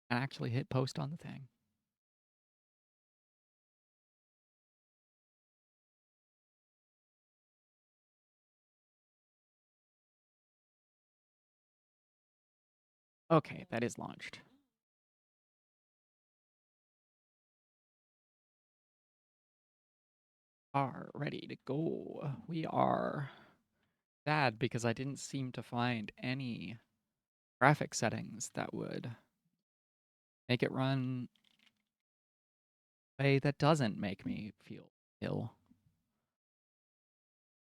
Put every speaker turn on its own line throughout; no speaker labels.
and actually hit post on the thing. Okay, that is launched. Are ready to go. We are sad because I didn't seem to find any graphic settings that would make it run a way that doesn't make me feel ill.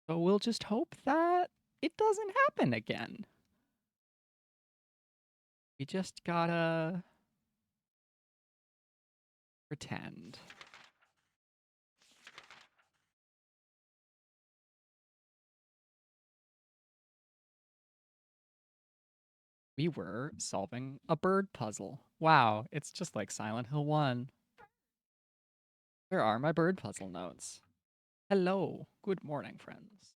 So we'll just hope that it doesn't happen again. We just gotta pretend. We were solving a bird puzzle. Wow, it's just like Silent Hill 1. Where are my bird puzzle notes? Hello, good morning, friends.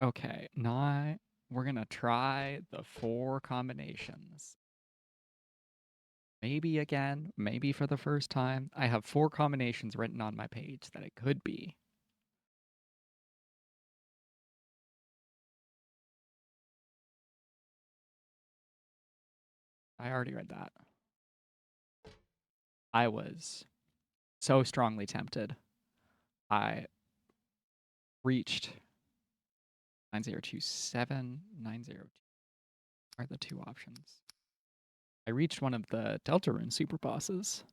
Okay, now we're gonna try the 4 combinations. Maybe again, maybe for the first time. I have 4 combinations written on my page that it could be. I already read that. I was so strongly tempted. I reached 9027, 902 are the 2 options. I reached one of the Deltarune super bosses.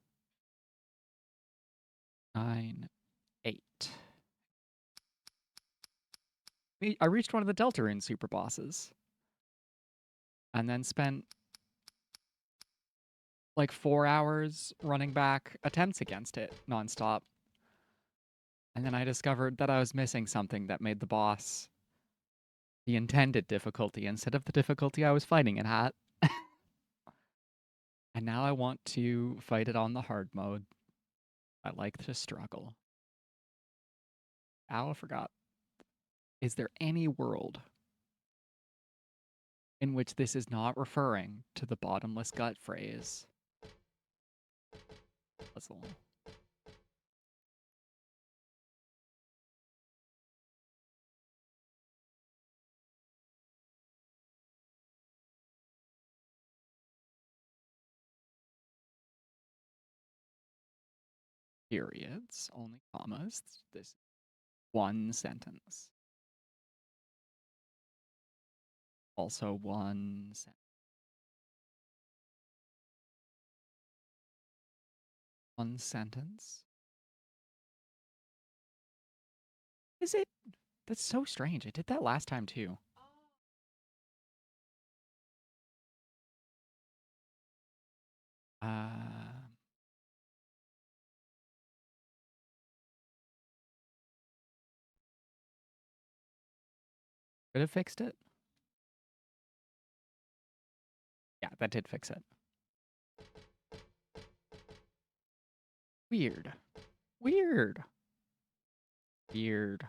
9, 8. I reached one of the Deltarune super bosses. And then spent like 4 hours running back attempts against it nonstop. And then I discovered that I was missing something that made the boss the intended difficulty instead of the difficulty I was fighting it at. And now I want to fight it on the hard mode. I like to struggle. Ow, I forgot. Is there any world in which this is not referring to the bottomless gut phrase? Puzzle. Periods, only commas. This one sentence. Also one sentence. One sentence. Is it? That's so strange. I did that last time too. Uh, could have fixed it. Yeah, that did fix it. Weird. Weird. Weird.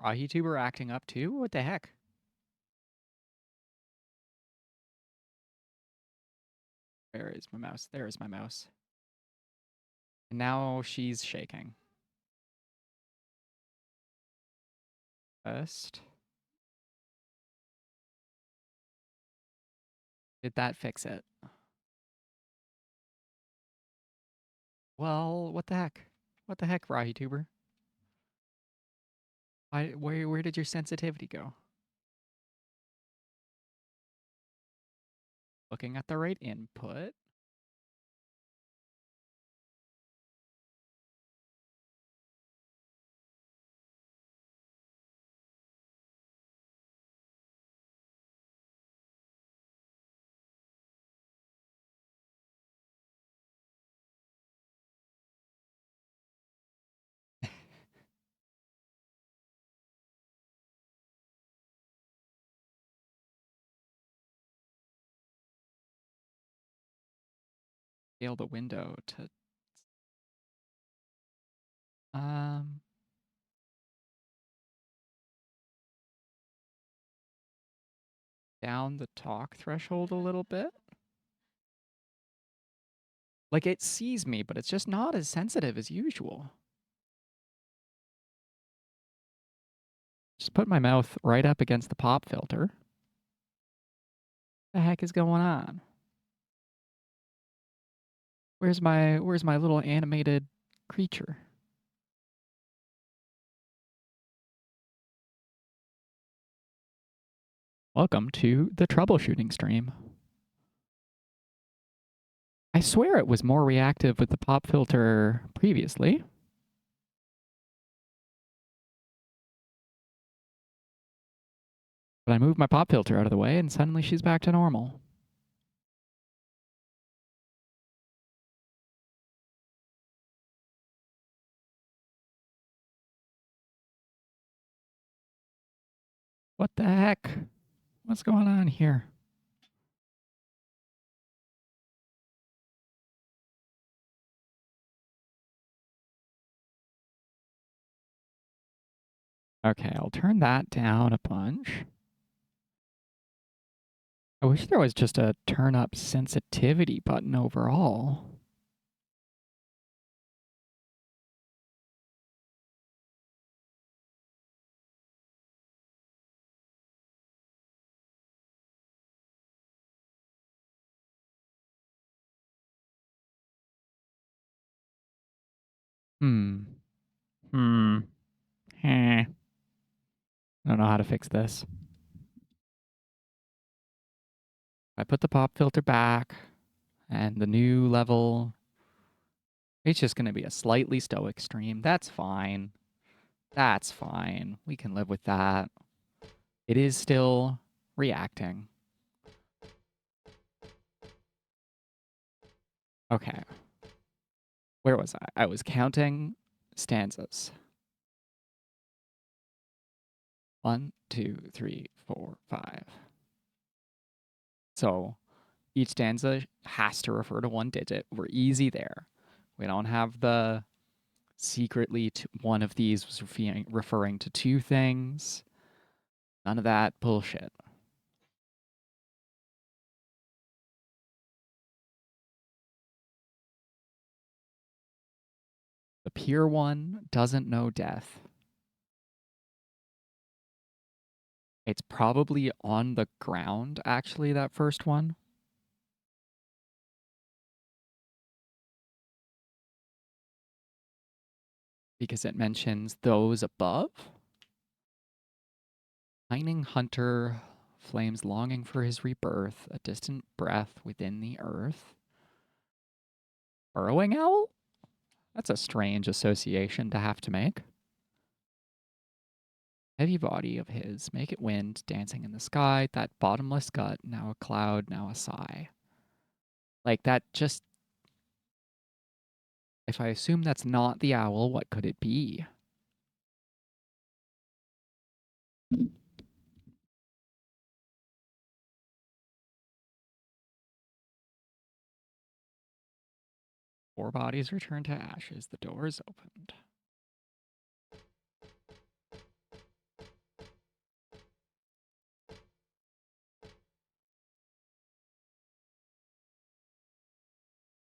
YouTuber acting up too? What the heck? Where is my mouse? There is my mouse. And now she's shaking. First. Did that fix it? Well, what the heck? What the heck, YouTuber? Where did your sensitivity go? Looking at the right input. Scale the window to um down the talk threshold a little bit. Like, it sees me, but it's just not as sensitive as usual. Just put my mouth right up against the pop filter. What the heck is going on? Where's my little animated creature? Welcome to the troubleshooting stream. I swear it was more reactive with the pop filter previously. But I moved my pop filter out of the way and suddenly she's back to normal. What the heck? What's going on here? Okay, I'll turn that down a bunch. I wish there was just a turn up sensitivity button overall. I don't know how to fix this. I put the pop filter back and the new level. It's just going to be a slightly stoic stream. That's fine. That's fine. We can live with that. It is still reacting. Okay. Where was I? I was counting stanzas. 1, 2, 3, 4, 5. So each stanza has to refer to one digit. We're easy there. We don't have the secretly one of these was referring to two things. None of that bullshit. The pure one doesn't know death. It's probably on the ground, actually, that first one. Because it mentions those above. Pining hunter, flames longing for his rebirth, a distant breath within the earth. Burrowing owl? That's a strange association to have to make. Heavy body of his, make it wind, dancing in the sky, that bottomless gut, now a cloud, now a sigh. Like that just. If I assume that's not the owl, what could it be? Four bodies return to ashes, the door is opened.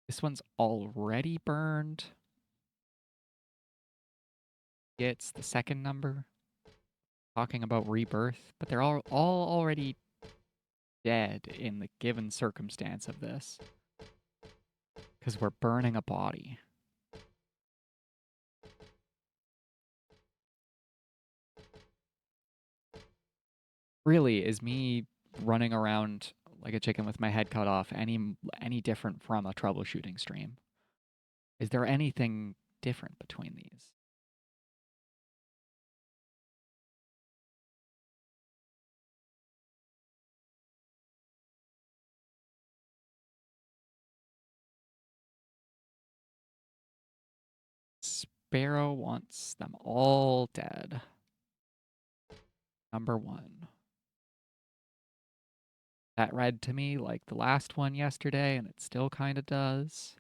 This one's already burned. It's the second number. Talking about rebirth, but they're all already dead in the given circumstance of this. Because we're burning a body. Really, is me running around like a chicken with my head cut off any different from a troubleshooting stream? Is there anything different between these? Sparrow wants them all dead. Number 1. That read to me like the last one yesterday, and it still kind of does.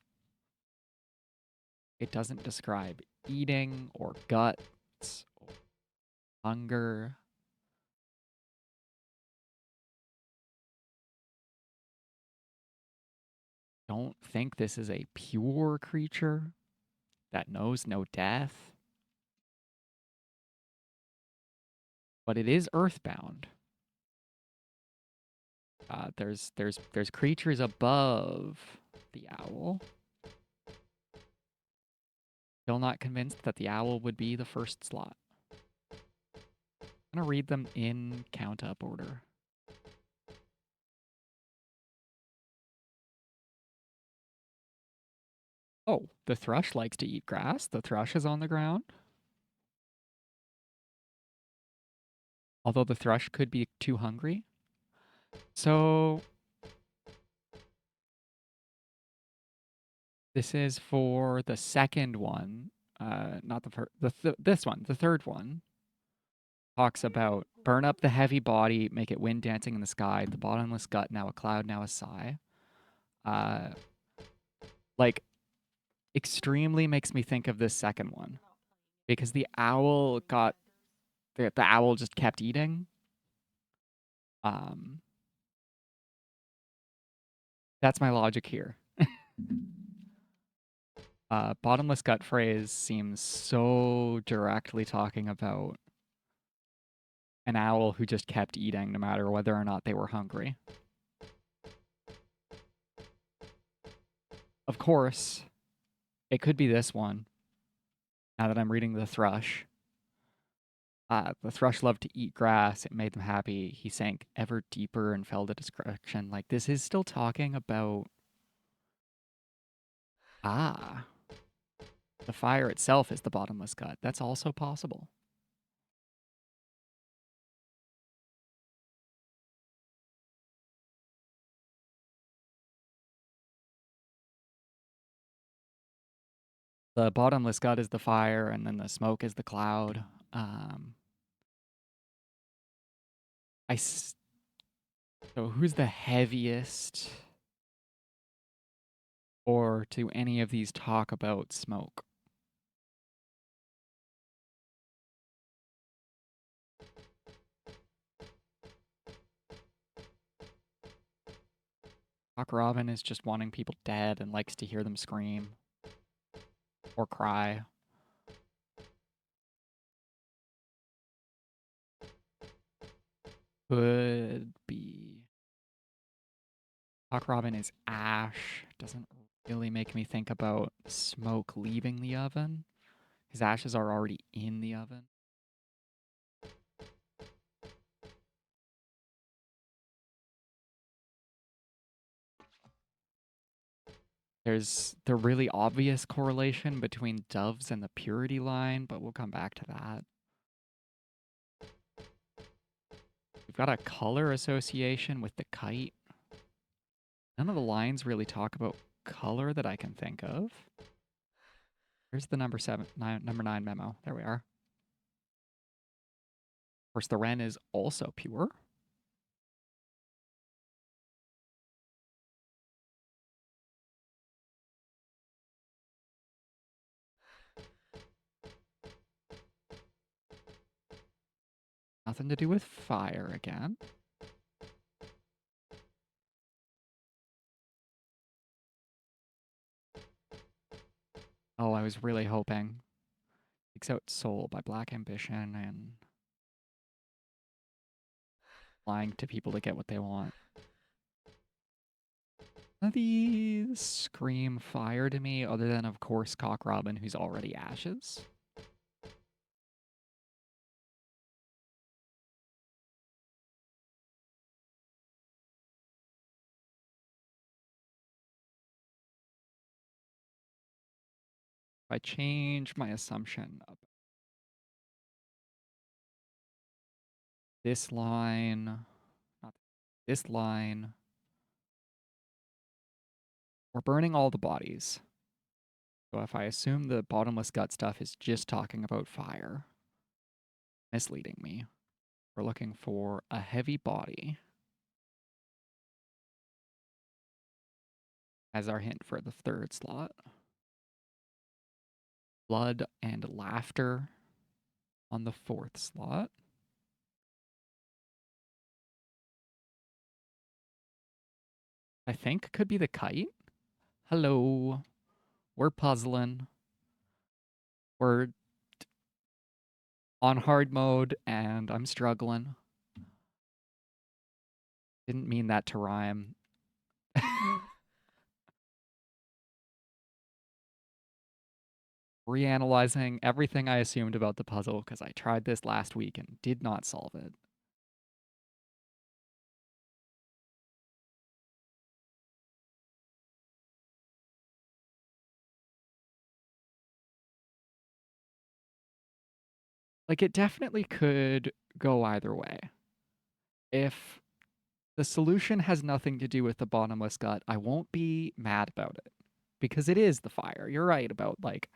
It doesn't describe eating or guts or hunger. don't think this is a pure creature that knows no death, but it is earthbound. There's creatures above the owl. Still not convinced that the owl would be the first slot. I'm gonna read them in count up order. Oh, the thrush likes to eat grass. The thrush is on the ground. Although the thrush could be too hungry. So this is for the second one. Not the first. This one, the third one, talks about burn up the heavy body, make it wind dancing in the sky. The bottomless gut, now a cloud, now a sigh. Uh, like extremely makes me think of this second one because the owl got the owl just kept eating. Um, that's my logic here. Bottomless gut phrase seems so directly talking about an owl who just kept eating no matter whether or not they were hungry. Of course, it could be this one. Now that I'm reading the thrush. The thrush loved to eat grass. It made them happy. He sank ever deeper and fell to destruction. Like, this is still talking about. Ah, the fire itself is the bottomless gut. That's also possible. The bottomless gut is the fire, and then the smoke is the cloud. Um, so who's the heaviest? Or do any of these talk about smoke? Cock Robin is just wanting people dead and likes to hear them scream or cry. Could be. Cock Robin is ash. Doesn't really make me think about smoke leaving the oven. His ashes are already in the oven. There's the really obvious correlation between doves and the purity line, but we'll come back to that. We've got a color association with the kite. None of the lines really talk about color that I can think of. Here's the number 9 memo. There we are. Of course, the wren is also pure. Nothing to do with fire again. Oh, I was really hoping. Takes Out Soul by Black Ambition and lying to people to get what they want. None of these scream fire to me, other than, of course, Cock Robin, who's already ashes. If I change my assumption up this line, not this line, we're burning all the bodies. So if I assume the bottomless gut stuff is just talking about fire, misleading me. We're looking for a heavy body as our hint for the third slot. Blood and laughter on the fourth slot. I think could be the kite. Hello. We're puzzling. We're on hard mode and I'm struggling. Didn't mean that to rhyme. Reanalyzing everything I assumed about the puzzle because I tried this last week and did not solve it. Like, it definitely could go either way. If the solution has nothing to do with the bottomless gut, I won't be mad about it because it is the fire. You're right about like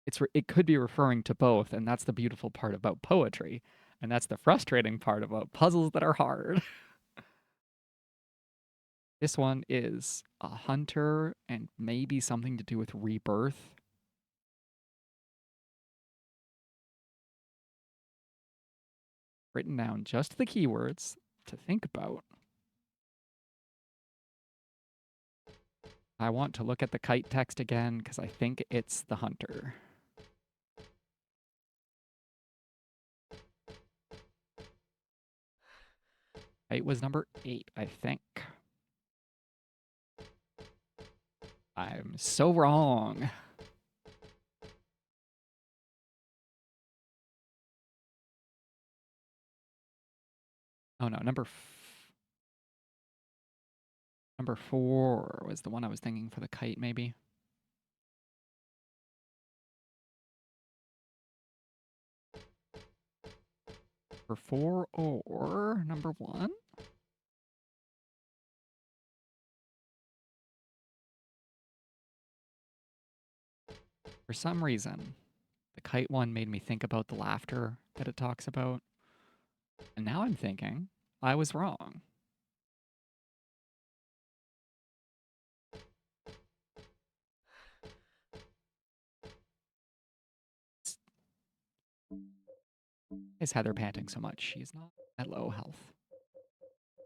it could be referring to both, and that's the beautiful part about poetry, and that's the frustrating part about puzzles that are hard. This one is a hunter and maybe something to do with rebirth. Written down just the keywords to think about. I want to look at the kite text again because I think it's the hunter. Kite was number 8, I think. I'm so wrong. Oh no, number 4 was the one I was thinking for the kite, maybe. Number 4 or number 1? For some reason, the kite one made me think about the laughter that it talks about. And now I'm thinking I was wrong. Is Heather panting so much? She's not at low health.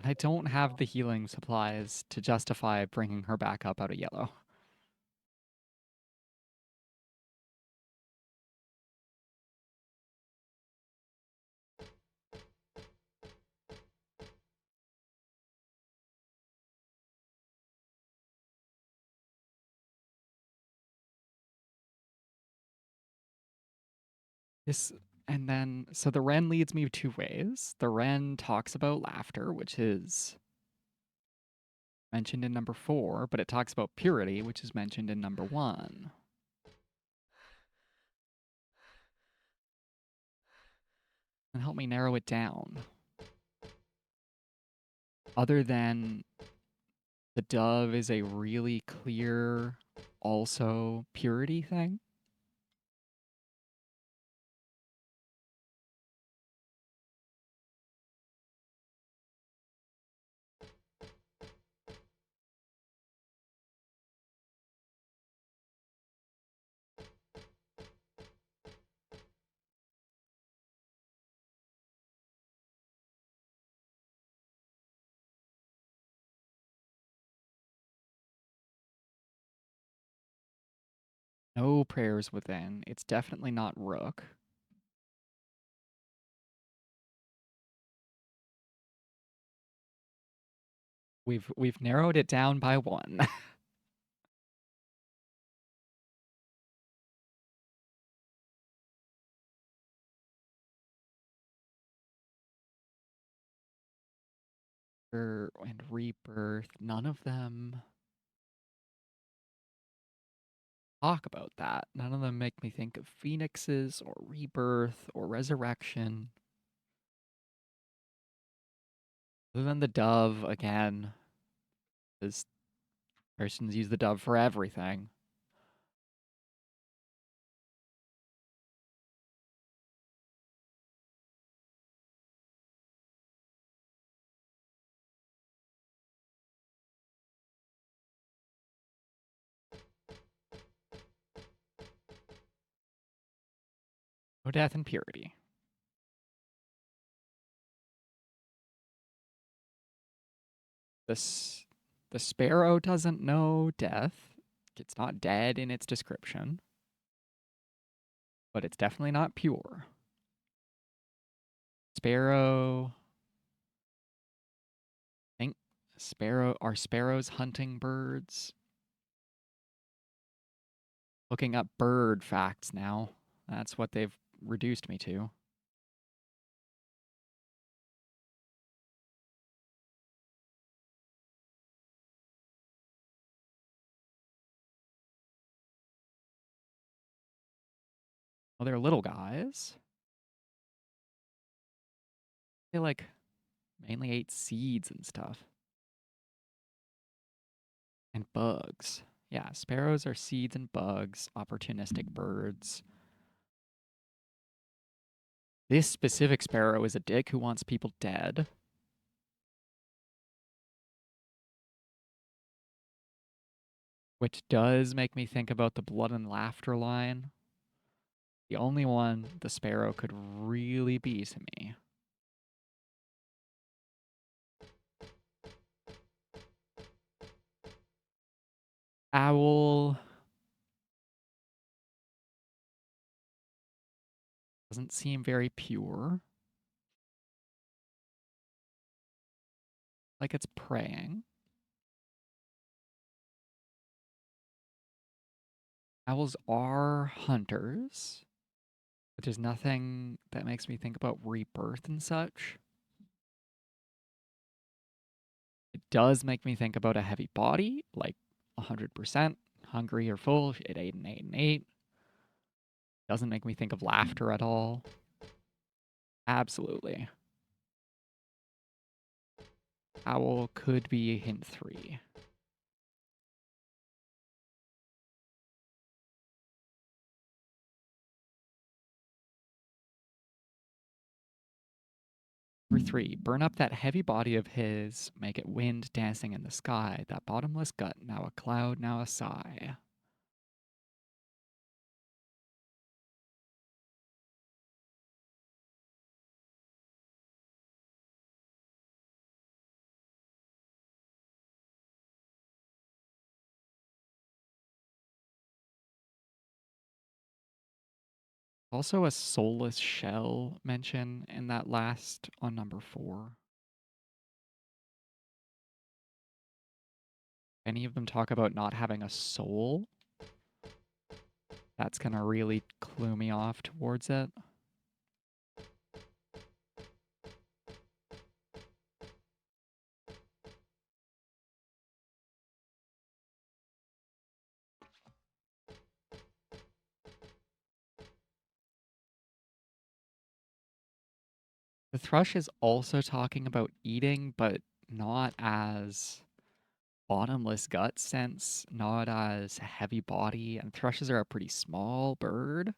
And I don't have the healing supplies to justify bringing her back up out of yellow. This and then so the Wren leads me 2 ways. The Wren talks about laughter, which is mentioned in number 4, but it talks about purity, which is mentioned in number 1. And help me narrow it down. Other than the dove is a really clear, also purity thing. No prayers within. It's definitely not rook. We've narrowed it down by 1. And rebirth. None of them talk about that. None of them make me think of phoenixes or rebirth or resurrection. Other than the dove, again, because Christians use the dove for everything. No death and purity. This The sparrow doesn't know death. It's not dead in its description, but it's definitely not pure. Sparrow. I think are sparrows hunting birds? Looking up bird facts now. That's what they've reduced me to. Well, they're little guys. They like mainly ate seeds and stuff. And bugs. Yeah, sparrows are seeds and bugs, opportunistic birds. This specific sparrow is a dick who wants people dead. Which does make me think about the blood and laughter line. The only one the sparrow could really be to me. Owl doesn't seem very pure. Like it's praying. Owls are hunters, but there's nothing that makes me think about rebirth and such. It does make me think about a heavy body, like 100%, hungry or full, it ate and ate and ate. Doesn't make me think of laughter at all. Absolutely. Owl could be hint 3. Number 3, burn up that heavy body of his, make it wind dancing in the sky, that bottomless gut, now a cloud, now a sigh. Also a soulless shell mention in that last on number 4. Any of them talk about not having a soul? That's gonna really clue me off towards it. The thrush is also talking about eating, but not as bottomless gut sense, not as heavy body, and thrushes are a pretty small bird.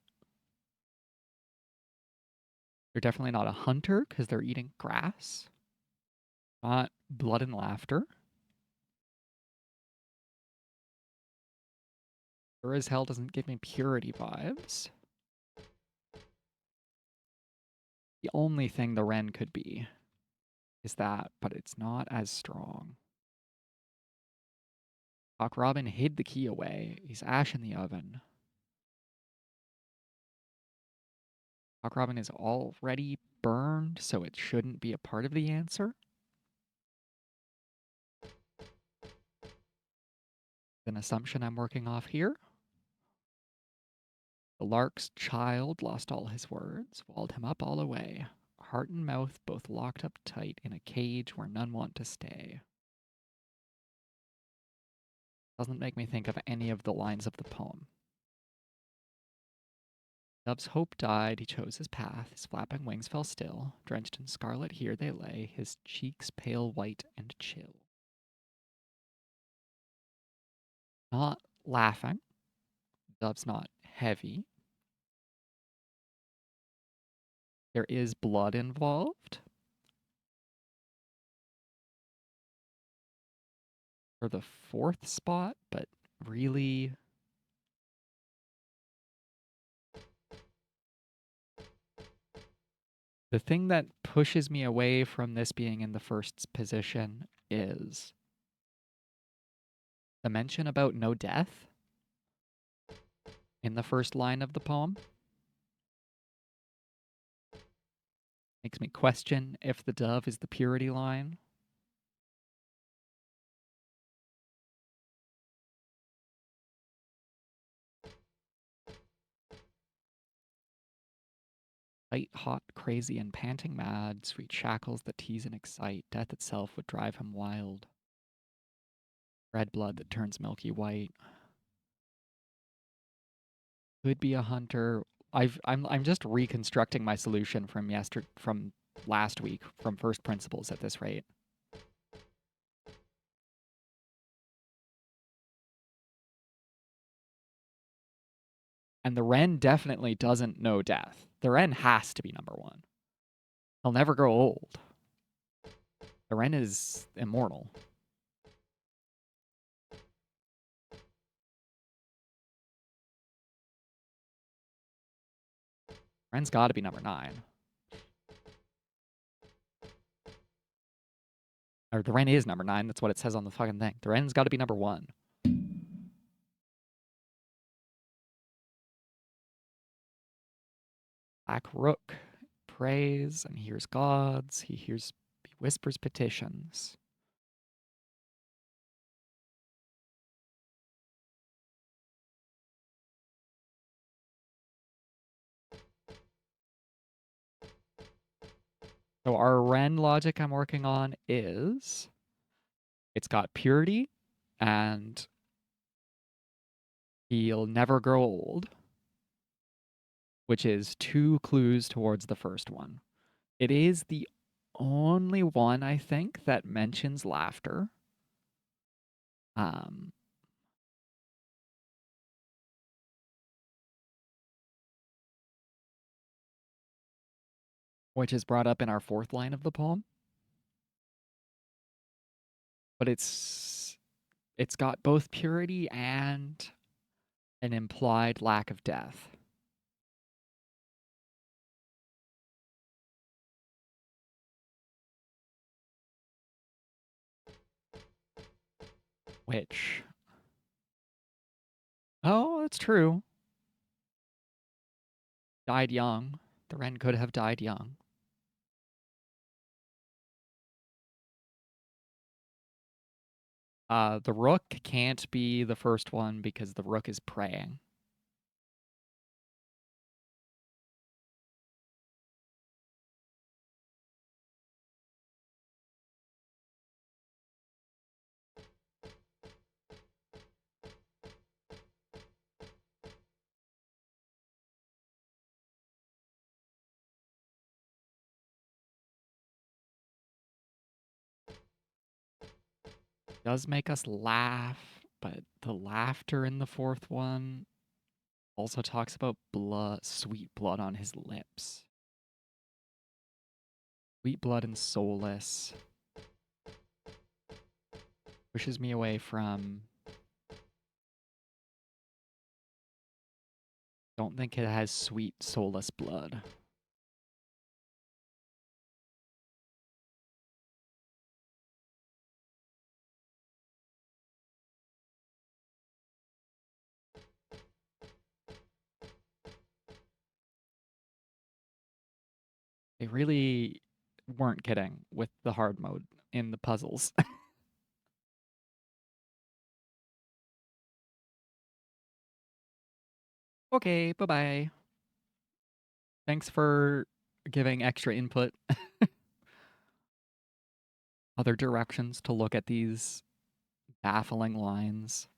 They're definitely not a hunter because they're eating grass. Not blood and laughter. Sure as hell doesn't give me purity vibes. The only thing the wren could be is that, but it's not as strong. Cock Robin hid the key away. He's ash in the oven. Cock Robin is already burned, so it shouldn't be a part of the answer. An assumption I'm working off here. The lark's child lost all his words, walled him up all away. Heart and mouth both locked up tight in a cage where none want to stay. Doesn't make me think of any of the lines of the poem. Dove's hope died, he chose his path, his flapping wings fell still, drenched in scarlet here they lay, his cheeks pale white and chill. Not laughing. Dove's not heavy. There is blood involved. For the 4th spot, but really the thing that pushes me away from this being in the first position is The mention about no death in the first line of the poem makes me question if the dove is the purity line. Light, hot, crazy, and panting mad, sweet shackles that tease and excite, death itself would drive him wild. Red blood that turns milky white. Could be a hunter. I'm just reconstructing my solution from last week from first principles at this rate. And the Wren definitely doesn't know death. The Wren has to be number one. He'll never grow old. The Wren is immortal. Wren's got to be number 9. Or the Wren is number 9. That's what it says on the fucking thing. The Wren's got to be number 1. Black Rook prays and hears gods. He whispers petitions. So our Wren logic I'm working on is it's got purity and he'll never grow old, which is 2 clues towards the first one. It is the only one, I think, that mentions laughter. Which is brought up in our 4th line of the poem. But it's got both purity and an implied lack of death. Which, oh, it's true. Died young. The Wren could have died young. The Rook can't be the first one because the Rook is praying. Does make us laugh, but the laughter in the 4th one also talks about blood, sweet blood on his lips. Sweet blood and soulless. Pushes me away from... Don't think it has sweet, soulless blood. They really weren't kidding with the hard mode in the puzzles. Okay, bye-bye. Thanks for giving extra input. Other directions to look at these baffling lines.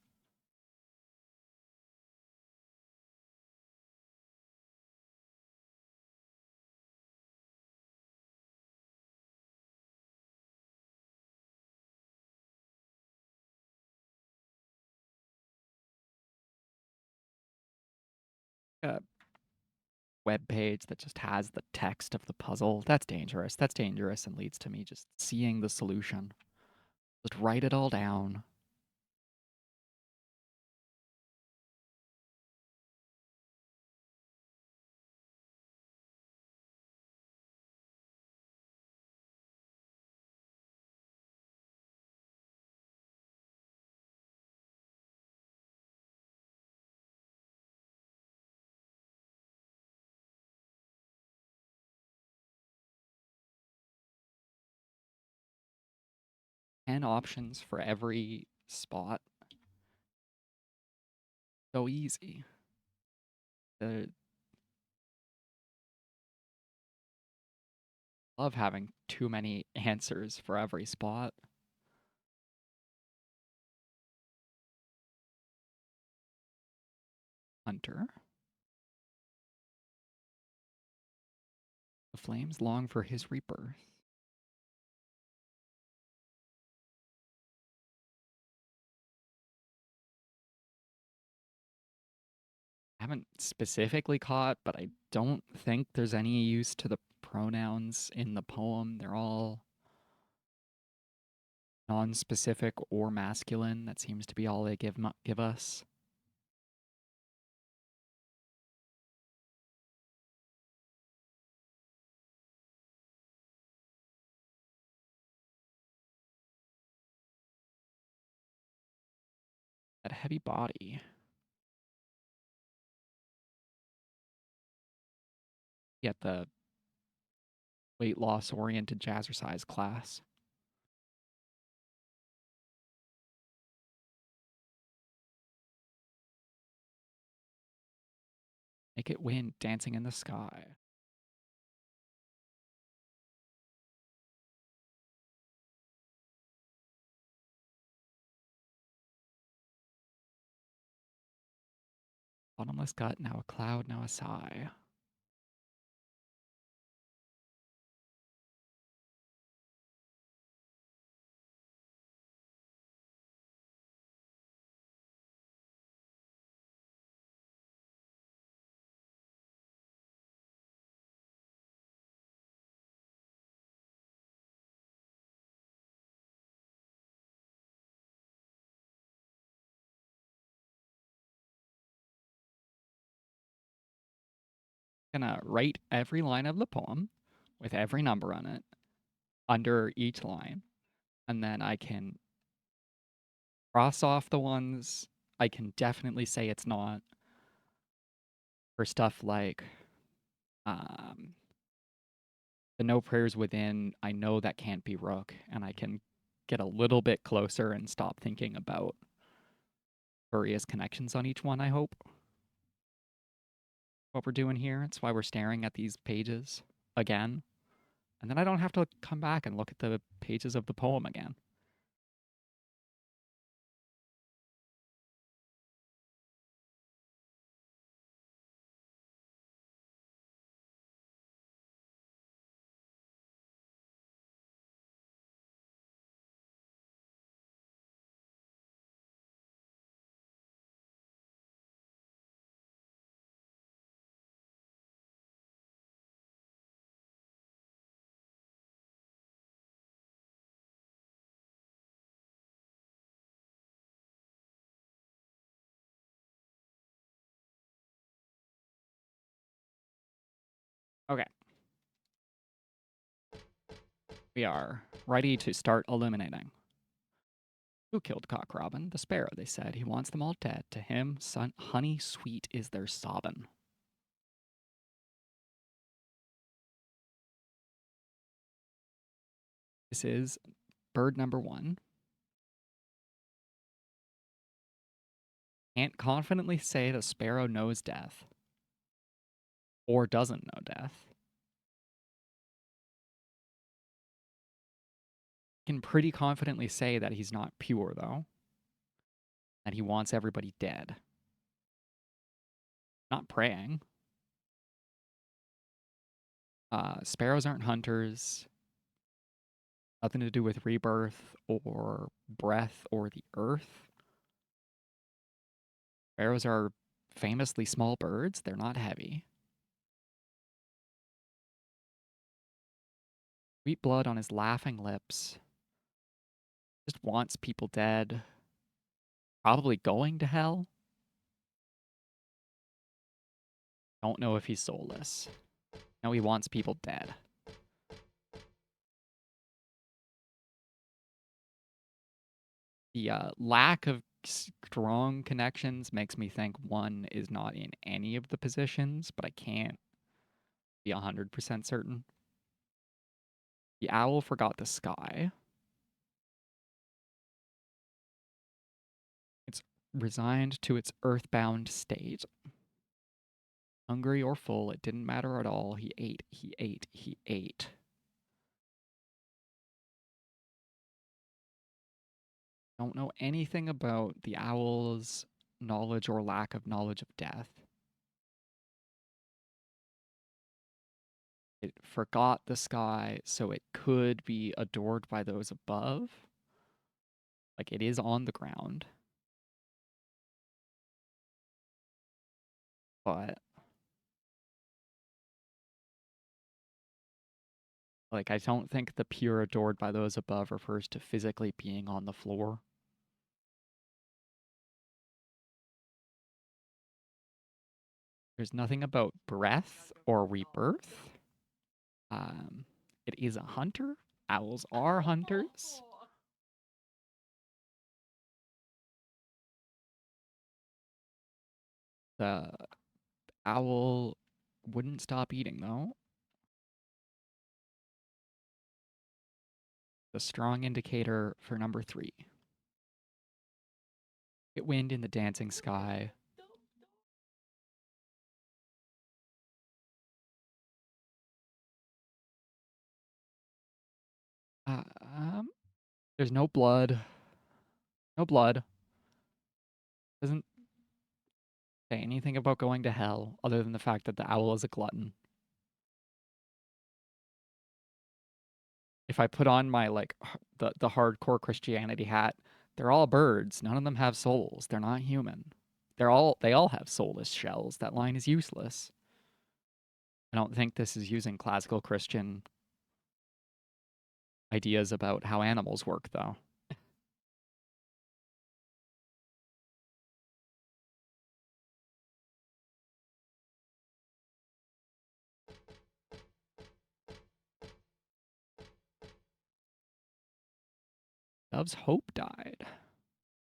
A web page that just has the text of the puzzle. That's dangerous. That's dangerous and leads to me just seeing the solution. Just write it all down. 10 options for every spot. So easy. I love having too many answers for every spot. Hunter. The flames long for his rebirth. I haven't specifically caught, but I don't think there's any use to the pronouns in the poem. They're all non-specific or masculine. That seems to be all they give us. That heavy body. Yet the weight loss oriented jazzercise class. Make it wind dancing in the sky. Bottomless gut, now a cloud, now a sigh. Gonna write every line of the poem with every number on it under each line, and then I can cross off the ones I can definitely say it's not for stuff like um, the no prayers within. I know that can't be Rook, and I can get a little bit closer and stop thinking about various connections on each one, I hope. What we're doing here. It's why we're staring at these pages again. And then I don't have to come back and look at the pages of the poem again. Okay. We are ready to start eliminating. Who killed Cock Robin? The sparrow, they said. He wants them all dead. To him, honey sweet is their sobbin'. This is bird number 1. Can't confidently say the sparrow knows death. Or doesn't know death. Can pretty confidently say that he's not pure, though. That he wants everybody dead. Not praying. Sparrows aren't hunters. Nothing to do with rebirth or breath or the earth. Sparrows are famously small birds. They're not heavy. Sweet blood on his laughing lips. Just wants people dead. Probably going to hell. Don't know if he's soulless. No, he wants people dead. The lack of strong connections makes me think one is not in any of the positions, but I can't be 100% certain. The owl forgot the sky. resigned to its earthbound state. Hungry or full, it didn't matter at all. He ate, he ate, he ate. Don't know anything about the owl's knowledge or lack of knowledge of death. It forgot the sky, so it could be adored by those above. Like, it is on the ground. But, like, I don't think the pure adored by those above refers to physically being on the floor. There's nothing about breath or rebirth. It is a hunter. Owls are hunters. The owl wouldn't stop eating, though. The strong indicator for number 3. It wind in the dancing sky. There's no blood. No blood. Doesn't say anything about going to hell other than the fact that the owl is a glutton. If I put on my like the hardcore Christianity hat, they're all birds. None of them have souls. They're not human. They all have soulless shells. That line is useless. I don't think this is using classical Christian ideas about how animals work, though. Dove's hope died.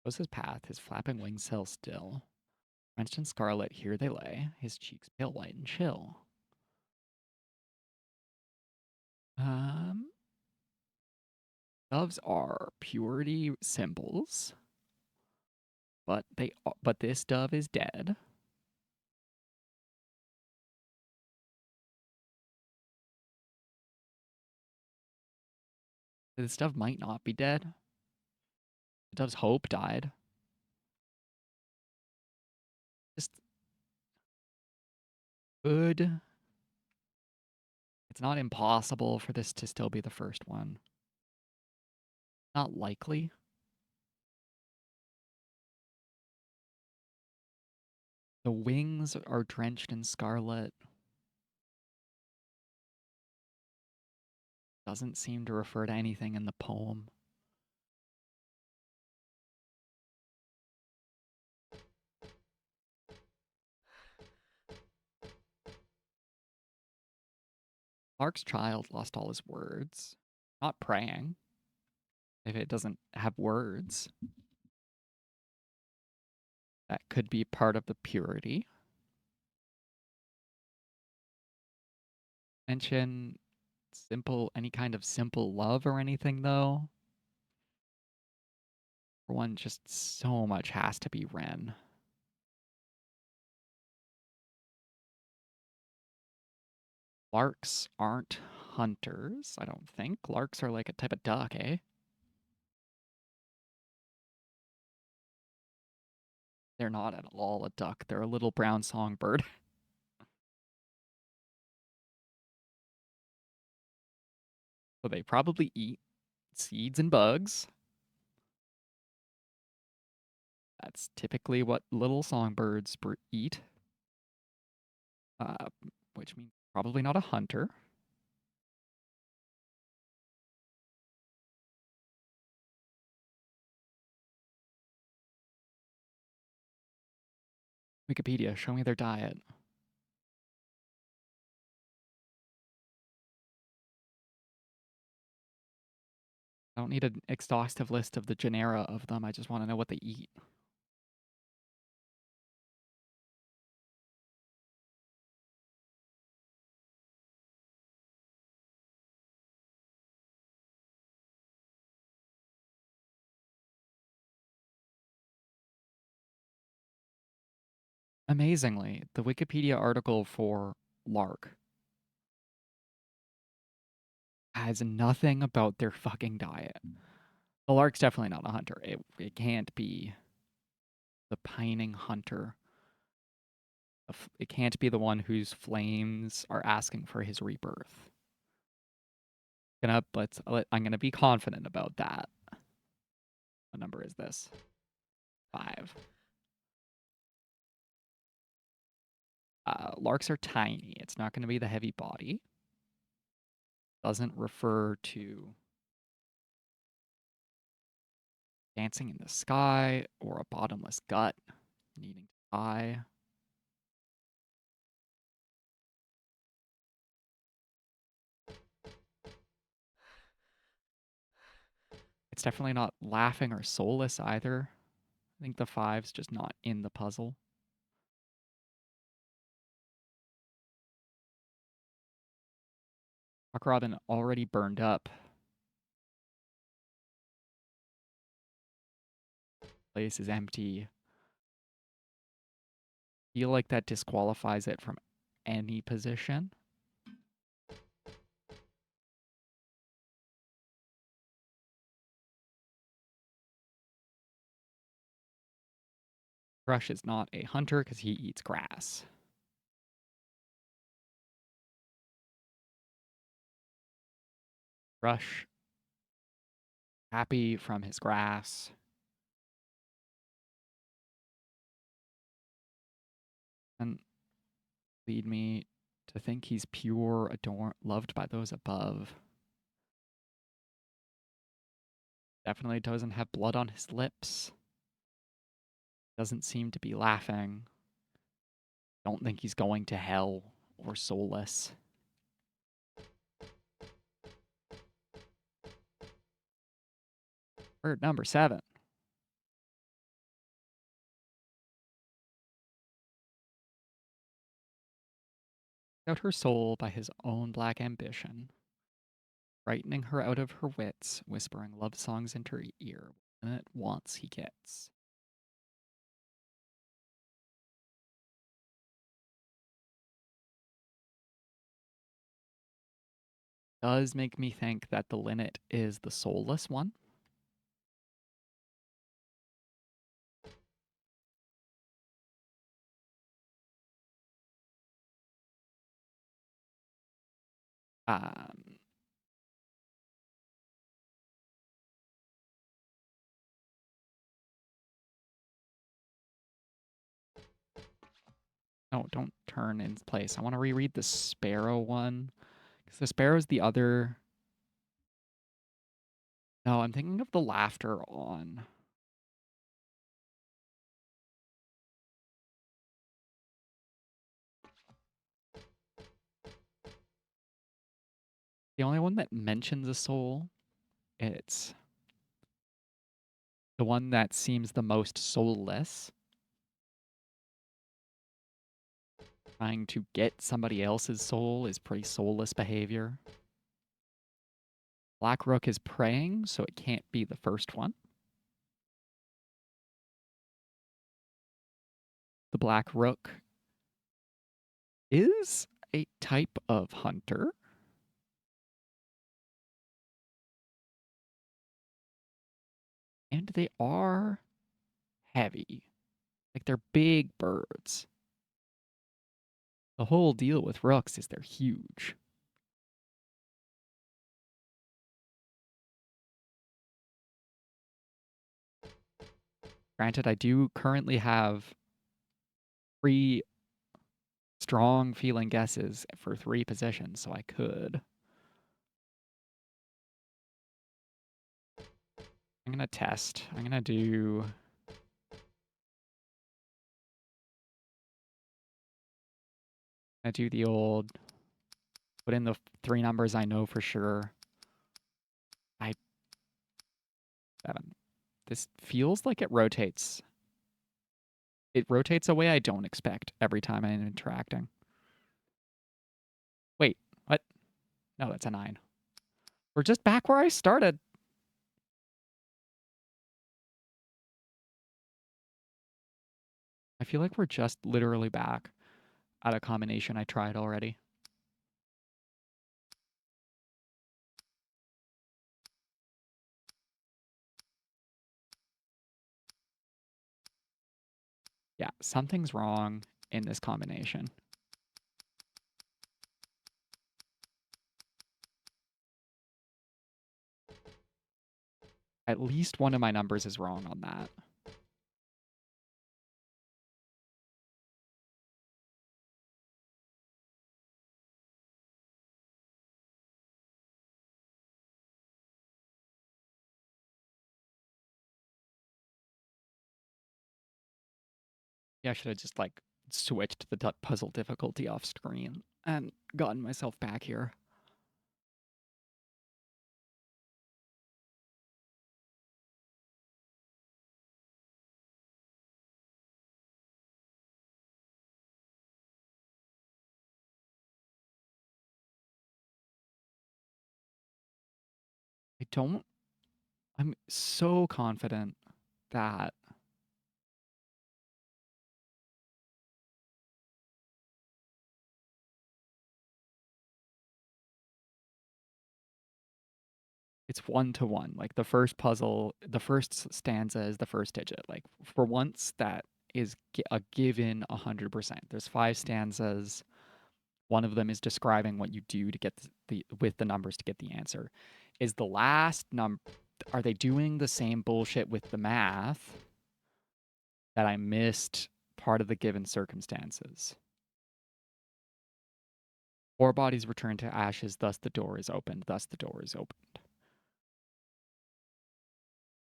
Was his path, his flapping wings held still. Drenched in scarlet, here they lay, his cheeks pale white and chill. Um, Doves are purity symbols, but this dove is dead. This dove might not be dead. The dove's hope died. Just good. It's not impossible for this to still be the first one. Not likely. The wings are drenched in scarlet. Doesn't seem to refer to anything in the poem. Clark's child lost all his words. Not praying. If it doesn't have words, that could be part of the purity. Mention any kind of simple love or anything, though. For one, just so much has to be Ren. Larks aren't hunters, I don't think. Larks are like a type of duck, eh? They're not at all a duck. They're a little brown songbird. So they probably eat seeds and bugs. That's typically what little songbirds eat, uh, which means probably not a hunter. Wikipedia, show me their diet. I don't need an exhaustive list of the genera of them. I just want to know what they eat. Amazingly, the Wikipedia article for Lark has nothing about their fucking diet. The Lark's definitely not a hunter. It can't be the pining hunter. It can't be the one whose flames are asking for his rebirth. I'm gonna be confident about that. What number is this? 5. Larks are tiny. It's not going to be the heavy body. Doesn't refer to dancing in the sky or a bottomless gut needing to die. It's definitely not laughing or soulless either. I think the 5's just not in the puzzle. Rock Robin already burned up. Place is empty. Feel like that disqualifies it from any position. Thrush is not a hunter because he eats grass. Thrush, happy from his grass. And lead me to think he's pure, loved by those above. Definitely doesn't have blood on his lips. Doesn't seem to be laughing. Don't think he's going to hell or soulless. Bird number 7. Out her soul by his own black ambition, frightening her out of her wits, whispering love songs into her ear, and at once he gets. Does make me think that the linnet is the soulless one. Um, no, don't turn in place. I want to reread the sparrow one. Because the sparrow's the other. No, I'm thinking of the laughter on. The only one that mentions a soul, it's the one that seems the most soulless. Trying to get somebody else's soul is pretty soulless behavior. Black Rook is praying, so it can't be the first one. The Black Rook is a type of hunter. And they are heavy. Like they're big birds. The whole deal with rooks is they're huge. Granted, I do currently have 3 strong feeling guesses for 3 positions, so I could. I'm going to test. I'm going to do the old, put in the 3 numbers I know for sure. 7. This feels like it rotates. It rotates a way I don't expect every time I'm interacting. Wait, what? No, that's a 9. We're just back where I started. I feel like we're just literally back at a combination I tried already. Yeah, something's wrong in this combination. At least one of my numbers is wrong on that. Yeah, I should have just like switched the puzzle difficulty off screen and gotten myself back here. I don't, I'm so confident that it's 1-to-1. Like the first puzzle, the first stanza is the first digit. Like for once, that is a given 100%. There's 5 stanzas. One of them is describing what you do to get the with the numbers to get the answer. Is the last number? Are they doing the same bullshit with the math that I missed part of the given circumstances? Four bodies return to ashes, thus the door is opened, thus the door is opened.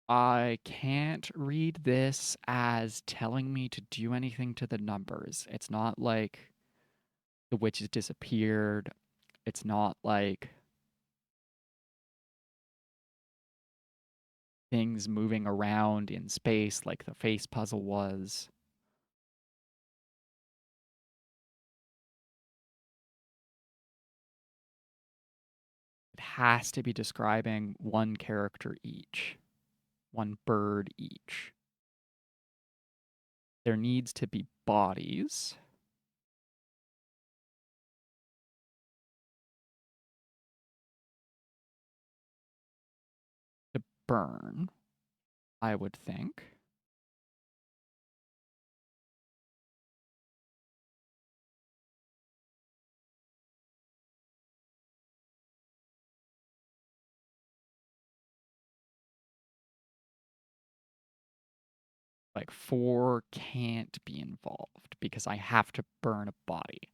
I can't read this as telling me to do anything to the numbers. It's not like the witch has disappeared. It's not like things moving around in space like the face puzzle was. It has to be describing one character each, one bird each. There needs to be bodies to burn, I would think. Like four can't be involved because I have to burn a body,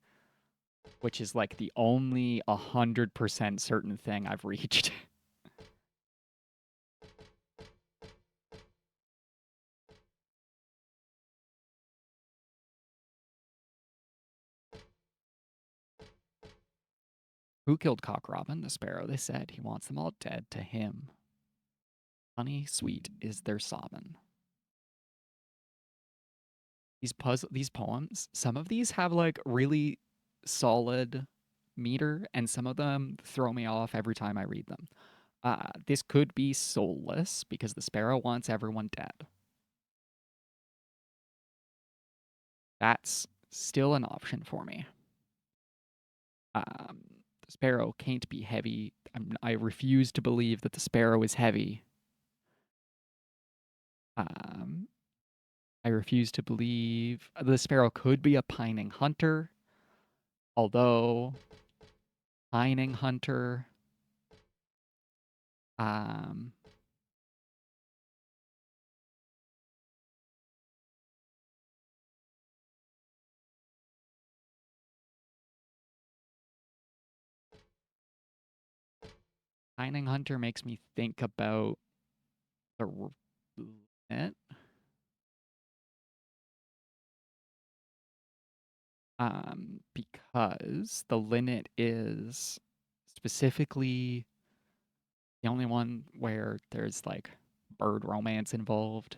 which is like the only 100% certain thing I've reached. Who killed Cock Robin, the sparrow? They said he wants them all dead to him. Honey sweet is their sobbin'. These poems, some of these have like really solid meter, and some of them throw me off every time I read them. This could be soulless because the sparrow wants everyone dead. That's still an option for me. The sparrow can't be heavy. I refuse to believe that the sparrow is heavy. Um, I refuse to believe the sparrow could be a pining hunter, although pining hunter, um, pining hunter makes me think about the linnet, because the linnet is specifically the only one where there's like bird romance involved.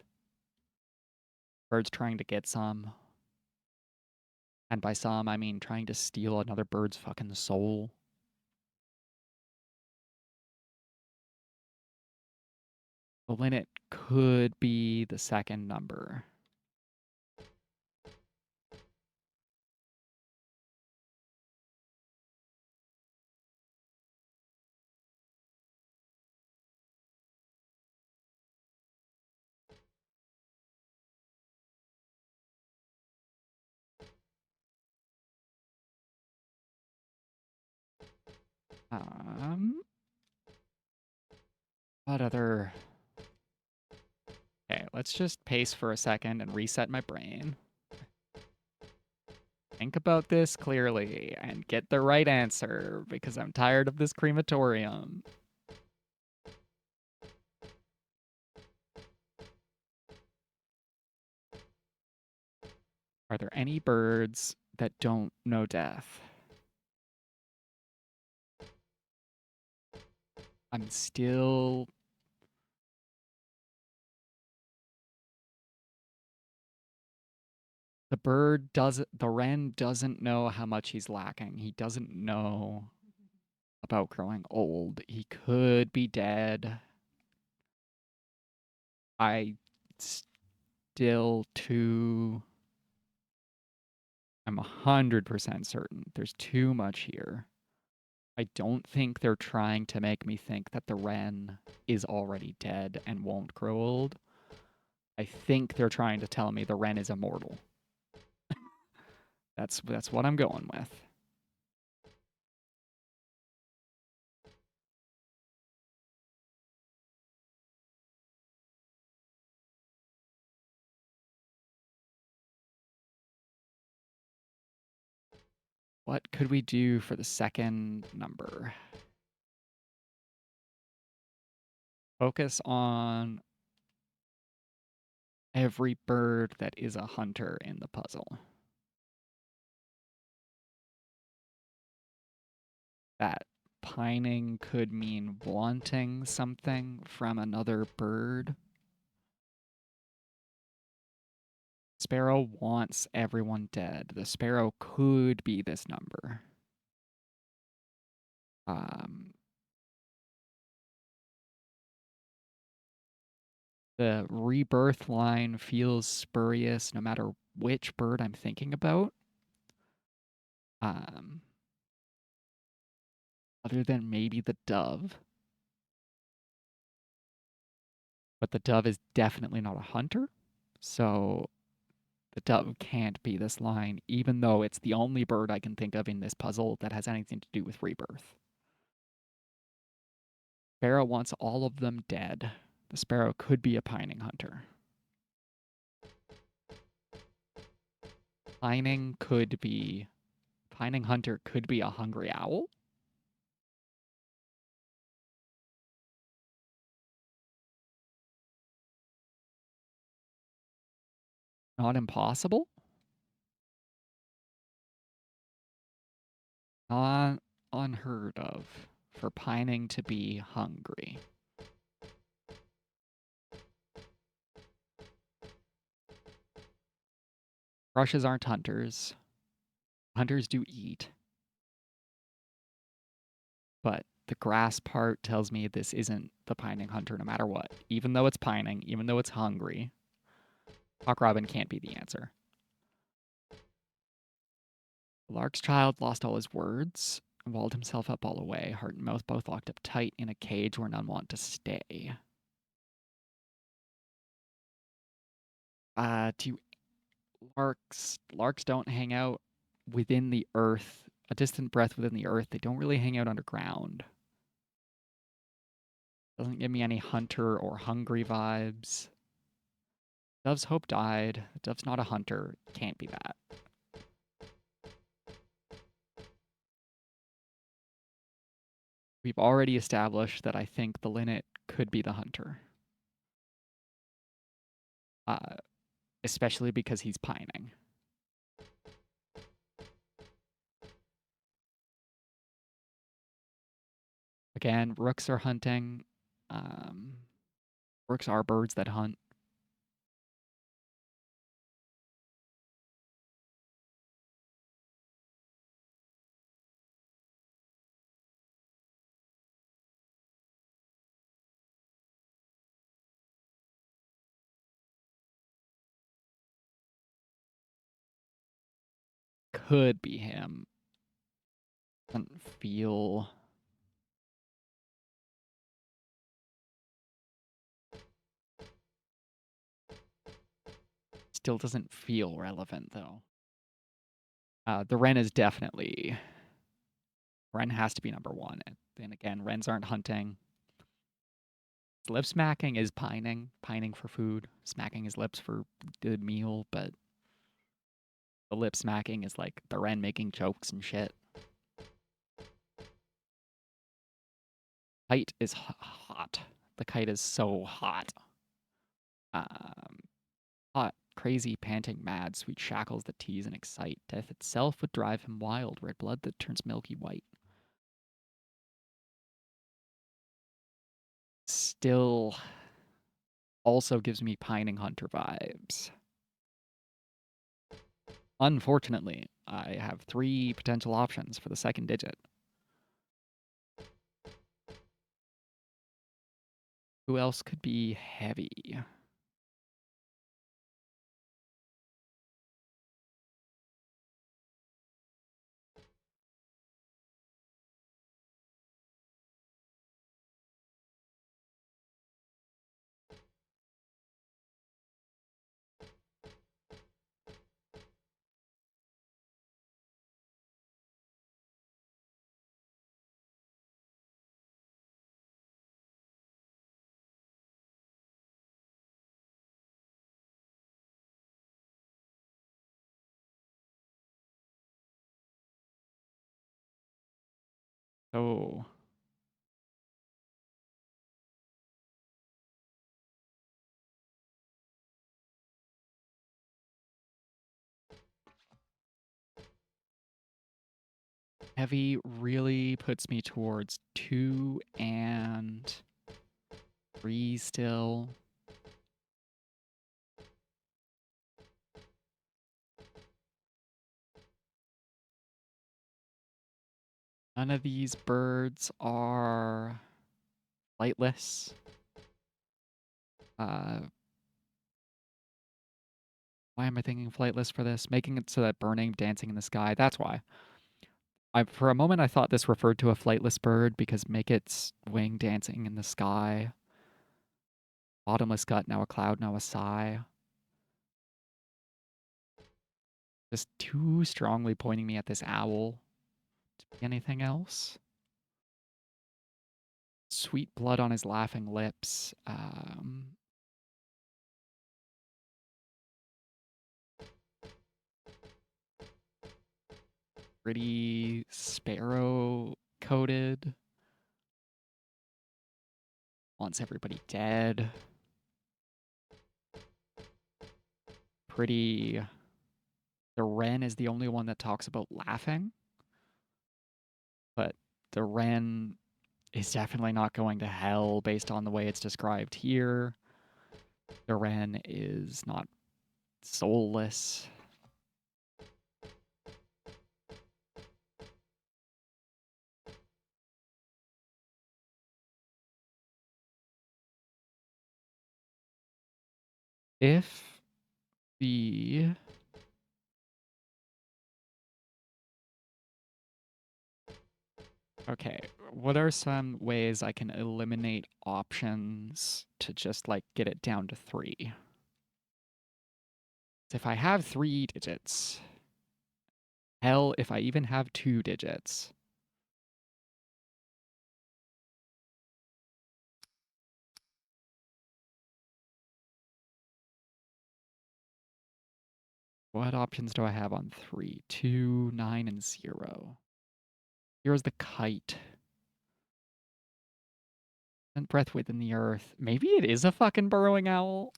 Birds trying to get some. And by some, I mean trying to steal another bird's fucking soul. The linnet could be the second number. Um, what other... Okay, let's just pace for a second and reset my brain. Think about this clearly and get the right answer because I'm tired of this crematorium. Are there any birds that don't know death? I'm still... The wren doesn't know how much he's lacking. He doesn't know about growing old. He could be dead. I still too... I'm 100% certain. There's too much here. I don't think they're trying to make me think that the wren is already dead and won't grow old. I think they're trying to tell me the wren is immortal. That's what I'm going with. What could we do for the second number? Focus on every bird that is a hunter in the puzzle. That pining could mean wanting something from another bird. Sparrow wants everyone dead. The sparrow could be this number. Um, the rebirth line feels spurious no matter which bird I'm thinking about. Um, other than maybe the dove. But the dove is definitely not a hunter. So the dove can't be this line, even though it's the only bird I can think of in this puzzle that has anything to do with rebirth. Sparrow wants all of them dead. The sparrow could be a pining hunter. Pining hunter could be a hungry owl. Not impossible. Not unheard of for pining to be hungry. Thrushes aren't hunters. Hunters do eat. But the grass part tells me this isn't the pining hunter no matter what. Even though it's pining, even though it's hungry, Hawk Robin can't be the answer. The lark's child lost all his words and walled himself up all the way, heart and mouth both locked up tight in a cage where none want to stay. Do larks don't hang out within the earth, a distant breath within the earth. They don't really hang out underground. Doesn't give me any hunter or hungry vibes. Dove's hope died. Dove's not a hunter. Can't be that. We've already established that I think the linnet could be the hunter. Uh, Especially because he's pining. Again, rooks are hunting. Um, Rooks are birds that hunt. Could be him. Doesn't feel... Still doesn't feel relevant, though. The wren is definitely Ren has to be number one. And then again, Rens aren't hunting. Lip smacking is pining for food, smacking his lips for the meal, but the lip smacking is like the Ren making jokes and shit. Kite is hot. The kite is so hot. Um, Hot, crazy, panting, mad, sweet shackles that tease and excite. Death itself would drive him wild, red blood that turns milky white. Still also gives me pining hunter vibes. Unfortunately, I have 3 potential options for the second digit. Who else could be heavy? So heavy really puts me towards 2 and 3 still. None of these birds are flightless. Why am I thinking flightless for this? Making it so that burning, dancing in the sky. That's why. For a moment, I thought this referred to a flightless bird because make its wing dancing in the sky. Bottomless gut, now a cloud, now a sigh. Just too strongly pointing me at this owl. Anything else? Sweet blood on his laughing lips. Pretty sparrow coated. Wants everybody dead. Pretty. The wren is the only one that talks about laughing. But the wren is definitely not going to hell based on the way it's described here. The wren is not soulless. If the Okay, what are some ways I can eliminate options to just like get it down to 3? If I have 3 digits, hell, if I even have 2 digits, what options do I have on 3? 2, 9, and 0. Here's the kite. And breath within the earth. Maybe it is a fucking burrowing owl.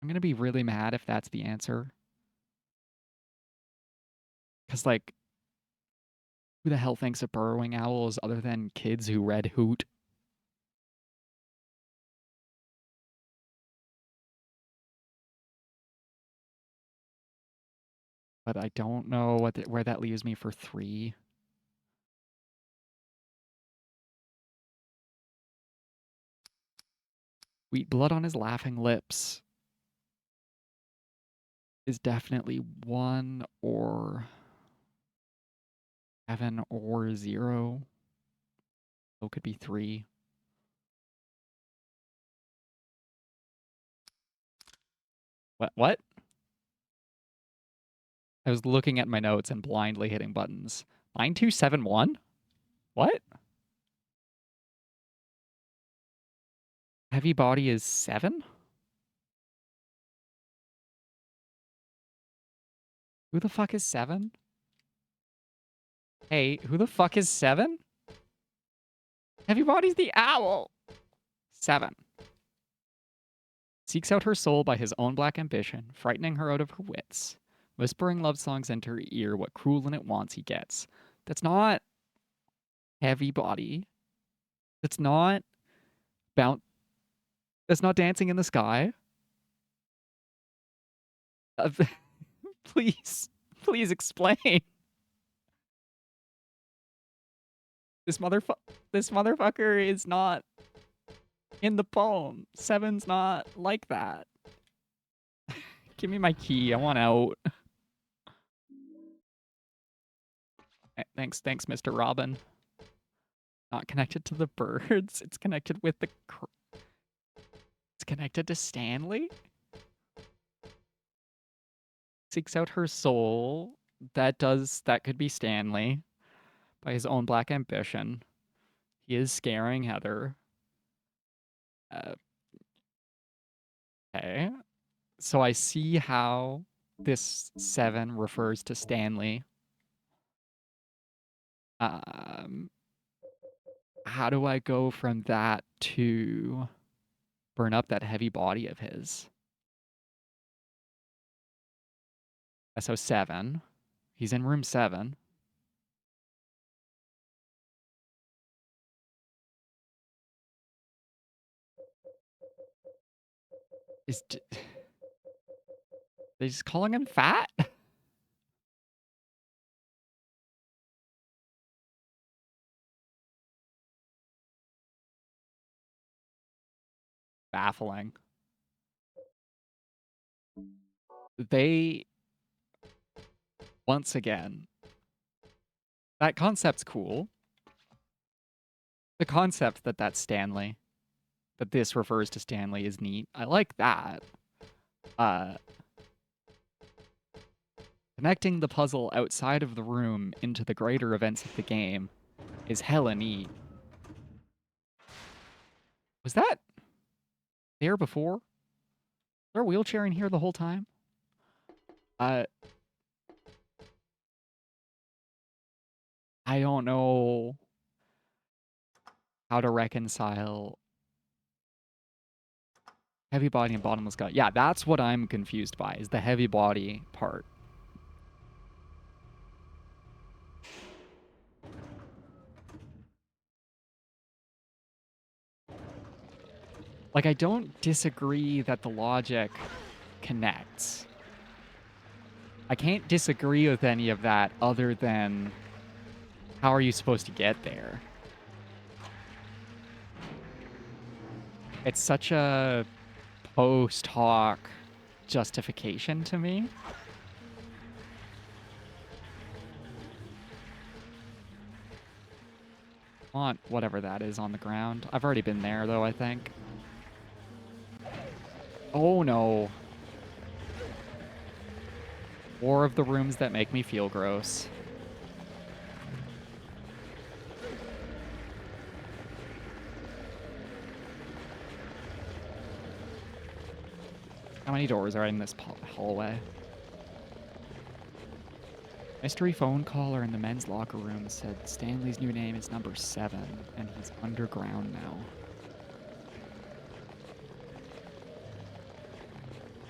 I'm gonna be really mad if that's the answer. Because, like, who the hell thinks of burrowing owls other than kids who read Hoot? But I don't know where that leaves me for 3. Sweet blood on his laughing lips is definitely 1 or 7 or 0. So it could be 3. What? I was looking at my notes and blindly hitting buttons. 9271? What? Heavy body is 7? Who the fuck is 7? Hey, who the fuck is 7? Heavy body's the owl. 7. Seeks out her soul by his own black ambition, frightening her out of her wits. Whispering love songs into her ear, what cruel and it wants he gets. That's not heavy body. That's not bounce. That's not dancing in the sky. Please, please explain. This motherfucker is not in the poem. 7's not like that. Give me my key. I want out. Thanks, Mr. Robin. Not connected to the birds. It's connected with the... It's connected to Stanley? Seeks out her soul. That could be Stanley. By his own black ambition. He is scaring Heather. Okay. So I see how this 7 refers to Stanley. How do I go from that to burn up that heavy body of his? So 7. He's in room 7. Is they just calling him fat? Baffling. They, once again, that concept's cool. The concept that that's Stanley, that this refers to Stanley is neat. I like that. Connecting the puzzle outside of the room into the greater events of the game is hella neat. Was that there before? Was there a wheelchair in here the whole time? I don't know how to reconcile heavy body and bottomless gut. Yeah, that's what I'm confused by, is the heavy body part. Like, I don't disagree that the logic connects. I can't disagree with any of that other than how are you supposed to get there? It's such a post hoc justification to me. I want whatever that is on the ground. I've already been there, though, I think. Oh, no. War of the rooms that make me feel gross. How many doors are in this hallway? Mystery phone caller in the men's locker room said Stanley's new name is number 7, and he's underground now.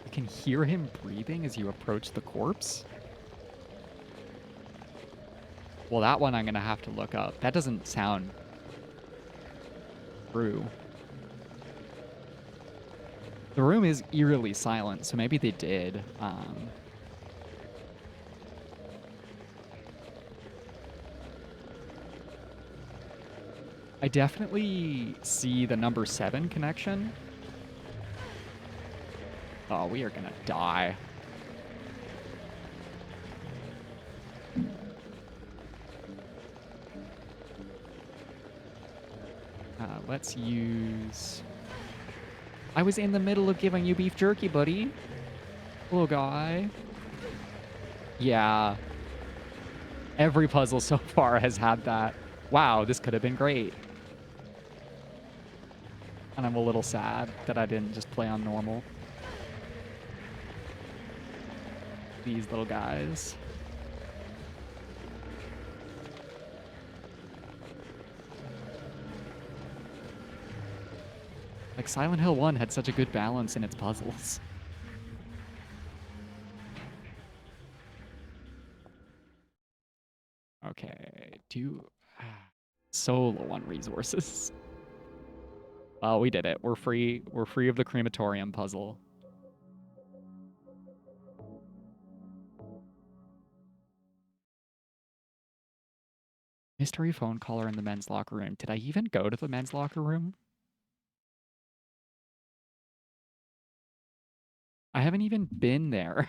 You can hear him breathing as you approach the corpse? Well, that one I'm going to have to look up. That doesn't sound true. The room is eerily silent, so maybe they did. I definitely see the number 7 connection. Oh, we are gonna die. Let's use... I was in the middle of giving you beef jerky, buddy. Little guy. Yeah. Every puzzle so far has had that. Wow, this could have been great. And I'm a little sad that I didn't just play on normal. These little guys. Like, Silent Hill 1 had such a good balance in its puzzles. Okay, so low on resources. Well, we did it. We're free. We're free of the crematorium puzzle. Mystery phone caller in the men's locker room. Did I even go to the men's locker room? I haven't even been there.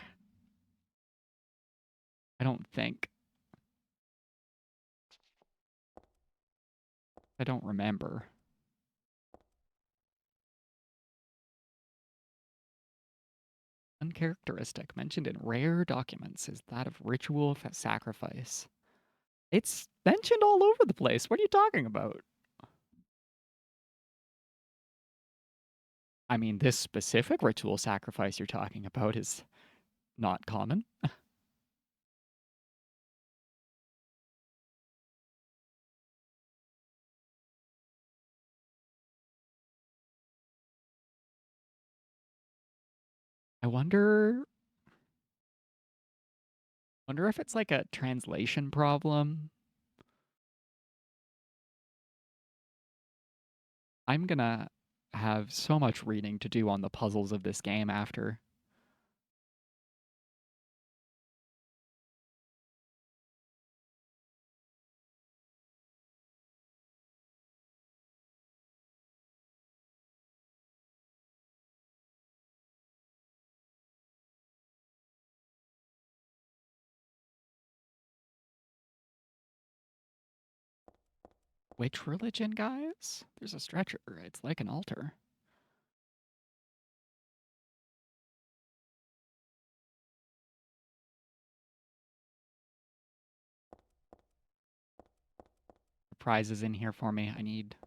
I don't think. I don't remember. Uncharacteristic mentioned in rare documents is that of ritual sacrifice. It's mentioned all over the place. What are you talking about? I mean, this specific ritual sacrifice you're talking about is not common. I wonder if it's like a translation problem. I'm gonna have so much reading to do on the puzzles of this game after. Which religion, guys? There's a stretcher. It's like an altar. The prize is in here for me. I need.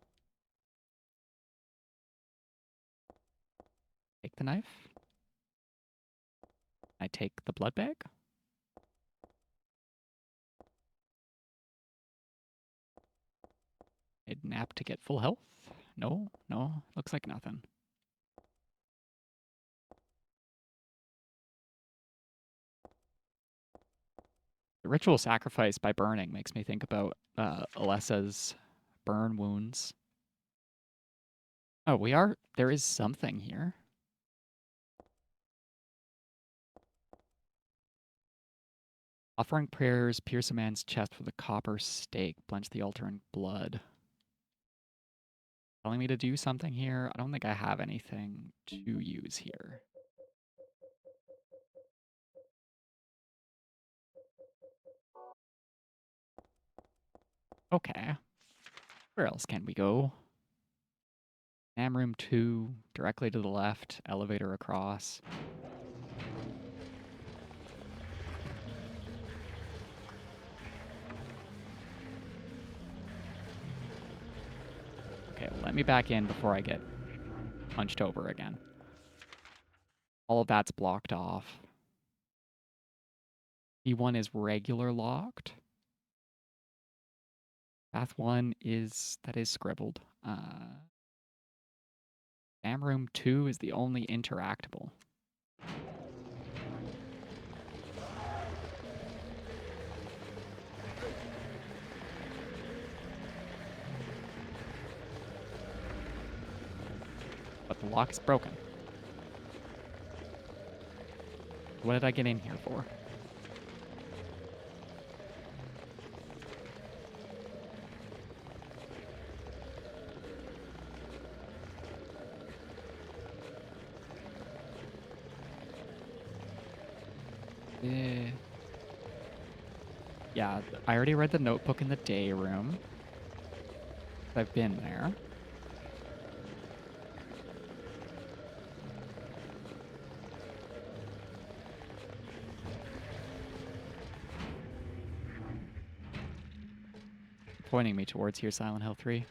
Take the knife. I take the blood bag. I'd nap to get full health. No, looks like nothing. The ritual sacrifice by burning makes me think about Alessa's burn wounds. Oh, there is something here. Offering prayers, pierce a man's chest with a copper stake, blench the altar in blood. Telling me to do something here? I don't think I have anything to use here. Okay. Where else can we go? Am room 2, directly to the left, elevator across. Okay, let me back in before I get punched over again. All of that's blocked off. E1 is regular locked. Path 1 is scribbled. Am room 2 is the only interactable. But the lock is broken. What did I get in here for? Yeah, I already read the notebook in the day room. I've been there. pointing me towards here, Silent Hill 3.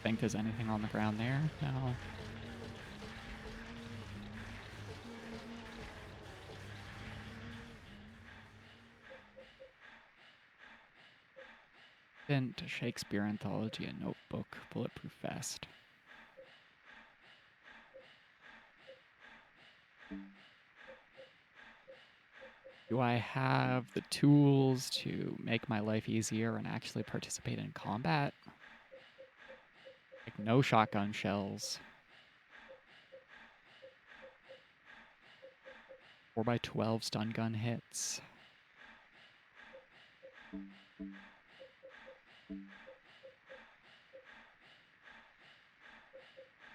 Think there's anything on the ground there? No. Bent Shakespeare Anthology, a notebook, bulletproof vest. Do I have the tools to make my life easier and actually participate in combat? Like no shotgun shells. 4x12 stun gun hits. I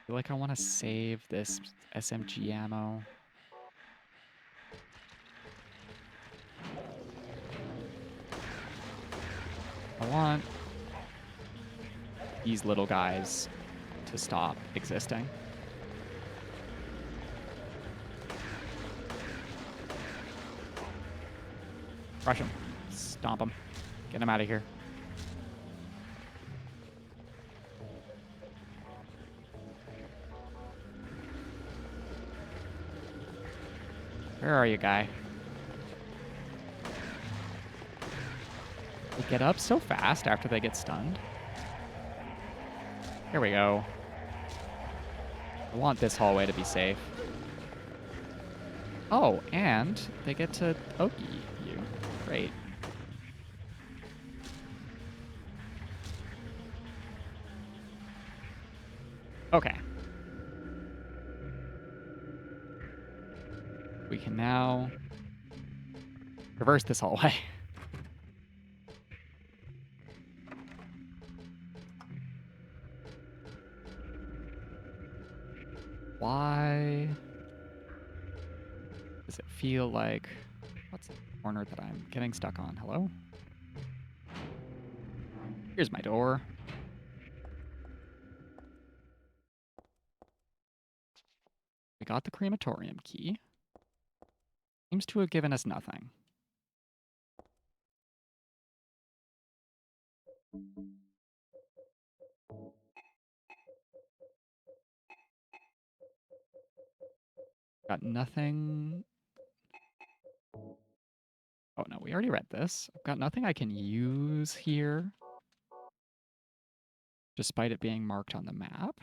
feel like I want to save this SMG ammo. I want these little guys to stop existing. Crush him. Stomp him. Get him out of here. Where are you, guy? They get up so fast after they get stunned. Here we go. I want this hallway to be safe. Oh, and they get to pokey you. Great. Okay. We can now reverse this hallway. Why does it feel like... What's the corner that I'm getting stuck on? Hello? Here's my door. We got the crematorium key. Seems to have given us nothing. Got nothing... Oh, no, we already read this. I've got nothing I can use here, despite it being marked on the map.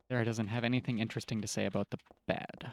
There doesn't have anything interesting to say about the bed.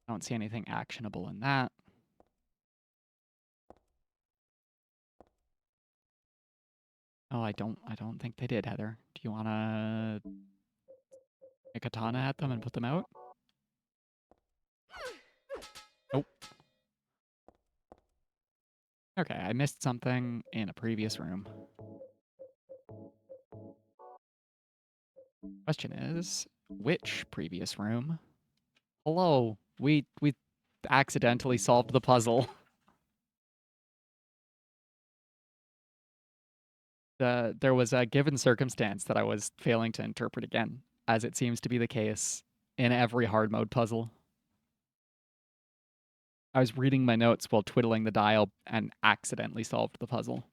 I don't see anything actionable in that. Oh, I don't think they did, Heather. Do you want to a katana at them and put them out? Nope. Okay, I missed something in a previous room. Question is, which previous room? Hello, we accidentally solved the puzzle. There was a given circumstance that I was failing to interpret again, as it seems to be the case in every hard mode puzzle. I was reading my notes while twiddling the dial and accidentally solved the puzzle.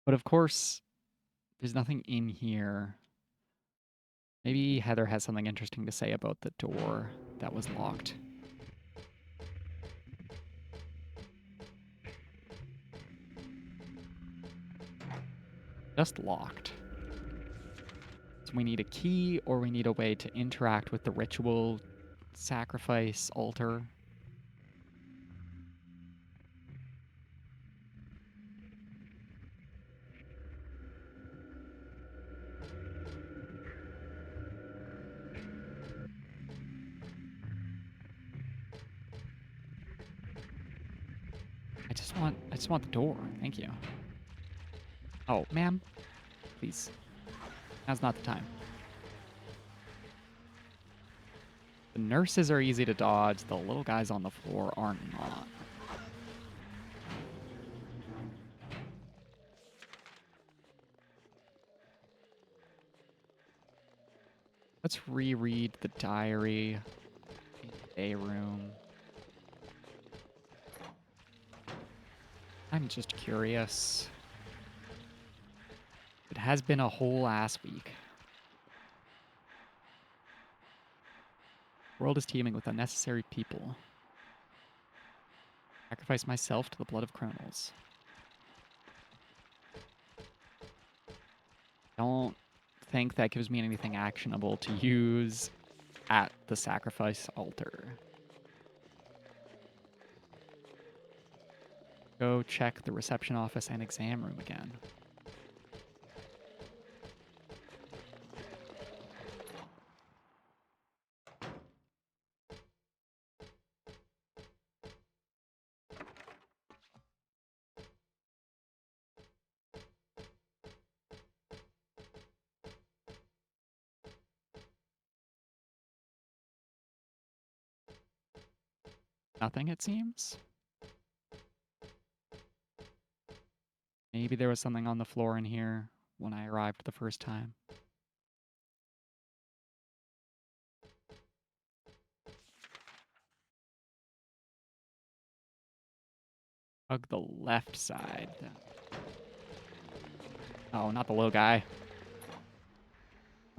But of course, there's nothing in here. Maybe Heather has something interesting to say about the door that was locked. Just locked. So we need a key, or we need a way to interact with the ritual sacrifice altar. I just want the door. Thank you. Oh, ma'am, please. Now's not the time. The nurses are easy to dodge. The little guys on the floor are not. Let's reread the diary in the day room. I'm just curious. It has been a whole ass week. The world is teeming with unnecessary people. Sacrifice myself to the blood of criminals. Don't think that gives me anything actionable to use at the sacrifice altar. Go check the reception office and exam room again. Nothing, it seems. Maybe there was something on the floor in here when I arrived the first time. Hug the left side. Oh, not the little guy.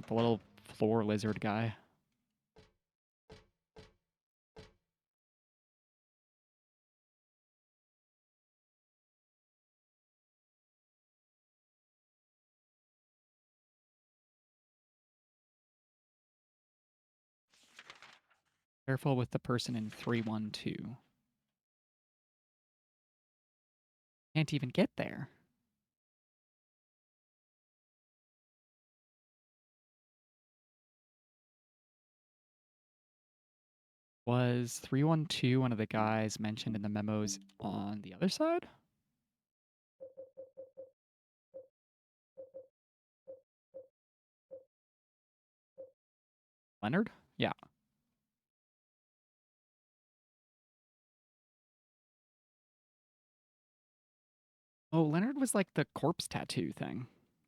Not the little floor lizard guy. Careful with the person in 312. Can't even get there. Was 312 one of the guys mentioned in the memos on the other side? Leonard? Yeah. Oh, Leonard was like the corpse tattoo thing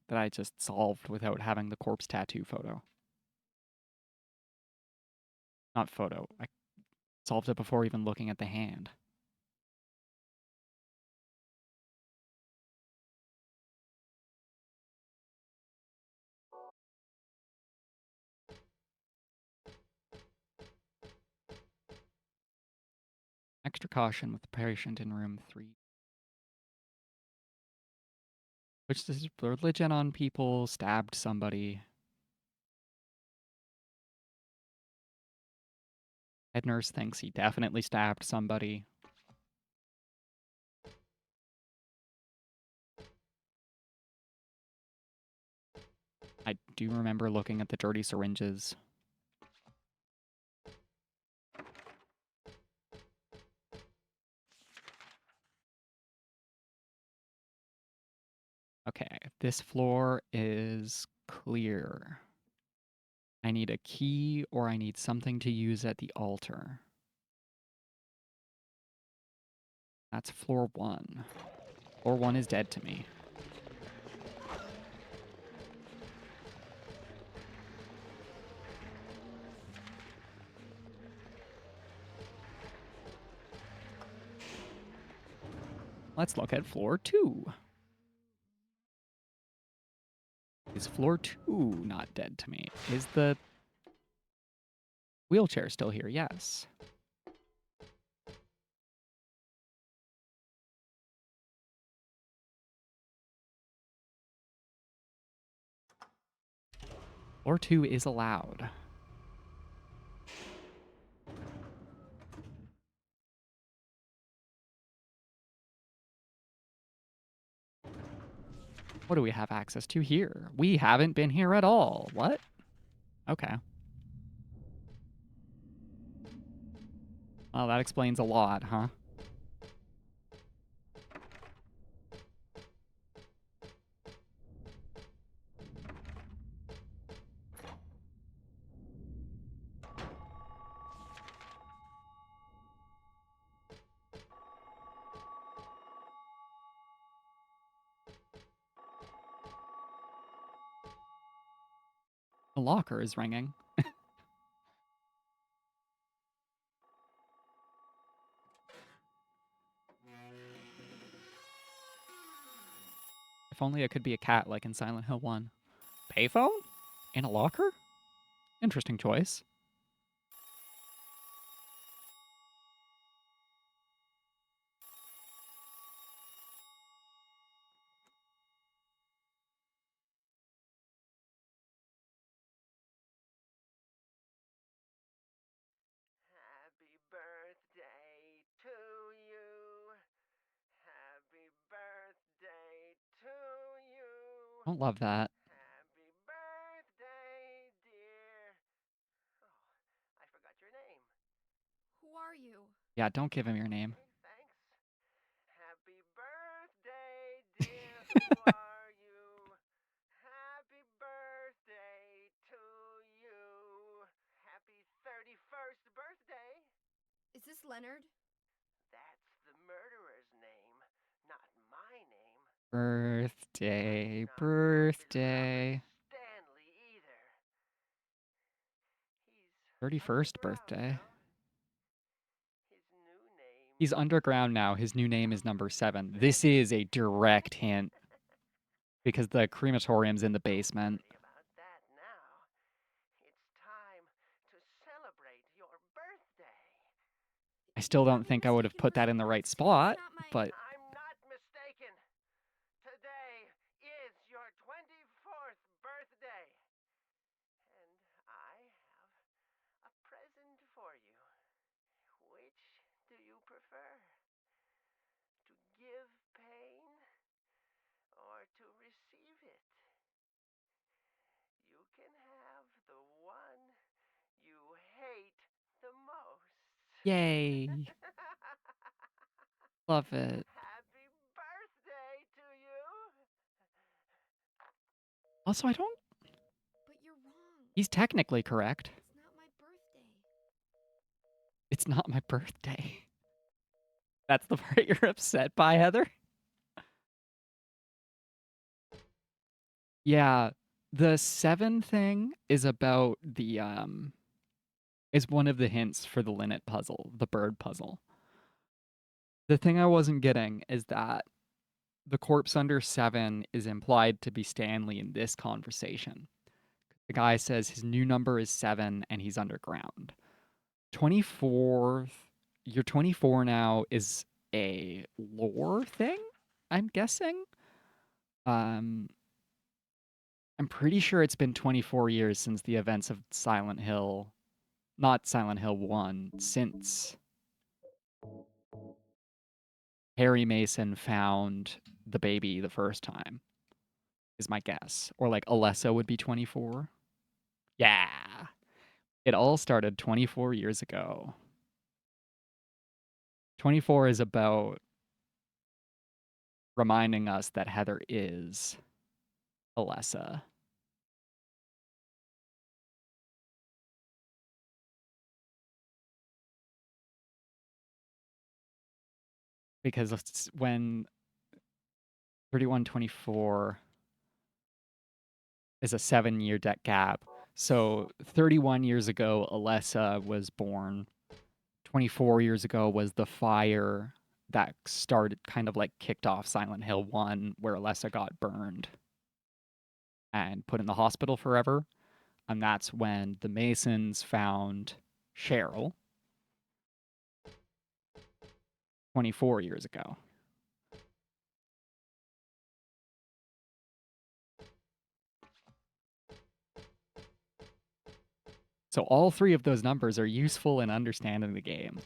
that I just solved without having the corpse tattoo photo. Not photo. I solved it before even looking at the hand. Extra caution with the patient in room 3. Which is religion on people, stabbed somebody. Head nurse thinks he definitely stabbed somebody. I do remember looking at the dirty syringes. Okay, this floor is clear. I need a key or I need something to use at the altar. That's floor 1. Floor 1 is dead to me. Let's look at floor 2. Is floor 2 not dead to me? Is the wheelchair still here? Yes. Floor 2 is allowed. What do we have access to here? We haven't been here at all. What? Okay. Well, that explains a lot, huh? The locker is ringing. If only it could be a cat like in Silent Hill 1. Payphone? In a locker? Interesting choice.
Happy birthday to you. Happy birthday to you.
Don't love that.
Happy birthday, dear. Oh, I forgot your name.
Who are you?
Yeah, don't give him your name.
Okay, thanks. Happy birthday, dear. Who are you? Happy birthday to you. Happy 31st birthday.
Is this Leonard?
That's the murderer's name, not my name.
Birthday,
Not
birthday.
Robert Stanley either. He's
31st
underground
birthday.
now. His new name.
He's underground now. His new name is number 7. This is a direct hint because the crematorium's in the basement.
Worry about that now. It's time to celebrate your birthday.
I still
You
don't
might be
think I would have
mistaken
put
for
that in the
someone
right
else, too.
spot,
It's not my...
but
I'm not mistaken. Today is your 24th birthday. And I have a present for you. Which do you prefer? To give pain or to receive it? You can have the one you hate the most.
yay. Love it.
Happy birthday to you.
Also, I don't.
But you're wrong.
He's technically correct.
It's not my birthday.
It's not my birthday. That's the part you're upset by, Heather? Yeah, the 7 thing is about the is one of the hints for the linnet puzzle, the bird puzzle. The thing I wasn't getting is that the corpse under 7 is implied to be Stanley in this conversation. The guy says his new number is 7 and he's underground. 24th, you're 24 now is a lore thing, I'm guessing. I'm pretty sure it's been 24 years since the events of Silent Hill, not Silent Hill 1, since Harry Mason found the baby the first time, is my guess. Or like Alessa would be 24. Yeah. It all started 24 years ago. 24 is about reminding us that Heather is Alessa. Because when 3124 is a 7-year debt gap. So 31 years ago, Alessa was born. 24 years ago was the fire that started, kind of like kicked off Silent Hill 1, where Alessa got burned and put in the hospital forever. And that's when the Masons found Cheryl 24 years ago. So all 3 of those numbers are useful in understanding the game.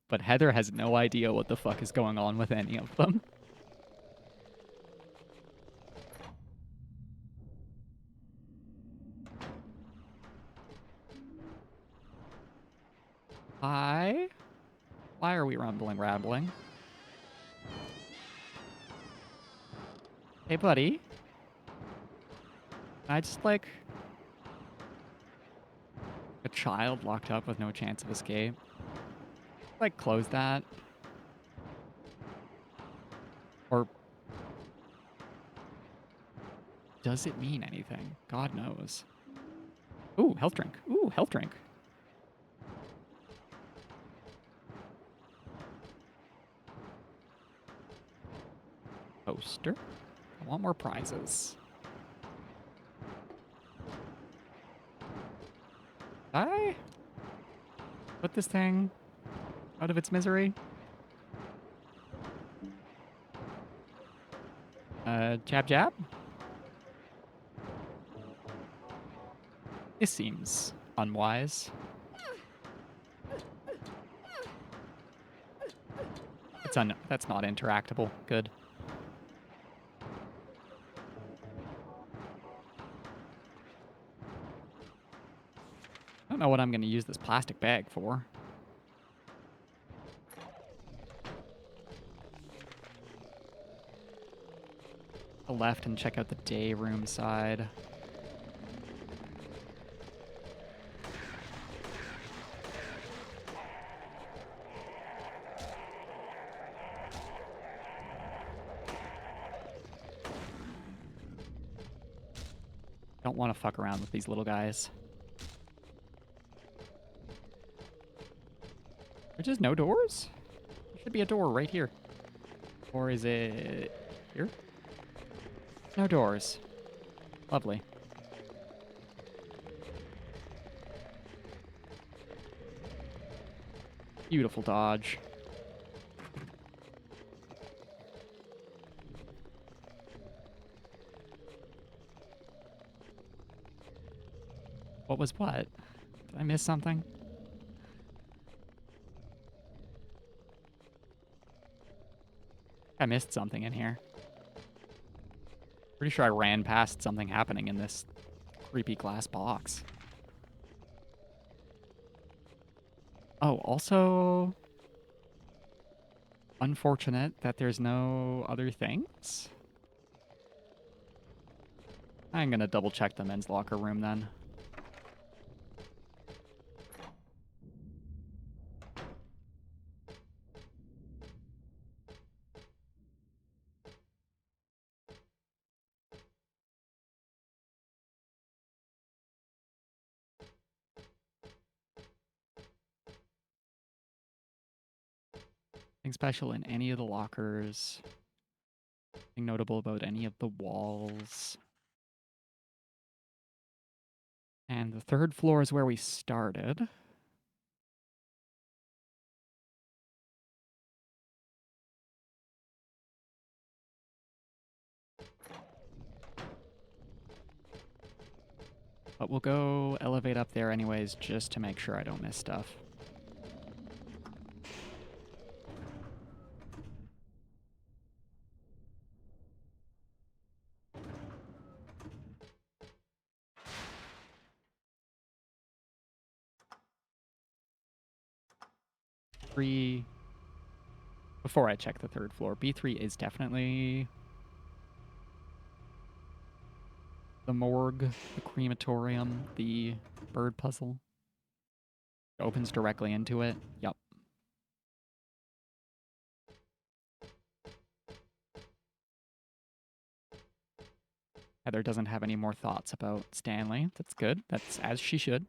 But Heather has no idea what the fuck is going on with any of them. Hi? Why are we rambling? Hey, buddy. I just like a child locked up with no chance of escape. Like, close that. Or does it mean anything? God knows. Ooh, health drink. Ooh, health drink. Poster. I want more prizes. I put this thing out of its misery. Jab jab. This seems unwise. That's not interactable. Good. I don't know what I'm going to use this plastic bag for. The left and check out the day room side. Don't want to fuck around with these little guys. There's just no doors? There should be a door right here. Or is it here? No doors. Lovely. Beautiful dodge. What was what? Did I miss something? I missed something in here. Pretty sure I ran past something happening in this creepy glass box. Oh, also unfortunate that there's no other things. I'm gonna double check the men's locker room then. Nothing special in any of the lockers. Nothing notable about any of the walls. And the third floor is where we started. But we'll go elevate up there anyways, just to make sure I don't miss stuff. Before I check the third floor, B3 is definitely the morgue, the crematorium, the bird puzzle. It opens directly into it. Yup. Heather doesn't have any more thoughts about Stanley. That's good. That's as she should.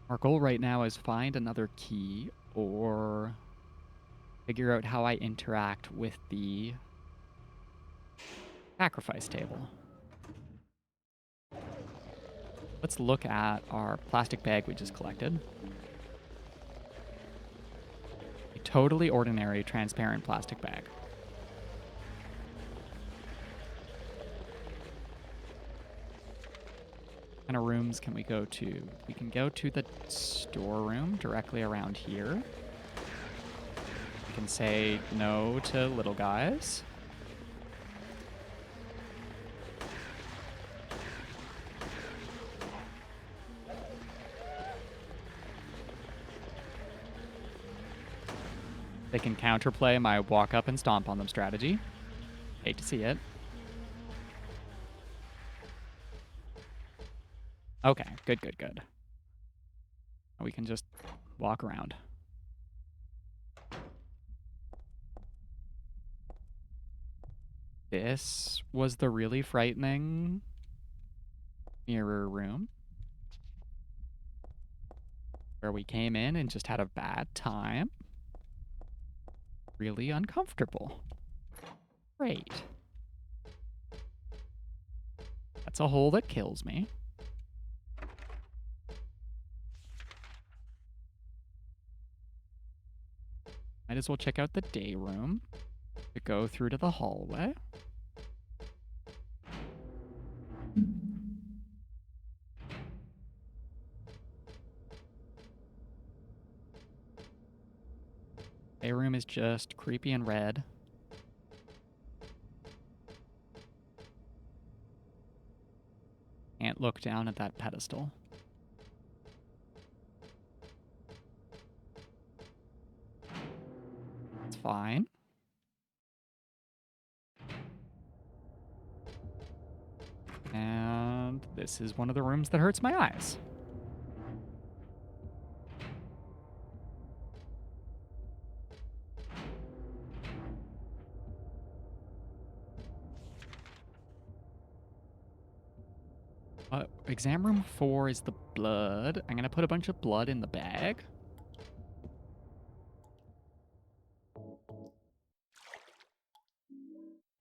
Our goal right now is find another key or figure out how I interact with the sacrifice table. Let's look at our plastic bag we just collected. A totally ordinary transparent plastic bag. What kind of rooms can we go to? We can go to the storeroom directly around here. We can say no to little guys. They can counterplay my walk up and stomp on them strategy. Hate to see it. Okay, good, good, good. We can just walk around. This was the really frightening mirror room where we came in and just had a bad time. Really uncomfortable. Great. That's a hole that kills me. Might as well check out the day room to go through to the hallway. Day room is just creepy and red. Can't look down at that pedestal. It's fine. And this is one of the rooms that hurts my eyes. Exam room 4 is the blood. I'm going to put a bunch of blood in the bag.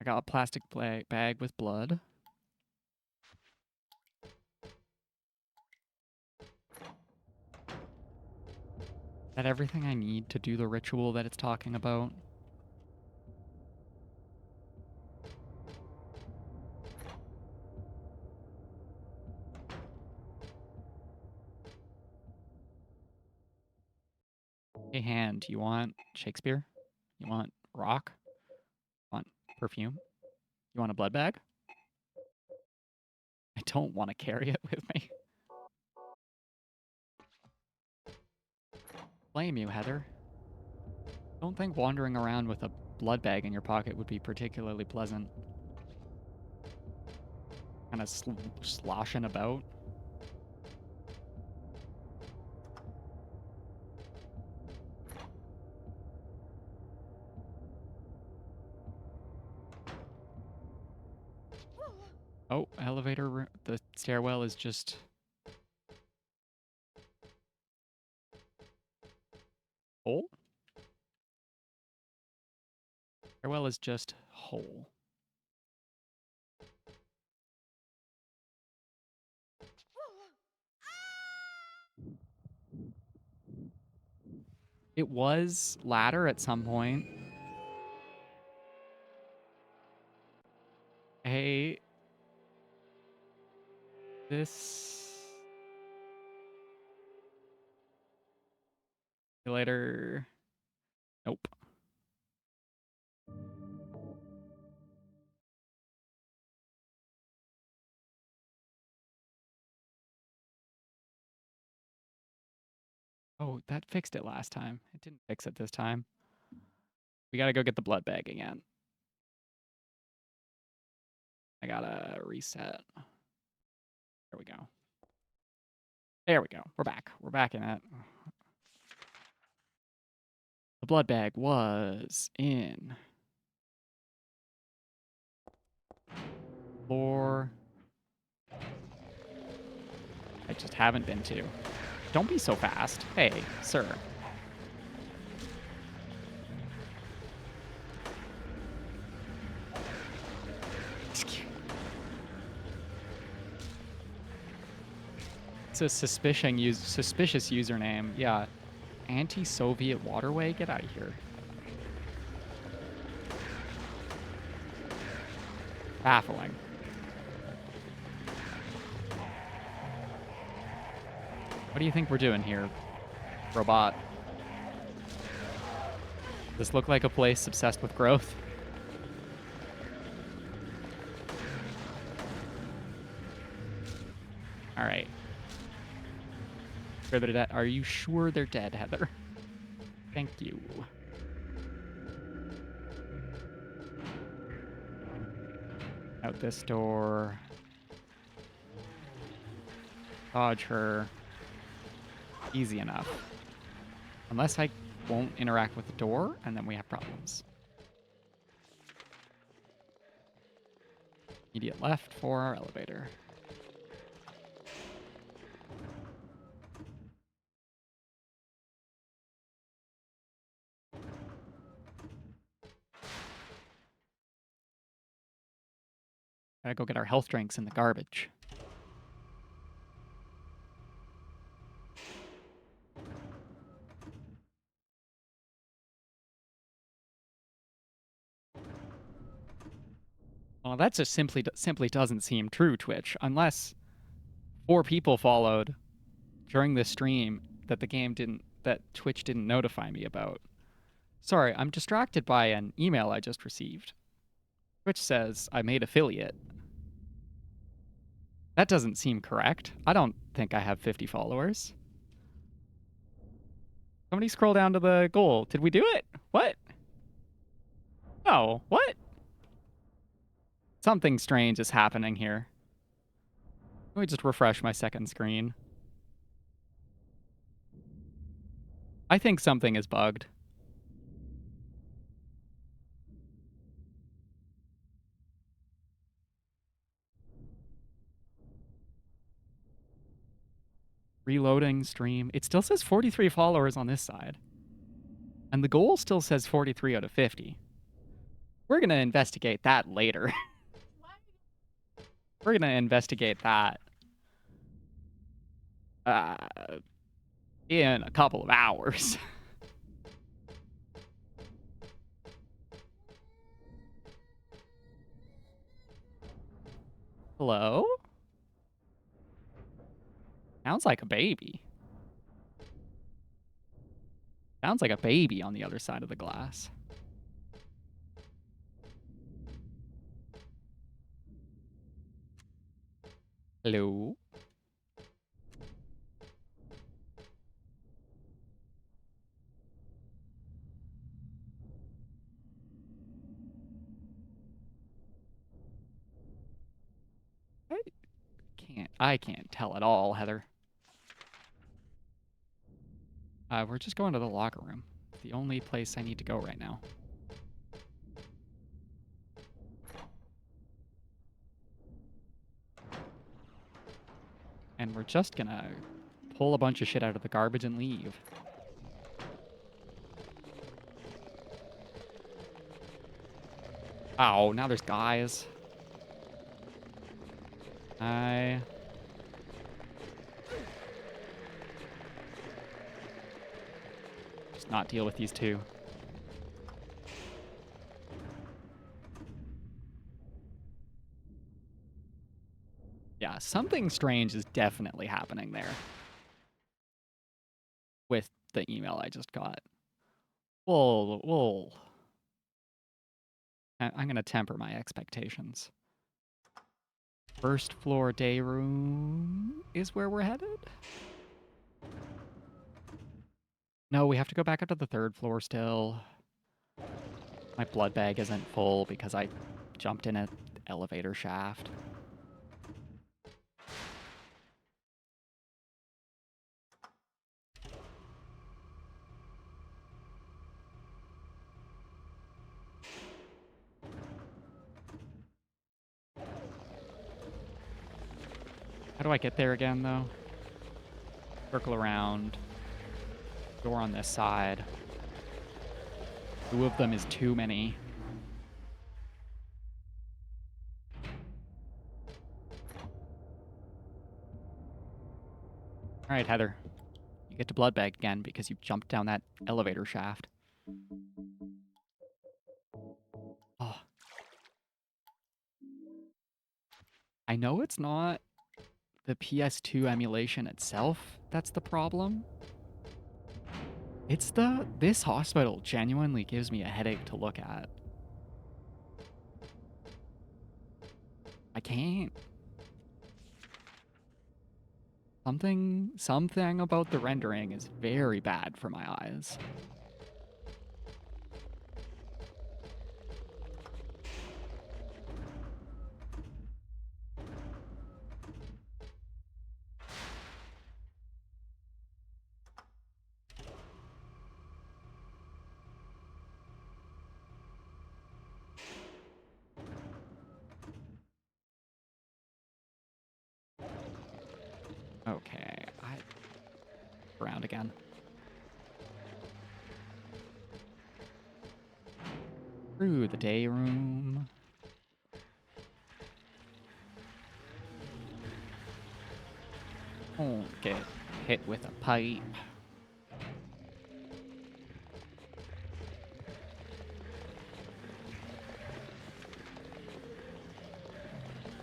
I got a plastic bag with blood. Is that everything I need to do the ritual that it's talking about? Hey, hand, you want Shakespeare? You want rock? You want perfume? You want a blood bag? I don't want to carry it with me. Blame you, Heather. Don't think wandering around with a blood bag in your pocket would be particularly pleasant. Kind of sloshing about. Oh, elevator room. The stairwell is just hole? Stairwell is just hole. It was ladder at some point. Hey, this later. Nope. Oh, that fixed it last time. It didn't fix it this time. We gotta go get the blood bag again. I gotta reset. There we go. There we go. We're back. We're back in it. The blood bag was in floor. I just haven't been to. Don't be so fast. Hey, sir. It's a suspicious username. Yeah. Anti-Soviet waterway? Get out of here. Baffling. What do you think we're doing here, robot? Does this look like a place obsessed with growth? All right. Are you sure they're dead, Heather? Thank you. Out this door. Dodge her. Easy enough. Unless I won't interact with the door, and then we have problems. Immediate left for our elevator. Gotta go get our health drinks in the garbage. Well, that just simply doesn't seem true, Twitch. Unless 4 people followed during this stream that Twitch didn't notify me about. Sorry, I'm distracted by an email I just received. Twitch says I made affiliate. That doesn't seem correct. I don't think I have 50 followers. Somebody scroll down to the goal. Did we do it? What? No. What? Something strange is happening here. Let me just refresh my second screen. I think something is bugged. Reloading stream. It still says 43 followers on this side. And the goal still says 43 out of 50. We're going to investigate that later. We're going to investigate that in a couple of hours. Hello? Sounds like a baby. Sounds like a baby on the other side of the glass. Hello? I can't tell at all, Heather. We're just going to the locker room. It's the only place I need to go right now. And we're just gonna pull a bunch of shit out of the garbage and leave. Oh, now there's guys. Just not deal with these two. Yeah, something strange is definitely happening there with the email I just got. I'm gonna temper my expectations. First floor day room is where we're headed? No, we have to go back up to the 3rd floor still. My blood bag isn't full because I jumped in an elevator shaft. How do I get there again, though? Circle around. Door on this side. 2 of them is too many. All right, Heather. You get to blood bag again because you jumped down that elevator shaft. Oh. I know it's not the PS2 emulation itself that's the problem. It's this hospital genuinely gives me a headache to look at. I can't. Something about the rendering is very bad for my eyes. Okay, I around again. Through the day room. Won't get hit with a pipe.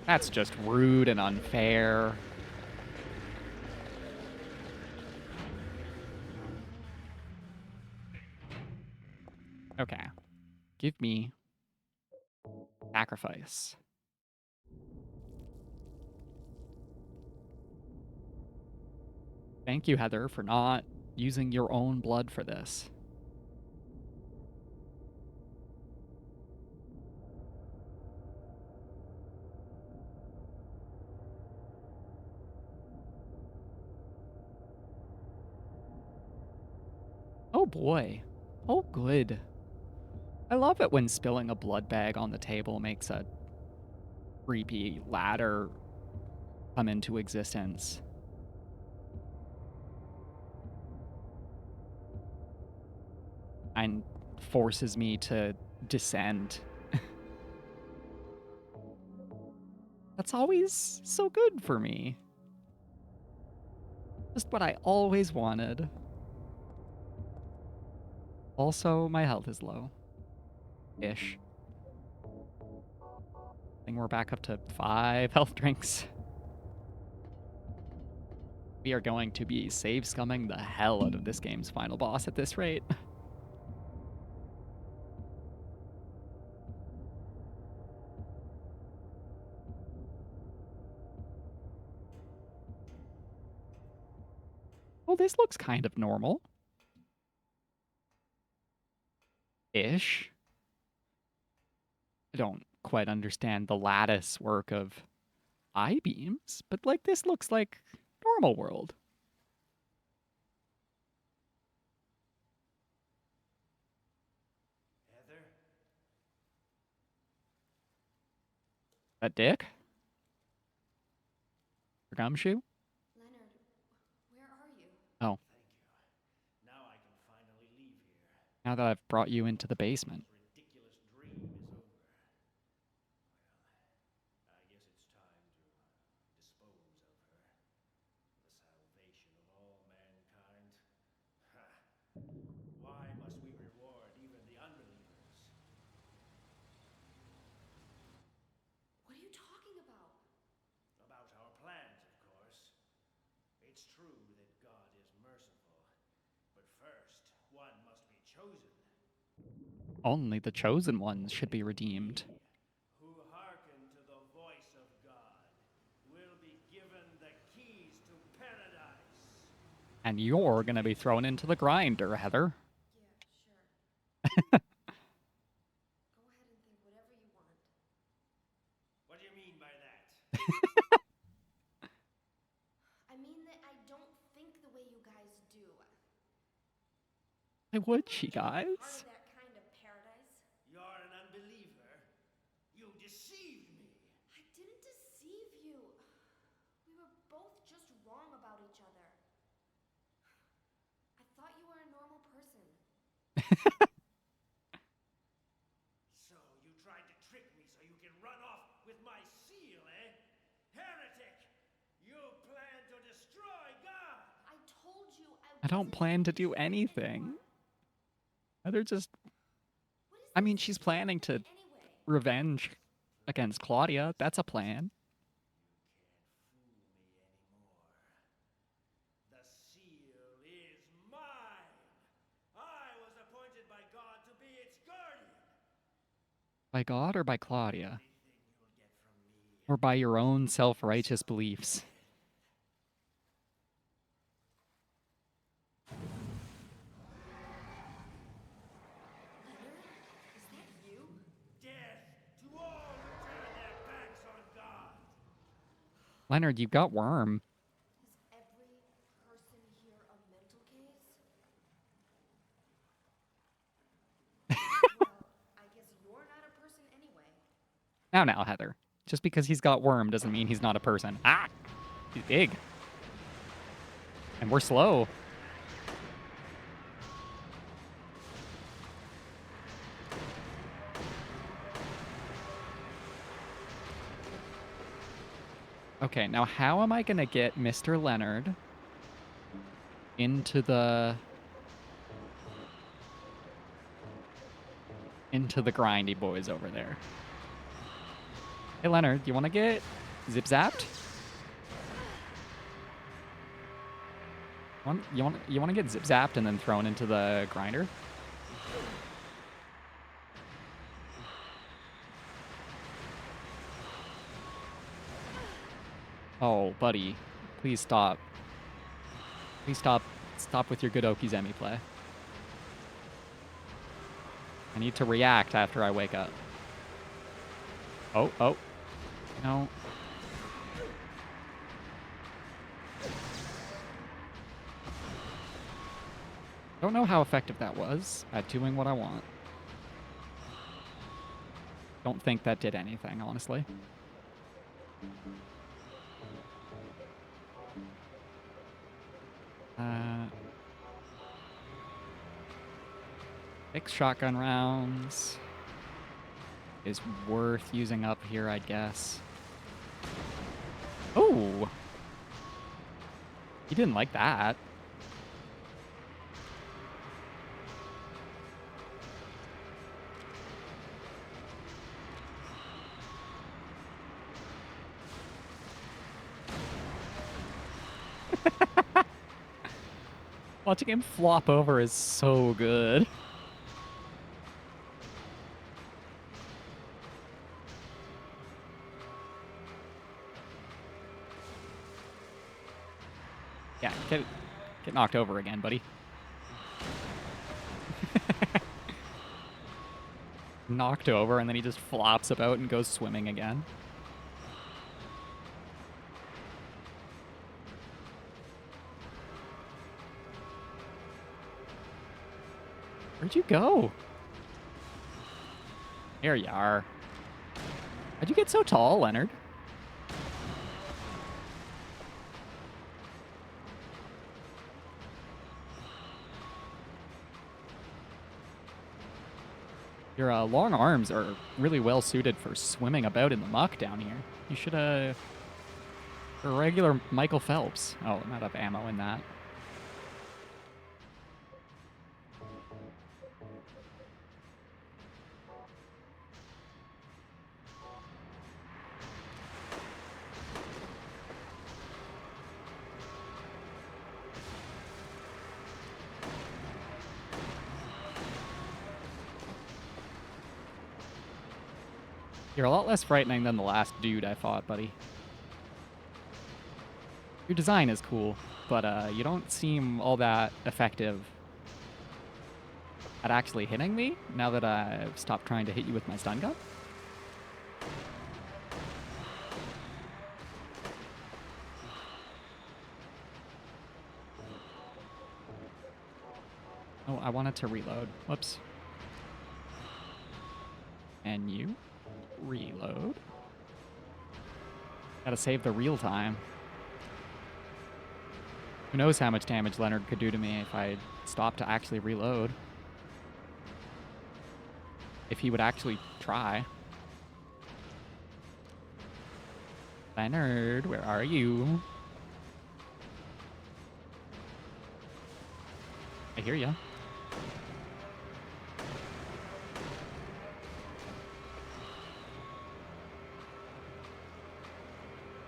That's just rude and unfair. Okay. Give me sacrifice. Thank you, Heather, for not using your own blood for this. Oh boy. Oh, good. I love it when spilling a blood bag on the table makes a creepy ladder come into existence and forces me to descend. That's always so good for me. Just what I always wanted. Also, my health is low. Ish. I think we're back up to 5 health drinks. We are going to be save scumming the hell out of this game's final boss at this rate. Well, this looks kind of normal. Ish. I don't quite understand the lattice work of I-beams, but like this looks like normal world.
Heather?
That dick? Or gumshoe?
Leonard, where are you?
Oh,
Thank you. Now I can finally leave here.
now that I've brought you into the basement.
This ridiculous dream is over. Well, I guess it's time to dispose of her. The salvation of all mankind. Ha! Why must we reward even the unbelievers?
What are you talking about?
About our plans, of course. It's true that God is merciful, but first, one must be chosen.
Only the chosen ones should be redeemed.
Who hearken to the voice of God will be given the keys to paradise.
And you're gonna be thrown into the grinder, Heather.
Yeah, sure. Go ahead and think whatever you want.
What do you mean by that?
I mean that I don't think the way you guys do.
Why would she,
Part
guys?
of that kind of paradise.
You're an unbeliever. You deceived me.
I didn't deceive you. We were both just wrong about each other. I thought you were a normal person.
So you tried to trick me so you can run off with my seal, eh? Heretic! You plan to destroy God!
I told you
I don't
wasn't
plan to
going
do anything.
anymore.
Heather just.
What is
I mean,
this
she's planning to
thing anyway?
revenge against Claudia. That's a plan.
You can't fool me anymore. The seal is mine! I was appointed by God to be its guardian!
By God or by Claudia?
Anything you'll get from me
Or by your own self righteous beliefs?
Leonard, is that you?
death to all who turn their backs on God!
Leonard, you got worm.
Is every person here a mental case? Well, I guess you're not a person anyway.
Now, Heather. Just because he's got worm doesn't mean he's not a person. Ah! He's big. And we're slow. Okay, now how am I going to get Mr. Leonard into the grindy boys over there? Hey, Leonard, you want to get zip-zapped? You want to get zip-zapped and then thrown into the grinder? Oh, buddy. Please stop. Please stop. Stop with your good Okizemi play. I need to react after I wake up. Oh. No. Don't know how effective that was at doing what I want. Don't think that did anything, honestly. Six shotgun rounds is worth using up here, I guess. Oh! He didn't like that. Watching him flop over is so good. Yeah, get knocked over again, buddy. Knocked over, and then he just flops about and goes swimming again. Where'd you go? There you are. How'd you get so tall, Leonard? Your long arms are really well suited for swimming about in the muck down here. You should, a regular Michael Phelps. Oh, not have ammo in that. You're a lot less frightening than the last dude I fought, buddy. Your design is cool, but you don't seem all that effective at actually hitting me now that I've stopped trying to hit you with my stun gun. Oh, I wanted to reload. Whoops. And you reload. Gotta save the real time. Who knows how much damage Leonard could do to me if I stopped to actually reload. If he would actually try. Leonard, where are you? I hear ya.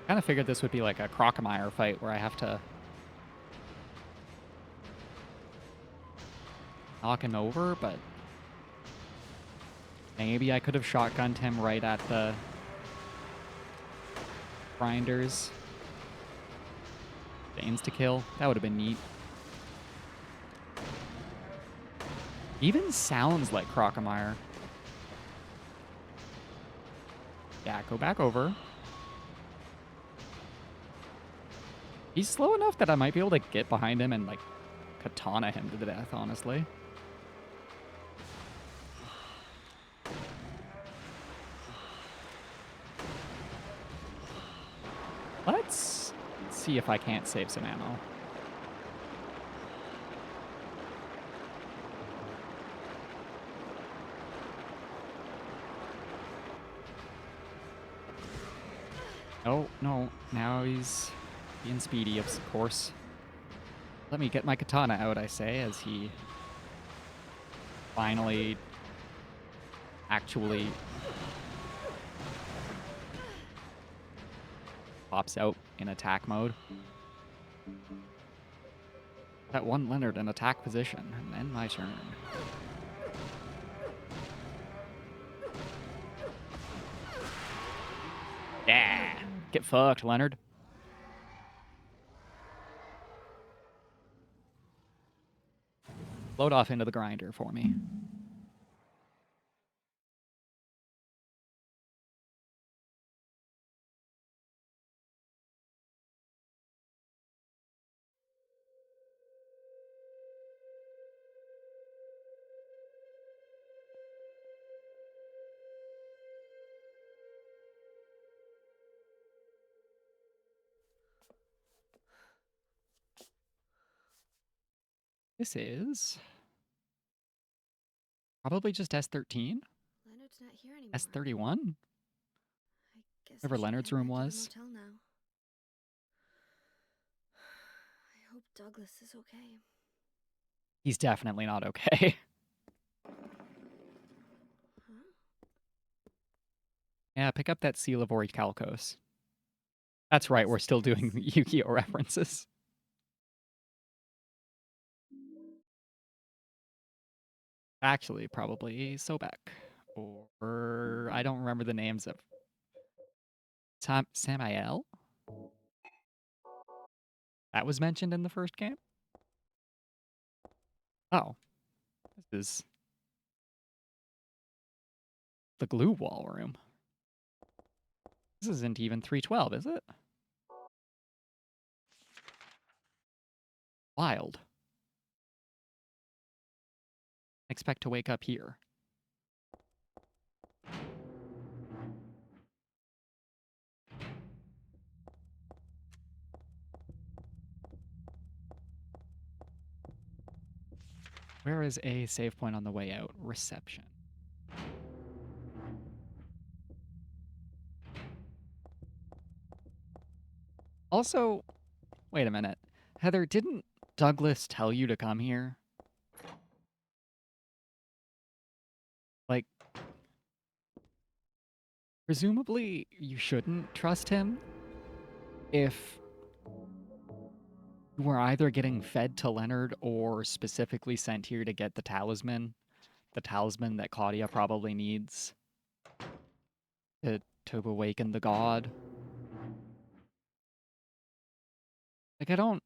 Kind of figured this would be like a Crocomire fight where I have to knock him over, but maybe I could have shotgunned him right at the grinders. The insta-kill. That would have been neat. Even sounds like Crocomire. Yeah, go back over. He's slow enough that I might be able to get behind him and, like, katana him to the death, honestly. Let's see if I can't save some ammo. Oh, no. Now he's being speedy, of course. Let me get my katana out, I say, as he finally actually pops out in attack mode. That one Leonard in attack position, and then my turn. Yeah! Get fucked, Leonard. Load off into the grinder for me. This is probably just S13?
Leonard's not here anymore.
S31?
I guess
Whatever
I should
Leonard's
head
room
back to the
was.
motel now. I hope Douglas is okay.
He's definitely not okay.
Huh?
Yeah, pick up that Seal of Orichalcos. That's right, we're
What's
still doing
this?
Yu-Gi-Oh references. Actually, probably Sobek. Or I don't remember the names of Samael? That was mentioned in the first game? Oh, this is the glue wall room. This isn't even 312, is it? Wild. Expect to wake up here. Where is a save point on the way out? Reception. Also, wait a minute. Heather, didn't Douglas tell you to come here? Like, presumably you shouldn't trust him if you were either getting fed to Leonard or specifically sent here to get the talisman that Claudia probably needs to awaken the god. Like, I don't.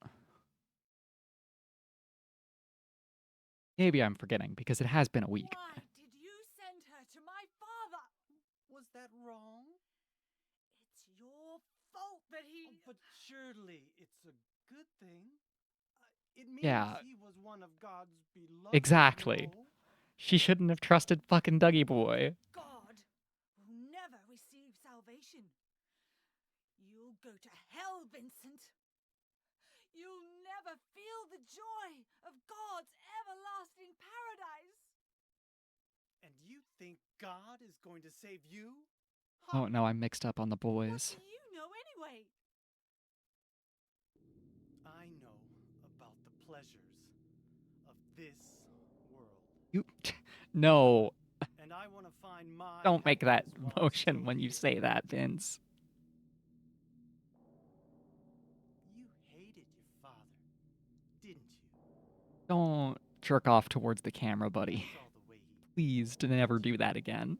Maybe I'm forgetting because it has been a week.
Why did you send her to my father?
Was that wrong?
It's your fault that he.
Oh, but surely it's a good thing. It means
Yeah,
he was one of God's beloved.
exactly.
No?
She shouldn't have trusted fucking Dougie Boy.
God will never receive salvation. You'll go to hell, Vincent. You'll never feel the joy of God's everlasting paradise.
And you think God is going to save you?
Oh no, I'm mixed up on the
What
boys.
do you know anyway?
I know about the pleasures of this world.
You no,
And I want to find my
don't make that
happiness while I'm
motion
still
when you
here.
say that, Vince.
You hated your father, didn't you?
Don't jerk off towards the camera, buddy.
I saw the way he
Please to never do that again.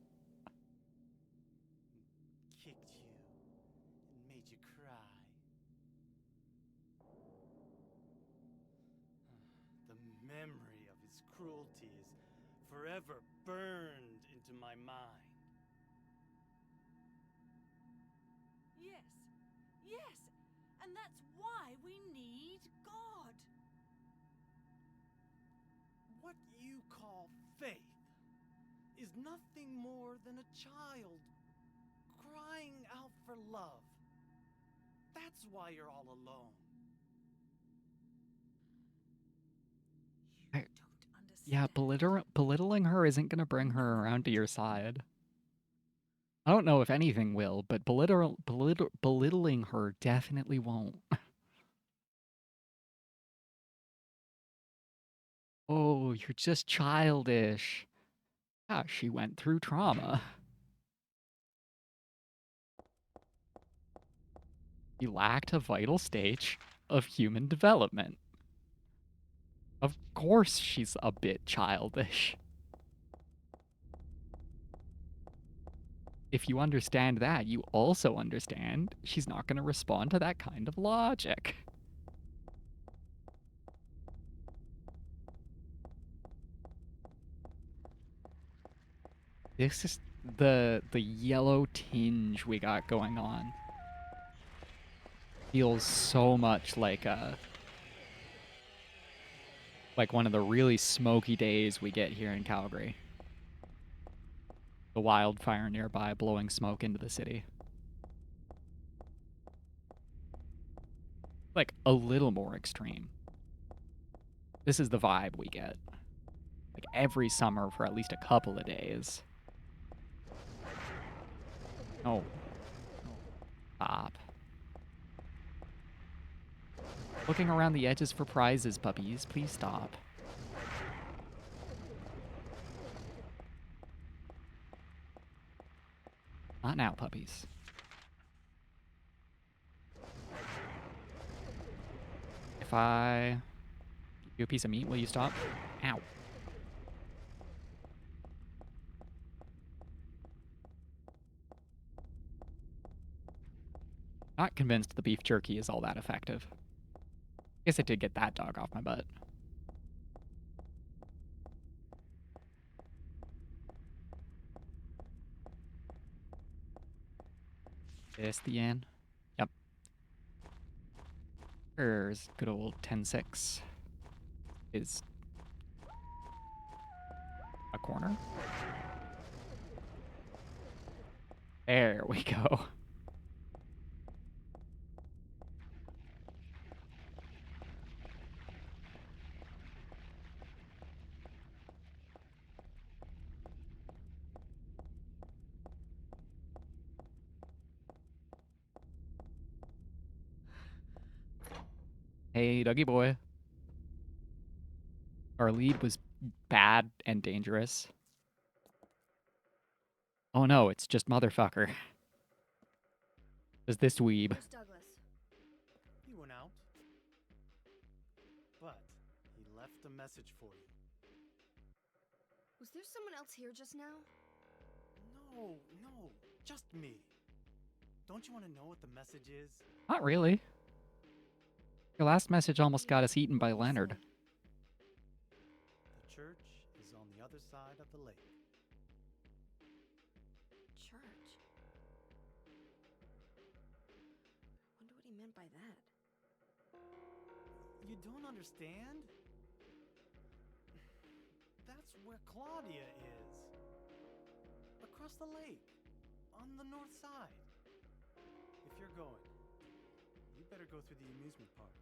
kicked you and made you cry. The memory of his cruelty is forever burned into my mind.
Yes, yes, and that's why we need God.
What you call faith is nothing more than a child crying out for love. That's why you're all alone.
You
I-
don't
Yeah,
understand.
belittling her isn't gonna bring her around to your side. I don't know if anything will, but belittling her definitely won't. Oh, you're just childish. Yeah, she went through trauma. She lacked a vital stage of human development. Of course she's a bit childish. If you understand that, you also understand she's not going to respond to that kind of logic. This is the yellow tinge we got going on. Feels so much like one of the really smoky days we get here in Calgary. The wildfire nearby blowing smoke into the city. Like a little more extreme. This is the vibe we get. Like every summer for at least a couple of days. Oh. Stop. Looking around the edges for prizes, puppies. Please stop. Not now, puppies. If I give you a piece of meat, will you stop? Ow. Not convinced the beef jerky is all that effective. Guess I did get that dog off my butt. This the end? Yep. There's good old 10-6. Is a corner. There we go. Hey, Dougie boy. Our lead was bad and dangerous. Oh no, it's just motherfucker. Does this dweeb.
Where's Douglas?
He went out. But he left a message for you.
Was there someone else here just now?
No, just me. Don't you want to know what the message is?
Not really. Your last message almost got us eaten by Leonard.
The church is on the other side of the lake.
Church. Wonder what he meant by that.
You don't understand? That's where Claudia is. Across the lake. On the north side. If you're going, you better go through the amusement park.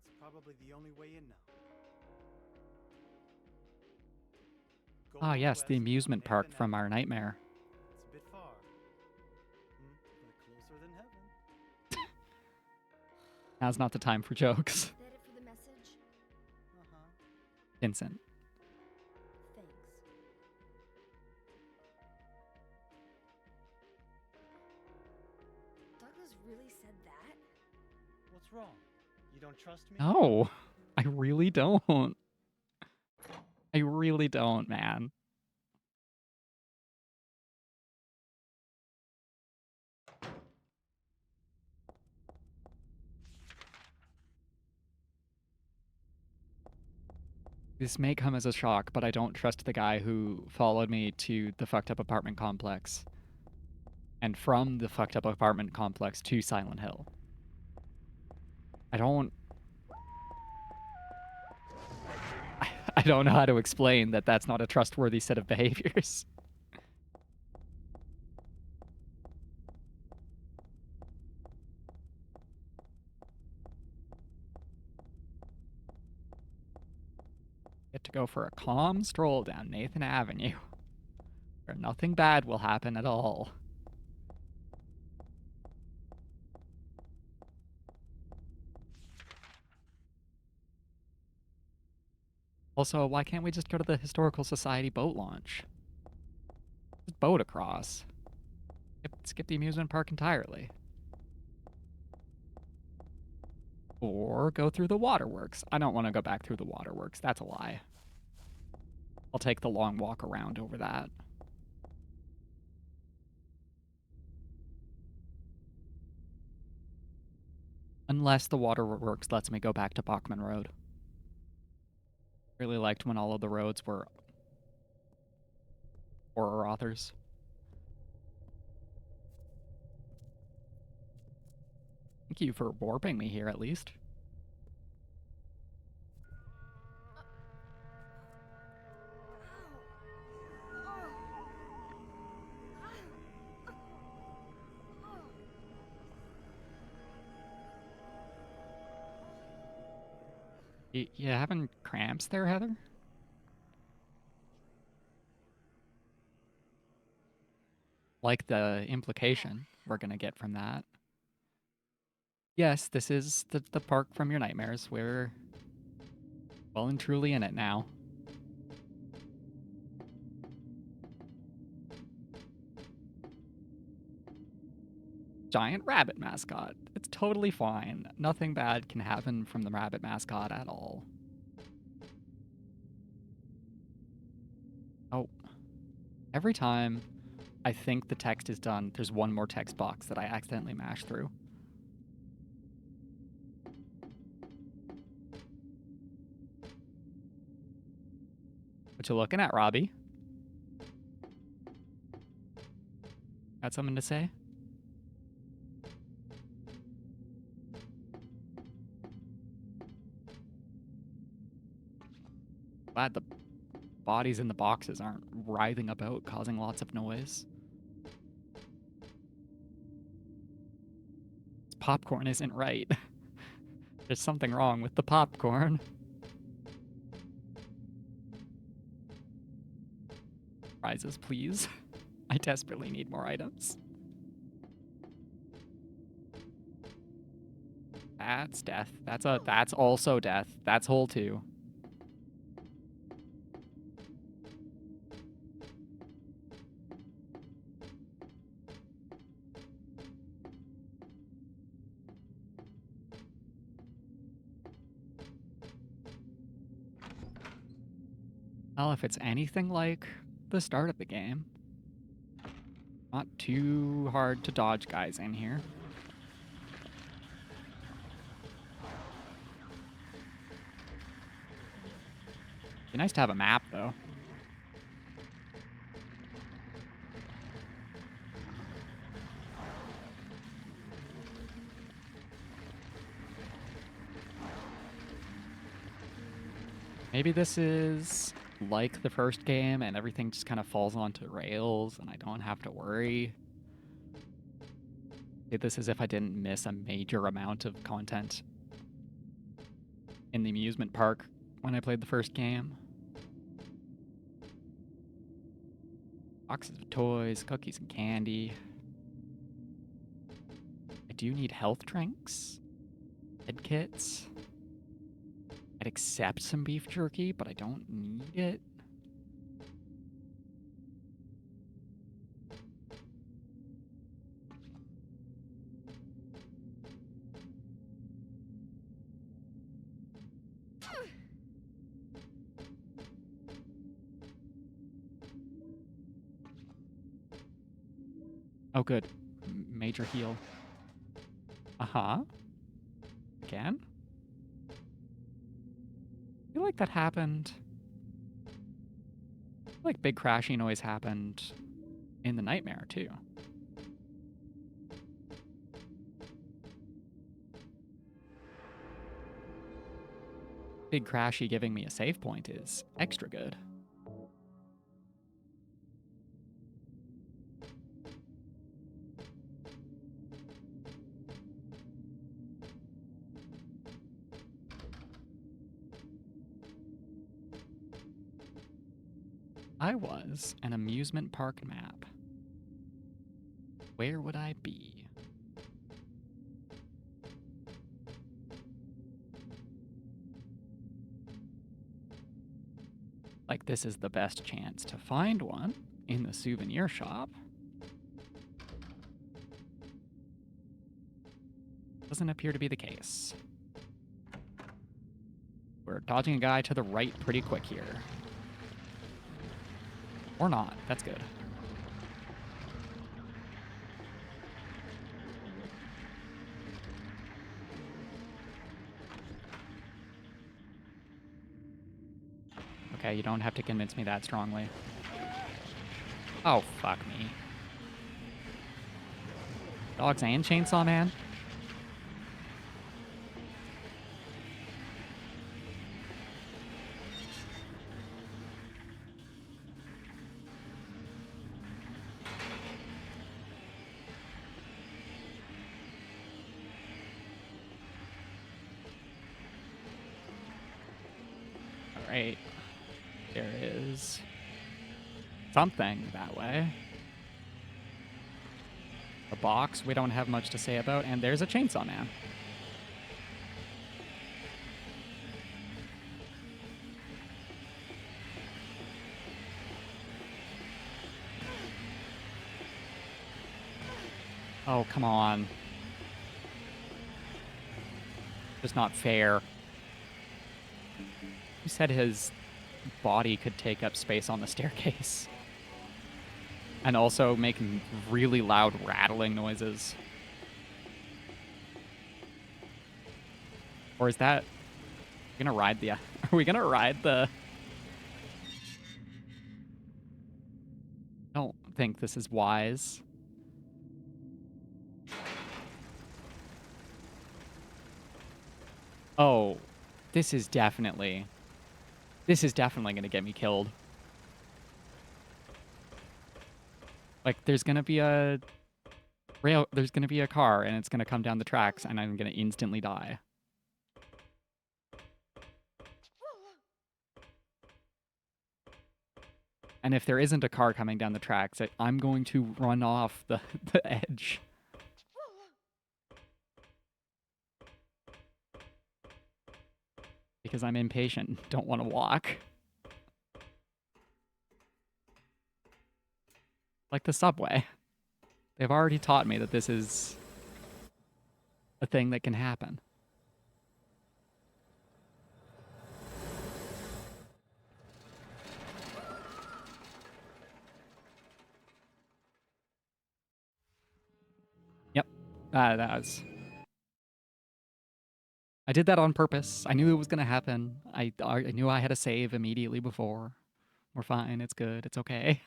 It's probably the only way in now. Go
Ah, yes, the
northwest
amusement
on
park
Nathan
from our
Avenue.
nightmare.
It's a bit far. But closer than heaven.
Now's not the time for jokes.
Is that it for the message?
Uh-huh.
Vincent.
Thanks. Douglas really said that?
What's wrong? You don't trust me?
No, I really don't. I really don't, man. This may come as a shock, but I don't trust the guy who followed me to the fucked up apartment complex. And from the fucked up apartment complex to Silent Hill. I don't... I don't know how to explain that that's not a trustworthy set of behaviors. Get to go for a calm stroll down Nathan Avenue, where nothing bad will happen at all. Also, why can't we just go to the Historical Society boat launch? Just boat across. Skip the amusement park entirely. Or go through the waterworks. I don't want to go back through the waterworks. That's a lie. I'll take the long walk around over that. Unless the waterworks lets me go back to Bachman Road. Really liked when all of the roads were horror authors. Thank you for warping me here, at least. You having cramps there, Heather? Like the implication we're gonna get from that. Yes, this is the park from your nightmares. We're well and truly in it now. Giant rabbit mascot. It's totally fine. Nothing bad can happen from the rabbit mascot at all. Oh, every time I think the text is done, there's one more text box that I accidentally mash through. What you looking at, Robbie? Got something to say? Glad the bodies in the boxes aren't writhing about, causing lots of noise. This popcorn isn't right. There's something wrong with the popcorn. Prizes, please. I desperately need more items. That's death. That's also death. That's hole 2. Well, if it's anything like the start of the game, not too hard to dodge guys in here. Be nice to have a map, though. Maybe this is like the first game and everything just kind of falls onto rails and I don't have to worry. This is if I didn't miss a major amount of content in the amusement park when I played the first game. Boxes of toys, cookies and candy. I do need health drinks, med kits. I'd accept some beef jerky, but I don't need it. Oh, good. Major heal. Uh-huh. Again? I feel like that happened. I feel like big crashing noise happened in the nightmare, too. Big crashy giving me a save point is extra good. I was an amusement park map. Where would I be? Like this is the best chance to find one in the souvenir shop. Doesn't appear to be the case. We're dodging a guy to the right pretty quick here. Or not. That's good. Okay, you don't have to convince me that strongly. Oh, fuck me. Dogs and Chainsaw Man? Alright. There is something that way. A box we don't have much to say about, and there's a Chainsaw Man. Oh, come on. Just not fair. Who said his body could take up space on the staircase? And also make really loud rattling noises. Or is that... Are we gonna ride the... Are we gonna ride the... I don't think this is wise. Oh, this is definitely gonna get me killed. Like, there's gonna be a car, and it's gonna come down the tracks, and I'm gonna instantly die. And if there isn't a car coming down the tracks, I'm going to run off the edge. Because I'm impatient, don't want to walk. Like the subway. They've already taught me that this is a thing that can happen. Yep, that was... I did that on purpose. I knew it was going to happen. I knew I had a save immediately before. We're fine. It's good. It's okay.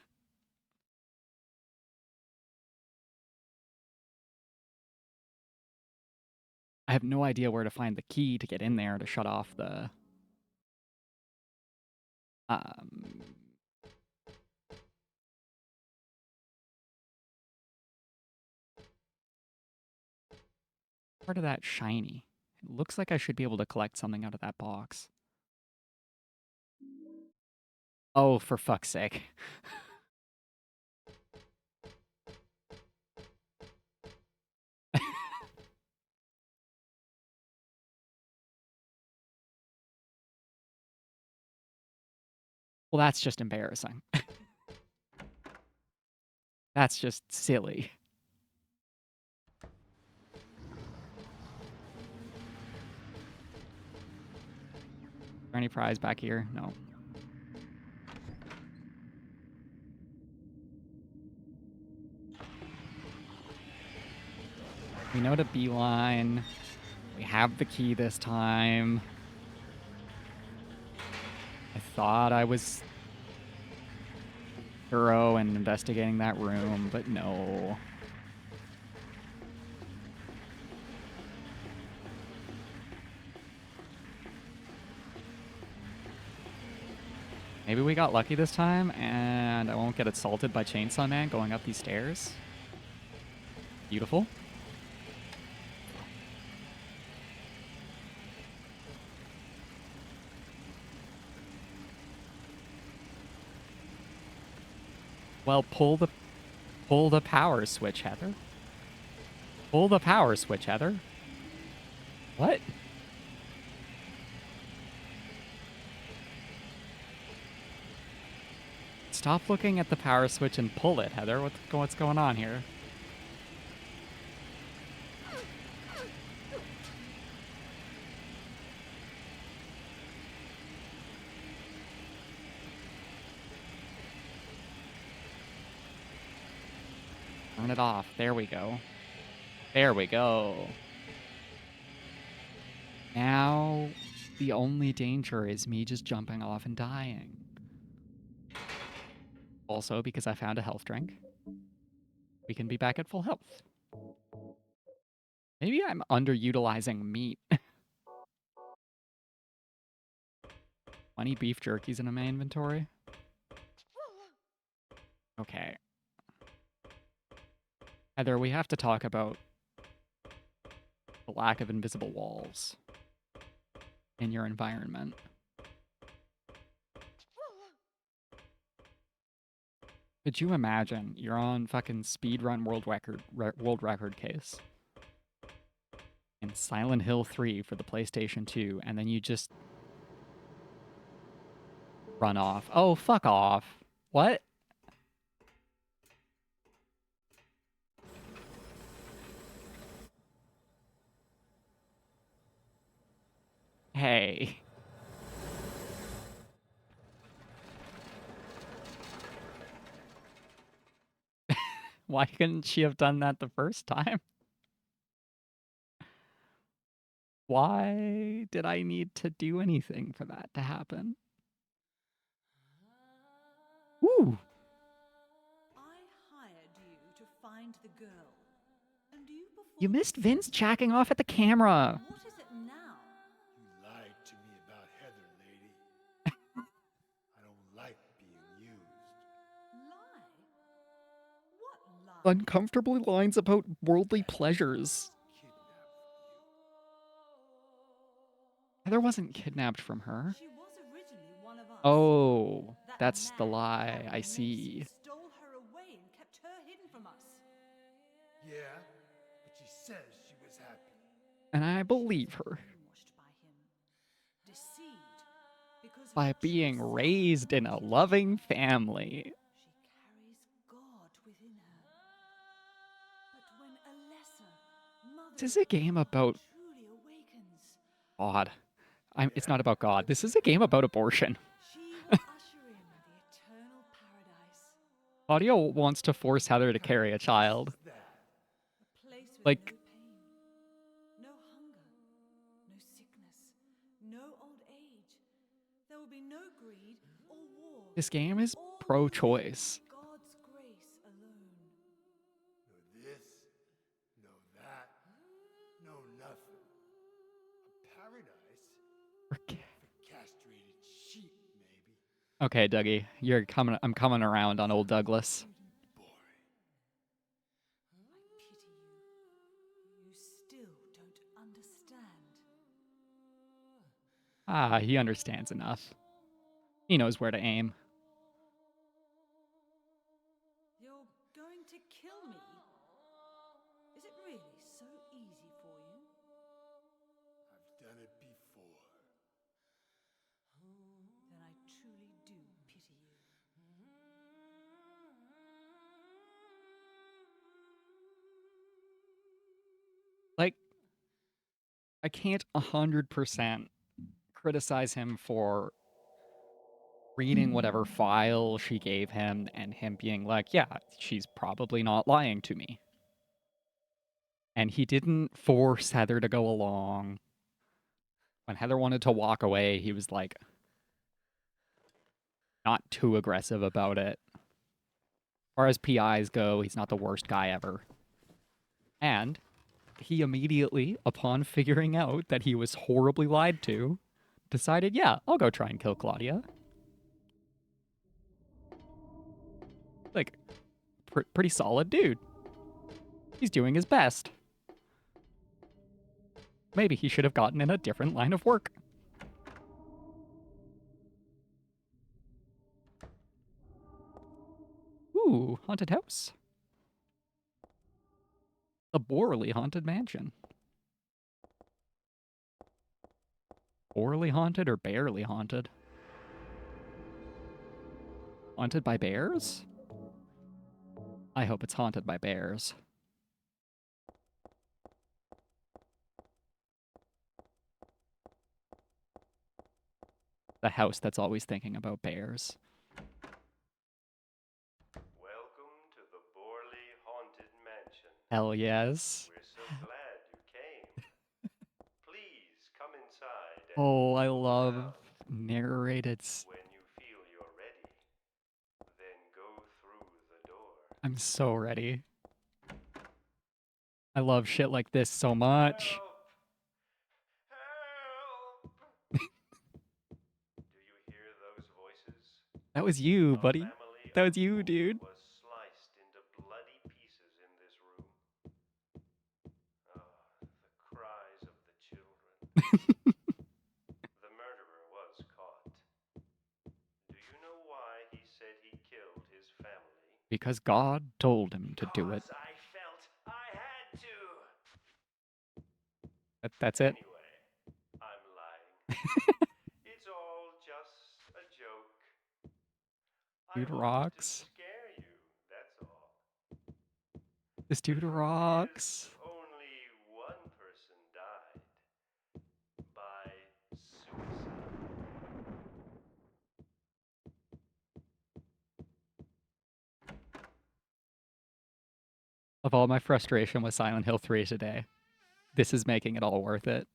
I have no idea where to find the key to get in there to shut off the... Part of that shiny. It looks like I should be able to collect something out of that box. Oh, for fuck's sake. Well, that's just embarrassing. That's just silly. Is there any prize back here? No. We know to beeline. We have the key this time. I thought I was thorough in investigating that room, but no. Maybe we got lucky this time, and I won't get assaulted by Chainsaw Man going up these stairs. Beautiful. Well, pull the power switch, Heather. Pull the power switch, Heather. What? stop looking at the power switch and pull it, Heather. What's going on here? Turn it off. There we go. There we go. Now, the only danger is me just jumping off and dying. Also, because I found a health drink, we can be back at full health. Maybe I'm underutilizing meat. 20 beef jerkies in my inventory. Okay. Heather, we have to talk about the lack of invisible walls in your environment. Could you imagine you're on fucking speedrun world record case in Silent Hill 3 for the PlayStation 2, and then you just run off? Oh, fuck off. What? Hey. Why couldn't she have done that the first time? Why did I need to do anything for that to happen? Ooh.
I hired you to find the girl. And you
You
performed
missed Vince jacking off at the camera.
What is it now?
You lied to me about Heather, lady. I don't like being used.
Lie? What lie?
Uncomfortable lines about worldly pleasures. Heather wasn't kidnapped from her.
She was originally one of us.
Oh,
That
that's the
man,
lie.
that
I
Mason,
see.
stole her away and kept her hidden from us.
Yeah, but she says she was happy.
And I believe her.
Brainwashed by him. Deceived because of
By
her
being
true self.
raised in a loving family.
She carries God within her. But when a lesser mother
This is a game about
truly awakens,
God. It's not about God. This is a game about abortion.
she will usher in the eternal paradise.
Claudia wants to force Heather to carry a child.
A place with
Like,
no pain, no hunger, no sickness, no old age. There will be no greed or war.
this game is
All
pro-choice.
God's grace alone.
No this, no that, no nothing. A paradise for castrated sheep, maybe.
Okay, Dougie, I'm coming around on old Douglas.
Boring.
I pity you. You still don't understand.
Ah, he understands enough. He knows where to aim.
You're going to kill me? Is it really so easy for you?
I've done it before.
Then I truly do pity you.
Like, I can't 100% criticize him for reading whatever file she gave him and him being like, yeah, she's probably not lying to me. And he didn't force Heather to go along. When Heather wanted to walk away, he was like, not too aggressive about it. As far as PIs go, he's not the worst guy ever. And he immediately, upon figuring out that he was horribly lied to, decided, yeah, I'll go try and kill Claudia. Like, pretty solid dude. He's doing his best. Maybe he should have gotten in a different line of work. Ooh, haunted house. The Borley Haunted Mansion. Borley haunted or barely haunted? Haunted by bears? I hope it's haunted by bears. The house that's always thinking about bears.
Welcome to the Borley Haunted Mansion.
Hell yes.
We're so glad you came. Please come inside and
Oh, I
look
love
around.
narrated.
When you feel you're ready, then go through the door.
I'm so ready. I love shit like this so much.
Help! Help! Do you hear those voices?
That was you,
A
buddy.
family
That
of
was you,
four
dude.
was sliced into bloody pieces in this room. Ah, the cries of the children. The murderer was caught. Do you know why he said he killed his family?
Because God told him to do it.
Because I felt I had to.
That's it.
Anyway, I'm lying. It's all just a joke. I
Dude
wanted to
rocks.
scare you, that's all.
This
The
dude
truth
rocks.
is, only one person died by suicide.
Of all my frustration with Silent Hill 3 today, this is making it all worth it.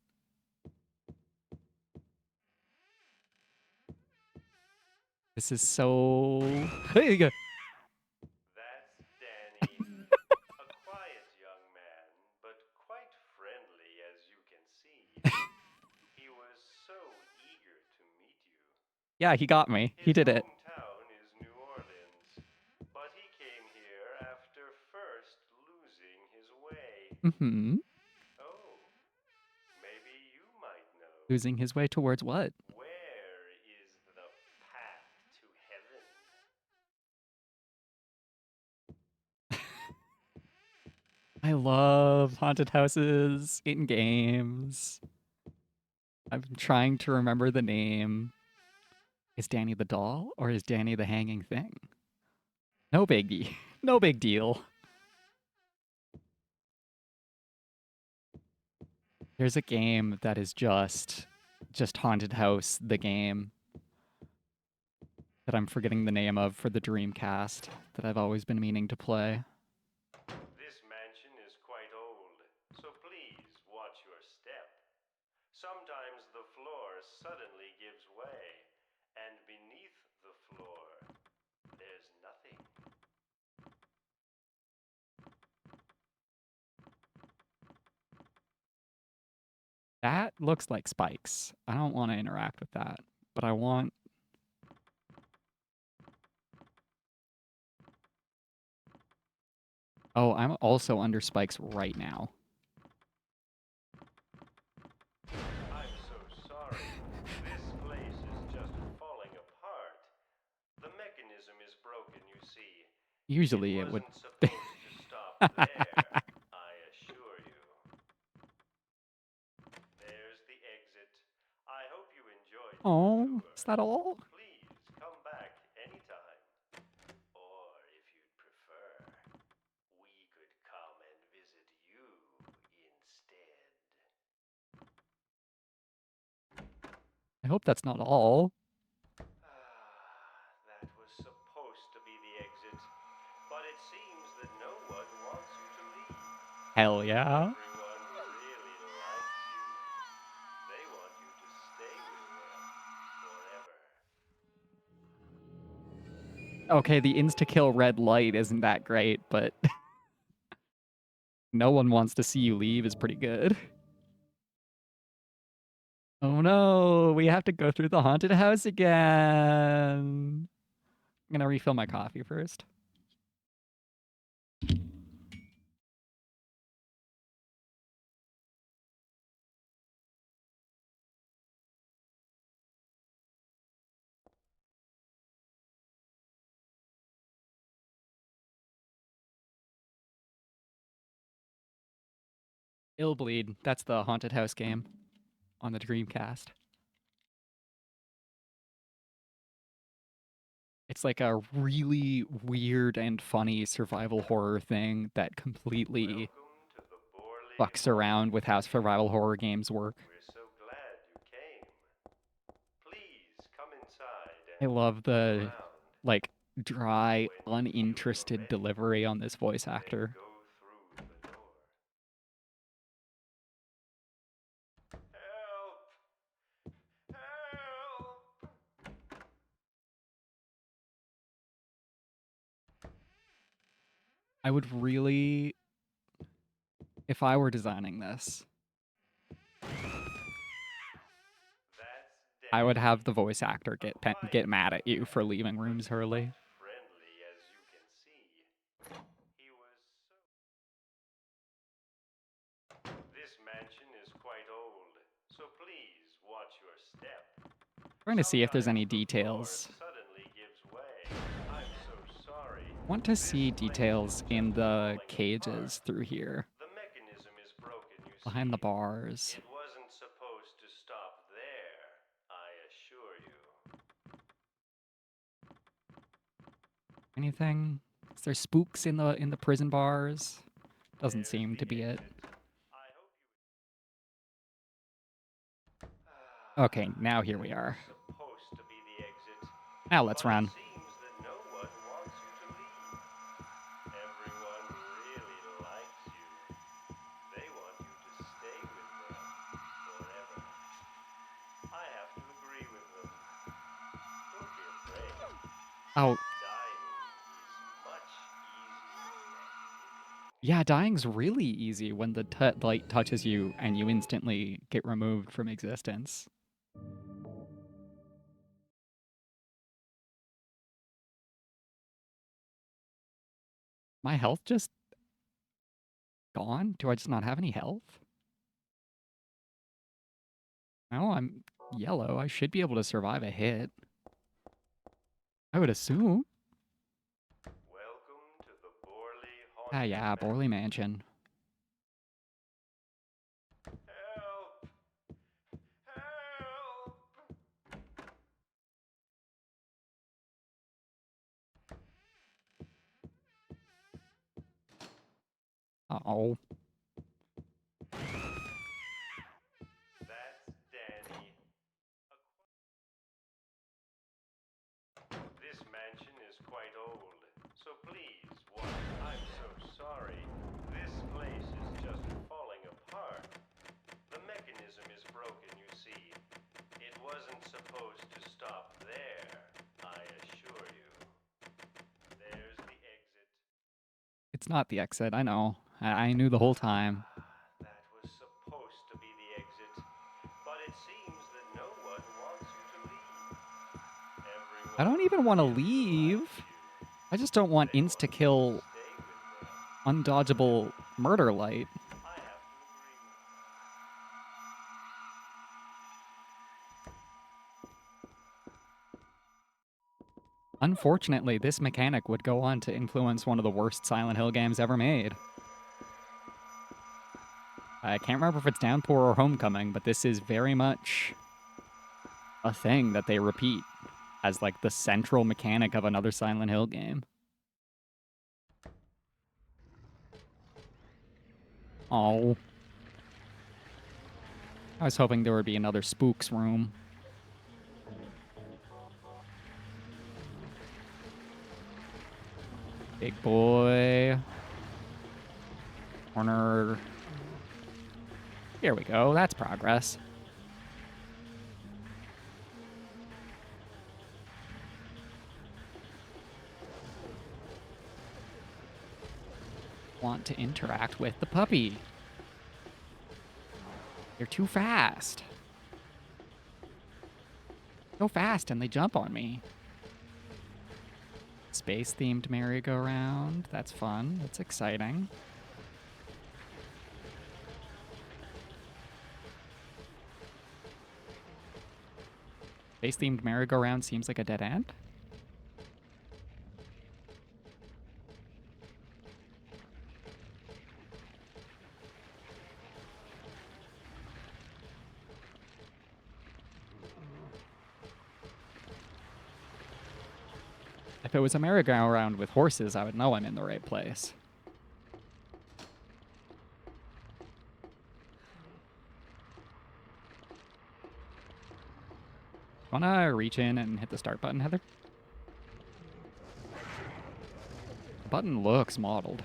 This is so. There you go.
That's Danny. A quiet young man, but quite friendly as you can see. He was so eager to meet you.
Yeah, he got me. He
His
did it.
hometown is New Orleans, but he came here after first losing his way.
Mm-hmm.
Oh, maybe you might know.
Losing his way towards what?
Where is the path to heaven?
I love haunted houses in games. I'm trying to remember the name. Is Danny the doll or is Danny the hanging thing? No biggie. No big deal. There's a game that is just Haunted House, the game that I'm forgetting the name of for the Dreamcast that I've always been meaning to play.
This mansion is quite old, so please watch your step. Sometimes the floor suddenly gives way, and beneath the floor, there's nothing.
That looks like spikes. I don't want to interact with that, but I want. Oh, I'm also under spikes right now.
I'm so sorry. This place is just falling apart. The mechanism is broken, you see.
Usually
It
it would.
wasn't supposed to stop there, I assure you. There's the exit. I hope you enjoyed your
Oh,
tour.
is that all?
Please come back anytime. Or if you'd prefer, we could come and visit you instead.
I hope that's not all.
That was supposed to be the exit, but it seems that no one wants you to leave.
Hell yeah.
Everyone really likes you. They want you to stay with them forever.
Okay, the insta-kill red light isn't that great, but no one wants to see you leave is pretty good. Oh no, we have to go through the haunted house again. I'm gonna refill my coffee first. Illbleed, that's the haunted house game on the Dreamcast. It's like a really weird and funny survival horror thing that completely
Welcome to the Borley
fucks around
Haunted
with how survival
Mansion.
horror games work.
We're so glad you came. Please come inside
I
and
love
look
the
around.
like dry,
When you feel you're
uninterested
ready,
delivery on this voice
then
actor.
go through the door. Help! Help!
I would really, if I were designing this,
That's
I would
Danny.
have the voice actor
A
get
quiet
mad
young
at you for
man,
leaving
but
rooms
not
early.
friendly as you can see. He was so... This mansion is quite old, so please watch your step.
Trying to see if there's
Sometimes
any
the floor
details.
suddenly gives way. I'm so sorry.
Want to
This
see
place is
details in
just
the
falling apart.
cages through here,
The mechanism is broken, you
behind the
see.
bars.
It wasn't supposed to stop there, I assure you.
Anything? Is there spooks in the prison bars? Doesn't
There's
seem
the
to be it.
exit. I hope you...
Okay, now here we
That was
are.
supposed to be the exit.
Now let's
But it
run.
seems that no one wants you to leave. Everyone really likes you. They want you to stay with them forever. I have to agree with them. Don't be afraid.
Oh,
Dying is much easier than living.
yeah, dying's really easy when the light touches you and you instantly get removed from existence. My health just gone? Do I just not have any health? No, I'm yellow. I should be able to survive a hit. I would assume.
Welcome to the Borley
Ah,
Haunted
yeah, Borley Mansion.
Help! Help!
Uh-oh.
That's Danny. This mansion is quite old, so please watch. I'm so sorry. This place is just falling apart. The mechanism is broken, you see. It wasn't supposed to stop there, I assure you. There's the exit.
It's not the exit, I know. I knew the whole time.
That was supposed to be the exit, but it seems that no one wants you to leave.
I
Everyone
don't even want to
really likes
leave.
you.
I just don't want
They want you to
insta-kill,
stay with them.
undodgeable murder light.
I have to agree with
Unfortunately, this mechanic would go on to influence one of the worst Silent Hill games ever made. I can't remember if it's Downpour or Homecoming, but this is very much a thing that they repeat as like the central mechanic of another Silent Hill game. Oh. I was hoping there would be another spooks room. Big boy. Corner. Here we go. That's progress. Want to interact with the puppy. They're too fast. So fast and they jump on me. Space themed merry-go-round. That's fun. That's exciting. Space themed merry-go-round seems like a dead end. If it was a merry-go-round with horses, I would know I'm in the right place. Wanna reach in and hit the start button, Heather? The button looks modeled.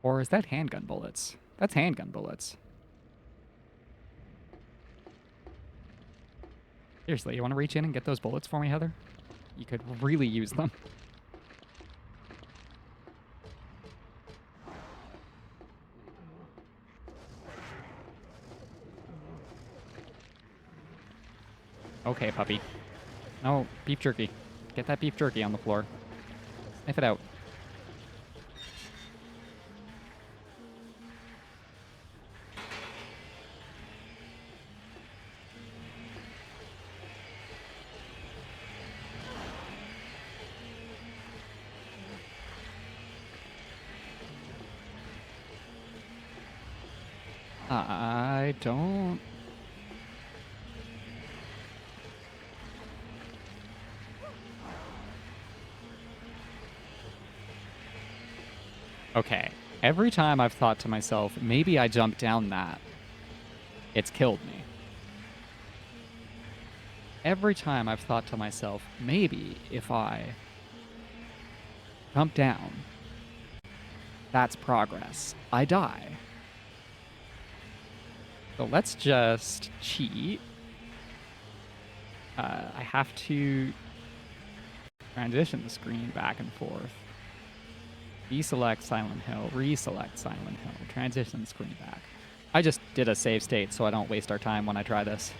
Or is that handgun bullets? That's handgun bullets. Seriously, you want to reach in and get those bullets for me, Heather? You could really use them. Okay, puppy. No, beef jerky. Get that beef jerky on the floor. Sniff it out. I don't... Okay. Every time I've thought to myself, maybe I jumped down that, it's killed me. Every time I've thought to myself, maybe if I jump down, that's progress, I die. So let's just cheat. I have to transition the screen back and forth. Deselect Silent Hill, reselect Silent Hill, transition the screen back. I just did a save state so I don't waste our time when I try this.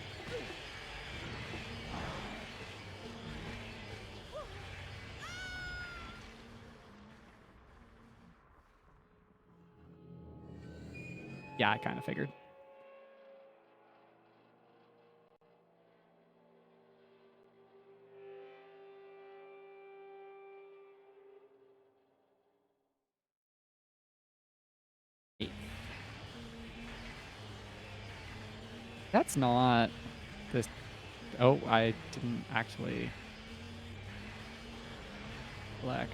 Yeah, I kind of figured. That's not this. Oh, I didn't actually select.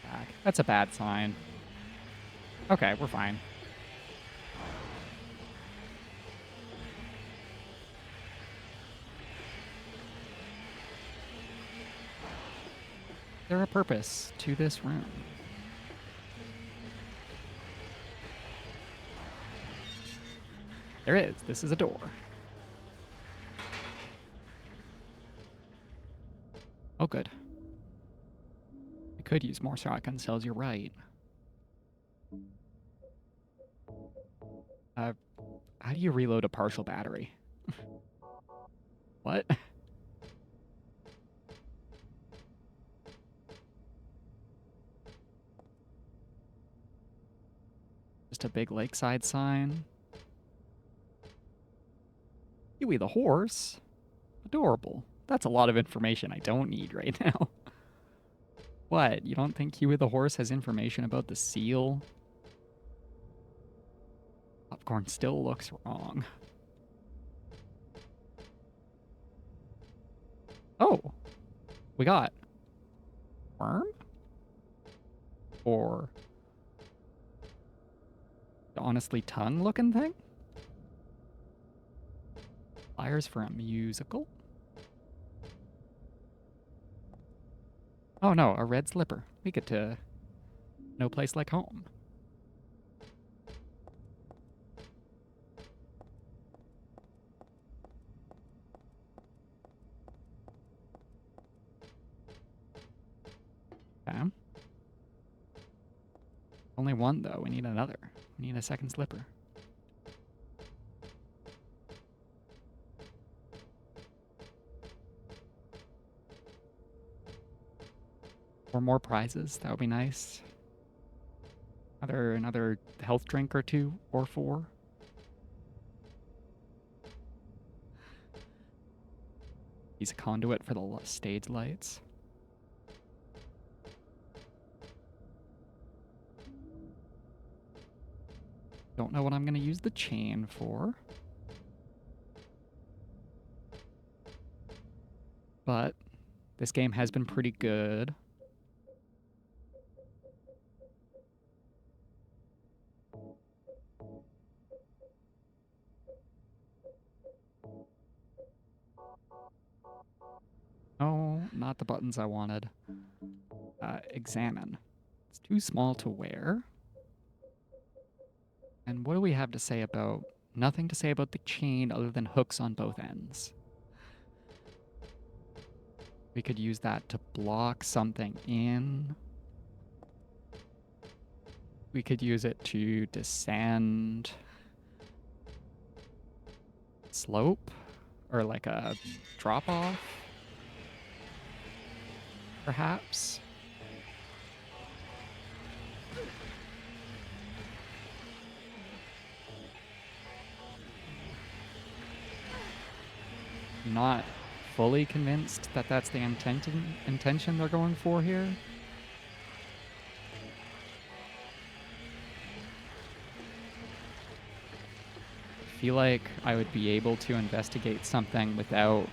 Back. That's a bad sign. Okay, we're fine. Is there a purpose to this room? There is. This is a door. Oh, good. I could use more shotgun shells, you're right. How do you reload a partial battery? What? Just a big lakeside sign. Huey the horse? Adorable. That's a lot of information I don't need right now. What? You don't think Huey the horse has information about the seal? Popcorn still looks wrong. Oh, we got worm? Or the honestly tongue looking thing? Flyers for a musical? Oh no, a red slipper. We get to no place like home. Okay. Only one though. We need another. We need a second slipper. Or more prizes. That would be nice. Another health drink or two or four. He's a conduit for the stage lights. Don't know what I'm going to use the chain for. But this game has been pretty good. Oh, not the buttons I wanted. Examine. It's too small to wear. And what do we have to say about... Nothing to say about the chain other than hooks on both ends. We could use that to block something in. We could use it to descend slope or like a drop off, perhaps. Not fully convinced that that's the intention they're going for here. I feel like I would be able to investigate something without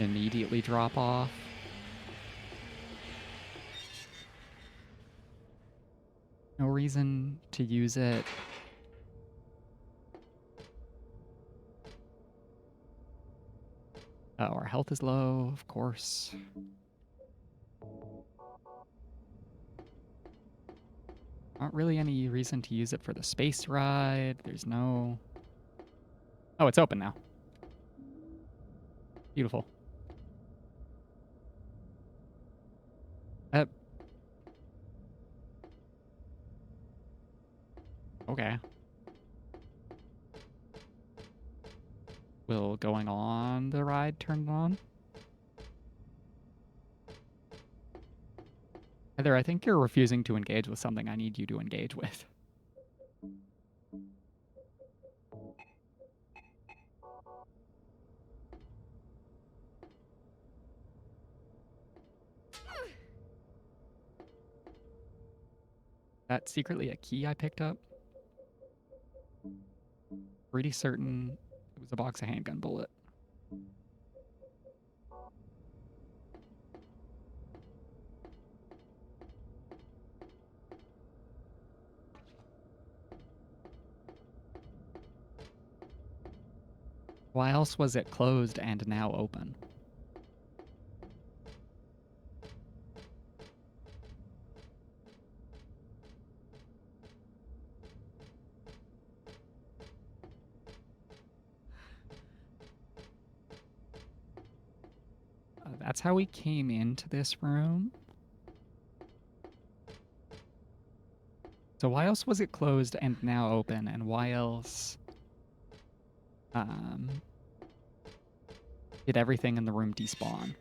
immediately drop off. No reason to use it. Oh, our health is low, of course. Not really any reason to use it for the space ride. There's no... Oh, it's open now. Beautiful. Okay. Will going on the ride turn it on? Heather, I think you're refusing to engage with something I need you to engage with. That secretly a key I picked up? Pretty certain it was a box of handgun bullet. Why else was it closed and now open? That's how we came into this room. So why else was it closed and now open? And why else did everything in the room despawn? Is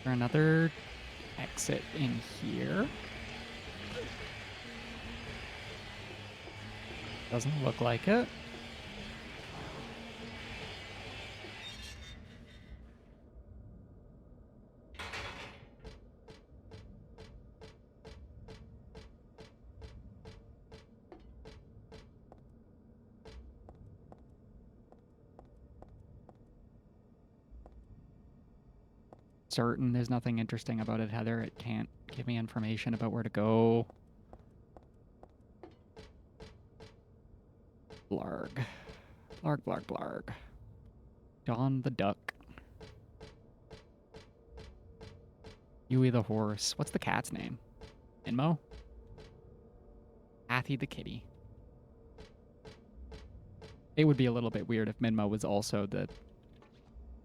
there another exit in here? Doesn't look like it. Certain there's nothing interesting about it, Heather. It can't give me information about where to go. Blarg. Blarg, blarg, blarg. Don the duck. Huey the horse. What's the cat's name? Inmo? Athy the kitty. It would be a little bit weird if Minmo was also the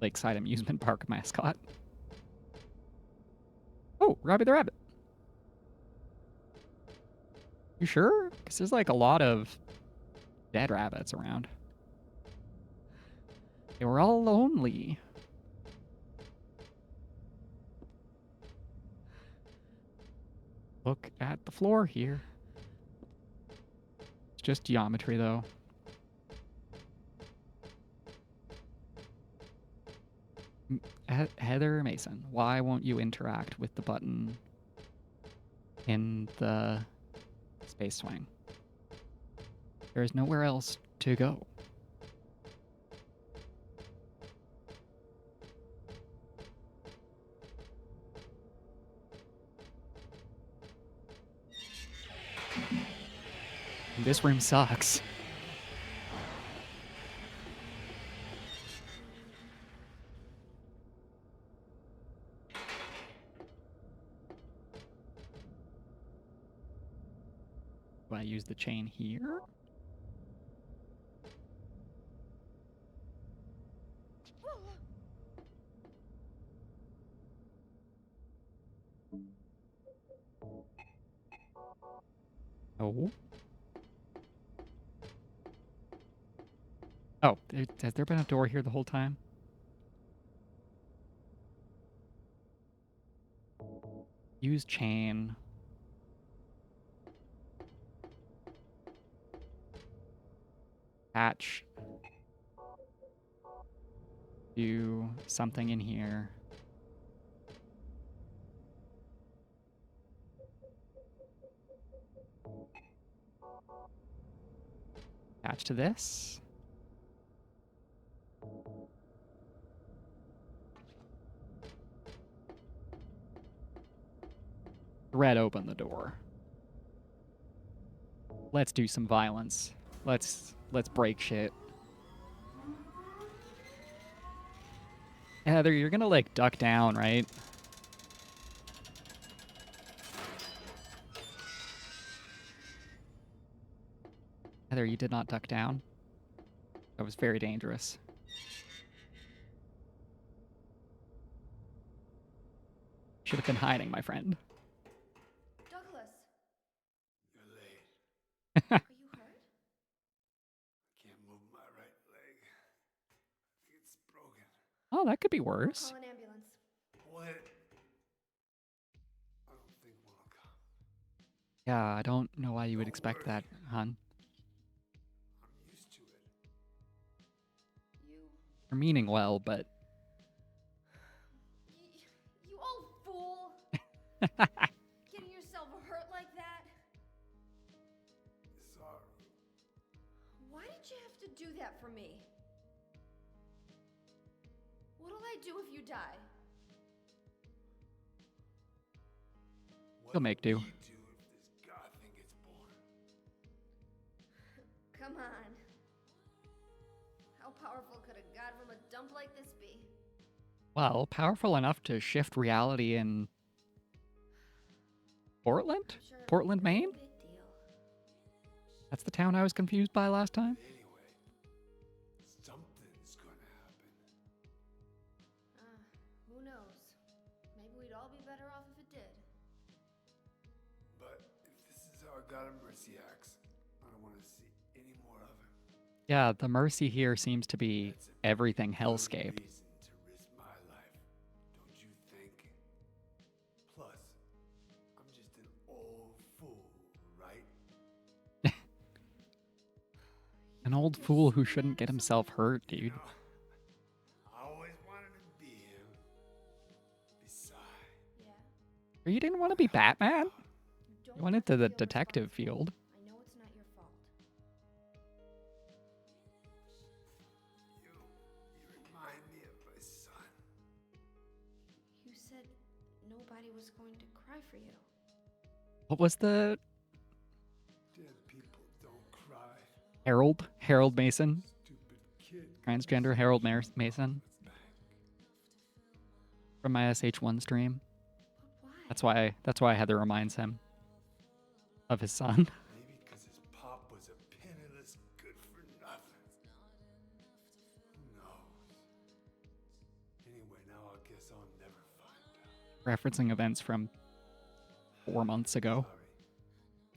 Lakeside Amusement Park mascot. Oh, Rabbit the Rabbit. You sure? Because there's like a lot of dead rabbits around. They were all lonely. Look at the floor here. It's just geometry, though. Heather Mason, why won't you interact with the button in the space swing? There is nowhere else to go. This room sucks. Do I use the chain here? Oh. Oh, has there been a door here the whole time? Use chain. Attach. Do something in here. Attach to this. Thread open the door. Let's do some violence. Let's break shit. Heather, you're gonna like duck down, right? Heather, you did not duck down. That was very dangerous. Should have been hiding, my friend.
Douglas,
You're late.
are you hurt?
Can't move my right leg. It's broken.
Oh, that could be
I'll
worse.
call an ambulance.
What? I don't think one will come.
Yeah, I don't know why you would
Don't
expect
worry.
that, hon.
I'm used to it.
You.
You're meaning well, but
You old fool! Getting yourself hurt like that?
Sorry.
Why did you have to do that for me? What'll I do if you die?
He'll make do.
What do we do if this god thing gets born?
Come on. How powerful could a god from a dump like this be?
Well, powerful enough to shift reality in Portland?
I'm sure
Portland,
no
Maine?
big deal.
That's the town I was confused by last time.
Anyway, something's gonna happen.
Who knows? Maybe we'd all be better off if it did.
But if this is how God of Mercy acts, I don't want to see any more of him.
Yeah, the mercy here seems to be
That's a
everything
good
hellscape.
reason to risk my life, don't you think? Plus, I'm just an old fool, right?
An old fool who shouldn't get himself hurt,
You
dude.
know, I always wanted to be him. Besides,
Yeah?
Or you didn't want to be Batman?
Don't
You went
have
into
to
the
feel
detective
responsible.
field.
I know it's not your fault.
you remind me of my son.
You said nobody was going to cry for you.
What was the
Dead people don't cry.
Harold Mason?
Stupid kid.
Transgender Harold Mason from my SH1 stream.
But why?
That's why Heather reminds him of his son.
Maybe because his pop was a penniless good for nothing. Who knows? Anyway, now I guess I'll never find out.
Referencing events from 4 months ago.
Sorry.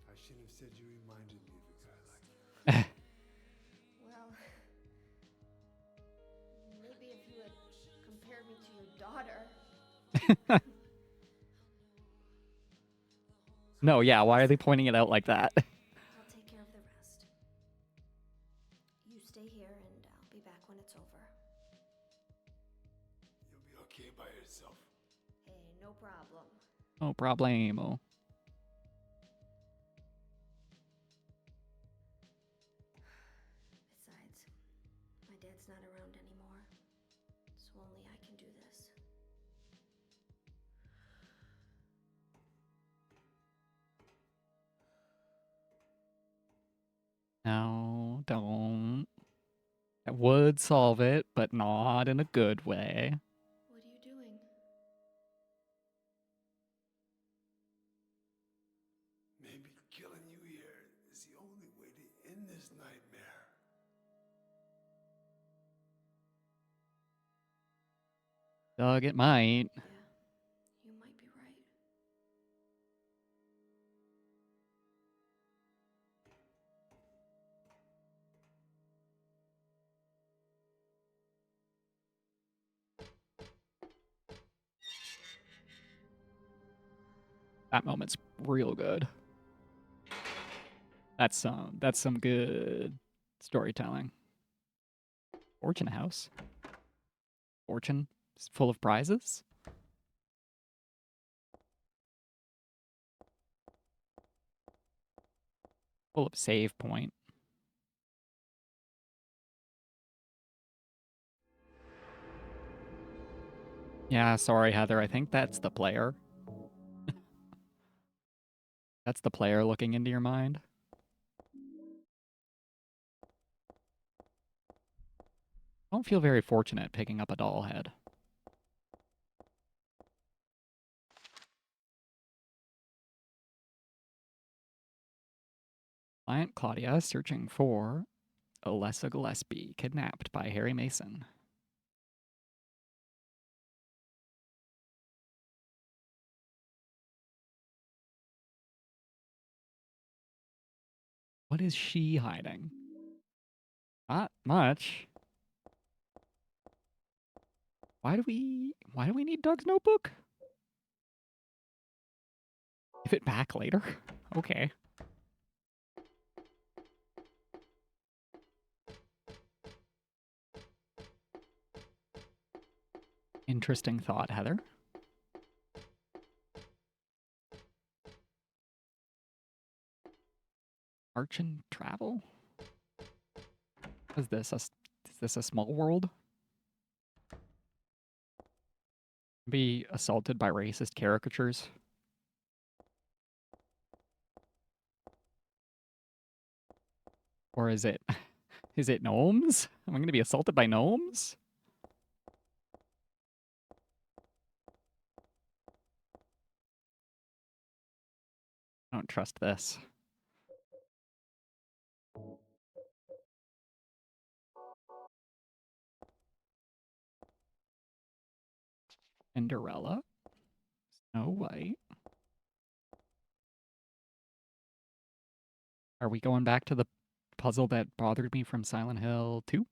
I shouldn't have said you reminded me of a guy like you.
Well, maybe if you had compared me to your daughter.
No, yeah, why are they pointing it out like that?
I'll take care of the rest. You stay here and I'll be back when it's over.
okay by yourself?
Hey, no problem.
No problemo.
Besides, my dad's not around anymore, so only I can do this.
No, don't. That would solve it, but not in a good way.
What are you doing?
Maybe killing you here is the only way to end this nightmare.
Doug, it might.
Yeah, you might be right.
That moment's real good. That's some good storytelling. Fortune house. Fortune is full of prizes. Full of save point. Yeah, sorry, Heather. I think that's the player. That's the player looking into your mind. I don't feel very fortunate picking up a doll head. Client Claudia searching for Alessa Gillespie, kidnapped by Harry Mason. What is she hiding? Not much. Why do we need Doug's notebook? Give it back later. Okay. Interesting thought, Heather. Arch and travel? Is this a small world? Be assaulted by racist caricatures? Or is it gnomes? Am I gonna be assaulted by gnomes? I don't trust this. Cinderella? Snow White? Are we going back to the puzzle that bothered me from Silent Hill 2?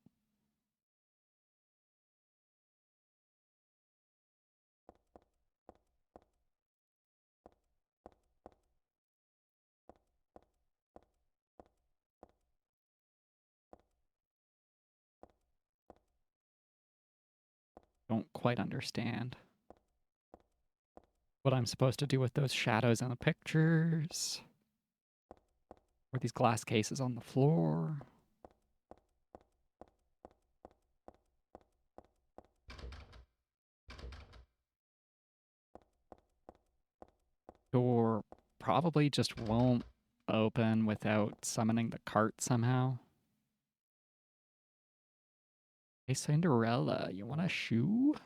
Don't quite understand what I'm supposed to do with those shadows in the pictures. Or these glass cases on the floor. Door probably just won't open without summoning the cart somehow. Hey, Cinderella, you want a shoe?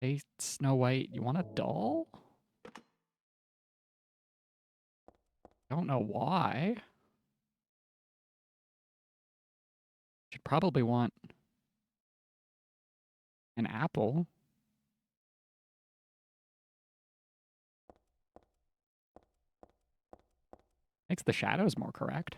Hey, Snow White, you want a doll? Don't know why. Should probably want an apple. Makes the shadows more correct.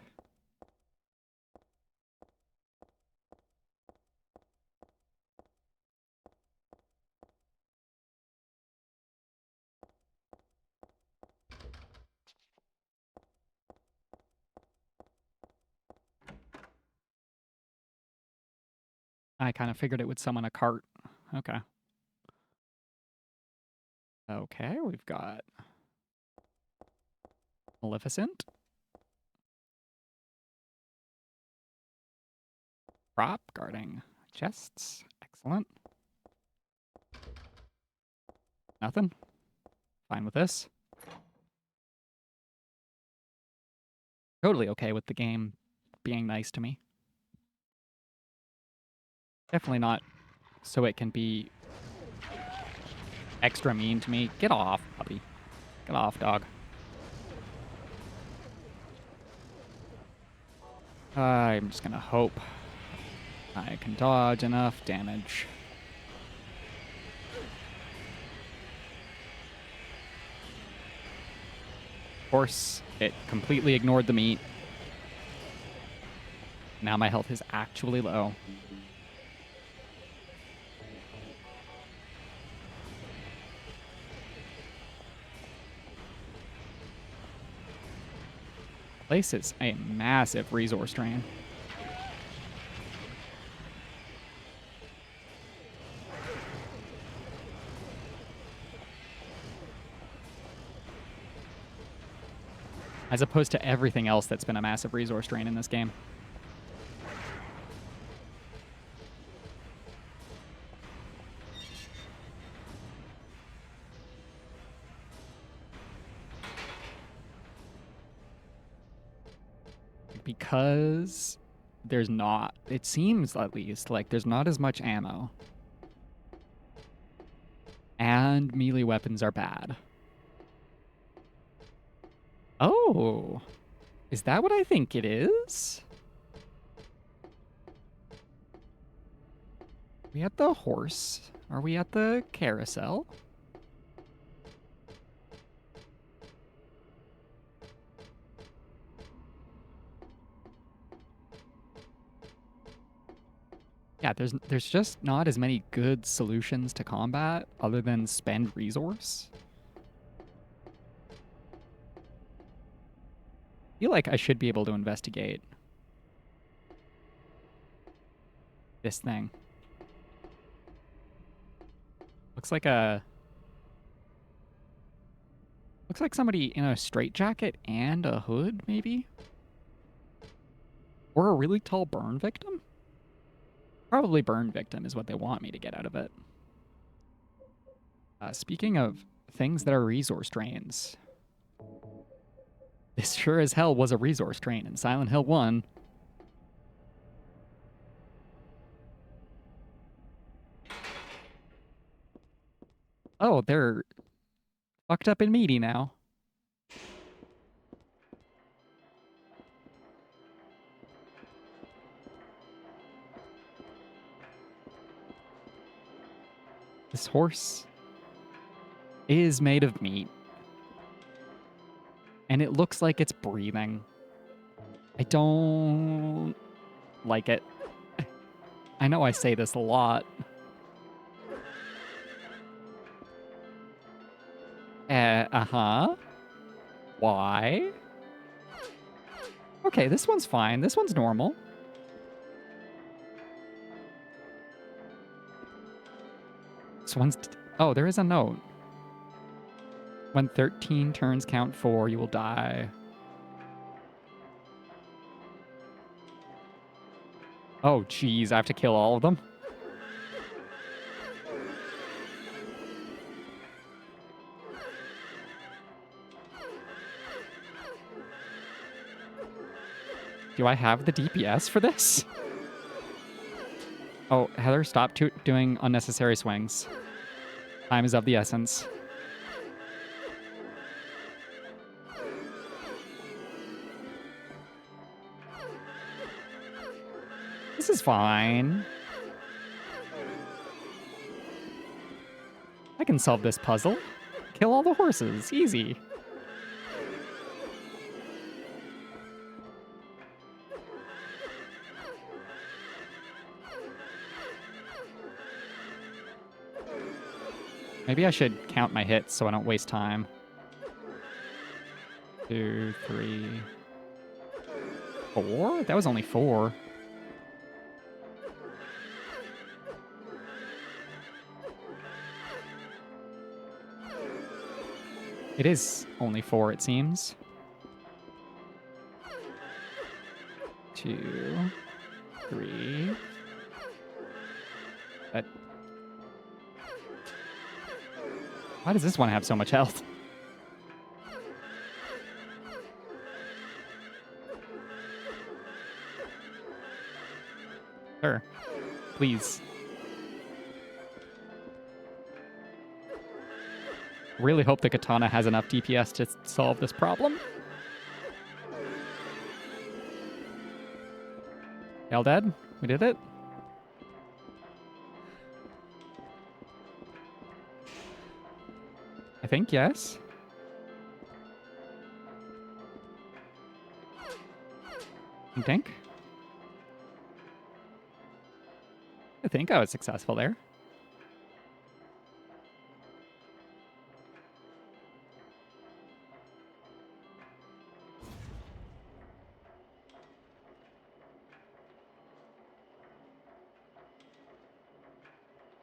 I kind of figured it would summon a cart. Okay. Okay, we've got Maleficent. Prop guarding chests. Excellent. Nothing. Fine with this. Totally okay with the game being nice to me. Definitely not so it can be extra mean to me. Get off, puppy. Get off, dog. I'm just gonna hope I can dodge enough damage. Of course, it completely ignored the meat. Now my health is actually low. Place is a massive resource drain. As opposed to everything else that's been a massive resource drain in this game. Because there's not, it seems at least, like there's not as much ammo. And melee weapons are bad. Oh, is that what I think it is? Are we at the horse? Are we at the carousel? Yeah, there's just not as many good solutions to combat other than spend resource. I feel like I should be able to investigate this thing. Looks like somebody in a straitjacket and a hood, maybe? Or a really tall burn victim? Probably burn victim is what they want me to get out of it. Speaking of things that are resource drains, this sure as hell was a resource drain in Silent Hill 1. Oh, they're fucked up and meaty now. This horse is made of meat. And it looks like it's breathing. I don't like it. I know I say this a lot. Uh-huh. Why? Okay, this one's fine. This one's normal. This one's... Oh, there is a note. When 13 turns count 4, you will die. Oh, jeez, I have to kill all of them? Do I have the DPS for this? Oh, Heather, stop doing unnecessary swings. Time is of the essence. This is fine. I can solve this puzzle. Kill all the horses. Easy. Maybe I should count my hits so I don't waste time. 2, 3, 4? That was only 4. It is only 4, it seems. 2, 3. That. Why does this one have so much health? Sure. Please. Really hope the katana has enough DPS to solve this problem. Y'all dead? We did it? I think yes. You think? I think I was successful there.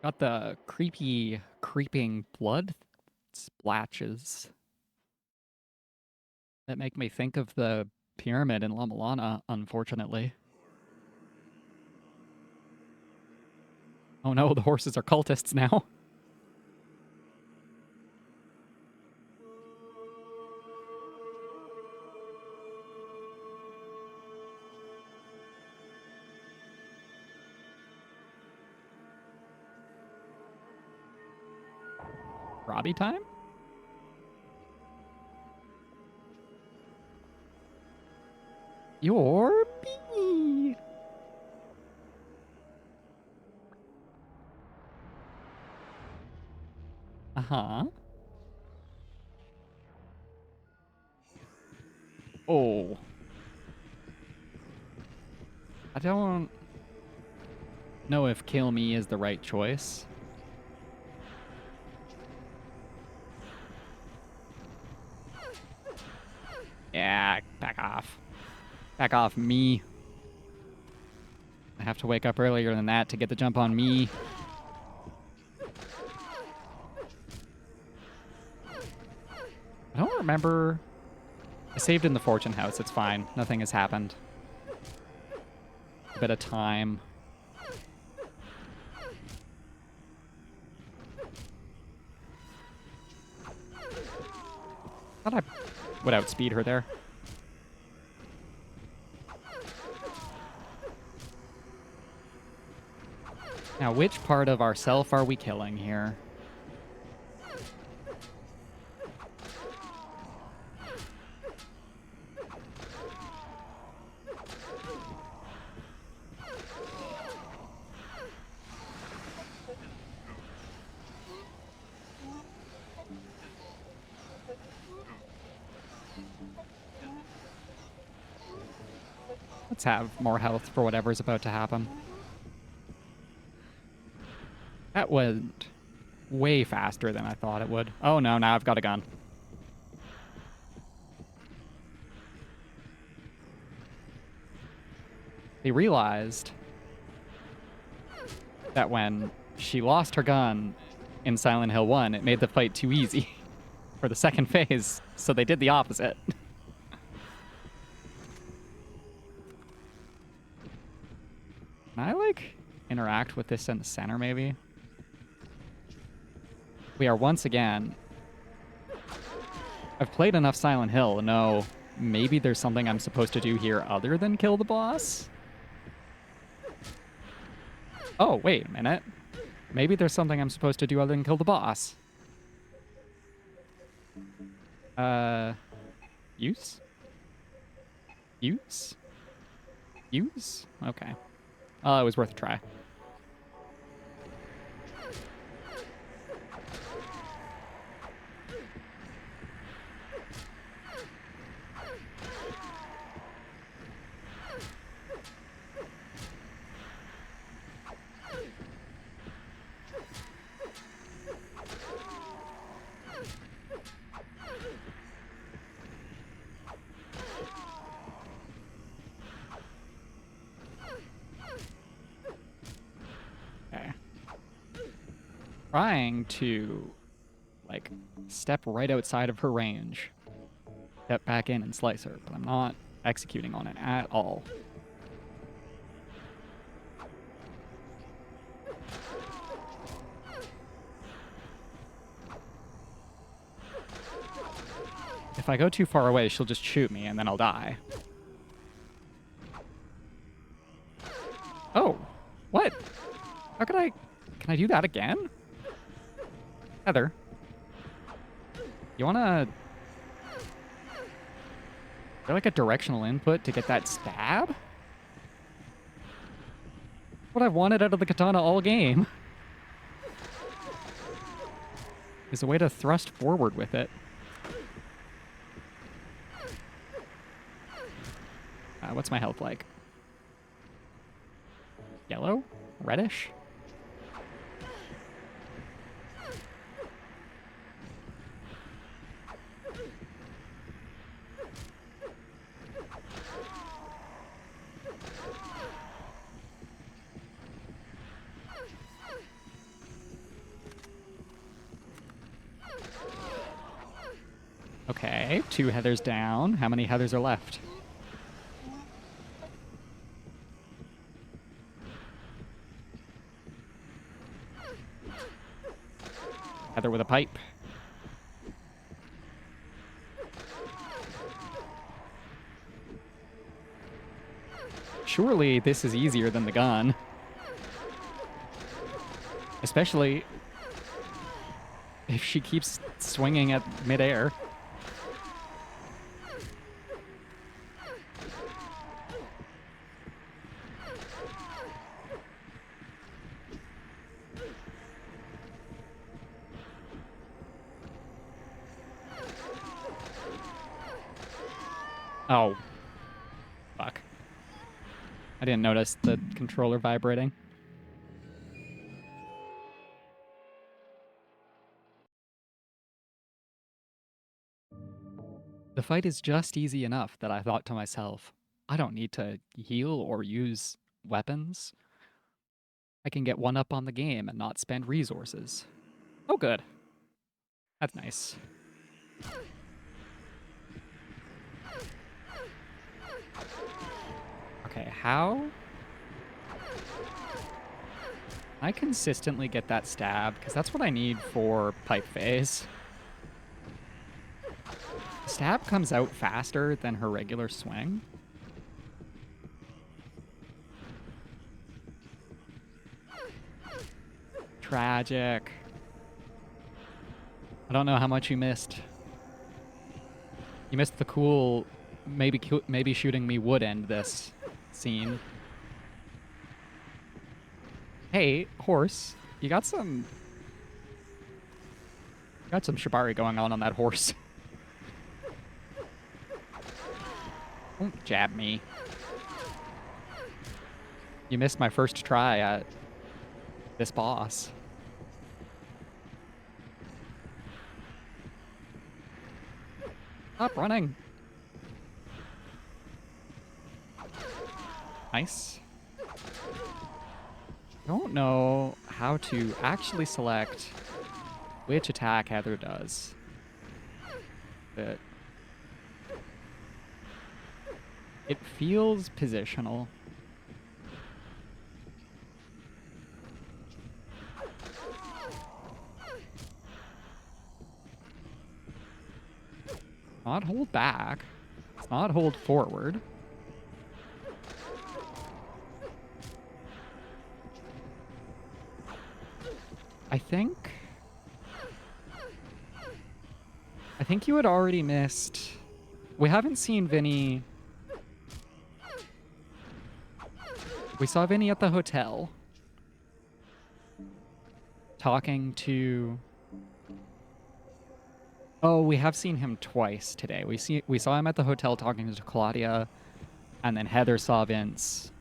Got the creepy, creeping blood splatches that make me think of the pyramid in La Milana, unfortunately. Oh no, the horses are cultists now. Robbie time? Your bee. Uh-huh. Oh. I don't know if kill me is the right choice. Yeah, back off. Back off me. I have to wake up earlier than that to get the jump on me. I don't remember. I saved in the fortune house. It's fine. Nothing has happened. A bit of time. Thought I would outspeed her there. Now, which part of ourself are we killing here? Let's have more health for whatever's about to happen. That went way faster than I thought it would. Oh no, now I've got a gun. They realized that when she lost her gun in Silent Hill 1, it made the fight too easy for the second phase, so they did the opposite. Can I, like, interact with this in the center, maybe? We are once again... I've played enough Silent Hill to know maybe there's something I'm supposed to do here other than kill the boss. Oh, wait a minute. Maybe there's something I'm supposed to do other than kill the boss. Use? Use? Use? Okay. It was worth a try. Okay. Trying to, like, step right outside of her range. Step back in and slice her, but I'm not executing on it at all. If I go too far away, she'll just shoot me and then I'll die. Oh, what? How could I... Can I do that again? Heather. You wanna... Is there like a directional input to get that stab? What I've wanted out of the katana all game. Is a way to thrust forward with it. What's my health like? Yellow? Reddish? Okay, 2 Heathers down. How many Heathers are left? Heather with a pipe. Surely this is easier than the gun. Especially if she keeps swinging at midair. Oh. Fuck. I didn't notice the controller vibrating. The fight is just easy enough that I thought to myself, I don't need to heal or use weapons. I can get one up on the game and not spend resources. Oh, good. That's nice. Okay, how? I consistently get that stab, because that's what I need for pipe phase. Stab comes out faster than her regular swing. Tragic. I don't know how much you missed. You missed the cool, maybe shooting me would end this scene. Hey, horse, you got some shibari going on that horse. Don't jab me. You missed my first try at this boss. Stop running. Nice. Don't know how to actually select which attack Heather does. But it feels positional. Not hold back. It's not hold forward. I think you had already missed. We haven't seen Vinny. We saw Vinny at the hotel talking to... Oh, we have seen him twice today. We saw him at the hotel talking to Claudia, and then Heather saw Vince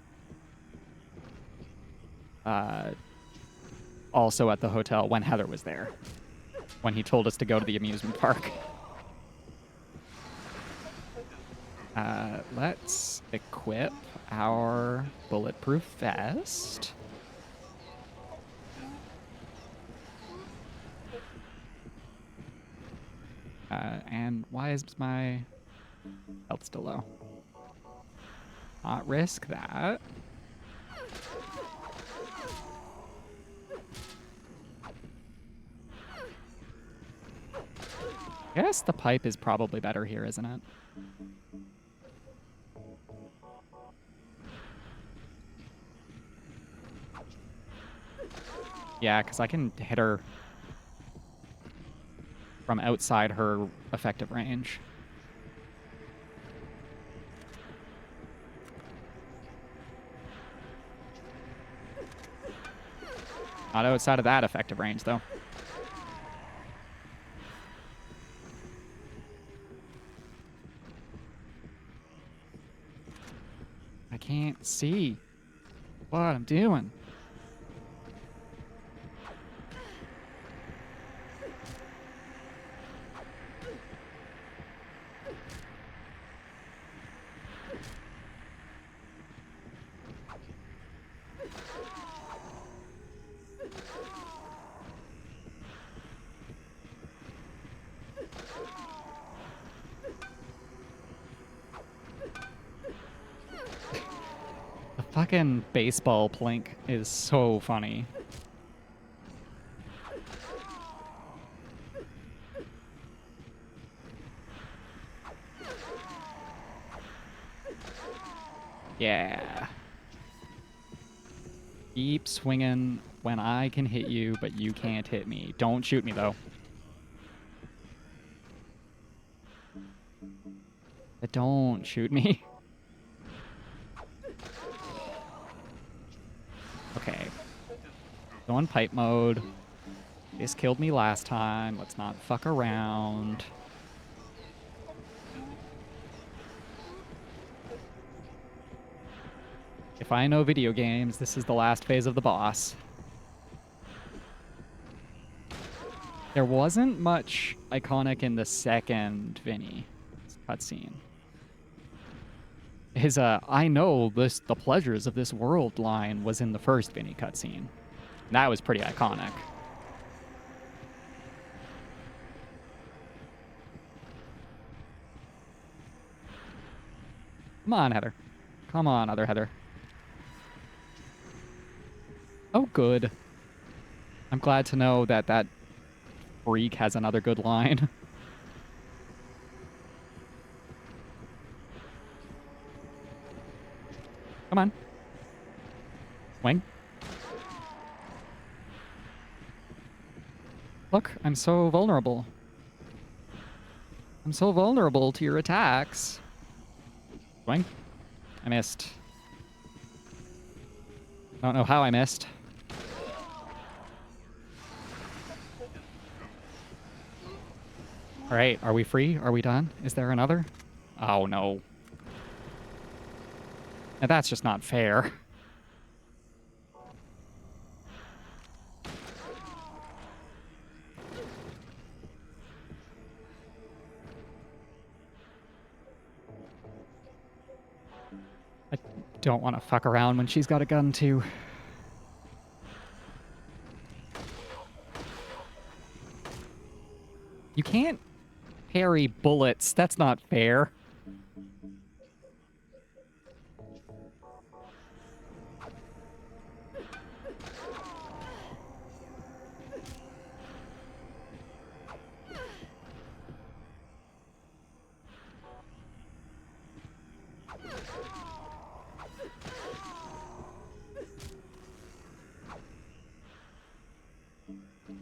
also at the hotel when Heather was there, when he told us to go to the amusement park. Let's equip our bulletproof vest. And why is my health still low? Not risk that. I guess the pipe is probably better here, isn't it? Yeah, because I can hit her from outside her effective range. Not outside of that effective range, though. I can't see what I'm doing. The fucking baseball plink is so funny. Yeah. Keep swinging when I can hit you, but you can't hit me. Don't shoot me, though. Don't shoot me. Okay. Go in pipe mode. This killed me last time. Let's not fuck around. If I know video games, this is the last phase of the boss. There wasn't much iconic in the second Vinny cutscene. His I know the pleasures of this world line was in the first Vinny cutscene. That was pretty iconic. Come on, Heather. Come on, other Heather. Oh, good. I'm glad to know that that freak has another good line. Come on. Swing. Look, I'm so vulnerable. I'm so vulnerable to your attacks. Swing. I missed. I don't know how I missed. All right, are we free? Are we done? Is there another? Oh, no. Now, that's just not fair. I don't want to fuck around when she's got a gun, too. You can't parry bullets. That's not fair.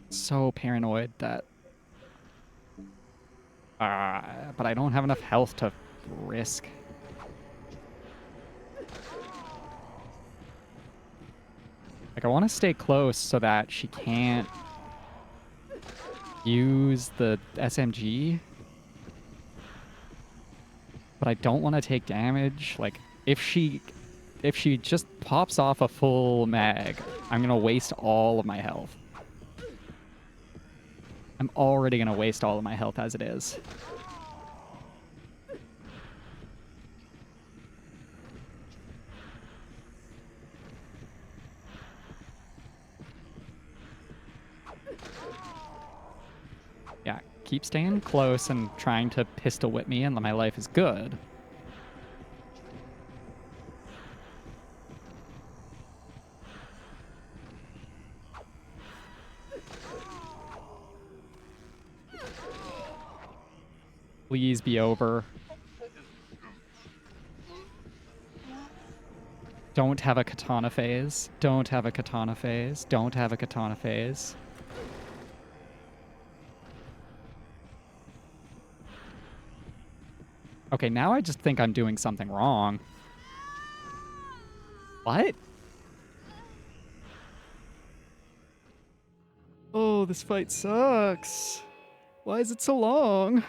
So paranoid that... but I don't have enough health to risk. Like, I want to stay close so that she can't use the SMG. But I don't want to take damage. Like, if she just pops off a full mag, I'm going to waste all of my health. I'm already going to waste all of my health as it is. Yeah, keep staying close and trying to pistol whip me, and my life is good. Please be over. Don't have a katana phase. Don't have a katana phase. Don't have a katana phase. Okay, now I just think I'm doing something wrong. What? Oh, this fight sucks. Why is it so long? Is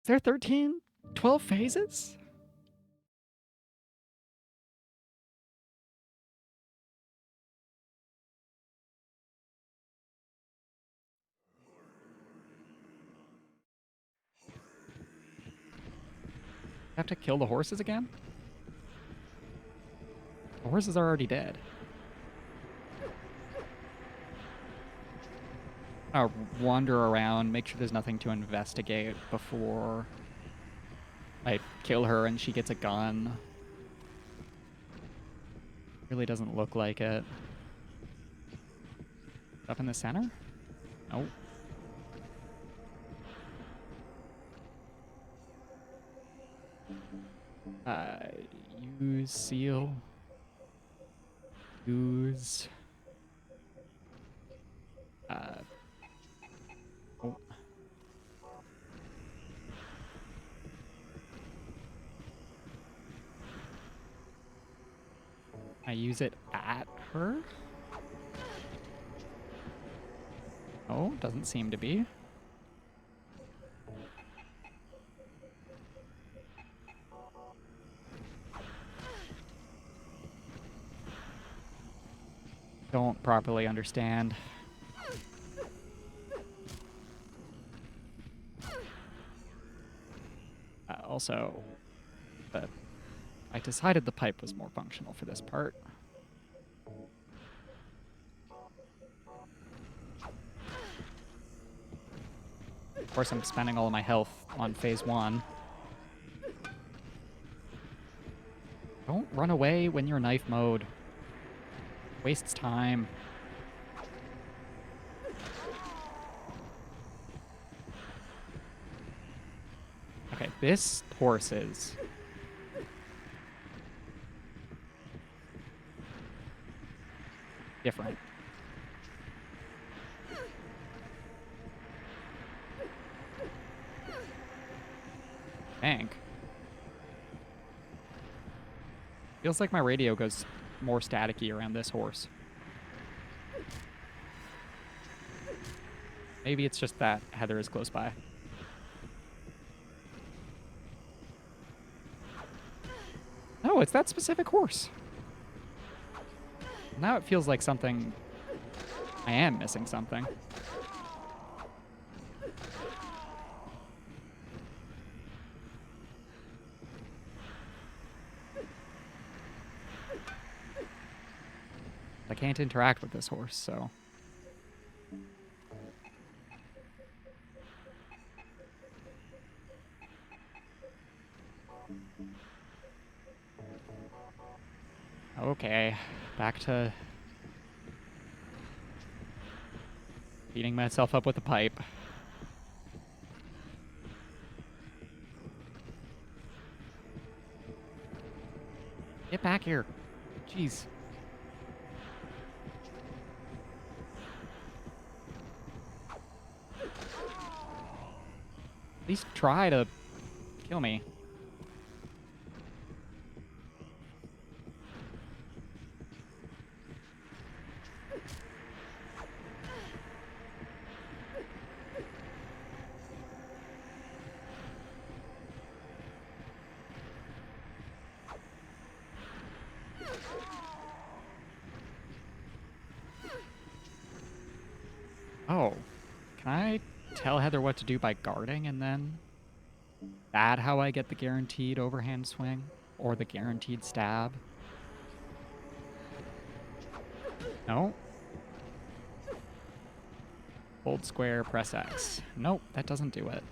there 13? 12 phases? I have to kill the horses again? The horses are already dead. I'll wander around, make sure there's nothing to investigate before I kill her and she gets a gun. Really doesn't look like it. Up in the center? Nope. Uh, use seal. Use. Oh. I use it at her? Oh, doesn't seem to be. Don't properly understand. Also, I decided the pipe was more functional for this part. Of course, I'm spending all of my health on phase 1. Don't run away when you're knife mode. Wastes time. Okay, this horse is different. Tank. Feels like my radio goes more staticky around this horse. Maybe it's just that Heather is close by. No, it's that specific horse. Now it feels like something... I am missing something. I can't interact with this horse, so... Okay, back to beating myself up with a pipe. Get back here. Jeez. At least try to kill me. Oh, can I tell Heather what to do by guarding and then that how I get the guaranteed overhand swing or the guaranteed stab? No? Hold square, press X. Nope, that doesn't do it.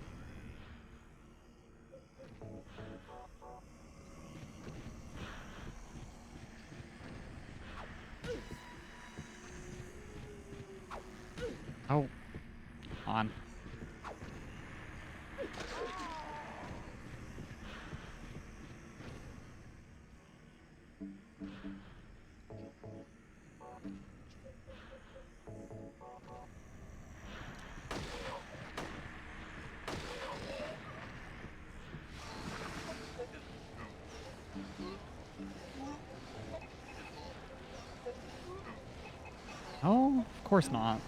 Oh, on. Oh, of course not.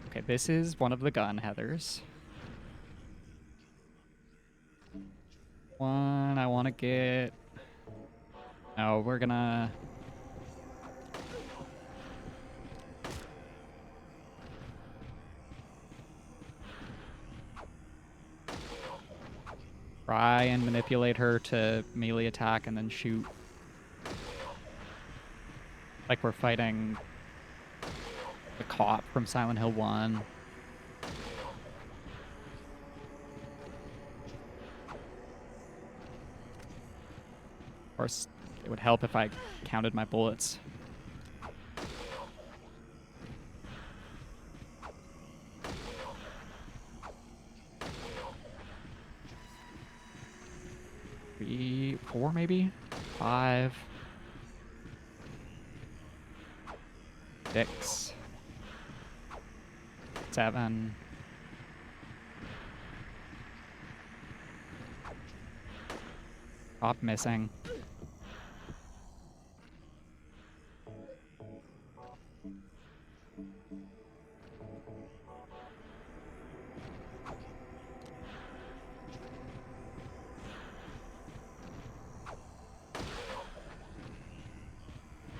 Okay, this is one of the gun heathers. One I want to get... No, we're gonna... try and manipulate her to melee attack and then shoot. Like we're fighting the cop from Silent Hill 1. Of course, it would help if I counted my bullets. Three, four maybe? 5. 6. 7. Stop missing.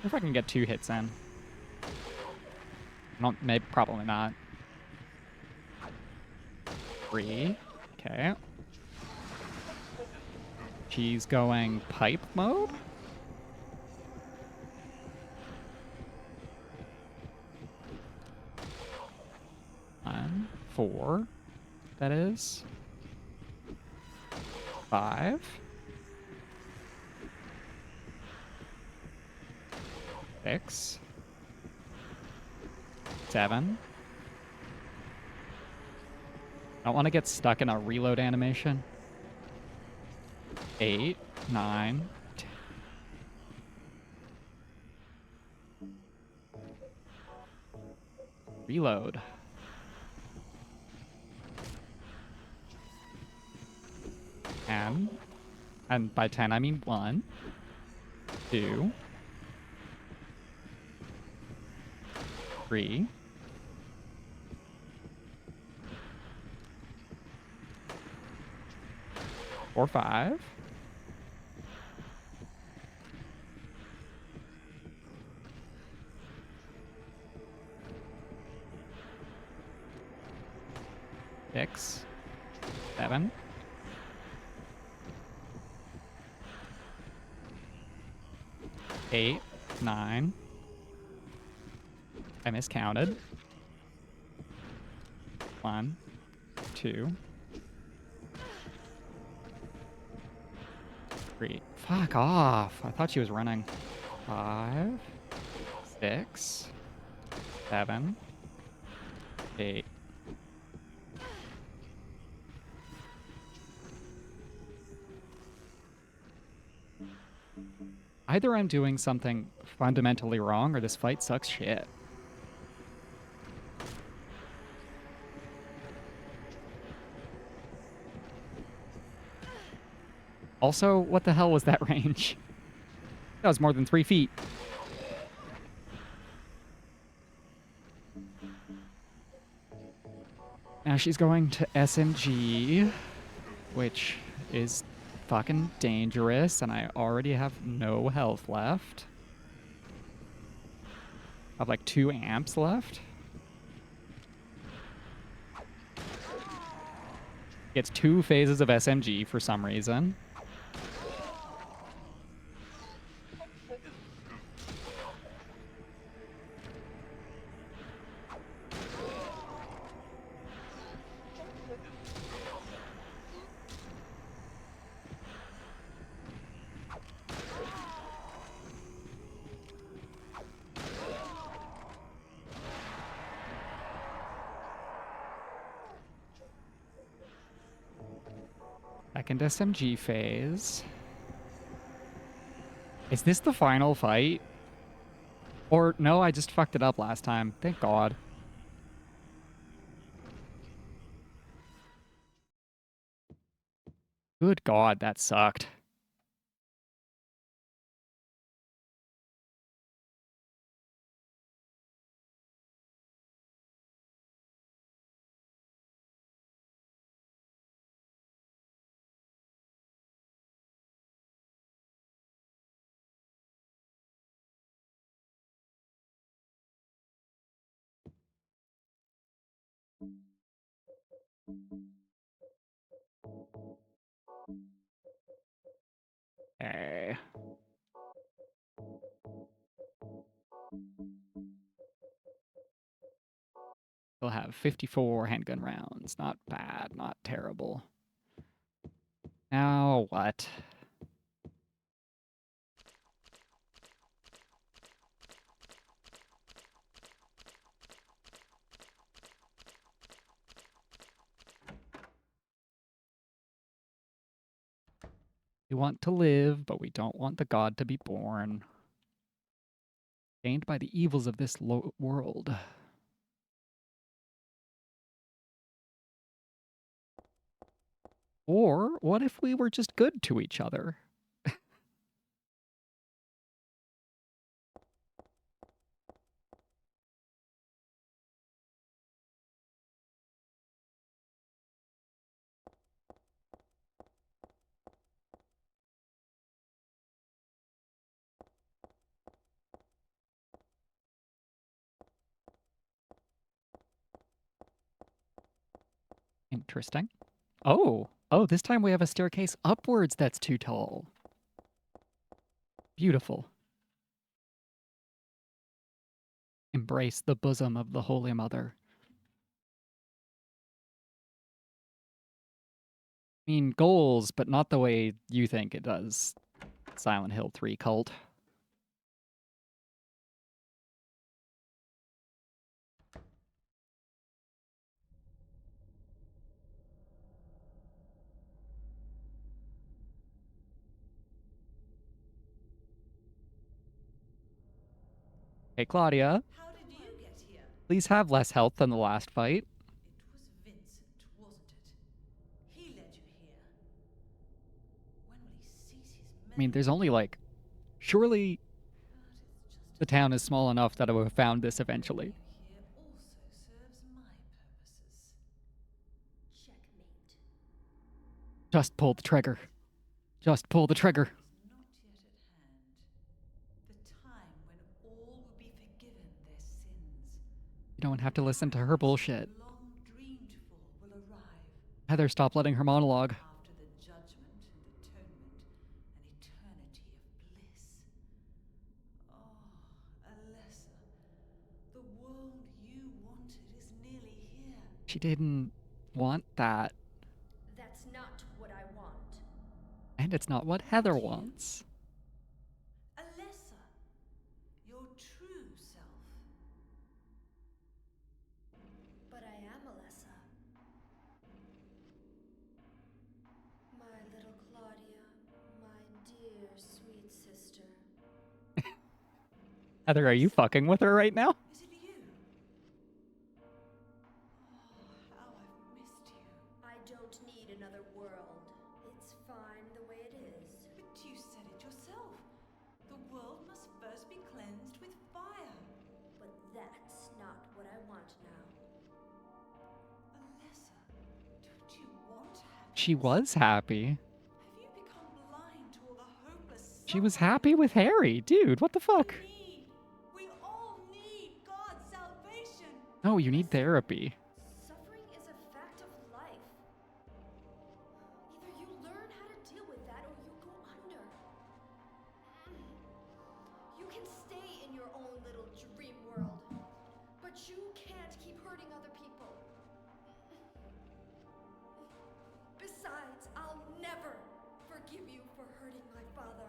If I can get 2 hits in. Not, maybe, probably not. 3. Okay. She's going pipe mode. 1, 4. That is. 5. 6. 7. I don't want to get stuck in a reload animation. 8, 9, 10. Reload. And by 10 I mean 1, 2, 3, 4, 5, 6, 7, 8, 9. I miscounted. 1, 2, 3. Fuck off. I thought she was running. 5, 6, 7, 8. Either I'm doing something fundamentally wrong or this fight sucks shit. Also, what the hell was that range? That was more than 3 feet. Now she's going to SMG, which is fucking dangerous, and I already have no health left. I have like 2 amps left. Gets 2 phases of SMG for some reason. Second SMG phase. Is this the final fight? Or no, I just fucked it up last time. Thank God. Good God, that sucked. Okay. We'll have 54 handgun rounds. Not bad, not terrible. Now what? We want to live, but we don't want the god to be born. Gained by the evils of this world. Or what if we were just good to each other? Interesting. Oh, this time we have a staircase upwards that's too tall. Beautiful. Embrace the bosom of the Holy Mother. I mean, goals, but not the way you think it does. Silent Hill 3 cult. Hey, Claudia,
How did you get here?
please have less health than the last fight.
It was Vincent, wasn't it? He led you here. When will he cease his
I mean, there's only
meddling?
like, surely
But it's just
the
as
town
well.
is small enough that I would have found this eventually.
Being here also serves my purposes.
Checkmate.
Just pull the trigger. Just pull the trigger.
Is not yet at hand. The time when all will be forgiven their sins.
You don't have
The
to listen to her
paradise
bullshit.
they've long dreamed for will arrive.
Heather, stop letting her monologue.
After the judgment and atonement, an eternity of bliss. Oh, Alessa, the world you wanted is nearly here.
She didn't want that.
That's not what I want.
And it's not what
Not
Heather
you.
wants.
Alessa, your true self.
But I am Alessa. My little Claudia, my dear sweet sister.
Heather, are you
Alessa,
fucking with her right now?
is it you? Oh, how I've missed you.
I don't need another world. It's fine the way it is.
But you said it yourself. The world must first be cleansed with fire.
But that's not what I want now.
Alessa, don't you want happiness?
She was happy.
Have you become blind to all the hopeless
She was
suffering?
happy with Harry. Dude, what the fuck?
We all need God's salvation.
No, you need therapy.
Suffering is a fact of life. Either you learn how to deal with that or you go under. You can stay in your own little dream world, but you can't keep hurting other people. Besides, I'll never forgive you for hurting my father.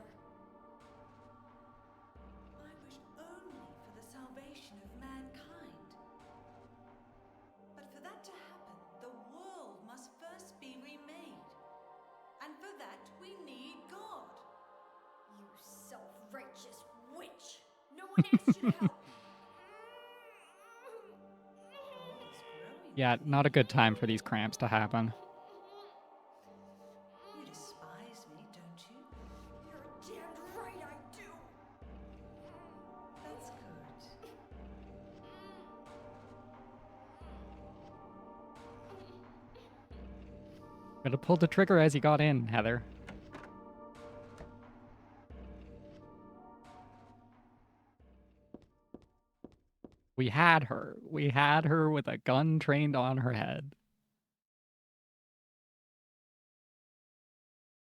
I wish only for the salvation of mankind. But for that to happen, the world must first be remade.
one asked you to help?
Yeah, not a good time for these cramps to happen.
You despise me, don't you?
You're damn right I do.
That's good.
Could have pulled the trigger as you got in, Heather. We had her. We had her with a gun trained on her head.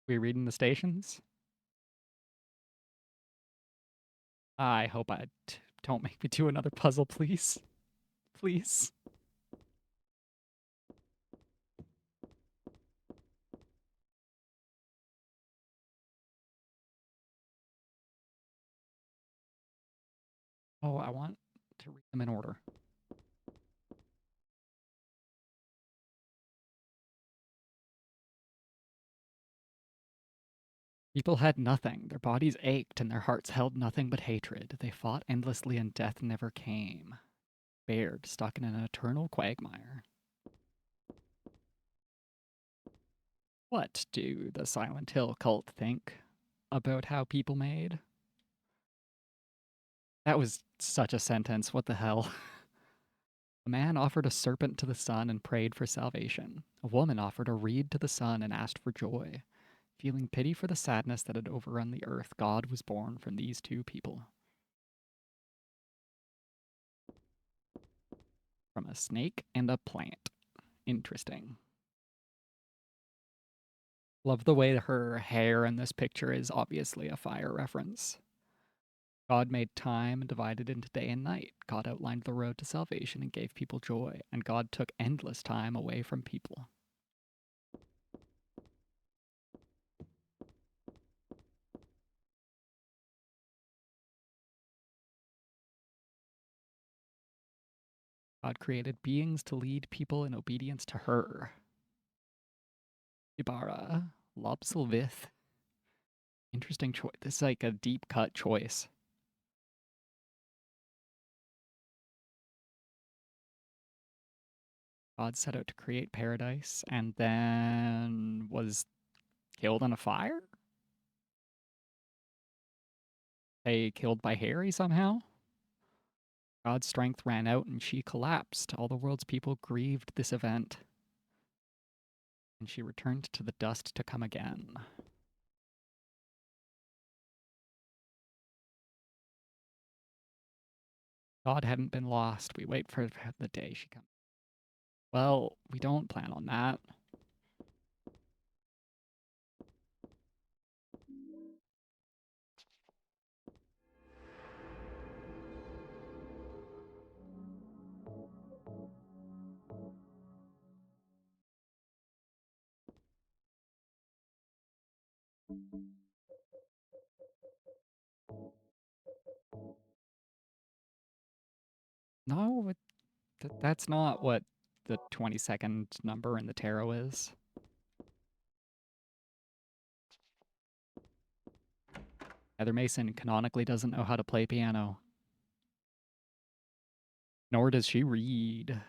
We reading the stations? I hope don't make me do another puzzle, please. Please. Oh, I want to read them in order. People had nothing. Their bodies ached and their hearts held nothing but hatred. They fought endlessly and death never came. Baird, stuck in an eternal quagmire. What do the Silent Hill cult think about how people made? That was such a sentence. What the hell? A man offered a serpent to the sun and prayed for salvation. A woman offered a reed to the sun and asked for joy. Feeling pity for the sadness that had overrun the earth, God was born from these two people. From a snake and a plant. Interesting. Love the way her hair in this picture is obviously a fire reference. God made time and divided into day and night. God outlined the road to salvation and gave people joy, and God took endless time away from people. God created beings to lead people in obedience to her. Ibarra, Lobsylvith. Interesting choice. This is like a deep cut choice. God set out to create paradise and then was killed in a fire? They killed by Harry somehow? God's strength ran out and she collapsed. All the world's people grieved this event. And she returned to the dust to come again. God hadn't been lost. We wait for the day she comes. Well, we don't plan on that. No, that's not what the 22nd number in the tarot is. Heather Mason canonically doesn't know how to play piano. Nor does she read.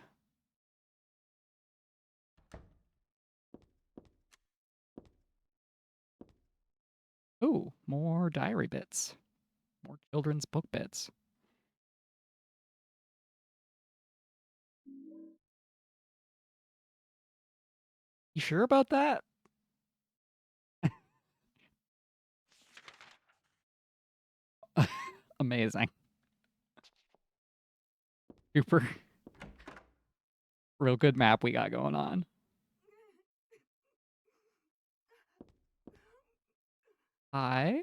Ooh, more diary bits. More children's book bits. You sure about that? Amazing. Super. Real good map we got going on. Hi.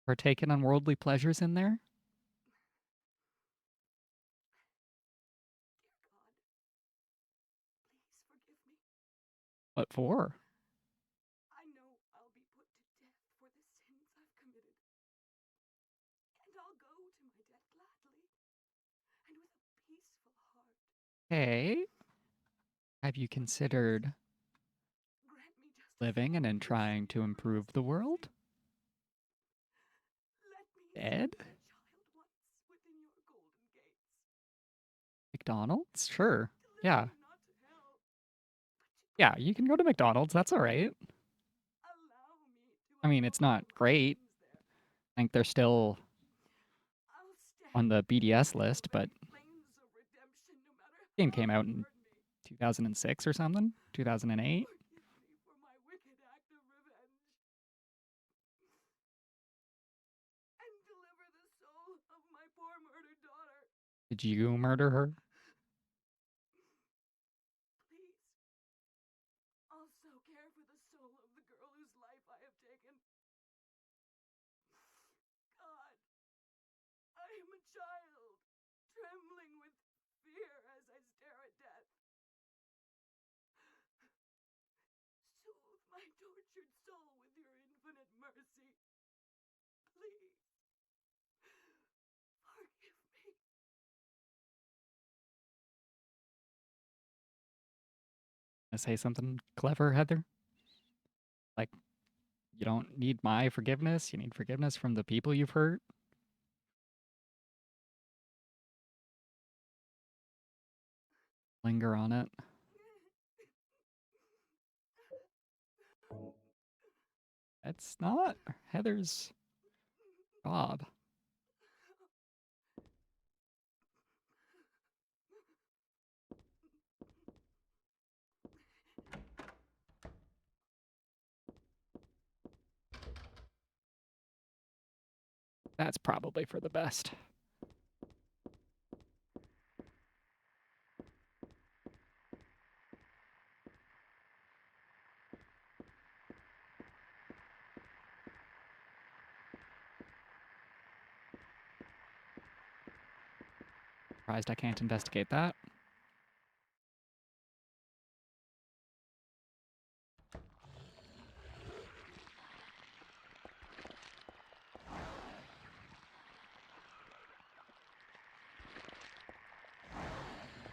Partaking on worldly pleasures in there?
Dear God, please forgive me.
What for?
I know I'll be put to death for the sins I've committed. And I'll go to my death gladly and with a peaceful heart.
Hey. Have you considered
Grant me just
Living and in trying to improve the world?
Let me
Dead?
see my child once within your golden gates.
McDonald's? Sure.
Deliver
Yeah.
me not to hell, but to
Yeah, you can go to McDonald's. That's all right.
allow me to
I mean, it's not
unfold my
great.
wings there.
I think they're still
I'll stand
on the BDS
before
list,
your
but
very flames of redemption, no matter
the game
how
came
you
out in
burn me.
2006 or something. 2008.
Forgive me for my wicked act of revenge. And deliver the soul of my poor murdered daughter.
Did you murder her?
Please, also care for the soul of the girl whose life I have taken. God, I am a child, trembling with fear as I stare at death. Soothe my tortured soul with your infinite mercy. Please, forgive me.
I say something clever, Heather? Like, you don't need my forgiveness. You need forgiveness from the people you've hurt. Linger on it. It's not Heather's job. That's probably for the best. Surprised I can't investigate that.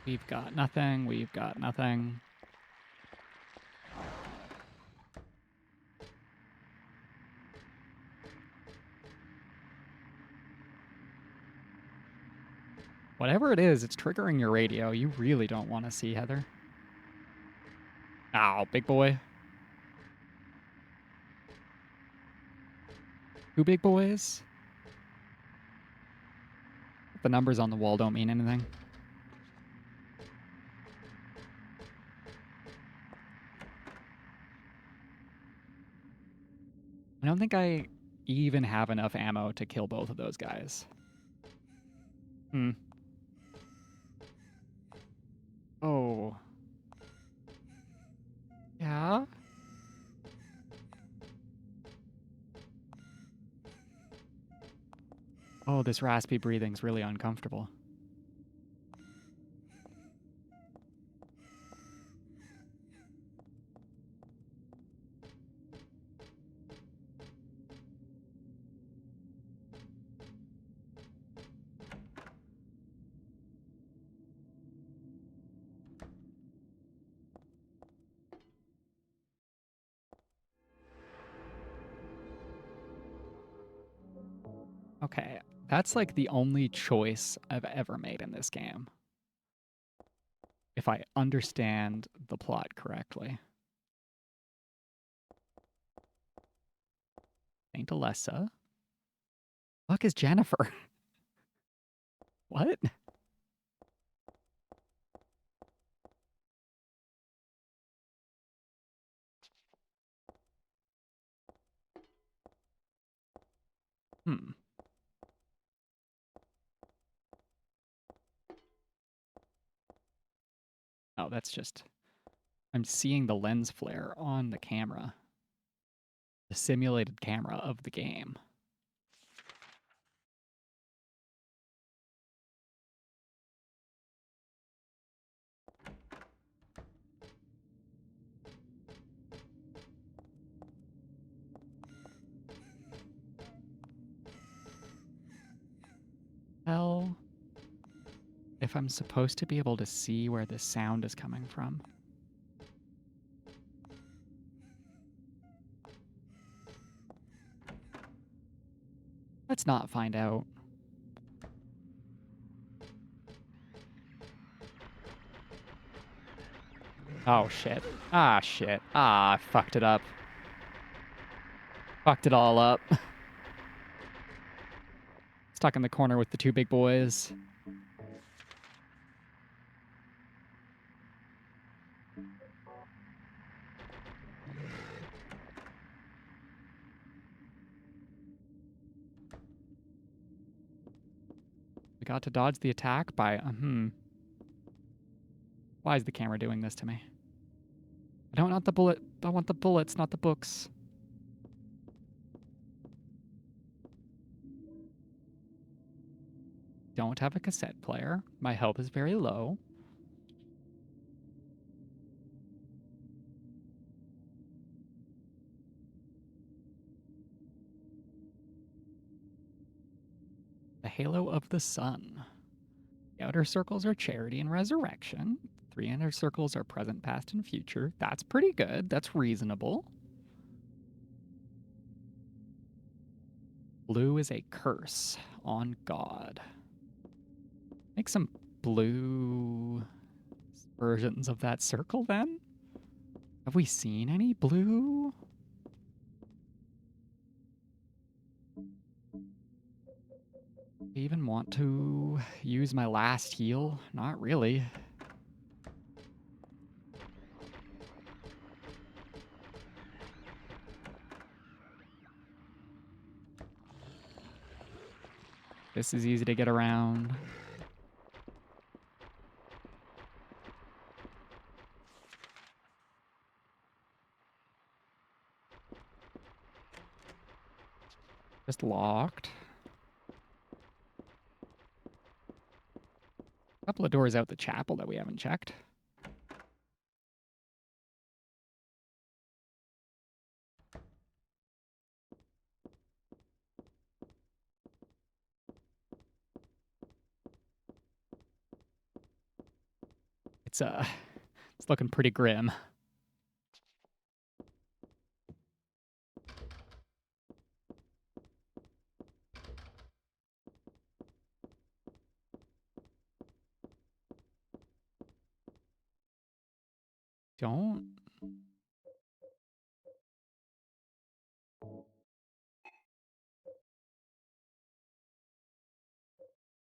We've got nothing. We've got nothing. Whatever it is, it's triggering your radio. You really don't want to see Heather. Ow, big boy. Two big boys? The numbers on the wall don't mean anything. I don't think I even have enough ammo to kill both of those guys. Hmm. Oh. Yeah? Oh, this raspy breathing's really uncomfortable. Okay, that's like the only choice I've ever made in this game. If I understand the plot correctly. Saint Alessa. Fuck is Jennifer? What? Hmm. Oh, that's just... I'm seeing the lens flare on the camera. The simulated camera of the game. Well, if I'm supposed to be able to see where the sound is coming from. Let's not find out. Oh, shit. Ah, shit. Ah, I fucked it up. Fucked it all up. Stuck in the corner with the two big boys. We got to dodge the attack by, Why is the camera doing this to me? I don't want the bullet. I want the bullets, not the books. Don't have a cassette player. My health is very low. The halo of the sun. The outer circles are charity and resurrection. 3 inner circles are present, past, and future. That's pretty good. That's reasonable. Blue is a curse on God. Make some blue versions of that circle then? Have we seen any blue? I even want to use my last heal? Not really. This is easy to get around. Just locked. A couple of doors out the chapel that we haven't checked. It's looking pretty grim. Don't.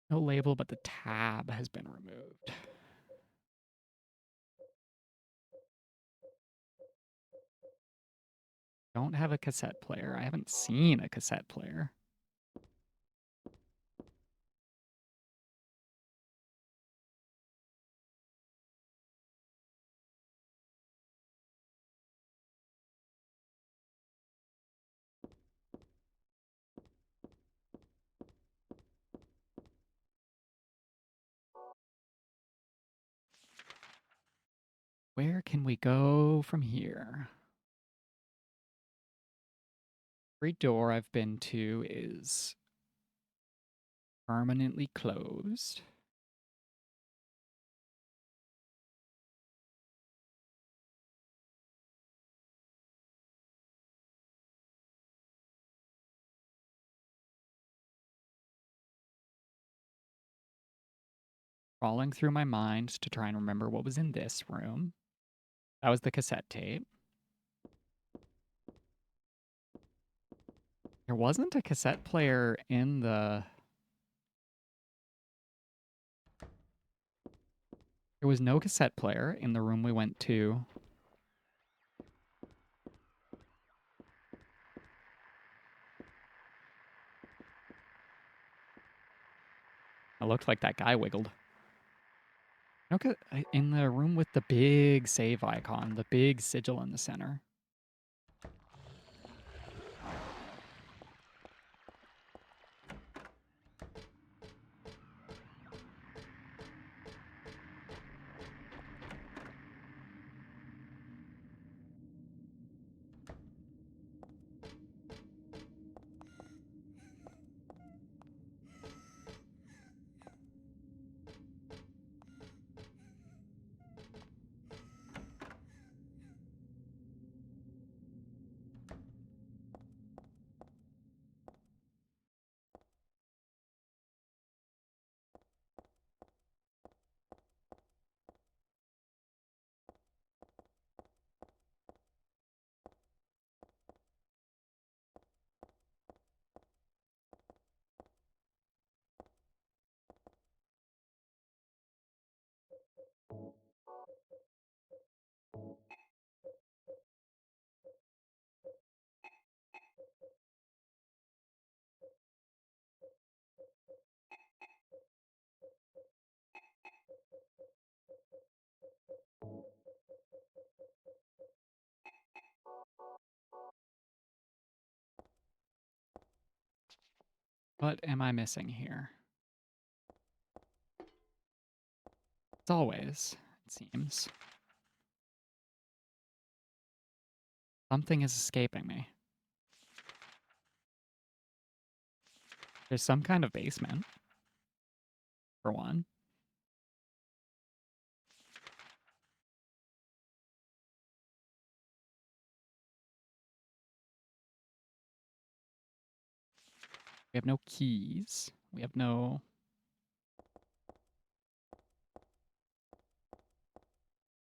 No label, but the tab has been removed. Don't have a cassette player. I haven't seen a cassette player. Where can we go from here? Every door I've been to is permanently closed. Crawling through my mind to try and remember what was in this room. That was the cassette tape. There wasn't a cassette player in the... There was no cassette player in the room we went to. It looked like that guy wiggled. Okay, in the room with the big save icon, the big sigil in the center. What am I missing here? As always, it seems. Something is escaping me. There's some kind of basement, for one. We have no keys. We have no...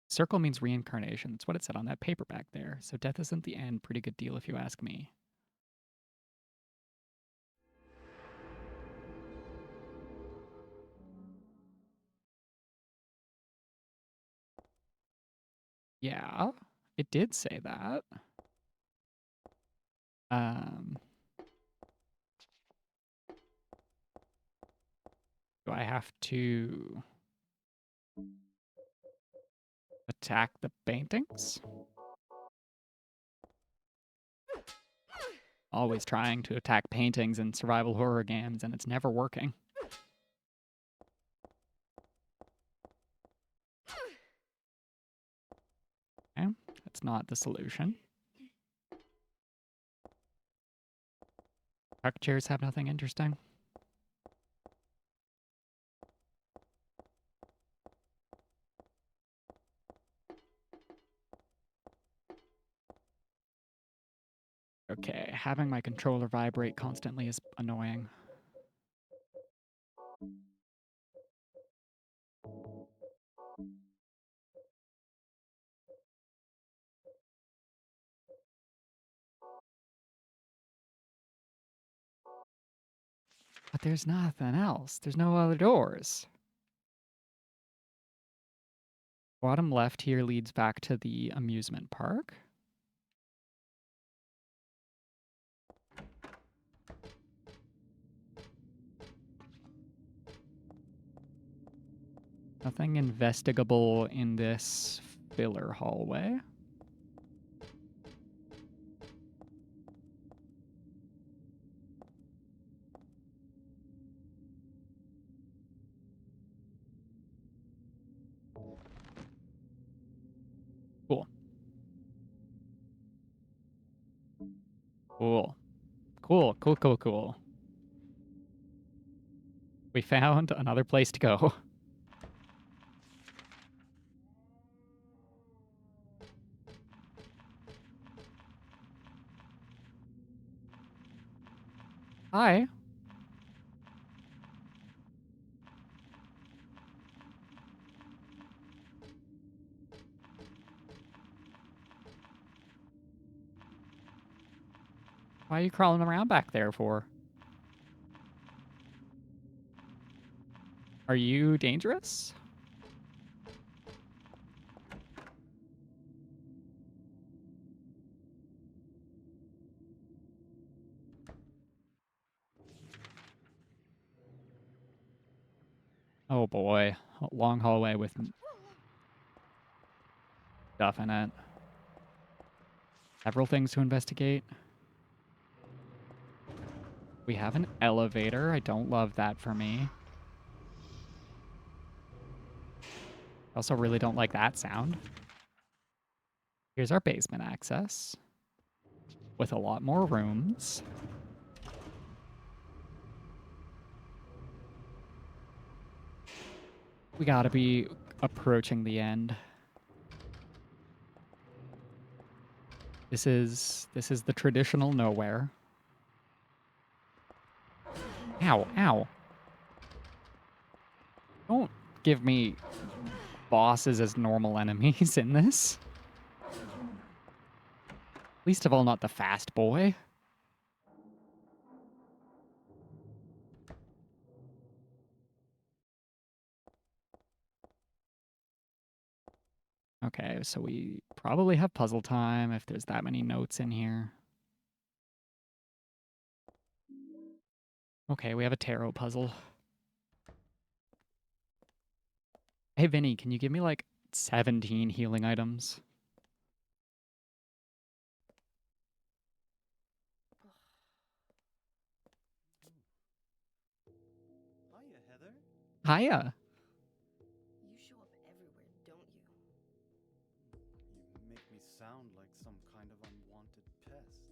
Circle means reincarnation. That's what it said on that paper back there. So death isn't the end. Pretty good deal if you ask me. Yeah, it did say that. Do I have to attack the paintings? Always trying to attack paintings in survival horror games, and it's never working. Okay, that's not the solution. Tuck chairs have nothing interesting. Okay, having my controller vibrate constantly is annoying. But there's nothing else. There's no other doors. Bottom left here leads back to the amusement park. Nothing investigable in this filler hallway. Cool. Cool. Cool, cool, cool, cool. We found another place to go. Hi. Why are you crawling around back there for? Are you dangerous? Oh boy. A long hallway with stuff in it. Several things to investigate. We have an elevator. I don't love that for me. I also really don't like that sound. Here's our basement access with a lot more rooms. We gotta be approaching the end. This is the traditional nowhere. Ow, ow. Don't give me bosses as normal enemies in this. Least of all, not the fast boy. Okay, so we probably have puzzle time if there's that many notes in here. Okay, we have a tarot puzzle. Hey, Vinny, can you give me like 17 healing items?
Hiya, Heather.
Hiya.
You show up everywhere, don't you?
You make me sound like some kind of unwanted pest.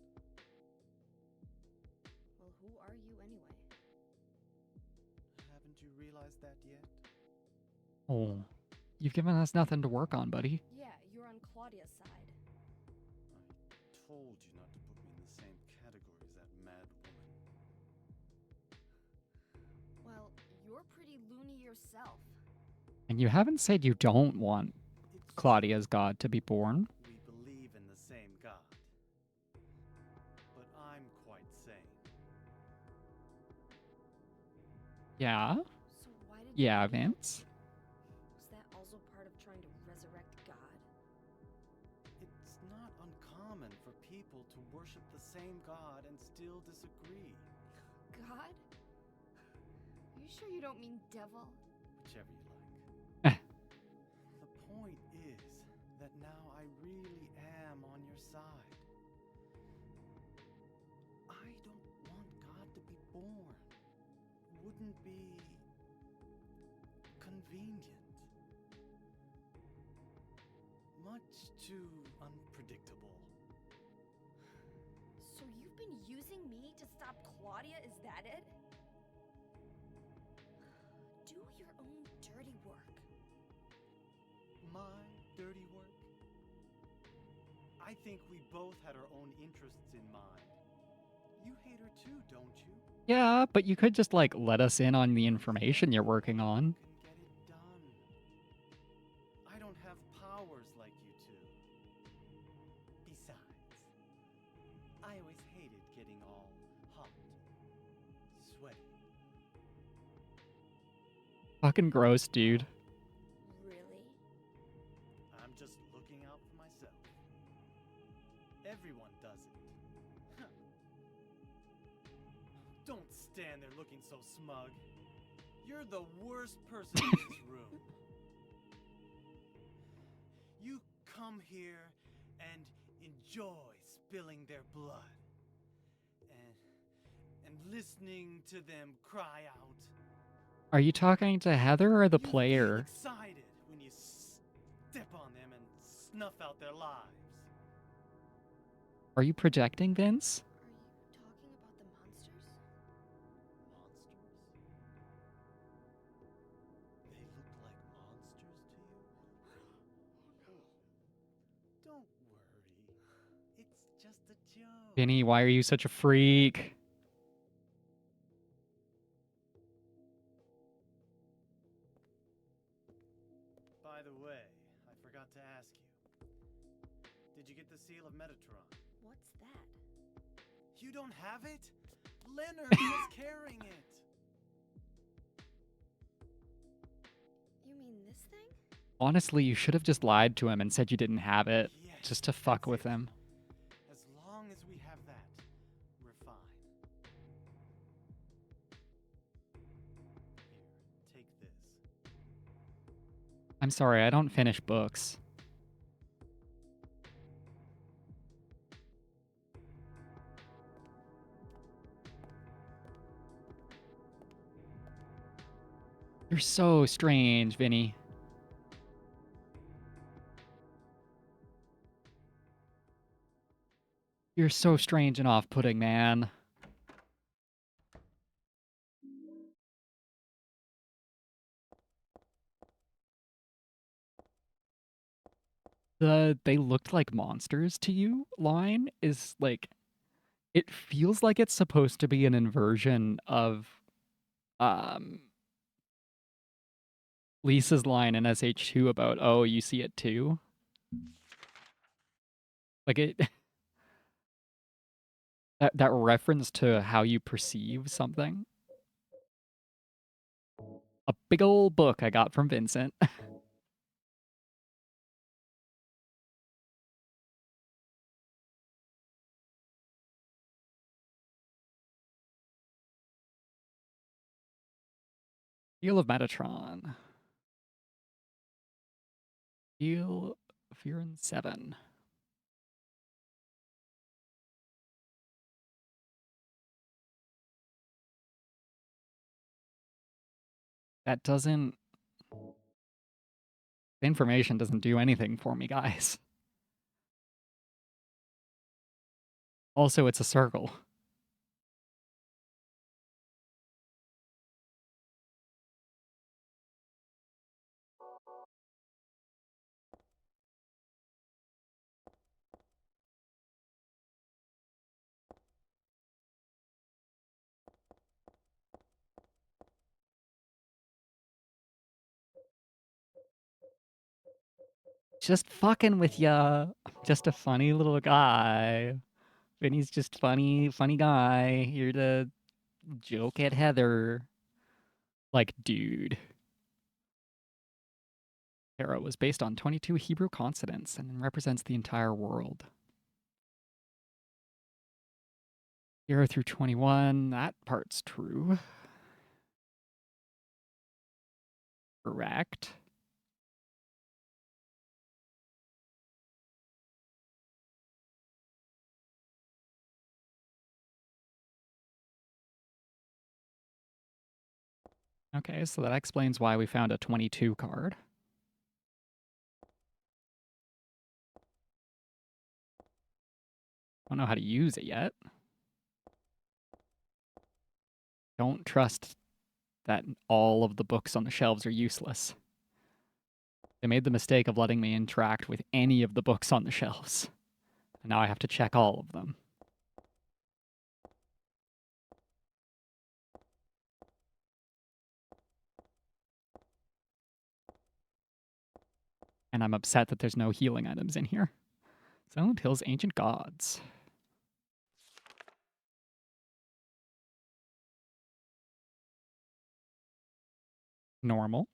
Well, who are you anyway?
Haven't you realized that yet?
Oh, you've given us nothing to work on, buddy.
Yeah, you're on Claudia's side.
I told you not to put me in the same category as that mad woman.
Well, you're pretty loony yourself.
And you haven't said you don't want
It's
Claudia's god to be born.
we believe in the same God. But I'm quite sane.
Yeah?
So why did
Yeah,
you do that?
Vince?
Was that also part of trying to resurrect God?
It's not uncommon for people to worship the same God and still disagree.
God? Are you sure you don't mean devil?
Whichever you like. The point is that now I really am on your side. I don't want God to be born. Wouldn't be convenient. Much too unpredictable.
So you've been using me to stop Claudia, is that it? Do your own dirty work.
My dirty work? I think we both had our own interests in mind. You hate her too, don't you?
Yeah, but you could just like let us in on the information you're working on.
Can get it done. I don't have powers like you two. Besides, I always hated getting all hot, sweaty.
Fucking gross, dude.
Really?
I'm just looking out for myself. Everyone does it. Don't stand there looking so smug. You're the worst person in this room. You come here and enjoy spilling their blood. And listening to them cry out.
Are you talking to Heather or the
You feel
player?
excited when you step on them and snuff out their lives.
Are you projecting, Vince?
Are you talking about the monsters?
Monsters? They look like monsters to you? Oh, don't worry. It's just a joke.
Vinny, why are you such a freak?
By the way, I forgot to ask you. Did you get the seal of Metatron?
What's that?
You don't have it? Leonard was carrying it.
You mean this thing?
Honestly, you should have just lied to him and said you didn't have it,
Yes,
just to fuck
that's
with
it.
him.
As long as we have that, we're fine. Here, take this.
I'm sorry, I don't finish books. You're so strange, Vinny. You're so strange and off-putting, man. The "they looked like monsters to you" line is like, it feels like it's supposed to be an inversion of um Lisa's line in SH2 about, "Oh, you see it too?" Like it that reference to how you perceive something. A big old book I got from Vincent. Seal of Metatron. Seal Furin 7. That doesn't. The information doesn't do anything for me, guys. Also, it's a circle. Just fucking with ya. I'm just a funny little guy. Vinny's just funny guy. Here to joke at Heather. Like, dude. Hera was based on 22 Hebrew consonants and represents the entire world. 0 through 21, that part's true. Correct. Okay, so that explains why we found a 22 card. Don't know how to use it yet. Don't trust that all of the books on the shelves are useless. They made the mistake of letting me interact with any of the books on the shelves. And now I have to check all of them. And I'm upset that there's no healing items in here. Silent Hill's Ancient Gods. Normal.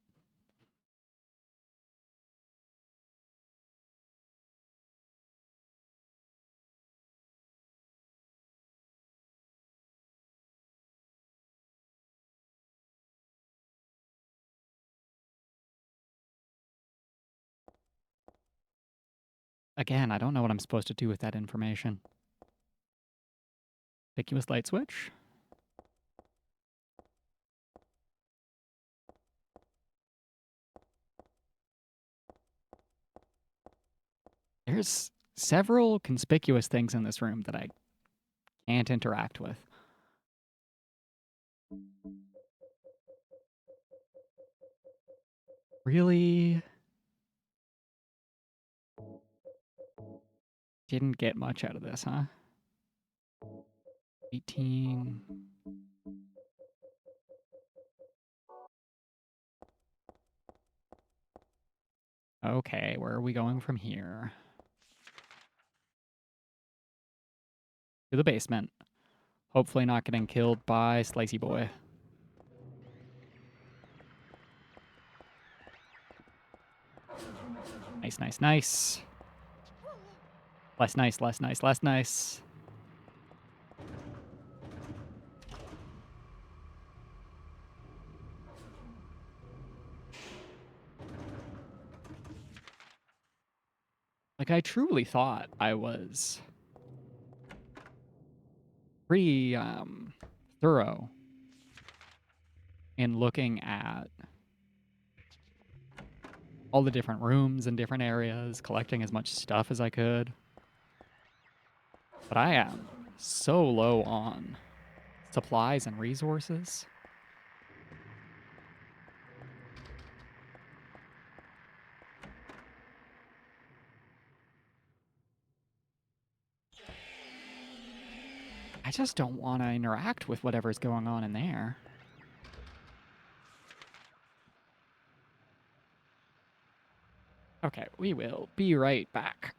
Again, I don't know what I'm supposed to do with that information. Conspicuous light switch. There's several conspicuous things in this room that I can't interact with. Really didn't get much out of this, huh? 18. Okay, where are we going from here? To the basement. Hopefully not getting killed by Slicey Boy. Nice, nice, nice. Less nice, less nice, less nice. Like, I truly thought I was pretty thorough in looking at all the different rooms and different areas, collecting as much stuff as I could. But I am so low on supplies and resources. I just don't want to interact with whatever's going on in there. Okay, we will be right back.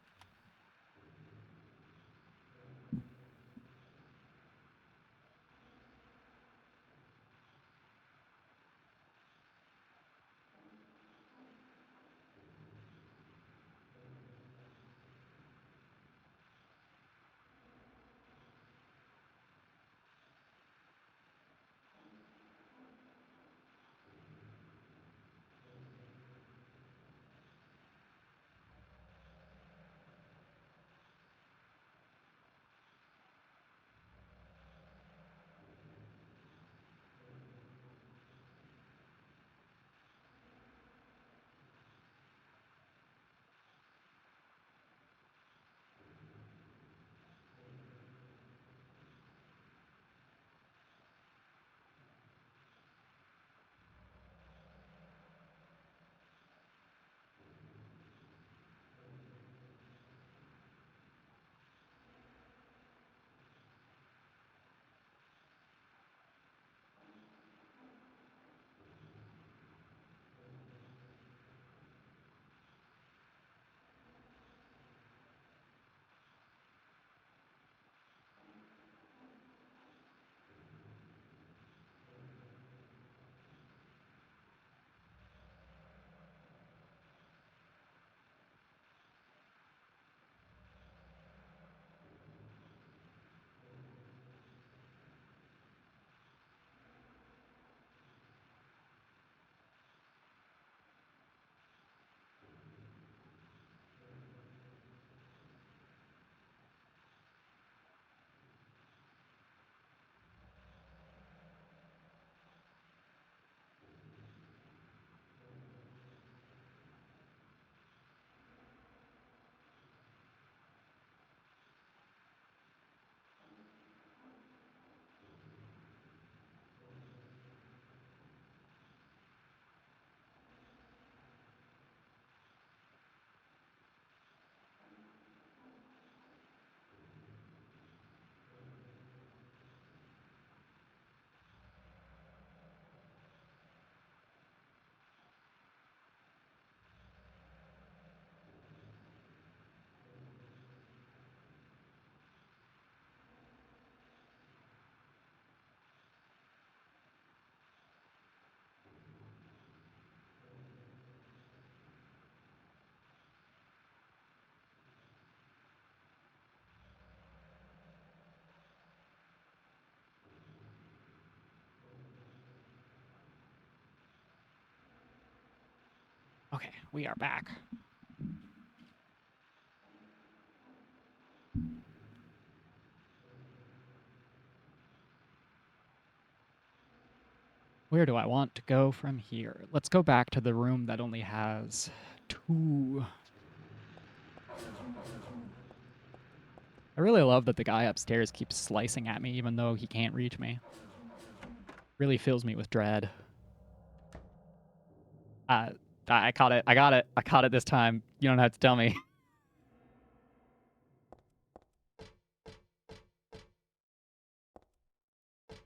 We are back. Where do I want to go from here? Let's go back to the room that only has 2. I really love that the guy upstairs keeps slicing at me even though he can't reach me. Really fills me with dread. I caught it. I got it. I caught it this time. You don't have to tell me.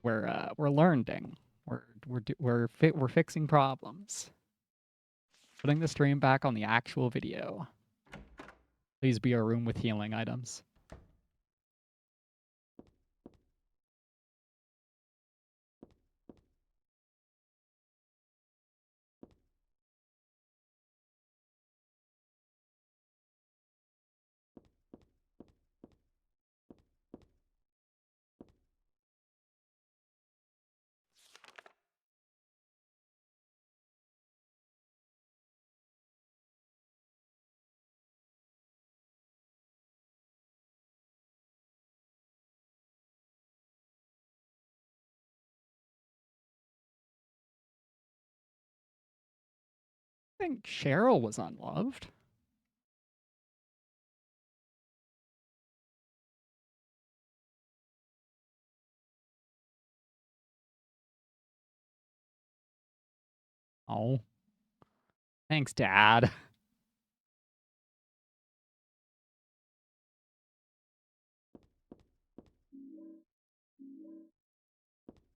We're learning. We're fixing problems. Putting the stream back on the actual video. Please be a room with healing items. I think Cheryl was unloved. Oh. Thanks, Dad.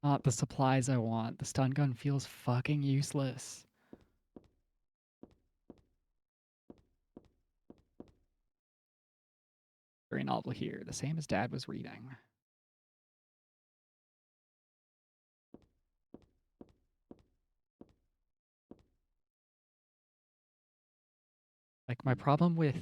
Not the supplies I want. The stun gun feels fucking useless. Very novel here. The same as Dad was reading. Like, my problem with...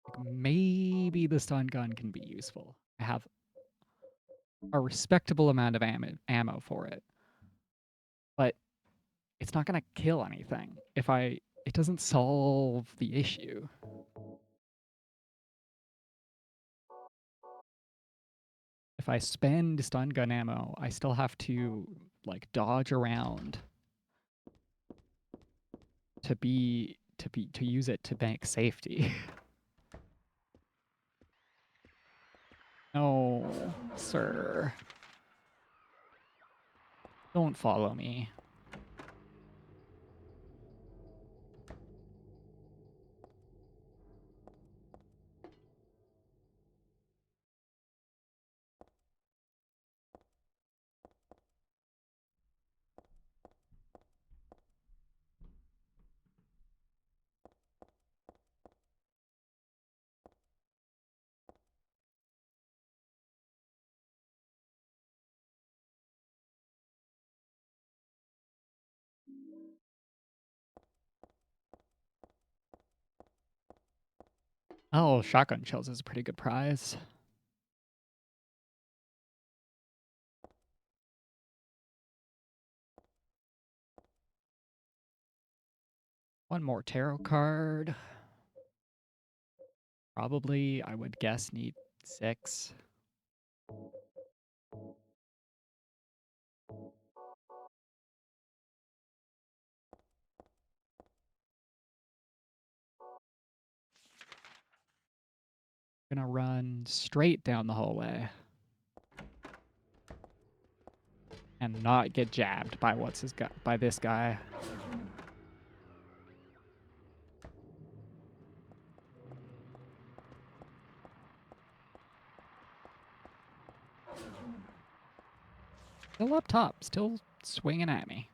Like, maybe the stun gun can be useful. I have a respectable amount of ammo for it. But it's not going to kill anything. It doesn't solve the issue. If I spend stun gun ammo, I still have to, like, dodge around to use it to bank safety. No, sir. Don't follow me. Oh, shotgun shells is a pretty good prize. One more tarot card. Probably, I would guess, need 6. Gonna run straight down the hallway. And not get jabbed by by this guy. Still up top, still swinging at me.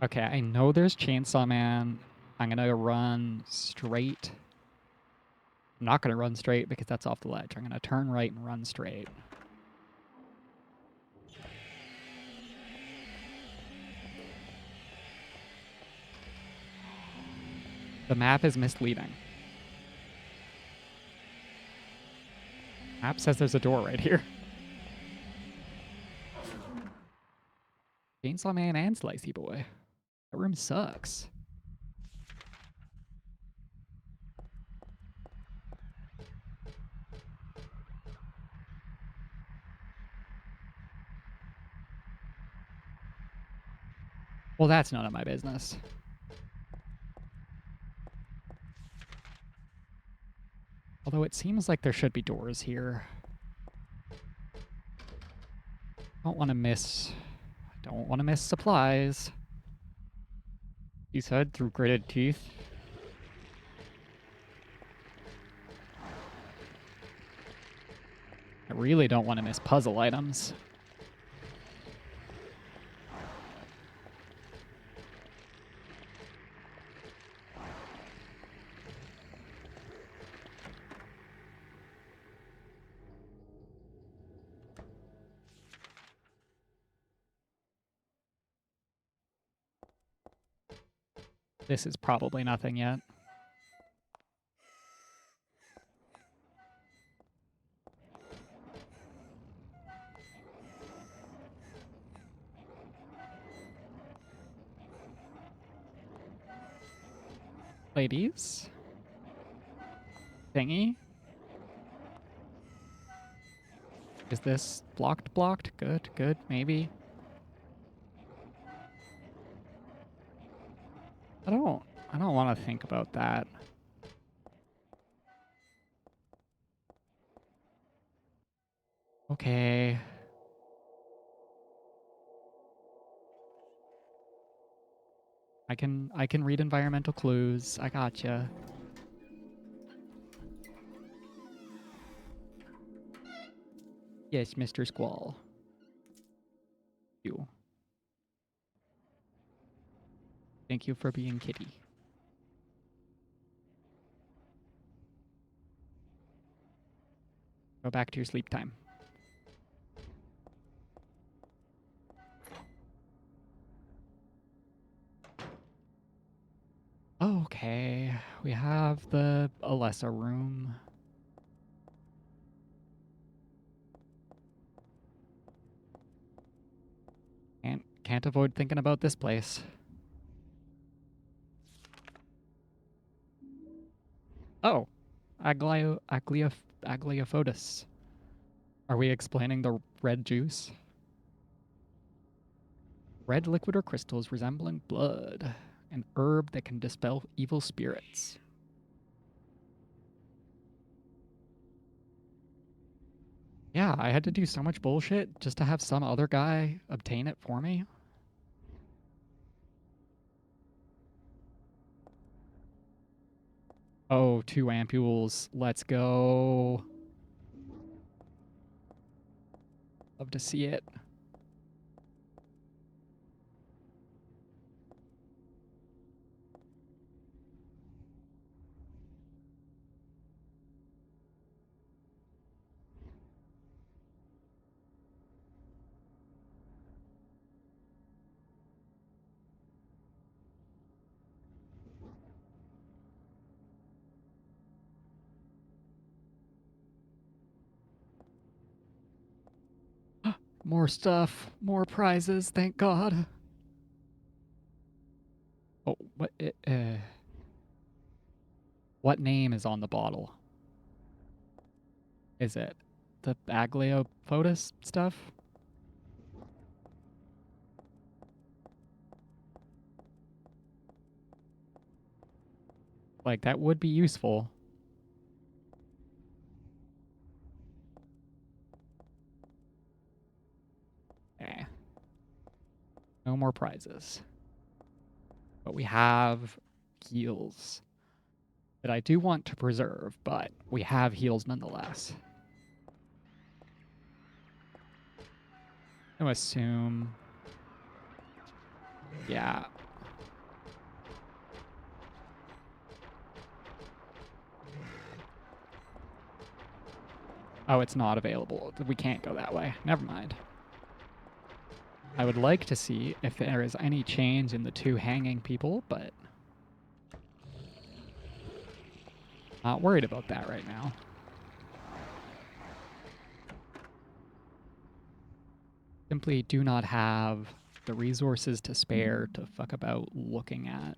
Okay, I know there's Chainsaw Man. I'm gonna run straight. I'm not gonna run straight because that's off the ledge. I'm gonna turn right and run straight. The map is misleading. Map says there's a door right here. Chainsaw Man and Slicey Boy. That room sucks. Well, that's none of my business. Although it seems like there should be doors here. Don't want to miss supplies. He said through gritted teeth. I really don't want to miss puzzle items. This is probably nothing yet. Ladies? Thingy? Is this blocked? Good, maybe. I don't want to think about that. Okay. I can read environmental clues. I gotcha. Yes, Mr. Squall. You. Thank you for being kitty. Go back to your sleep time. Okay, we have the Alessa room. Can't avoid thinking about this place. Oh, Agliophotis. Are we explaining the red juice? Red liquid or crystals resembling blood. An herb that can dispel evil spirits. Yeah, I had to do so much bullshit just to have some other guy obtain it for me. Oh, 2 ampules. Let's go. Love to see it. More stuff, more prizes, thank God. Oh, what name is on the bottle? Is it the Agliophotis stuff? Like, that would be useful. Eh. No more prizes. But we have heals that I do want to preserve, but we have heals nonetheless. I'm gonna assume. Yeah. Oh, it's not available. We can't go that way. Never mind. I would like to see if there is any change in the 2 hanging people, but not worried about that right now. Simply do not have the resources to spare to fuck about looking at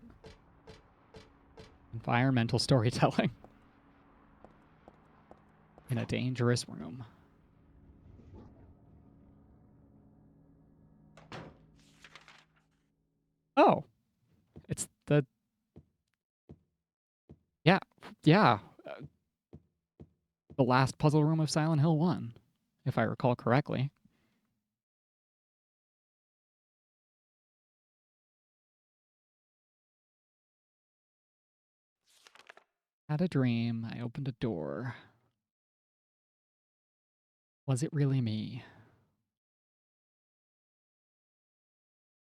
environmental storytelling in a dangerous room. Oh, it's yeah, yeah, the last puzzle room of Silent Hill 1, if I recall correctly. Had a dream, I opened a door. Was it really me?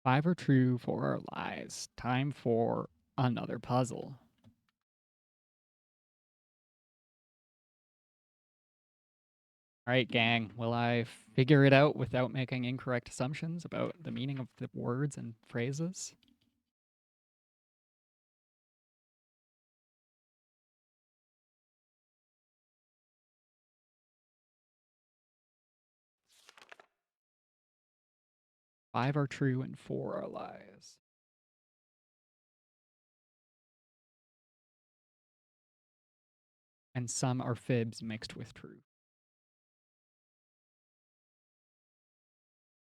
5 are true, 4 are lies. Time for another puzzle. All right, gang, will I figure it out without making incorrect assumptions about the meaning of the words and phrases? Five are true and 4 are lies. And some are fibs mixed with truth.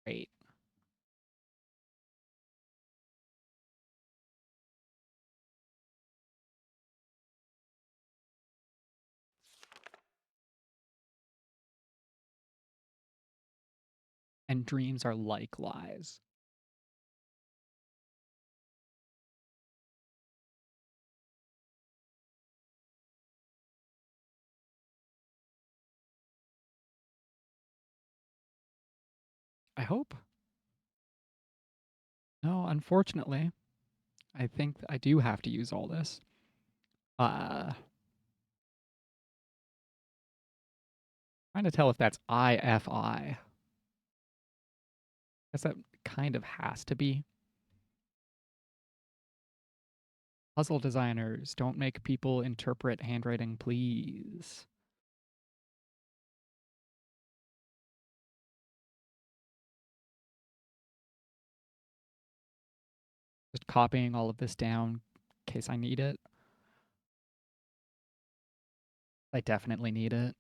Great. And dreams are like lies. I hope. No, unfortunately, I think I do have to use all this. Trying to tell if that's IFI. Guess that kind of has to be. Puzzle designers, don't make people interpret handwriting, please. Just copying all of this down in case I need it. I definitely need it.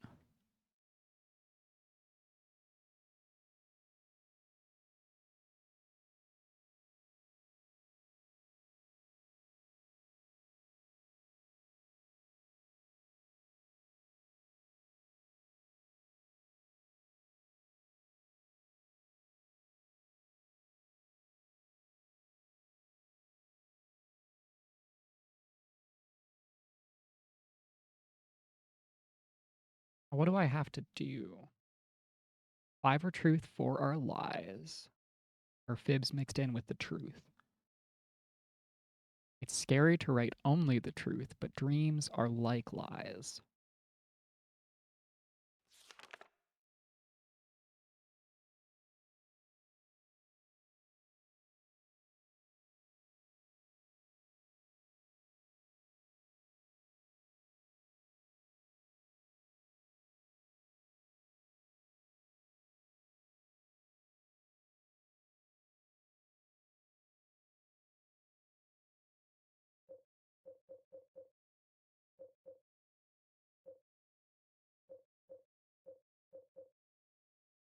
What do I have to do? 5 are truth, 4 are lies. Or fibs mixed in with the truth. It's scary to write only the truth, but dreams are like lies.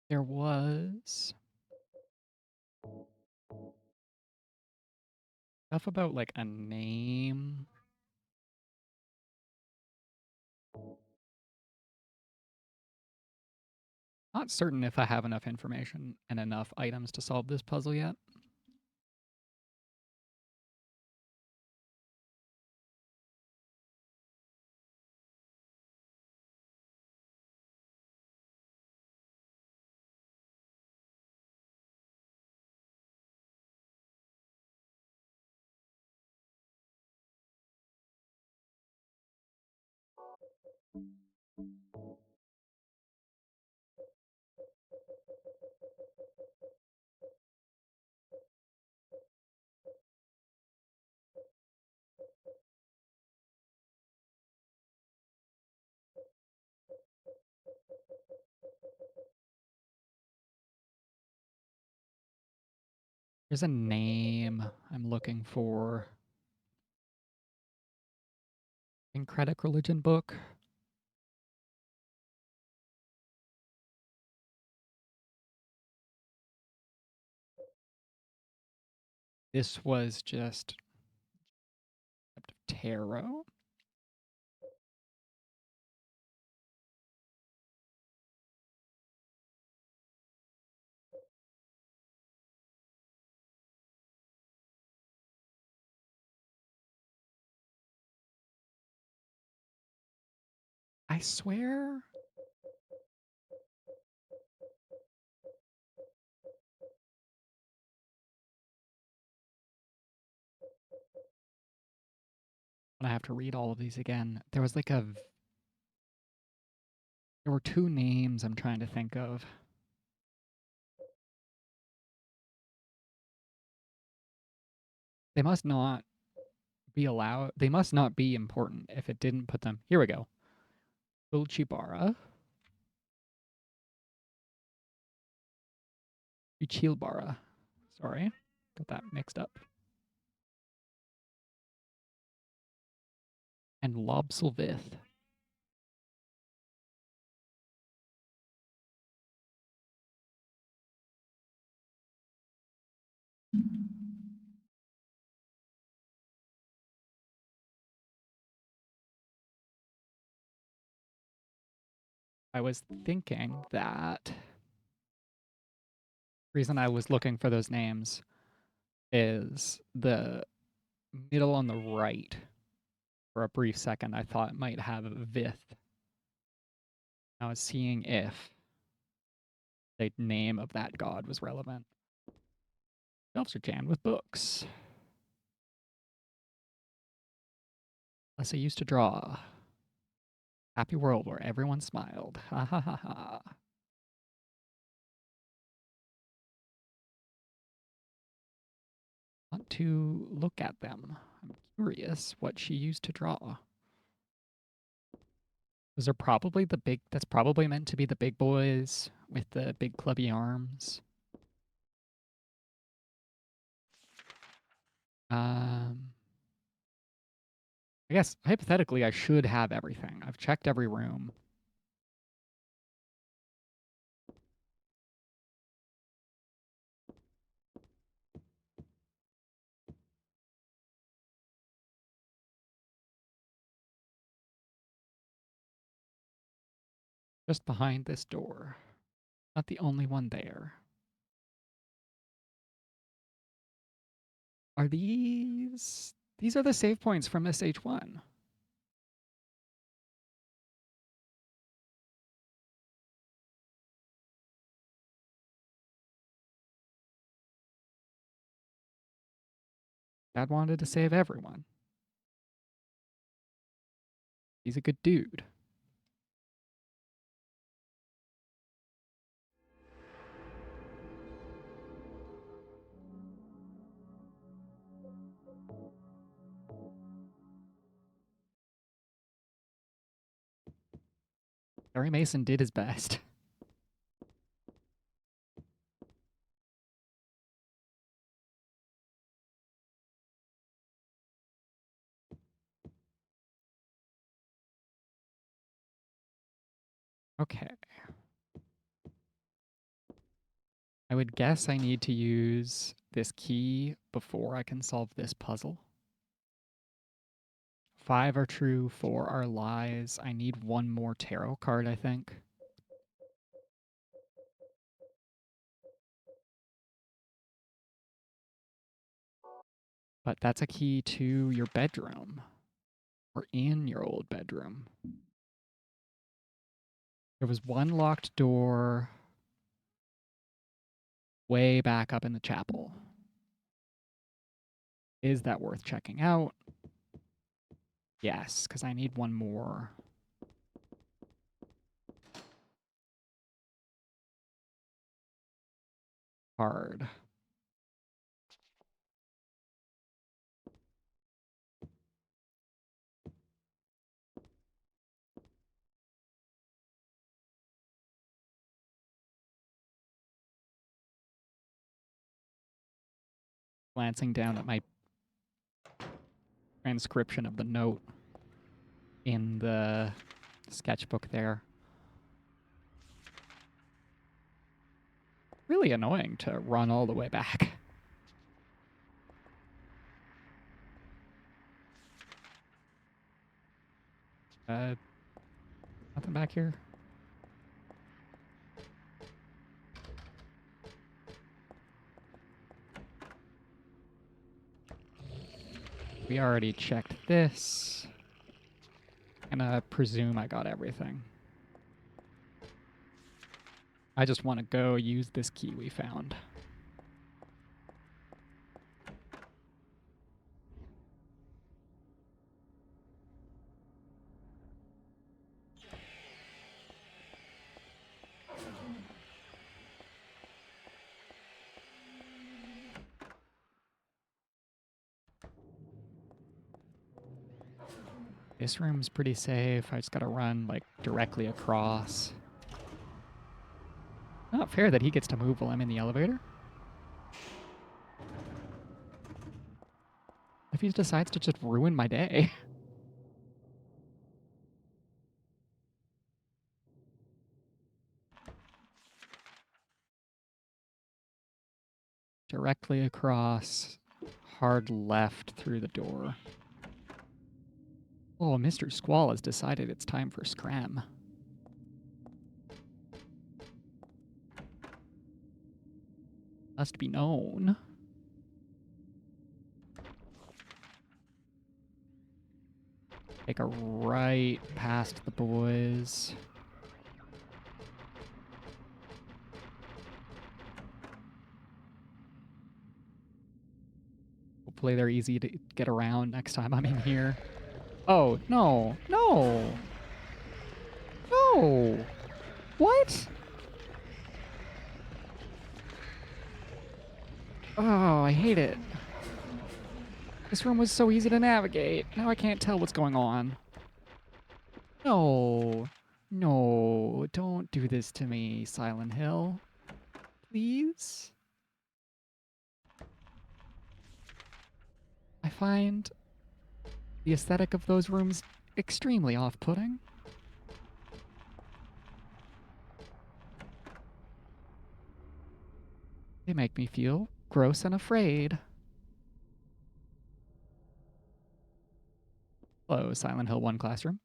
There was stuff about like a name. Not certain if I have enough information and enough items to solve this puzzle yet. There's a name I'm looking for. Syncretic religion book. This was just tarot. I swear. I have to read all of these again. There was like there were two names I'm trying to think of. They must not be allowed. They must not be important if it didn't put them. Here we go. Uchibara. Uchilbara. Sorry. Got that mixed up. And Lobselvith. I was thinking that reason I was looking for those names is the middle on the right. For a brief second, I thought it might have Vith. I was seeing if the name of that god was relevant. Shelves are jammed with books. Unless I used to draw. Happy world where everyone smiled. Ha ha ha ha. Want to look at them. I'm curious what she used to draw. Those are probably the big, that's probably meant to be the big boys with the big clubby arms. I guess hypothetically I should have everything. I've checked every room. Just behind this door. Not the only one there. Are these... These are the save points from SH1. Dad wanted to save everyone. He's a good dude. Harry Mason did his best. Okay. I would guess I need to use this key before I can solve this puzzle. 5 are true, 4 are lies. I need one more tarot card, I think. But that's a key to your bedroom. Or in your old bedroom. There was one locked door way back up in the chapel. Is that worth checking out? Yes, because I need one more card. glancing down at my transcription of the note in the sketchbook there. Really annoying to run all the way back. Nothing back here. We already checked this. And I presume I got everything. I just want to go use this key we found. This room's pretty safe. I just gotta run, like, directly across. Not fair that he gets to move while I'm in the elevator. If he decides to just ruin my day. Directly across, hard left through the door. Oh, Mr. Squall has decided it's time for scram. Must be known. Take a right past the boys. Hopefully they're easy to get around next time I'm in here. Oh, no. No. No. What? Oh, I hate it. This room was so easy to navigate. Now I can't tell what's going on. No. No. Don't do this to me, Silent Hill. Please? I find the aesthetic of those rooms extremely off-putting. They make me feel gross and afraid. Hello, Silent Hill 1 classroom.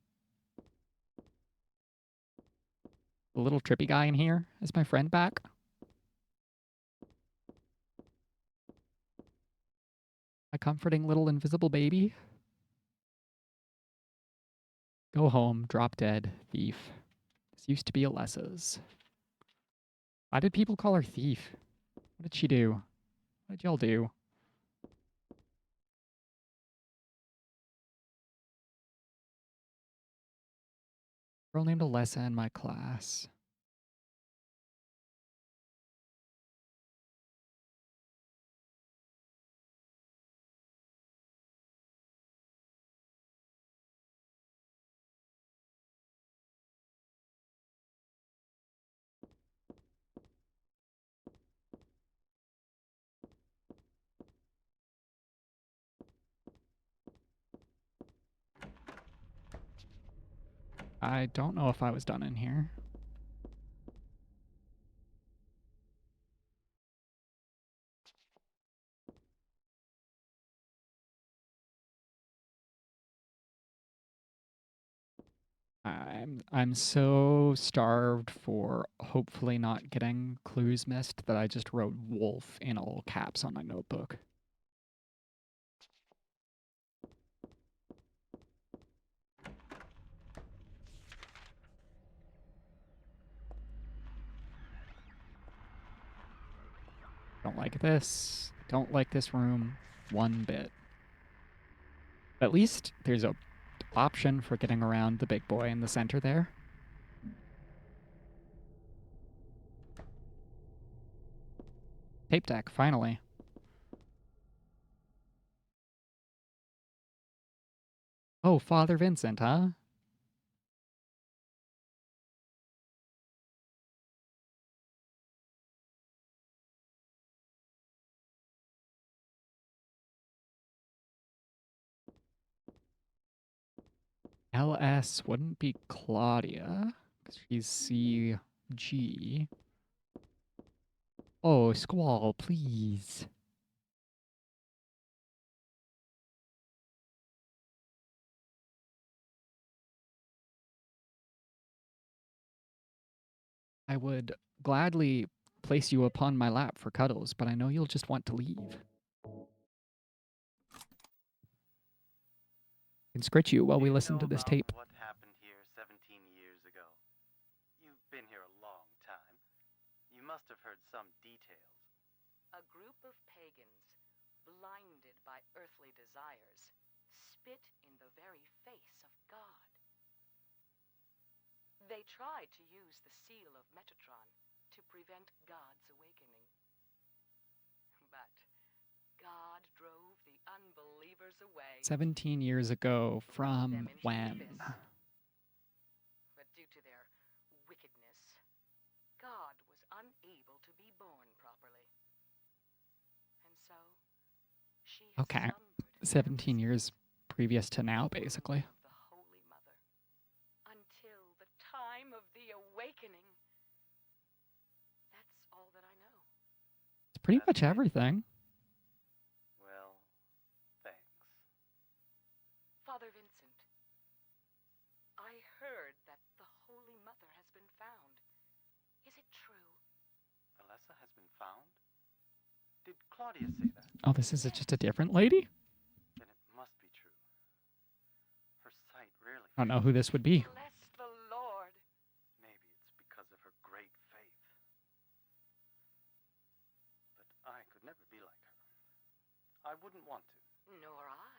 The little trippy guy in here is my friend back. A comforting little invisible baby. Go home, drop dead, thief. This used to be Alessa's. Why did people call her thief? What did she do? What did y'all do? Girl named Alessa in my class. I don't know if I was done in here. I'm so starved for hopefully not getting clues missed that I just wrote wolf in all caps on my notebook. Don't like this. Don't like this room one bit. At least there's a option for getting around the big boy in the center there. Tape deck, finally. Oh, Father Vincent, huh? LS wouldn't be Claudia, 'cause she's CG. Oh, Squall, please. I would gladly place you upon my lap for cuddles, but I know you'll just want to leave. I can scritch you while we listen to this tape.
What happened here 17 years ago? You've been here a long time. You must have heard some details.
A group of pagans, blinded by earthly desires, spit in the very face of God. They tried to use the seal of Metatron to prevent God's awakening. But God drove the unbelievers away.
17 years ago
throwing
from
them into the
when?
abyss. But due to their wickedness, God was unable to be born properly. And so, she has
Okay,
slumbered
17
ever
years
since,
previous to now,
in the
basically.
womb of the Holy Mother, until the time of the awakening. That's all that I know.
It's pretty
That's
much
it.
everything.
Well, thanks.
Father Vincent, I heard that the Holy Mother has been found. Is it true?
Alessa has been found? Did Claudia say that?
Oh, this is just a different lady?
Then it must be true. Her sight rarely
I don't know
fails.
who this would be.
Bless the Lord.
Maybe it's because of her great faith. But I could never be like her. I wouldn't want to.
Nor I.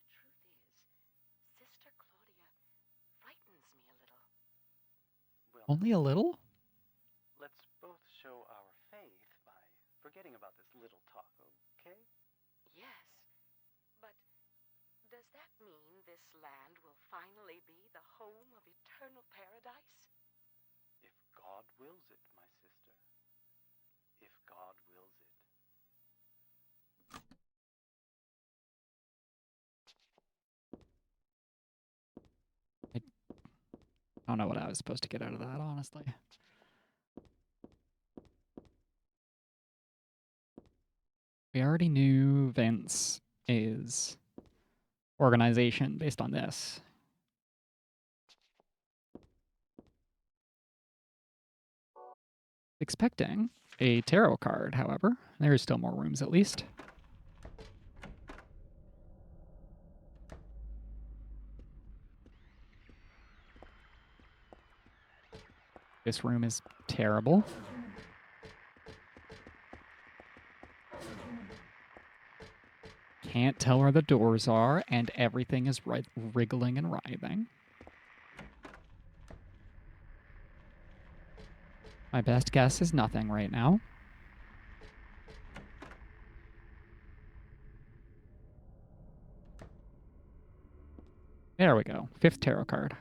The truth is, Sister Claudia frightens me a little.
Well,
Only a little?
let's both show our faith by forgetting about this little talk, okay?
Yes, but does that mean this land will finally be the home of eternal paradise?
If God wills it, my sister. If God wills it.
I don't know what I was supposed to get out of that, honestly. We already knew Vince is organization based on this. Expecting a tarot card, however. There is still more rooms, at least. This room is terrible. Can't tell where the doors are, and everything is wriggling and writhing. My best guess is nothing right now. There we go. 5th tarot card.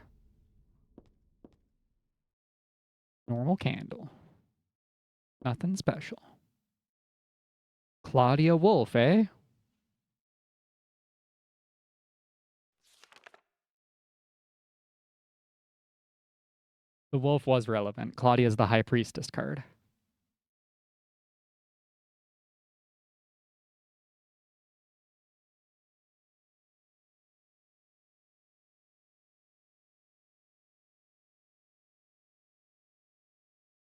Normal candle. Nothing special. Claudia Wolf, eh? The wolf was relevant. Claudia's the High Priestess card.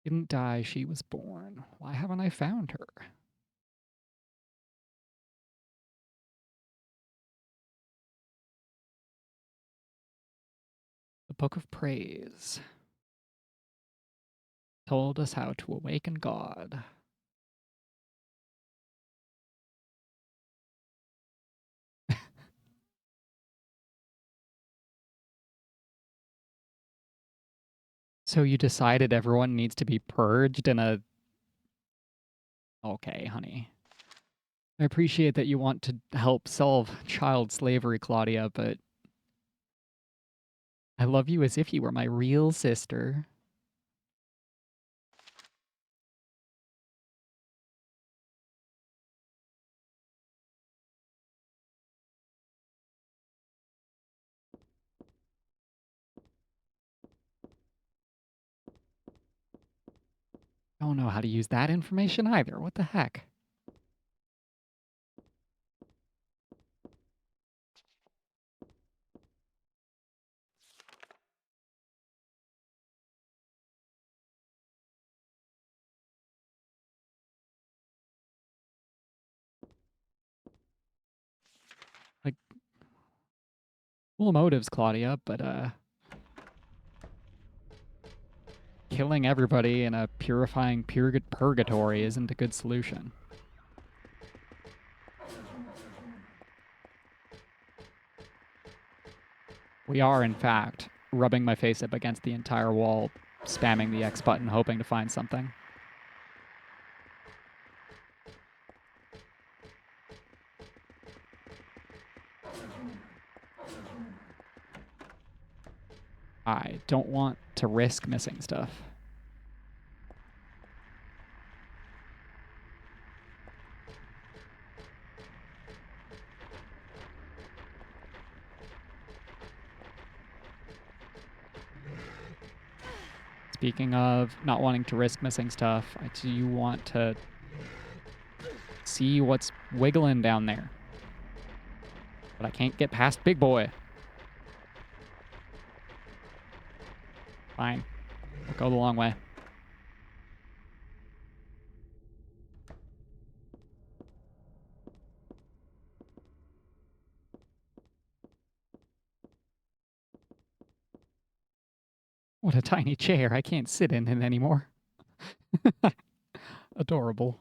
Didn't die, she was born. Why haven't I found her? The Book of Praise told us how to awaken God. So you decided everyone needs to be purged in a... Okay, honey. I appreciate that you want to help solve child slavery, Claudia, but I love you as if you were my real sister. Don't know how to use that information either. What the heck? Like, cool motives, Claudia, but killing everybody in a purifying purgatory isn't a good solution. We are, in fact, rubbing my face up against the entire wall, spamming the X button, hoping to find something. I don't want to risk missing stuff. Speaking of not wanting to risk missing stuff, I do want to see what's wiggling down there. But I can't get past Big Boy. Fine. We'll go the long way. What a tiny chair. I can't sit in it anymore. Adorable.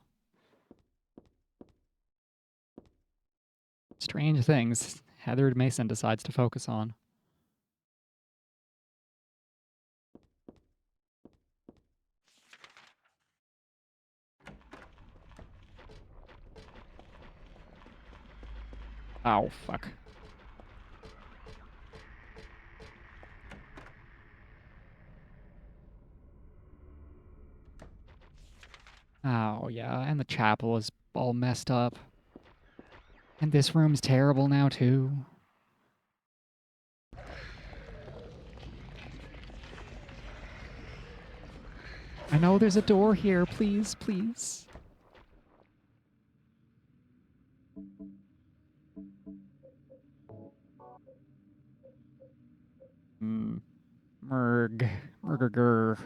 Strange things Heather Mason decides to focus on. Oh, fuck. Oh, yeah, and the chapel is all messed up. And this room's terrible now, too. I know there's a door here. Please, please. Merg. Murger.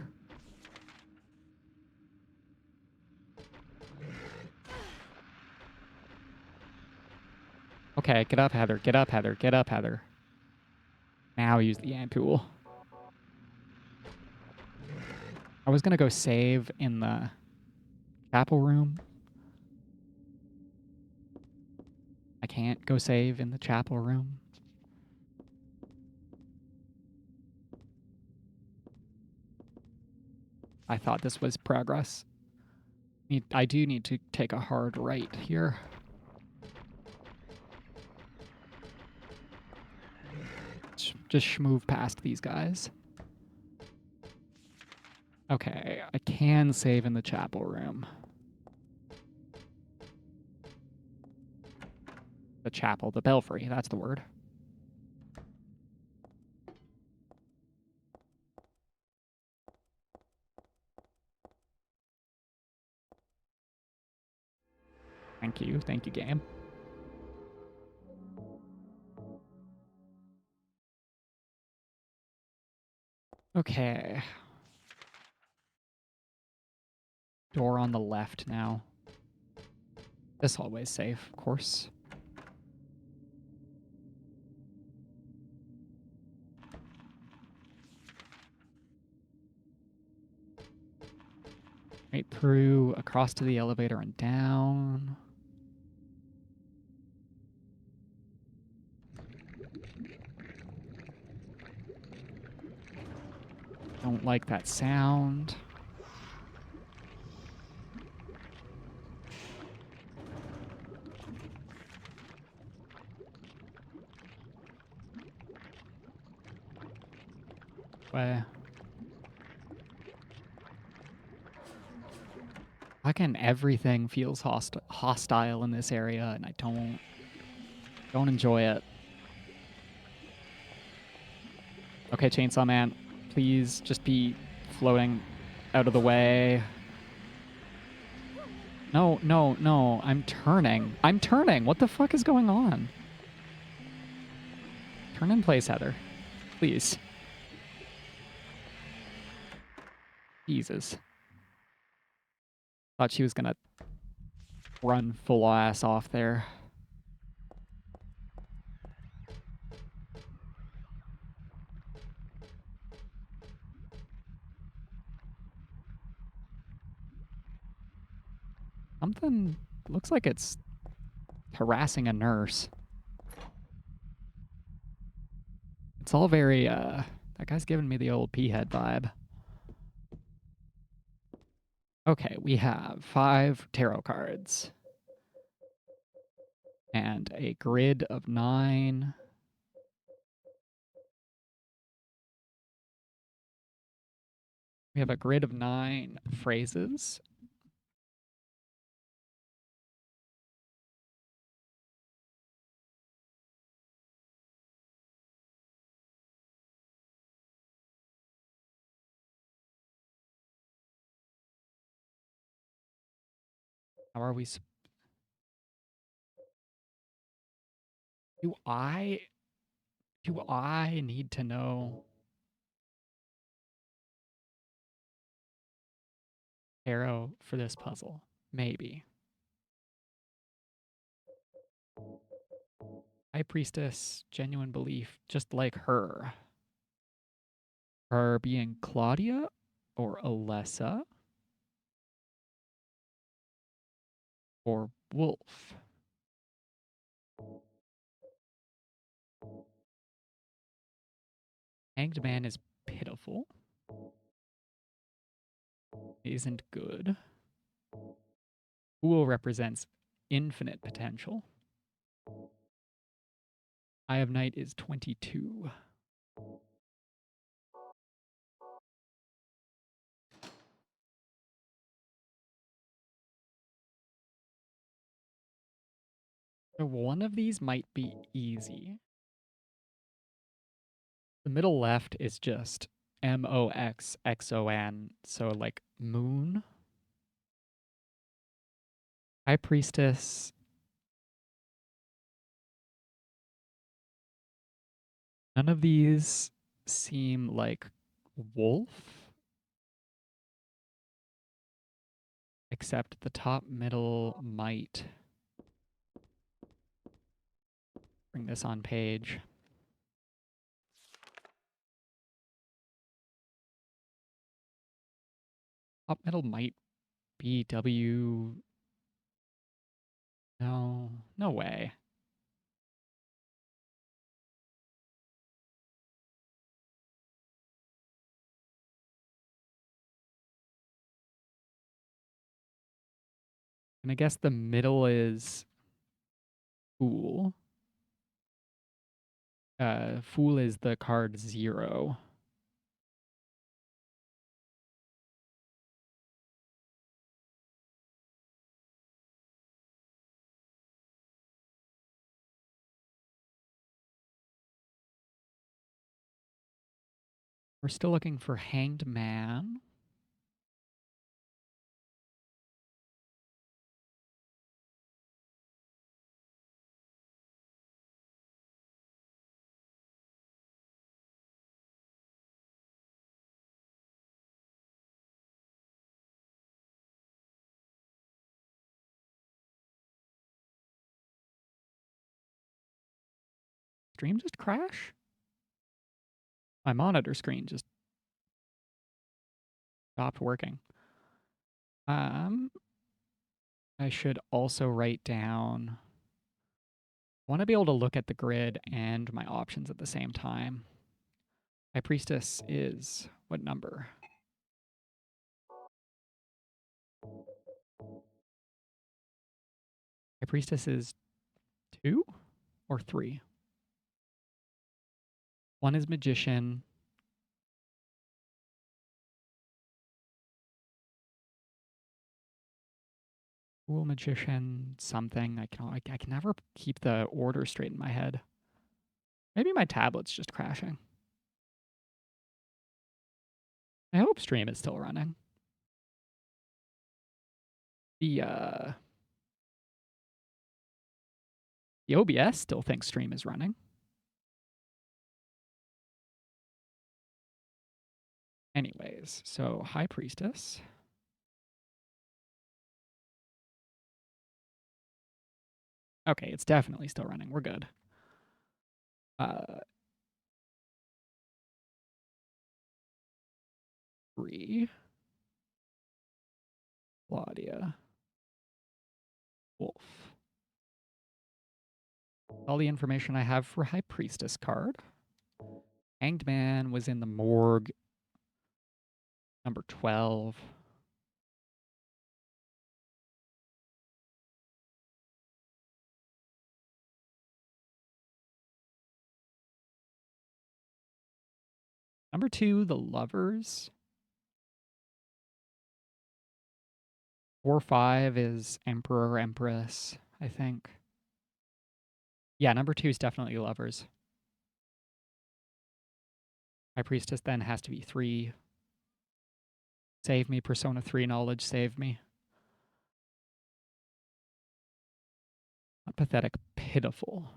Okay, get up, Heather. Get up, Heather. Get up, Heather. Now use the ampule. I was going to go save in the chapel room. I can't go save in the chapel room. I thought this was progress. I do need to take a hard right here. Just move past these guys. Okay, I can save in the chapel room. The chapel, the belfry, that's the word. Thank you, game. Okay. Door on the left now. This hallway's safe, of course. Right through, across to the elevator and down. Don't like that sound. Where? Fucking everything feels hostile in this area, and I don't enjoy it. Okay, Chainsaw Man, please just be floating out of the way. No, no, no. I'm turning. I'm turning. What the fuck is going on? Turn in place, Heather. Please. Jesus. Thought she was gonna run full ass off there. Something looks like it's harassing a nurse. It's all very, that guy's giving me the old pea head vibe. Okay, we have 5 tarot cards and a grid of 9. We have a grid of 9 phrases. How are we? Do I do I need to know tarot for this puzzle? Maybe. High Priestess, genuine belief, just like her. Her being Claudia or Alessa or Wolf. Hanged Man is pitiful. Isn't good. Fool represents infinite potential. Eye of Night is 22. So one of these might be easy. The middle left is just MOXXON, so like moon. High Priestess. None of these seem like wolf, except the top middle might bring this on page. Top middle might be W. No, no way. And I guess the middle is Fool. Fool is the card 0. We're still looking for Hanged Man. Stream just crash? My monitor screen just stopped working. I should also write down. I want to be able to look at the grid and my options at the same time. High Priestess is what number? High Priestess is 2 or 3? 1 is Magician. Fool, Magician, something. I can never keep the order straight in my head. Maybe my tablet's just crashing. I hope stream is still running. The OBS still thinks stream is running. Anyways, so High Priestess. Okay, it's definitely still running. We're good. 3. Claudia. Wolf. All the information I have for High Priestess card. Hanged Man was in the morgue. Number 12. Number 2, The Lovers. 4, 5 is Emperor, Empress, I think. Yeah, number 2 is definitely Lovers. High Priestess then has to be 3. Save me, Persona 3 knowledge, save me. Not pathetic, pitiful.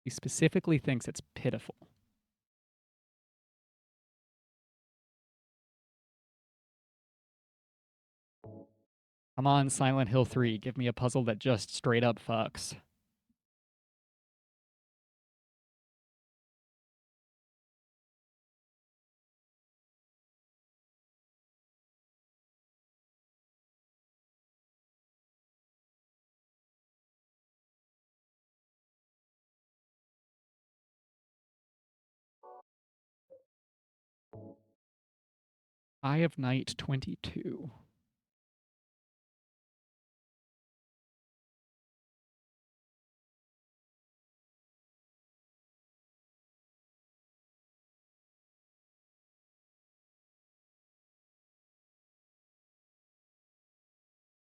He specifically thinks it's pitiful. Come on, Silent Hill 3, give me a puzzle that just straight up fucks. Eye of Night 22.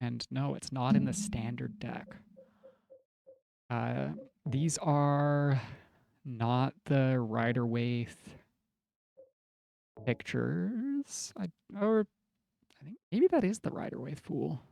And no, it's not in the standard deck. These are not the Rider Waite pictures. Or I think maybe that is the Rider Waite Fool.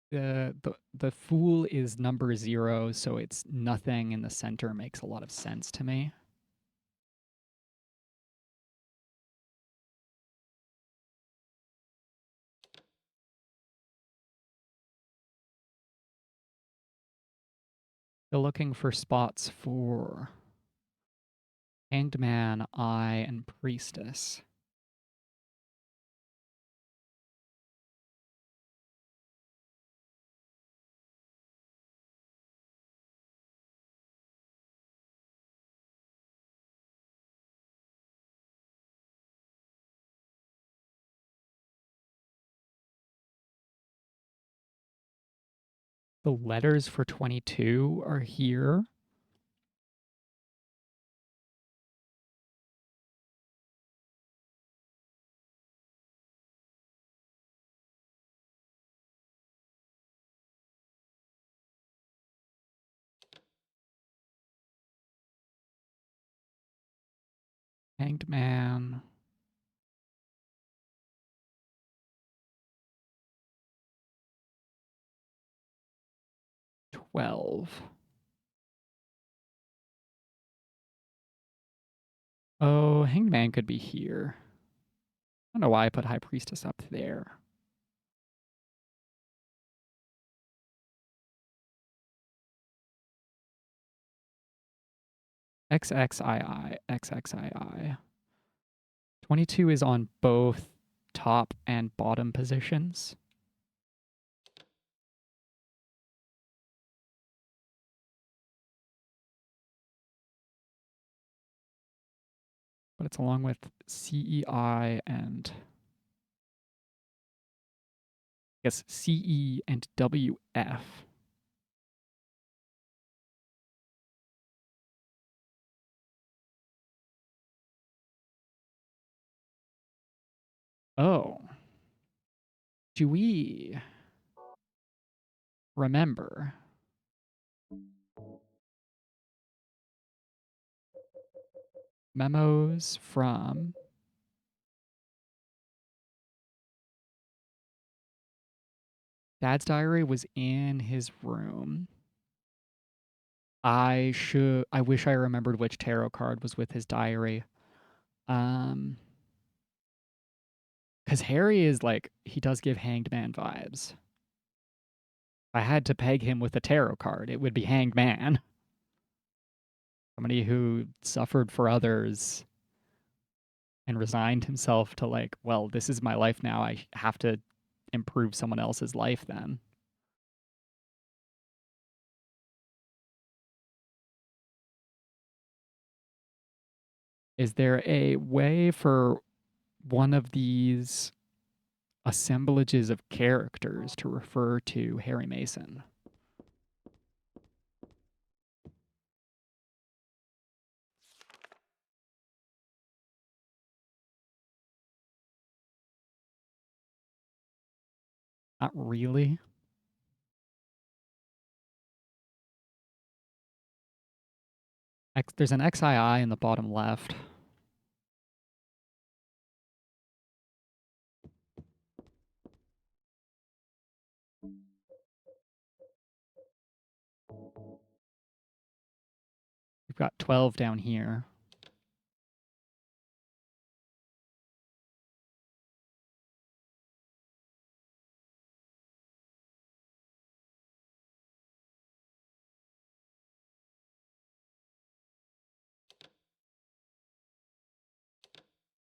The Fool is number 0, so it's nothing in the center makes a lot of sense to me. Still looking for spots for Hanged Man, Eye, and Priestess. The letters for 22 are here. Hanged Man. 12. Oh, Hanged Man could be here. I don't know why I put High Priestess up there. XXII, XXII. 22 is on both top and bottom positions. But it's along with CEI and I guess CE and WF. Oh. Do we remember memos from Dad's diary was in his room. I wish I remembered which tarot card was with his diary. Because Harry is like, he does give Hanged Man vibes. If I had to peg him with a tarot card, it would be Hanged Man. Somebody who suffered for others and resigned himself to, like, well, this is my life now. I have to improve someone else's life then. Is there a way for one of these assemblages of characters to refer to Harry Mason? Not really. There's an XII in the bottom left. We've got 12 down here.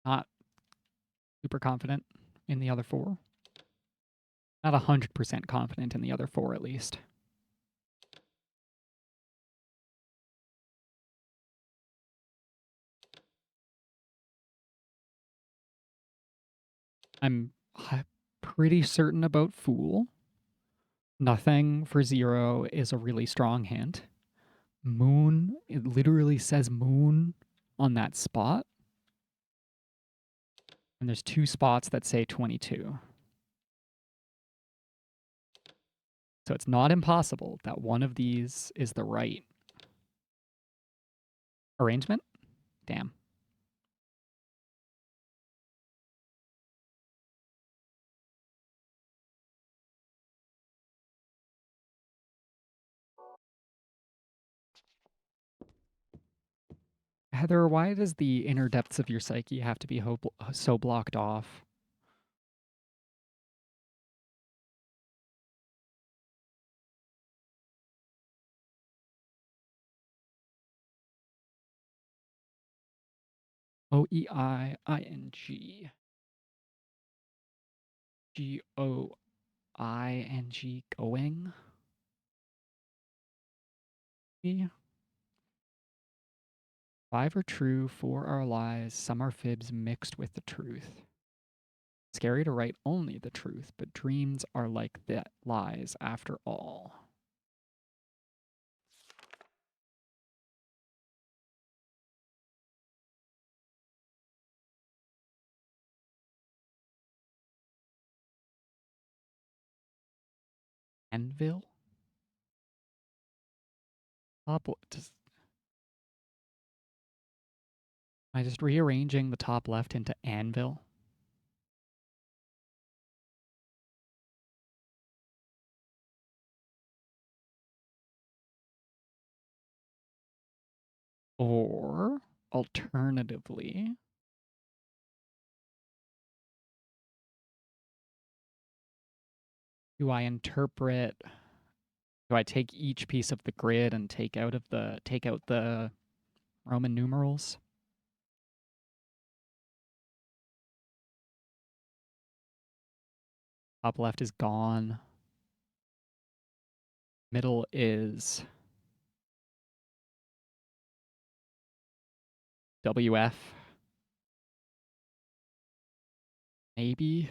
Not super confident in the other four. Not 100% confident in the other four, at least. I'm pretty certain about Fool. Nothing for 0 is a really strong hint. Moon, it literally says moon on that spot. And there's 2 spots that say 22. So it's not impossible that one of these is the right arrangement. Damn. Heather, why does the inner depths of your psyche have to be so blocked off? OEIING. GOING, going? 5 are true, 4 are lies, some are fibs mixed with the truth. Scary to write only the truth, but dreams are like the lies after all. Anvil? Top, just, am I just rearranging the top left into anvil? Or, alternatively, do I interpret, do I take each piece of the grid and take out the Roman numerals? Top left is gone. Middle is WF. Maybe.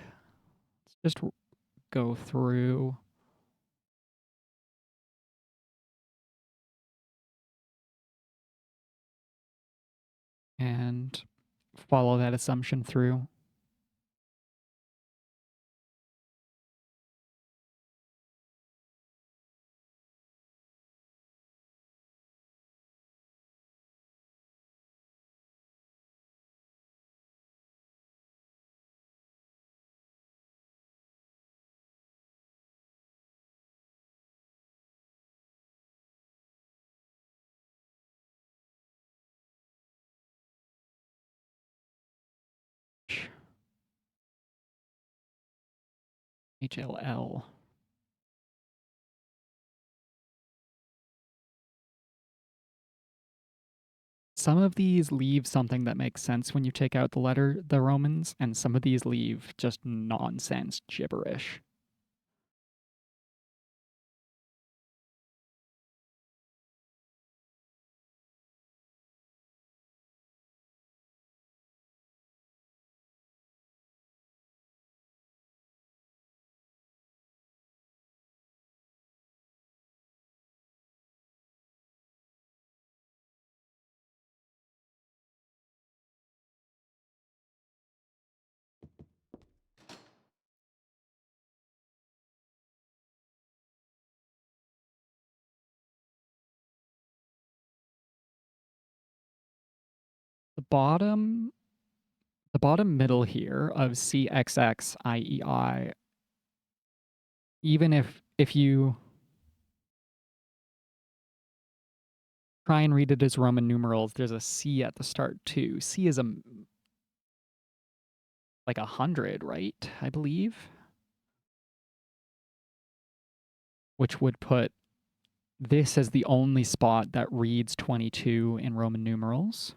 Let's just go through. And follow that assumption through. HLL. Some of these leave something that makes sense when you take out the Romans, and some of these leave just nonsense gibberish. The bottom middle here of CXXIEI, even if you try and read it as Roman numerals, there's a C at the start too. C is like 100, right? I believe. Which would put this as the only spot that reads 22 in Roman numerals.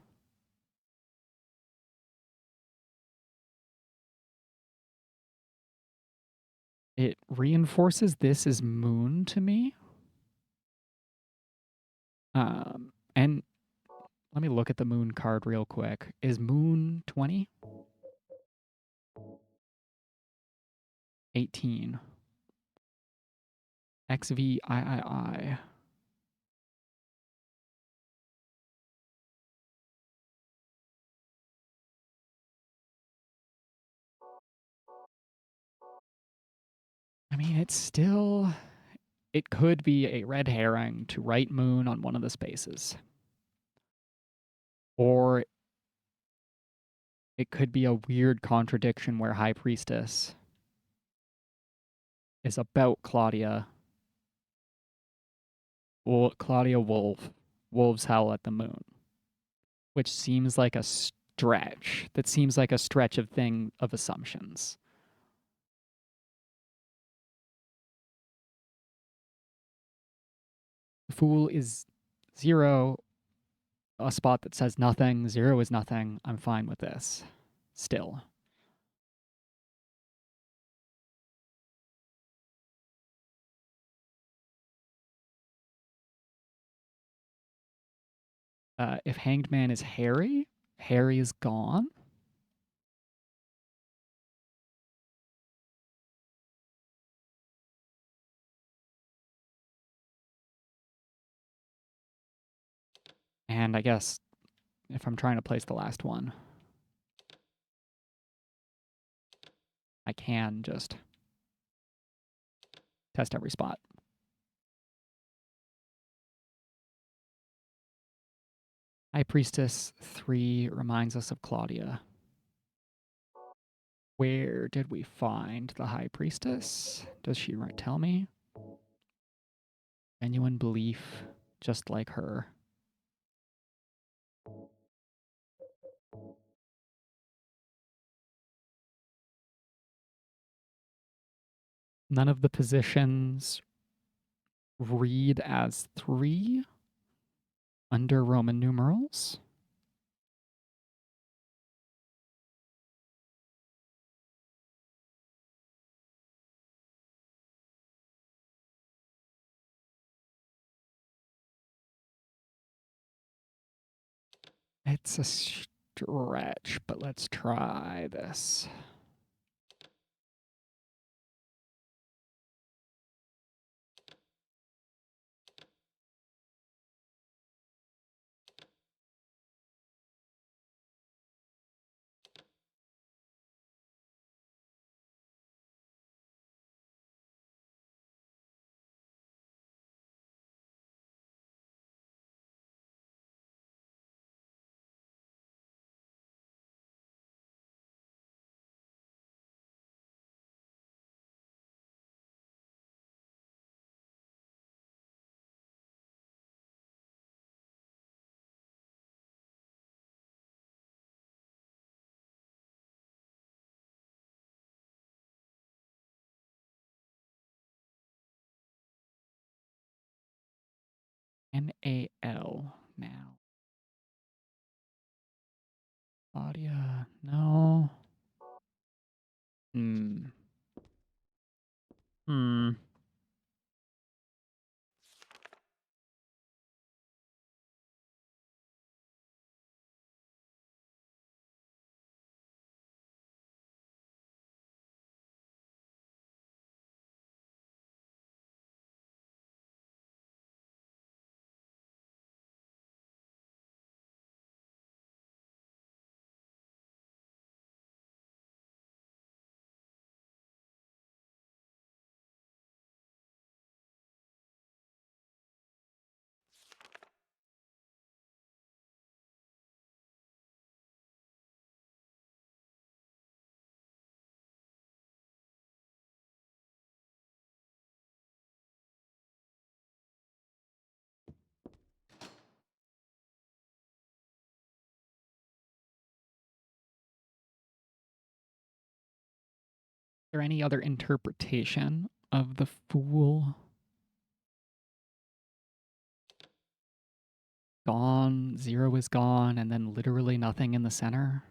It reinforces this as moon to me. And let me look at the moon card real quick. Is moon 20? 18. XVIII. I mean, it's still... It could be a red herring to write moon on one of the spaces. Or it could be a weird contradiction where High Priestess is about Claudia. Well, Claudia Wolves howl at the moon, which seems like a stretch. That seems like a stretch of assumptions. Fool is 0, a spot that says nothing. 0 is nothing. I'm fine with this. Still. If Hanged Man is Harry, Harry is gone. And I guess if I'm trying to place the last one, I can just test every spot. High Priestess 3 reminds us of Claudia. Where did we find the High Priestess? Does she tell me? Genuine belief, just like her. None of the positions read as 3 under Roman numerals. It's a stretch, but let's try this. NAL now. Claudia, no. Hmm. Hmm. Is there any other interpretation of the Fool? Gone, 0 is gone, and then literally nothing in the center?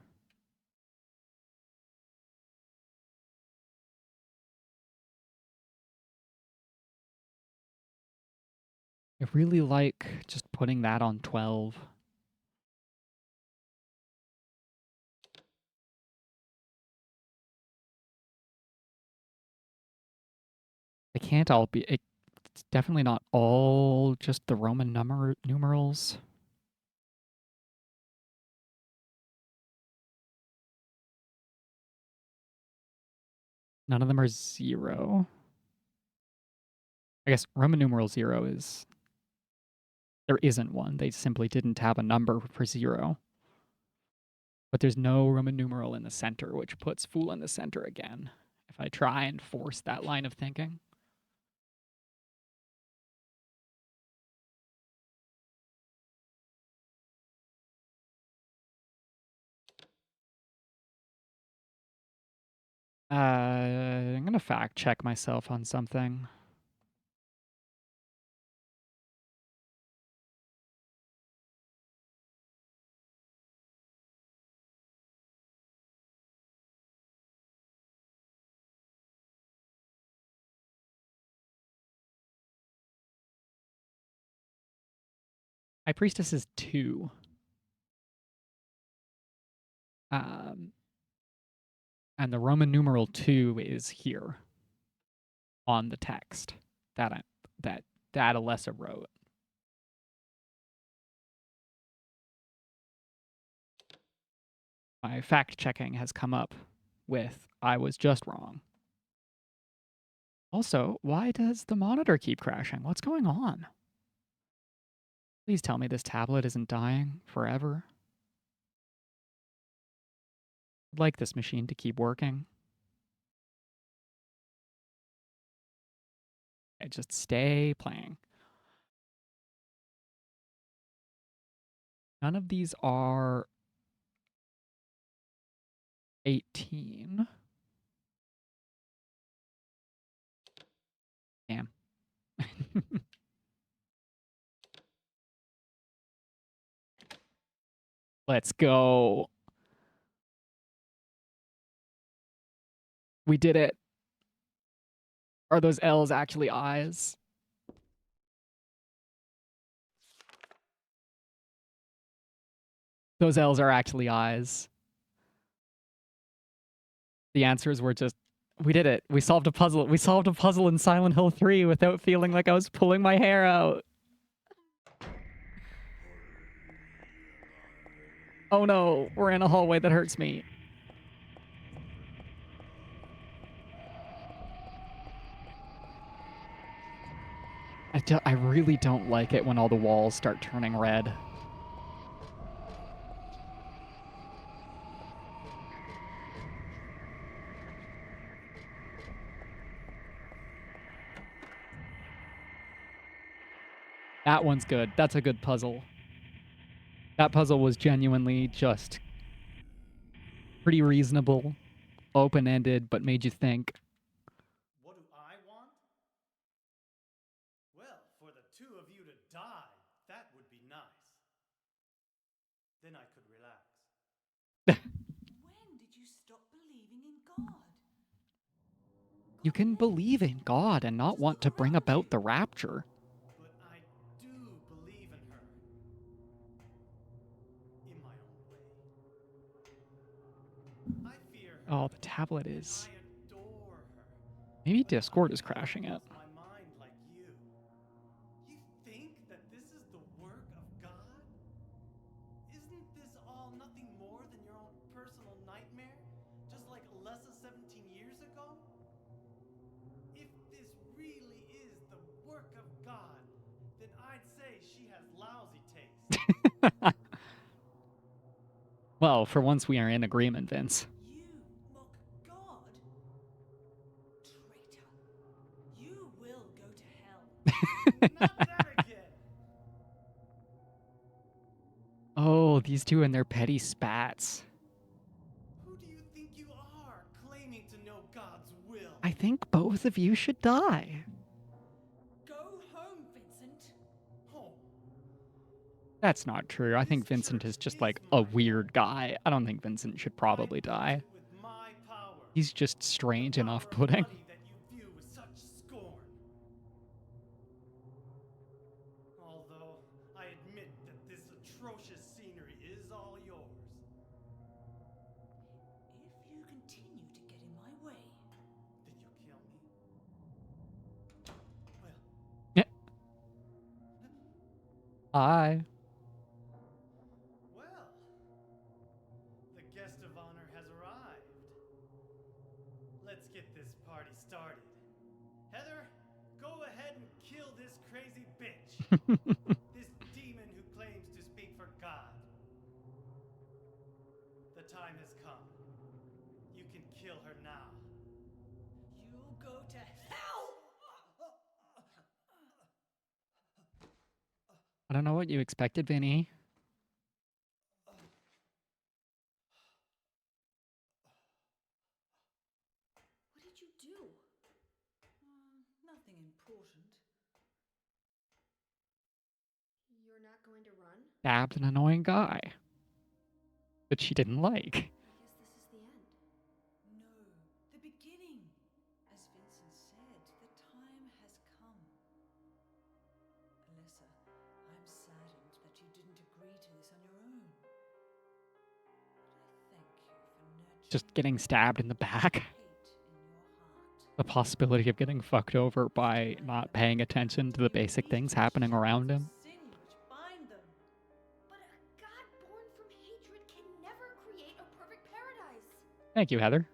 I really like just putting that on 12. They can't all be. It's definitely not all just the Roman numerals. None of them are 0. I guess Roman numeral 0 is. There isn't one. They simply didn't have a number for 0. But there's no Roman numeral in the center, which puts Fool in the center again. If I try and force that line of thinking. I'm going to fact check myself on something. High Priestess is 2. And the Roman numeral 2 is here on the text that Alessa wrote. My fact checking has come up with I was just wrong. Also, why does the monitor keep crashing? What's going on? Please tell me this tablet isn't dying forever. I'd like this machine to keep working. Okay, just stay playing. None of these are 18. Damn. Let's go. We did it. Are those L's actually I's? Those L's are actually I's. The answers were just, we did it. We solved a puzzle. We solved a puzzle in Silent Hill 3 without feeling like I was pulling my hair out. Oh no, we're in a hallway that hurts me. I really don't like it when all the walls start turning red. That one's good. That's a good puzzle. That puzzle was genuinely just pretty reasonable, open-ended, but made you think.
What do I want? Well, for the two of you to die, Then I could relax.
When did you stop believing in God?
You can believe in God and not
Just
want
look
to bring
around
about
you.
the rapture.
But I do believe in her. In my own way. I fear her.
Oh, the tablet
And
is...
I adore her.
Maybe
But
Discord
I
is crashing
haven't
it.
lost my mind like you. You think that this is the work of God? Isn't this all nothing more than your own personal nightmare? Just like Alessa 17 years ago? If this really is the work of God, then I'd say she has lousy taste.
Well, for once we are in agreement, Vince.
You mock God? Traitor. You will go to hell.
Not that again!
Oh, these two and their petty spats.
Who do you think you are, claiming to know God's will?
I think both of you should die.
Go home, Vincent.
Home.
That's not true. I think
This
Vincent is
church
just
is
like
my
a
home.
weird guy. I don't think Vincent should probably
I built
die.
it with my power.
He's just
The
strange and
power of
off-putting.
money that you view with such scorn. Although I admit that this atrocious scenery is all yours.
If you continue to get in my way,
Then you'll kill me? Well,
Yeah. Hi.
well. The guest of honor has arrived. Let's get this party started. Heather, go ahead and kill this crazy bitch. This demon who claims to speak for God. The time has come. You can kill her now.
you'll go to hell!
I don't know what you expected, Vinny.
What did you do?
Nothing important.
You're not going to run?
Stabbed an annoying guy that she didn't like.
I guess this is the end.
No, the beginning. As Vincent said, the time has come. Alessa, I'm saddened that you didn't agree to this on your own. But I thank you for nurturing
Just getting stabbed in the back.
hate in your heart.
The possibility of getting fucked over by not paying attention to the basic things happening around him.
Sin which bind them.
But a god born from hatred can never create a perfect paradise.
Thank you, Heather.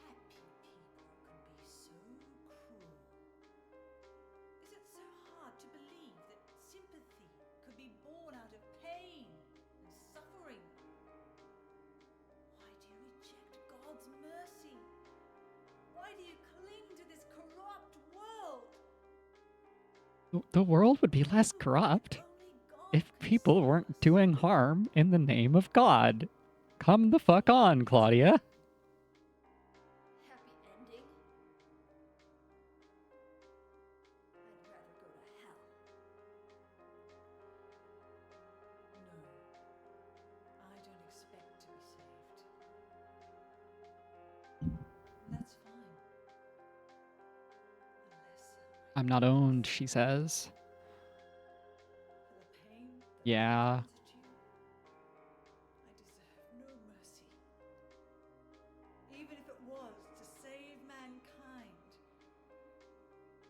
Happy people can be so cruel. Is it so hard to believe that sympathy could be born out of pain and suffering? Why do you reject God's mercy? Why do you cling to this corrupt world?
The world would be less corrupt if people weren't doing harm in the name of God. Come the fuck on, Claudia.
Happy ending? I'd rather go to hell.
No, I don't expect to be saved. That's fine. Unless
I'm not owned, she says.
for the pain that
Yeah.
I caused you, I deserve no mercy. Even if it was to save mankind,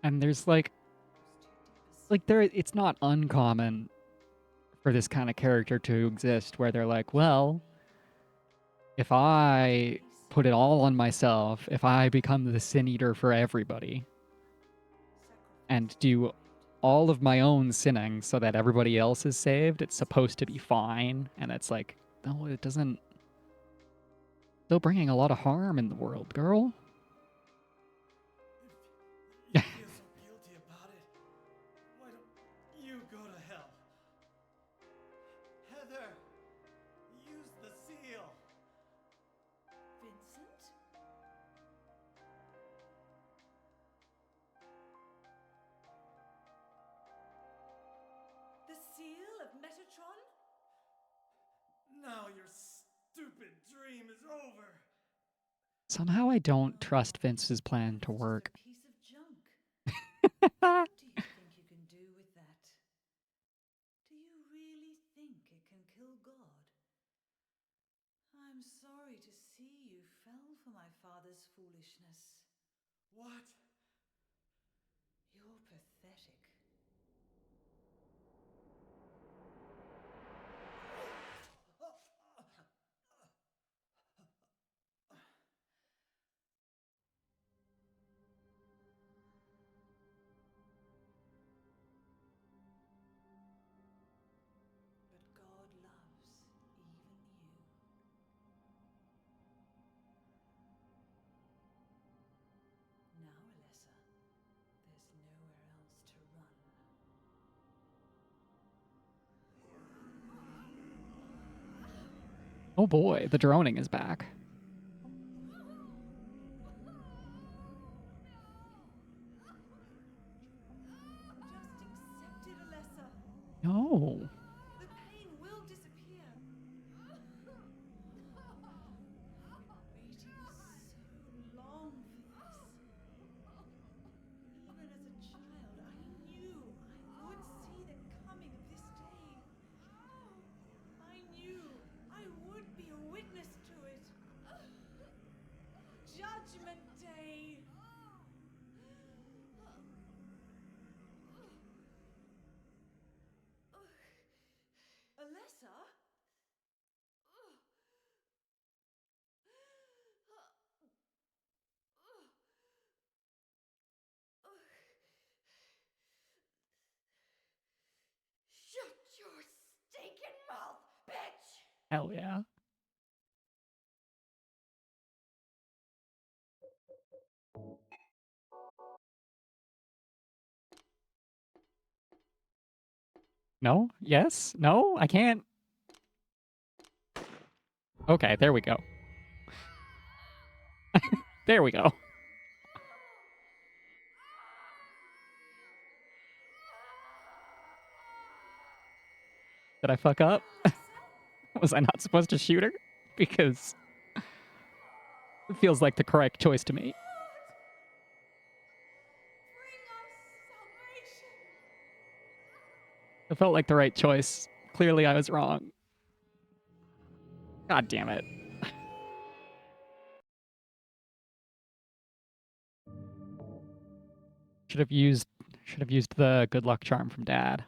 And there's like
it was too deep a sin.
there it's not uncommon for this kind of character to exist where they're like, well, if I put it all on myself, if I become the sin eater for everybody and do all of my own sinning so that everybody else is saved, it's supposed to be fine. And it's like, no, it doesn't. Still bringing a lot of harm in the world, girl.
If you feel so guilty about it, why don't you go to hell? Heather, use the seal.
Vincent? The seal of Metatron?
Now your stupid dream is over.
Somehow I don't trust Vince's plan to
It's
work.
just a piece of junk. What do you think you can do with that? Do you really think it can kill God? I'm sorry to see you fell for my father's foolishness.
What?
You're pathetic. But God loves even you. Now, Alessa, there's nowhere else to run.
Oh boy, the droning is back.
Just accept it, Alessa.
No.
The pain will disappear. I've been waiting so long for this. Even as a child, I knew I would see the coming of this day. I knew I would be a witness to it. Judgment Day. Alessa?
Shut your stinking mouth, bitch!
Hell yeah. No? Yes? No? I can't. Okay, there we go. There we go. Did I fuck up? Was I not supposed to shoot her? Because it feels like the correct choice to me.
Bring us salvation.
It felt like the right choice. Clearly I was wrong. God damn it. Should have used the good luck charm from Dad.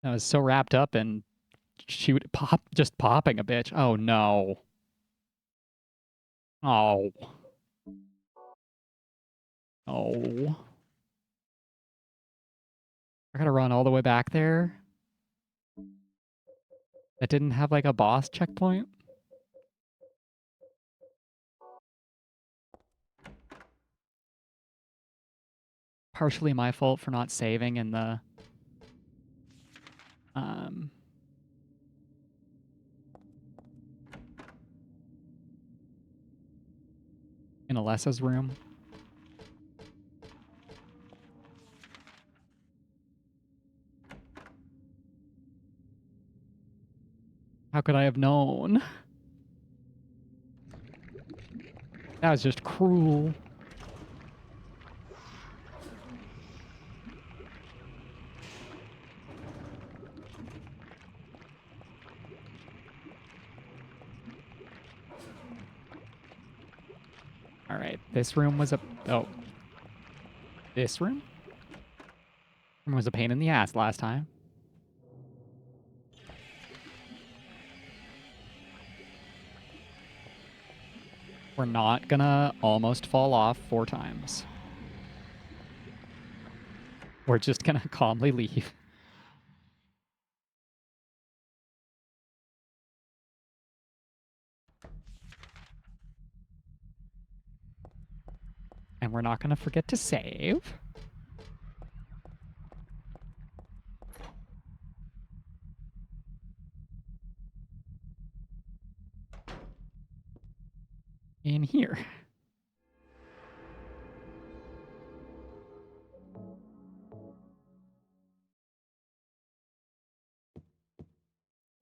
I was so wrapped up in just popping a bitch. Oh no. Oh. Oh. I gotta run all the way back there. That didn't have like a boss checkpoint. Partially my fault for not saving in the um in Alessa's room. How could I have known? That was just cruel. All right, this room was this room was a pain in the ass last time. We're not gonna almost fall off 4 times. We're just gonna calmly leave. And we're not gonna forget to save. In here.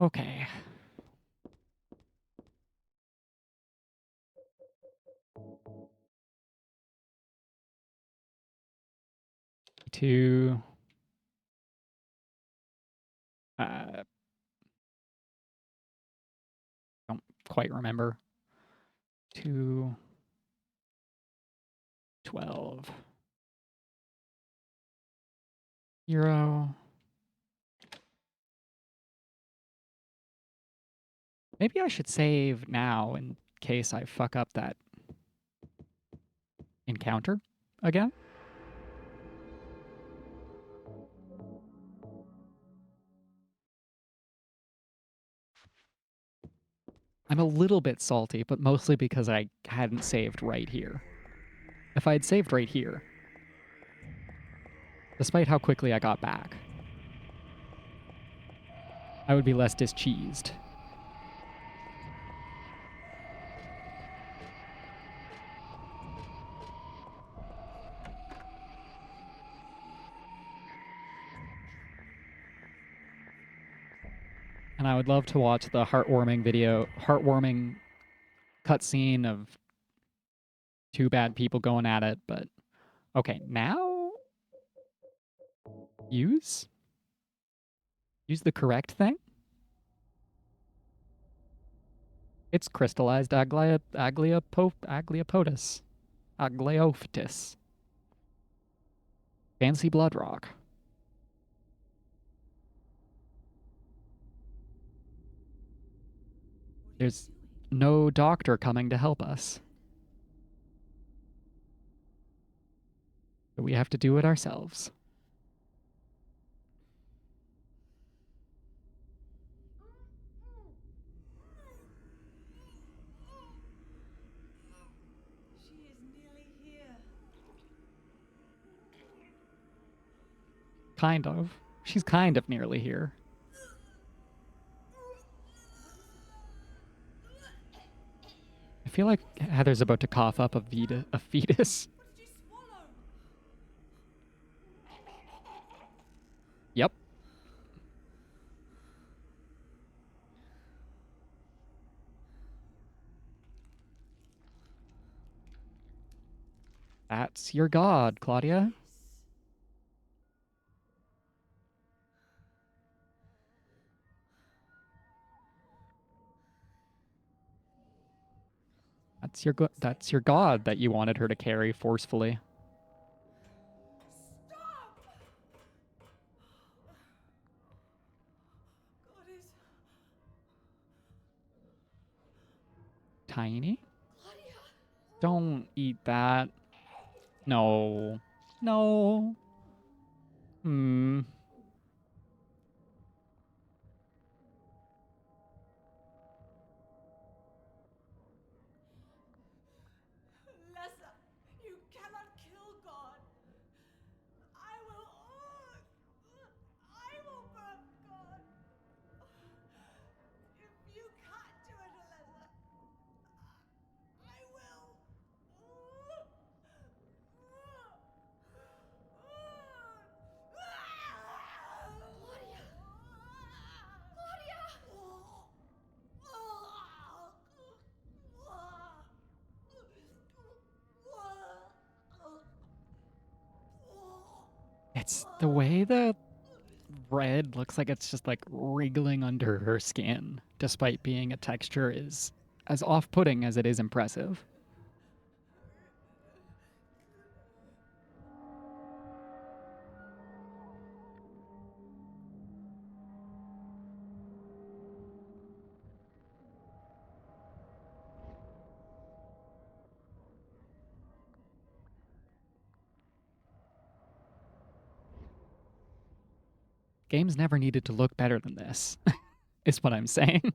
Okay. Two. Don't quite remember. 2, 12. Euro. Maybe I should save now in case I fuck up that encounter again. I'm a little bit salty, but mostly because I hadn't saved right here. If I had saved right here, despite how quickly I got back, I would be less discheesed. And I would love to watch the heartwarming cutscene of two bad people going at it, but okay, now use the correct thing. It's crystallized Agliopotis. Agliophytis. Fancy blood rock. There's no doctor coming to help us. So we have to do it ourselves.
She is nearly here.
Kind of. She's kind of nearly here. I feel like Heather's about to cough up a fetus.
What did you swallow?
Yep. That's your god, Claudia. That's your god that you wanted her to carry forcefully.
Stop! God is
Tiny?
Claudia!
Don't eat that. No. No. Hmm.
Lessa, you cannot kill God. I will. I will burn God. If you can't do it, Alessa, I will.
Claudia! Claudia!
It's the way the red looks like it's just like wriggling under her skin, despite being a texture, is as off putting as it is impressive. Games never needed to look better than this, is what I'm saying.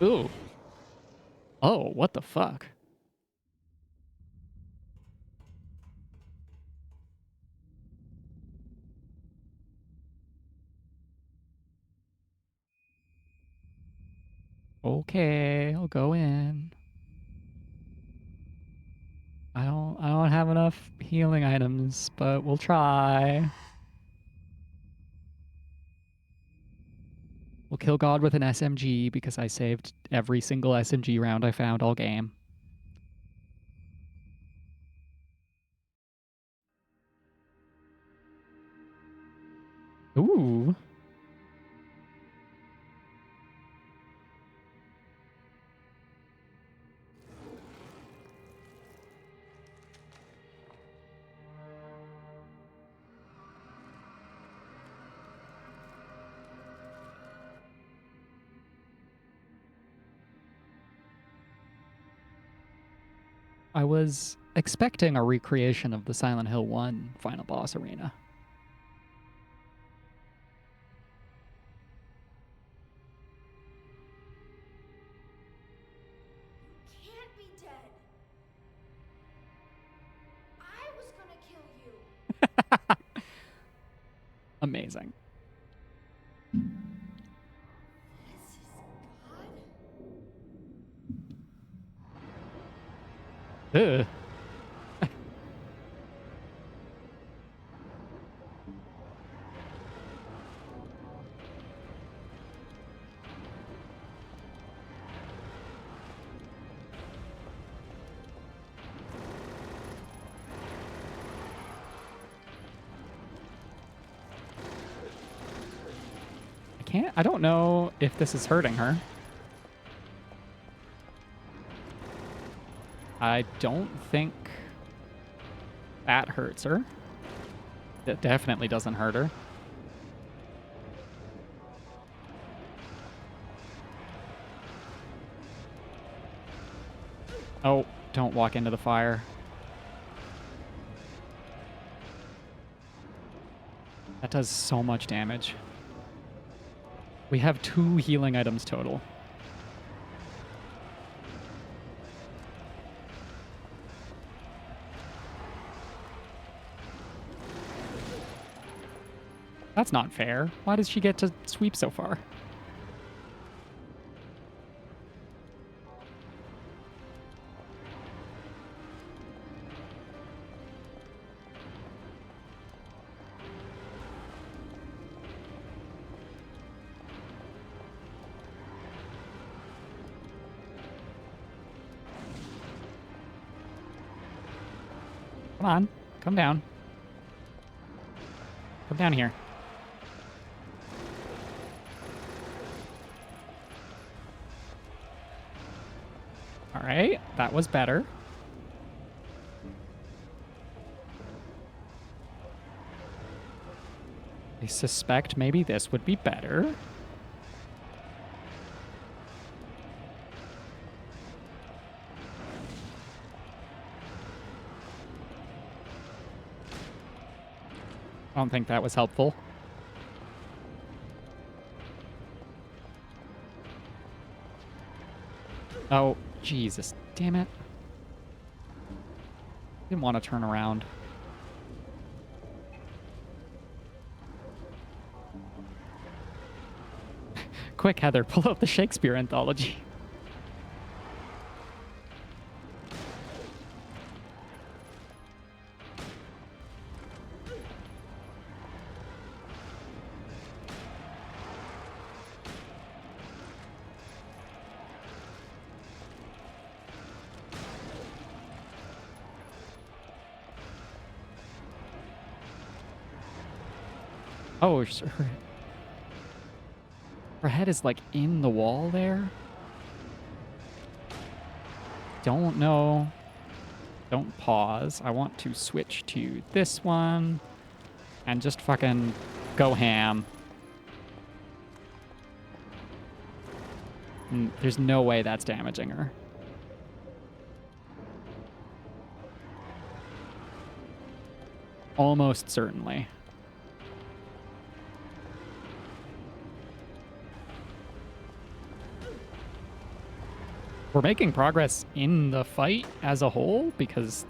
Ooh. Oh, what the fuck? Okay, I'll go in. I don't have enough healing items, but we'll try. kill God with an SMG because I saved every single SMG round I found all game. Ooh. I was expecting a recreation of the Silent Hill 1 final boss arena.
You can't be dead. I was gonna kill you.
Amazing.
This is God?
Ugh. I don't know if this is hurting her. I don't think that hurts her. That definitely doesn't hurt her. Oh, don't walk into the fire. That does so much damage. We have 2 healing items total. That's not fair. Why does she get to sweep so far? Come on. Come down. Come down here. All right. That was better. I suspect maybe this would be better. I don't think that was helpful. Oh, Jesus. Damn it. Didn't want to turn around. Quick, Heather, pull out the Shakespeare anthology. Oh, her head is like in the wall there. Don't know. Don't pause. I want to switch to this one and just fucking go ham. There's no way that's damaging her. Almost certainly. We're making progress in the fight as a whole because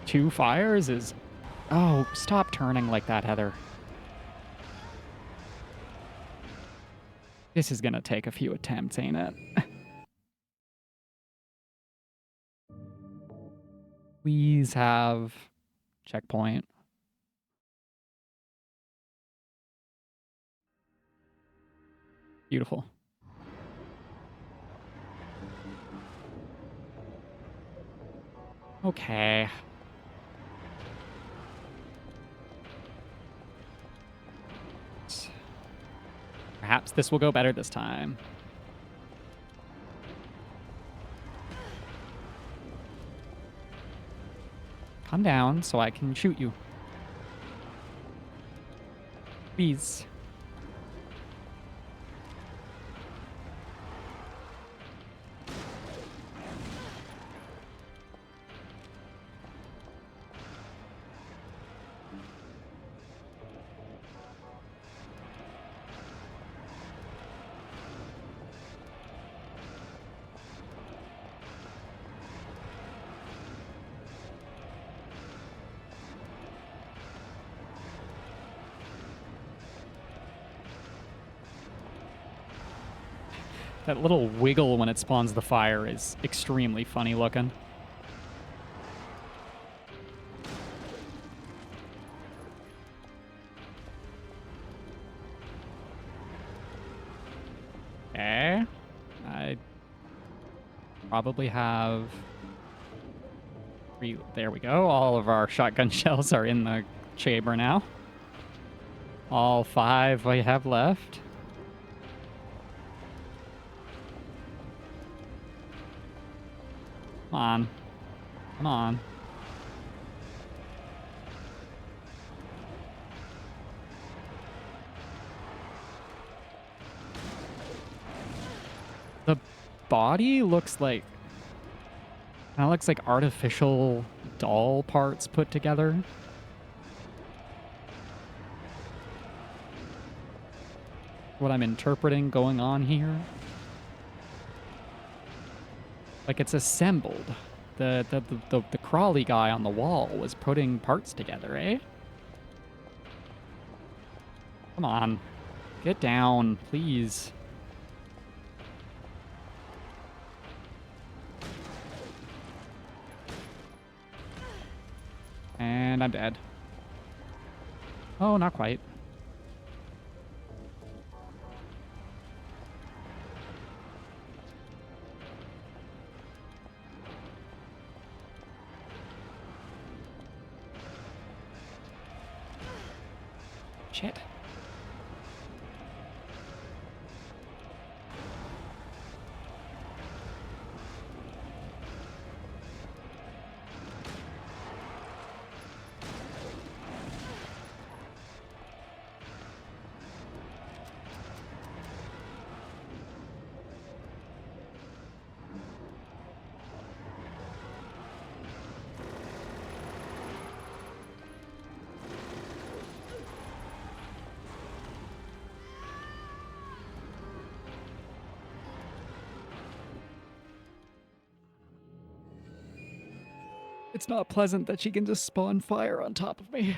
2 fires is... Oh, stop turning like that, Heather. This is gonna take a few attempts, ain't it? Please have checkpoint. Beautiful. Okay. Perhaps this will go better this time. Calm down so I can shoot you. Please. That little wiggle when it spawns the fire is extremely funny looking. Okay. I probably have... There we go. All of our shotgun shells are in the chamber now. All 5 we have left. Come on. Come on. The body looks like... Kind of looks like artificial doll parts put together. What I'm interpreting going on here. Like it's assembled. The crawly guy on the wall was putting parts together, eh? Come on. Get down, please. And I'm dead. Oh, not quite. Shit. It's not pleasant that she can just spawn fire on top of me.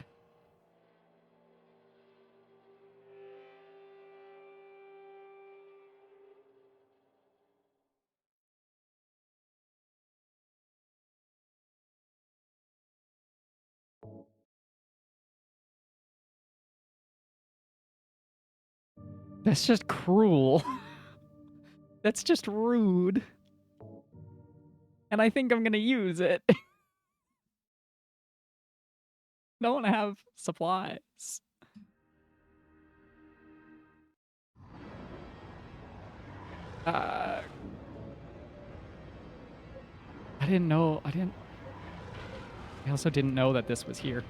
That's just cruel. That's just rude. And I think I'm gonna use it. Don't have supplies. I didn't know. I also didn't know that this was here.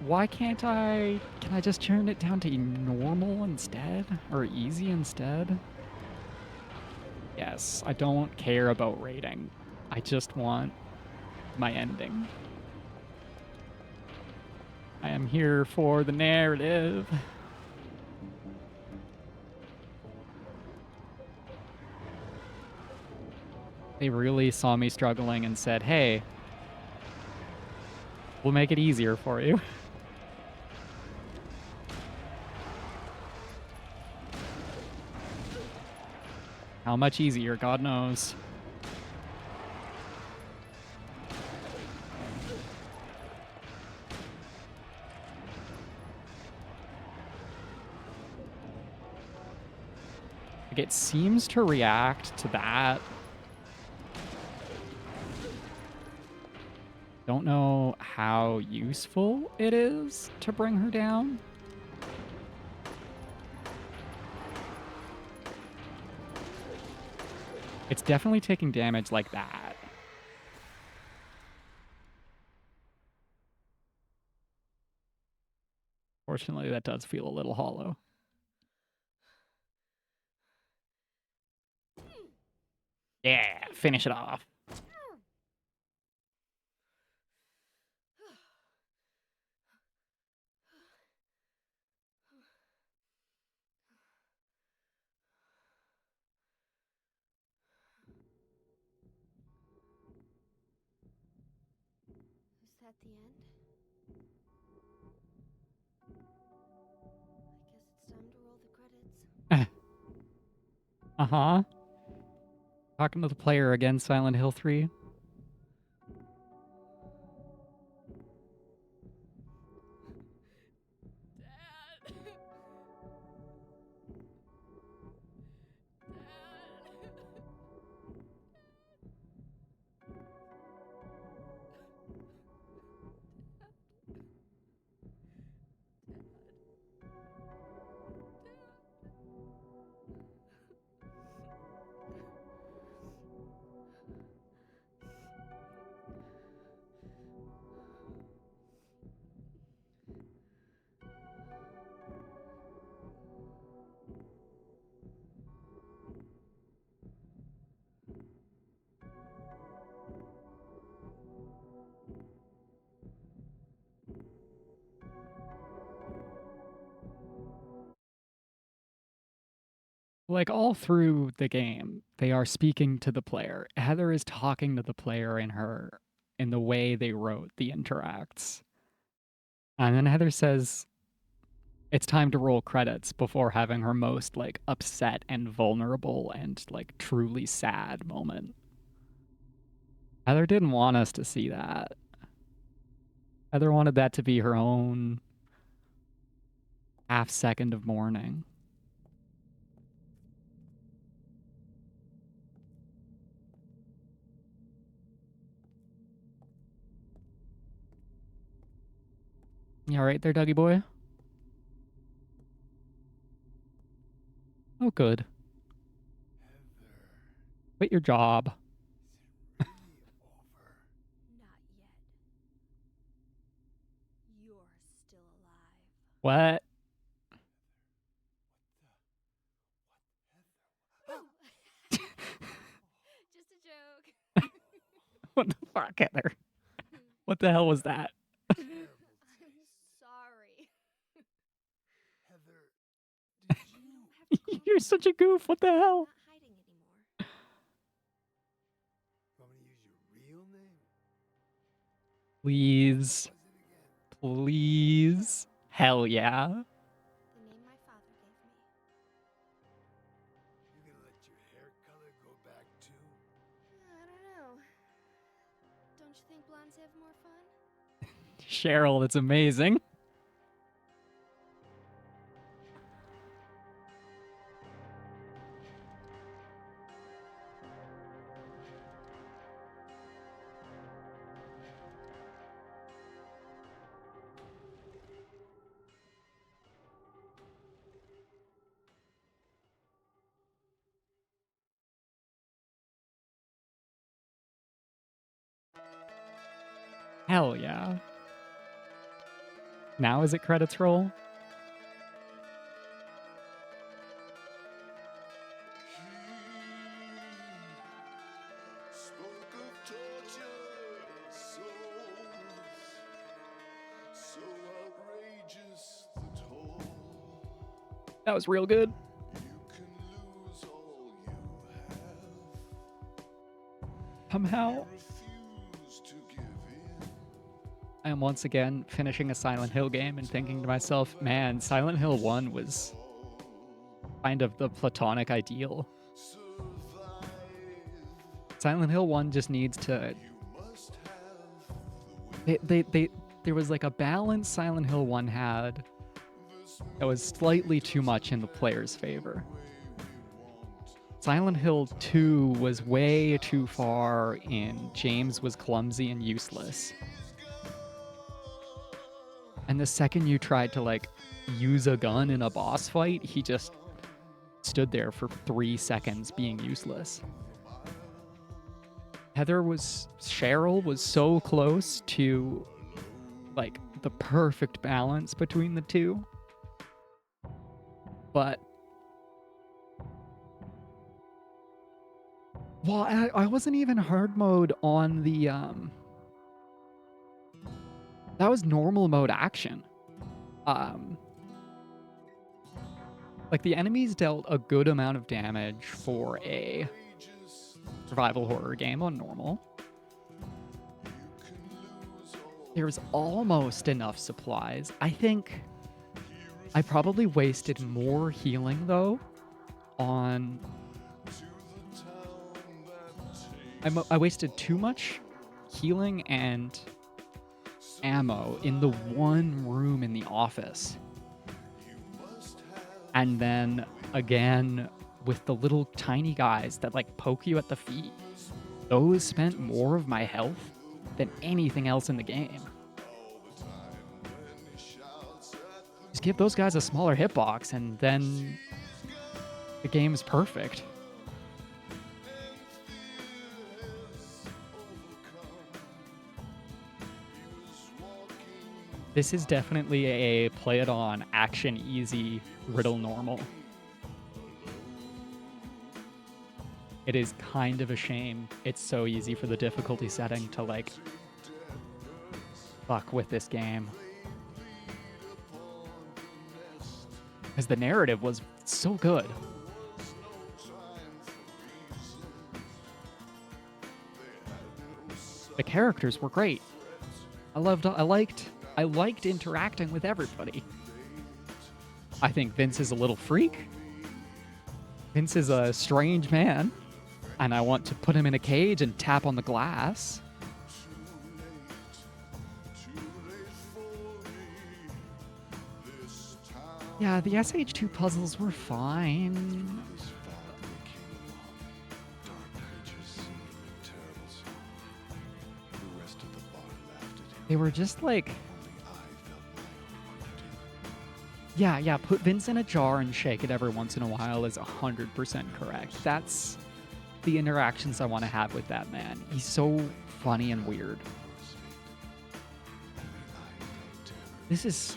Why can't I... Can I just turn it down to normal instead? Or easy instead? Yes, I don't care about rating. I just want my ending. I am here for the narrative. They really saw me struggling and said, hey, we'll make it easier for you. How much easier, God knows. It seems to react to that. Don't know how useful it is to bring her down. It's definitely taking damage like that. Fortunately, that does feel a little hollow. Yeah, finish it off.
Is that the end? I guess it's time to roll the credits.
Uh-huh. Talking to the player again, Silent Hill 3. Like all through the game, they are speaking to the player. Heather is talking to the player in the way they wrote the interacts. And then Heather says it's time to roll credits before having her most like upset and vulnerable and like truly sad moment. Heather didn't want us to see that. Heather wanted that to be her own half second of mourning. You all right there, Dougie boy? Oh, good. Quit your job.
Really over?
Not yet. You're still alive.
What?
Just a joke.
What the fuck, Heather? What the hell was that?
Terrible
I'm
taste.
sorry.
Heather, did you?
You don't have to call
You're
me
such a goof. What the
I'm
hell?
not hiding anymore.
Want me to use your real name?
Please.
What was it again?
Please. Hell yeah.
The name my father gave me.
You gonna let your hair color go back too?
I don't know. Don't you think blondes have more fun?
Cheryl, that's amazing. Hell yeah. Now is it credits roll?
Spoke of torture, souls, so outrageous the toll.
That was real good.
You can lose all you have.
Somehow,
Refuse to give in.
I am once again finishing a Silent Hill game and thinking to myself, man, Silent Hill 1 was kind of the platonic ideal.
Survive.
Silent Hill 1 just needs to.
You must have
There was like a balance Silent Hill 1 had that was slightly too much in the player's favor. Silent Hill 2 was way too far in. James was clumsy and useless. And the second you tried to, like, use a gun in a boss fight, he just stood there for 3 seconds being useless. Cheryl was so close to, like, the perfect balance between the two. But well, I wasn't even hard mode on the that was normal mode action. Like, the enemies dealt a good amount of damage for a survival horror game on normal. There's almost enough supplies. I think I probably wasted more healing, though, on... I wasted too much healing and ammo in the one room in the office. And then, again, with the little tiny guys that, like, poke you at the feet. Those spent more of my health than anything else in the game. Just give those guys a smaller hitbox, and then the game's perfect. This is definitely a play it on action easy riddle normal. It is kind of a shame it's so easy for the difficulty setting to, like, fuck with this game. Because the narrative was so good. The characters were great. I liked interacting with everybody. I think Vince is a little freak. Vince is a strange man, and I want to put him in a cage and tap on the glass. Yeah, the SH2 puzzles were fine. They were just like... Yeah, put Vince in a jar and shake it every once in a while is 100% correct. That's the interactions I want to have with that man. He's so funny and weird. This is...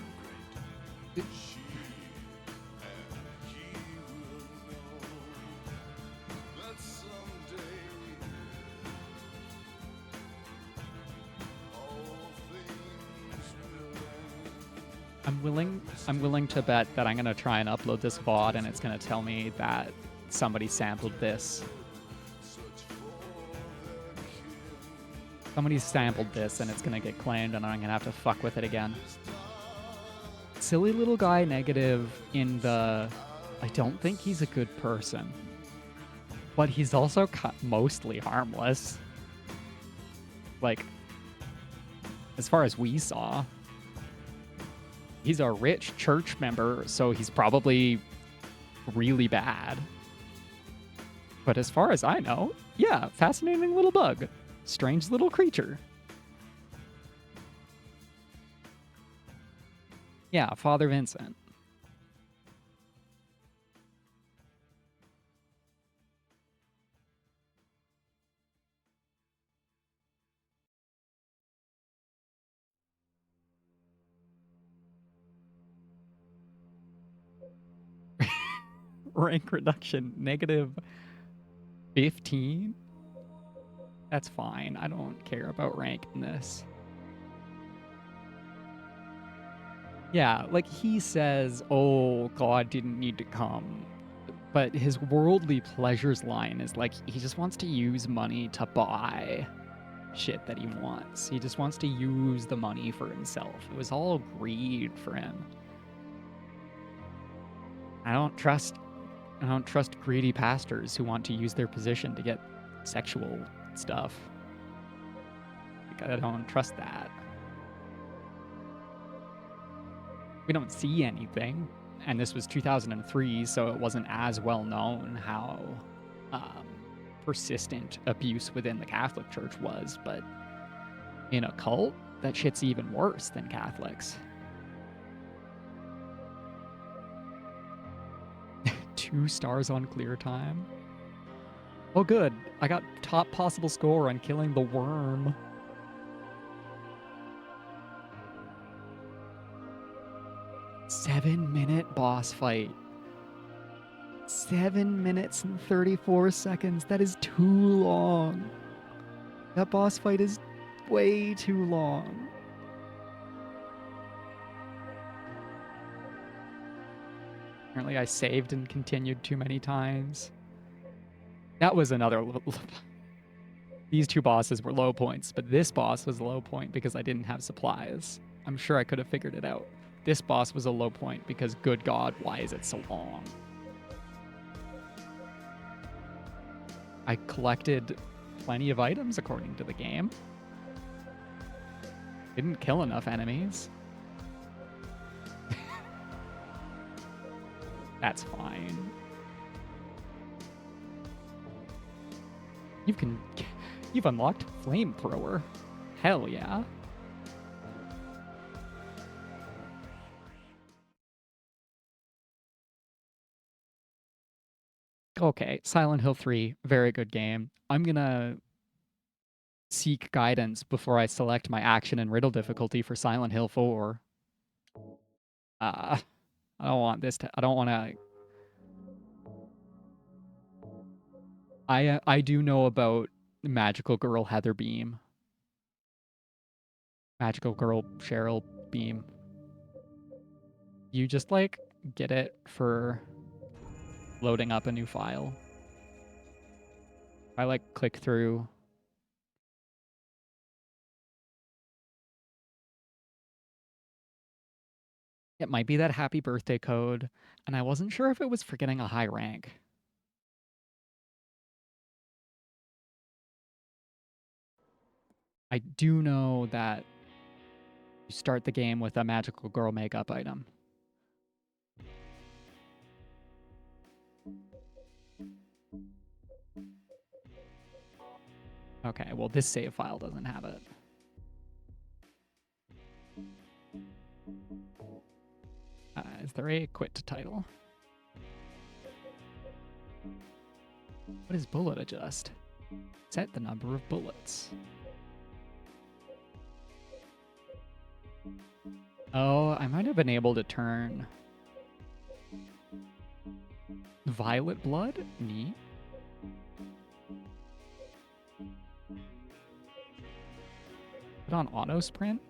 I'm willing to bet that I'm gonna try and upload this VOD and it's gonna tell me that somebody sampled this. Somebody sampled this and it's gonna get claimed and I'm gonna have to fuck with it again. Silly little guy negative in the... I don't think he's a good person. But he's also mostly harmless. Like, as far as we saw. He's a rich church member, so he's probably really bad. But as far as I know, yeah, fascinating little bug. Strange little creature. Yeah, Father Vincent. Rank reduction, -15? That's fine. I don't care about rank in this. Yeah, like he says, oh, God didn't need to come. But his worldly pleasures line is like, he just wants to use money to buy shit that he wants. He just wants to use the money for himself. It was all greed for him. I don't trust greedy pastors who want to use their position to get sexual stuff. Like, I don't trust that. We don't see anything, and this was 2003, so it wasn't as well known how um, persistent abuse within the Catholic Church was, but in a cult, that shit's even worse than Catholics. 2 stars on clear time. Oh, good. I got top possible score on killing the worm. Seven-minute boss fight. 7 minutes and 34 seconds. That is too long. That boss fight is way too long. Apparently I saved and continued too many times. That was another... These 2 bosses were low points, but this boss was a low point because I didn't have supplies. I'm sure I could have figured it out. This boss was a low point because, good God, why is it so long? I collected plenty of items according to the game. Didn't kill enough enemies. That's fine. You've unlocked Flamethrower. Hell yeah. Okay, Silent Hill 3, very good game. I'm gonna seek guidance before I select my action and riddle difficulty for Silent Hill 4. I don't want this to... I don't want to... I do know about Magical Girl Heather Beam. Magical Girl Cheryl Beam. You just, like, get it for loading up a new file. I, like, click through... It might be that happy birthday code, and I wasn't sure if it was for getting a high rank. I do know that you start the game with a magical girl makeup item. Okay, well, this save file doesn't have it. Is there a quit title? What is bullet adjust? Set the number of bullets. Oh, I might have been able to turn violet blood? Neat. Put on auto sprint?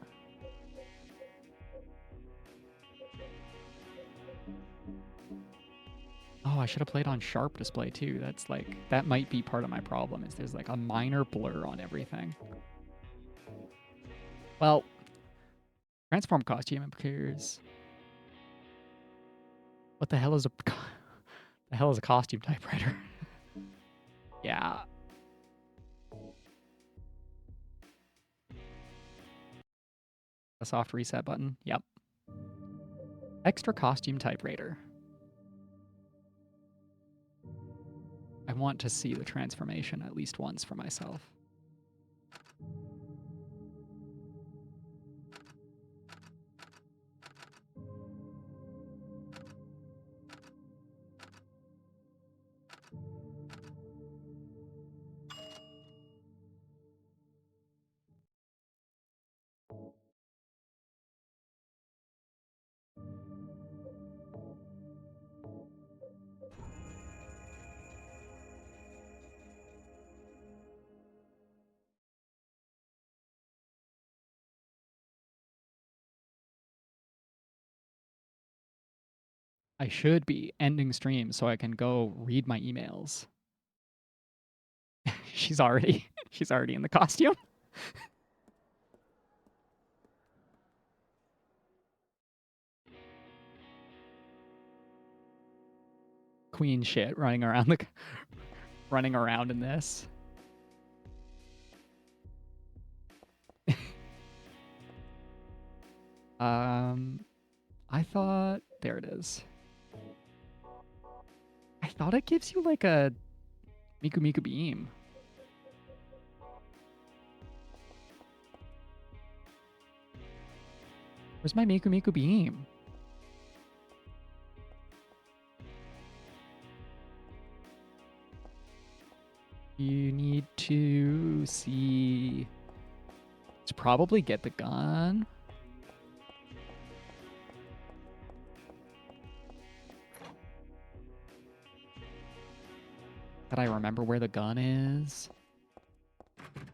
Oh, I should have played on sharp display too. That's like, that might be part of my problem, is there's like a minor blur on everything. Well, transform costume appears. What the hell is a costume typewriter? Yeah. A soft reset button. Yep. Extra costume typewriter. I want to see the transformation at least once for myself. I should be ending stream so I can go read my emails. she's already in the costume. Queen shit running around in this. I thought, there it is. I thought it gives you like a Miku Miku Beam. Where's my Miku Miku Beam? You need to see... Let's probably get the gun. That I remember where the gun is. I'm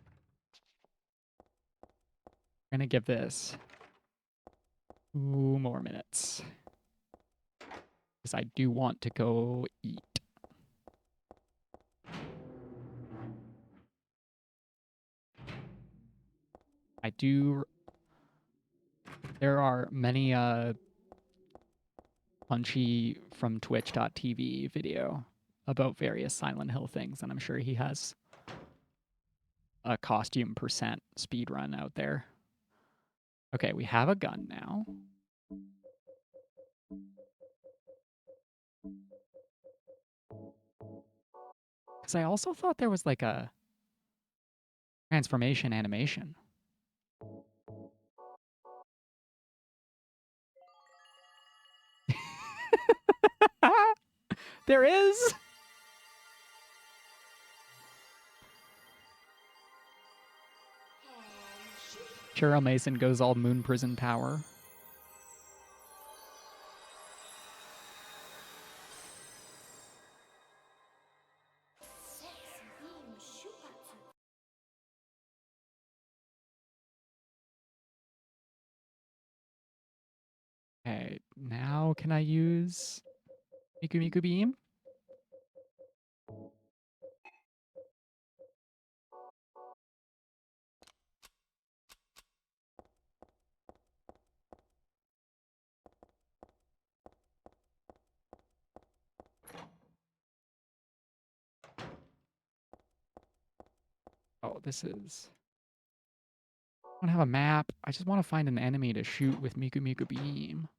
gonna give this 2 more minutes. Because I do want to go eat. I do... There are many Punchy from Twitch.tv video about various Silent Hill things, and I'm sure he has a costume percent speed run out there. Okay, we have a gun now. Because I also thought there was like a transformation animation. There is! Cheryl Mason goes all Moon Prison power. Okay, now can I use Miku Miku Beam? Oh, this is... I don't have a map. I just want to find an enemy to shoot with Miku Miku Beam.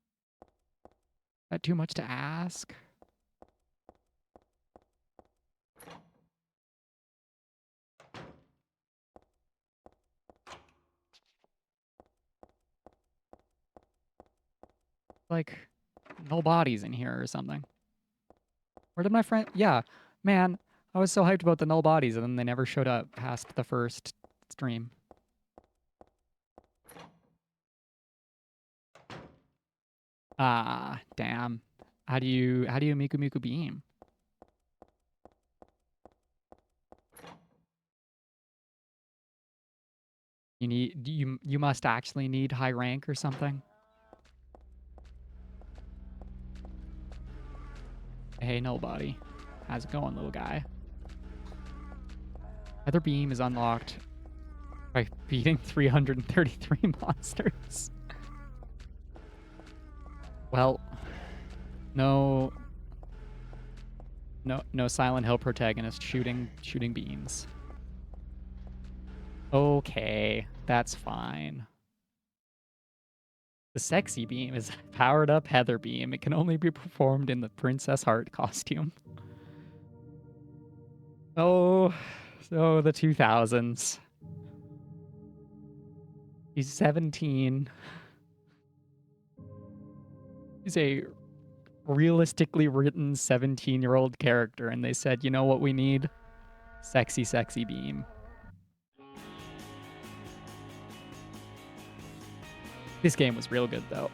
Is that too much to ask? Like, no bodies in here or something. Where did my friend... Yeah, man, I was so hyped about the null bodies, and then they never showed up past the first stream. Ah, damn. How do you Miku Miku Beam? You must actually need high rank or something. Hey, nobody. How's it going, little guy? Feather Beam is unlocked by beating 333 monsters. Well, no Silent Hill protagonist shooting beams. Okay, that's fine. The sexy beam is powered up Heather Beam. It can only be performed in the Princess Heart costume. Oh, so the 2000s. He's 17. He's a realistically written 17-year-old character, and they said, you know what we need? Sexy, sexy beam. This game was real good, though.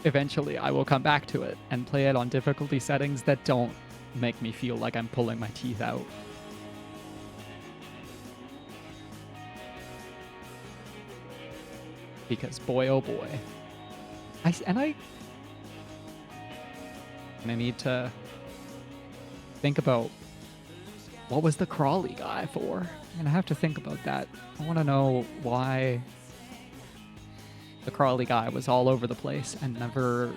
Eventually, I will come back to it and play it on difficulty settings that don't make me feel like I'm pulling my teeth out. Because boy, oh boy. I need to think about what was the Crawley guy for? I'm gonna have to think about that. I want to know why the Crawley guy was all over the place and never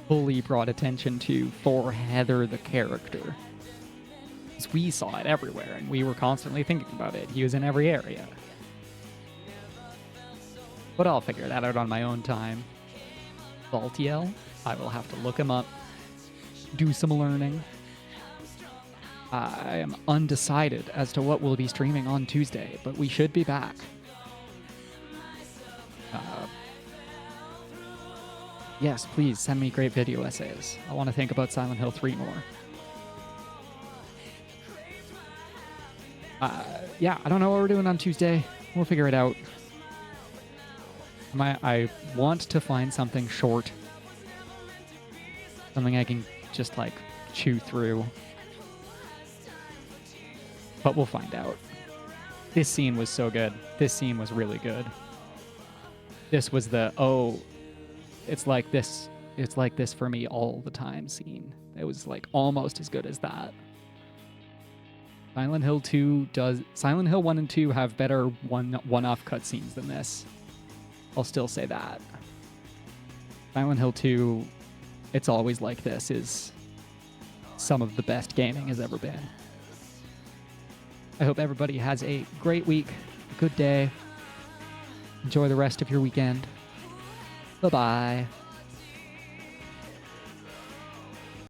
fully brought attention to for Heather the character. Because we saw it everywhere and we were constantly thinking about it. He was in every area. But I'll figure that out on my own time. Valtiel, I will have to look him up. do some learning. I am undecided as to what we'll be streaming on Tuesday, but we should be back. Yes, please send me great video essays. I want to think about Silent Hill 3 more. Yeah, I don't know what we're doing on Tuesday. We'll figure it out. I want to find something short. Something I can just, like, chew through. But we'll find out. This scene was so good. This scene was really good. This was the, oh, it's like this for me all the time scene. It was, like, almost as good as that. Silent Hill 1 and 2 have better one-off cutscenes than this. I'll still say that. Silent Hill 2, It's Always Like This is some of the best gaming has ever been. I hope everybody has a great week, a good day. Enjoy the rest of your weekend. Bye-bye.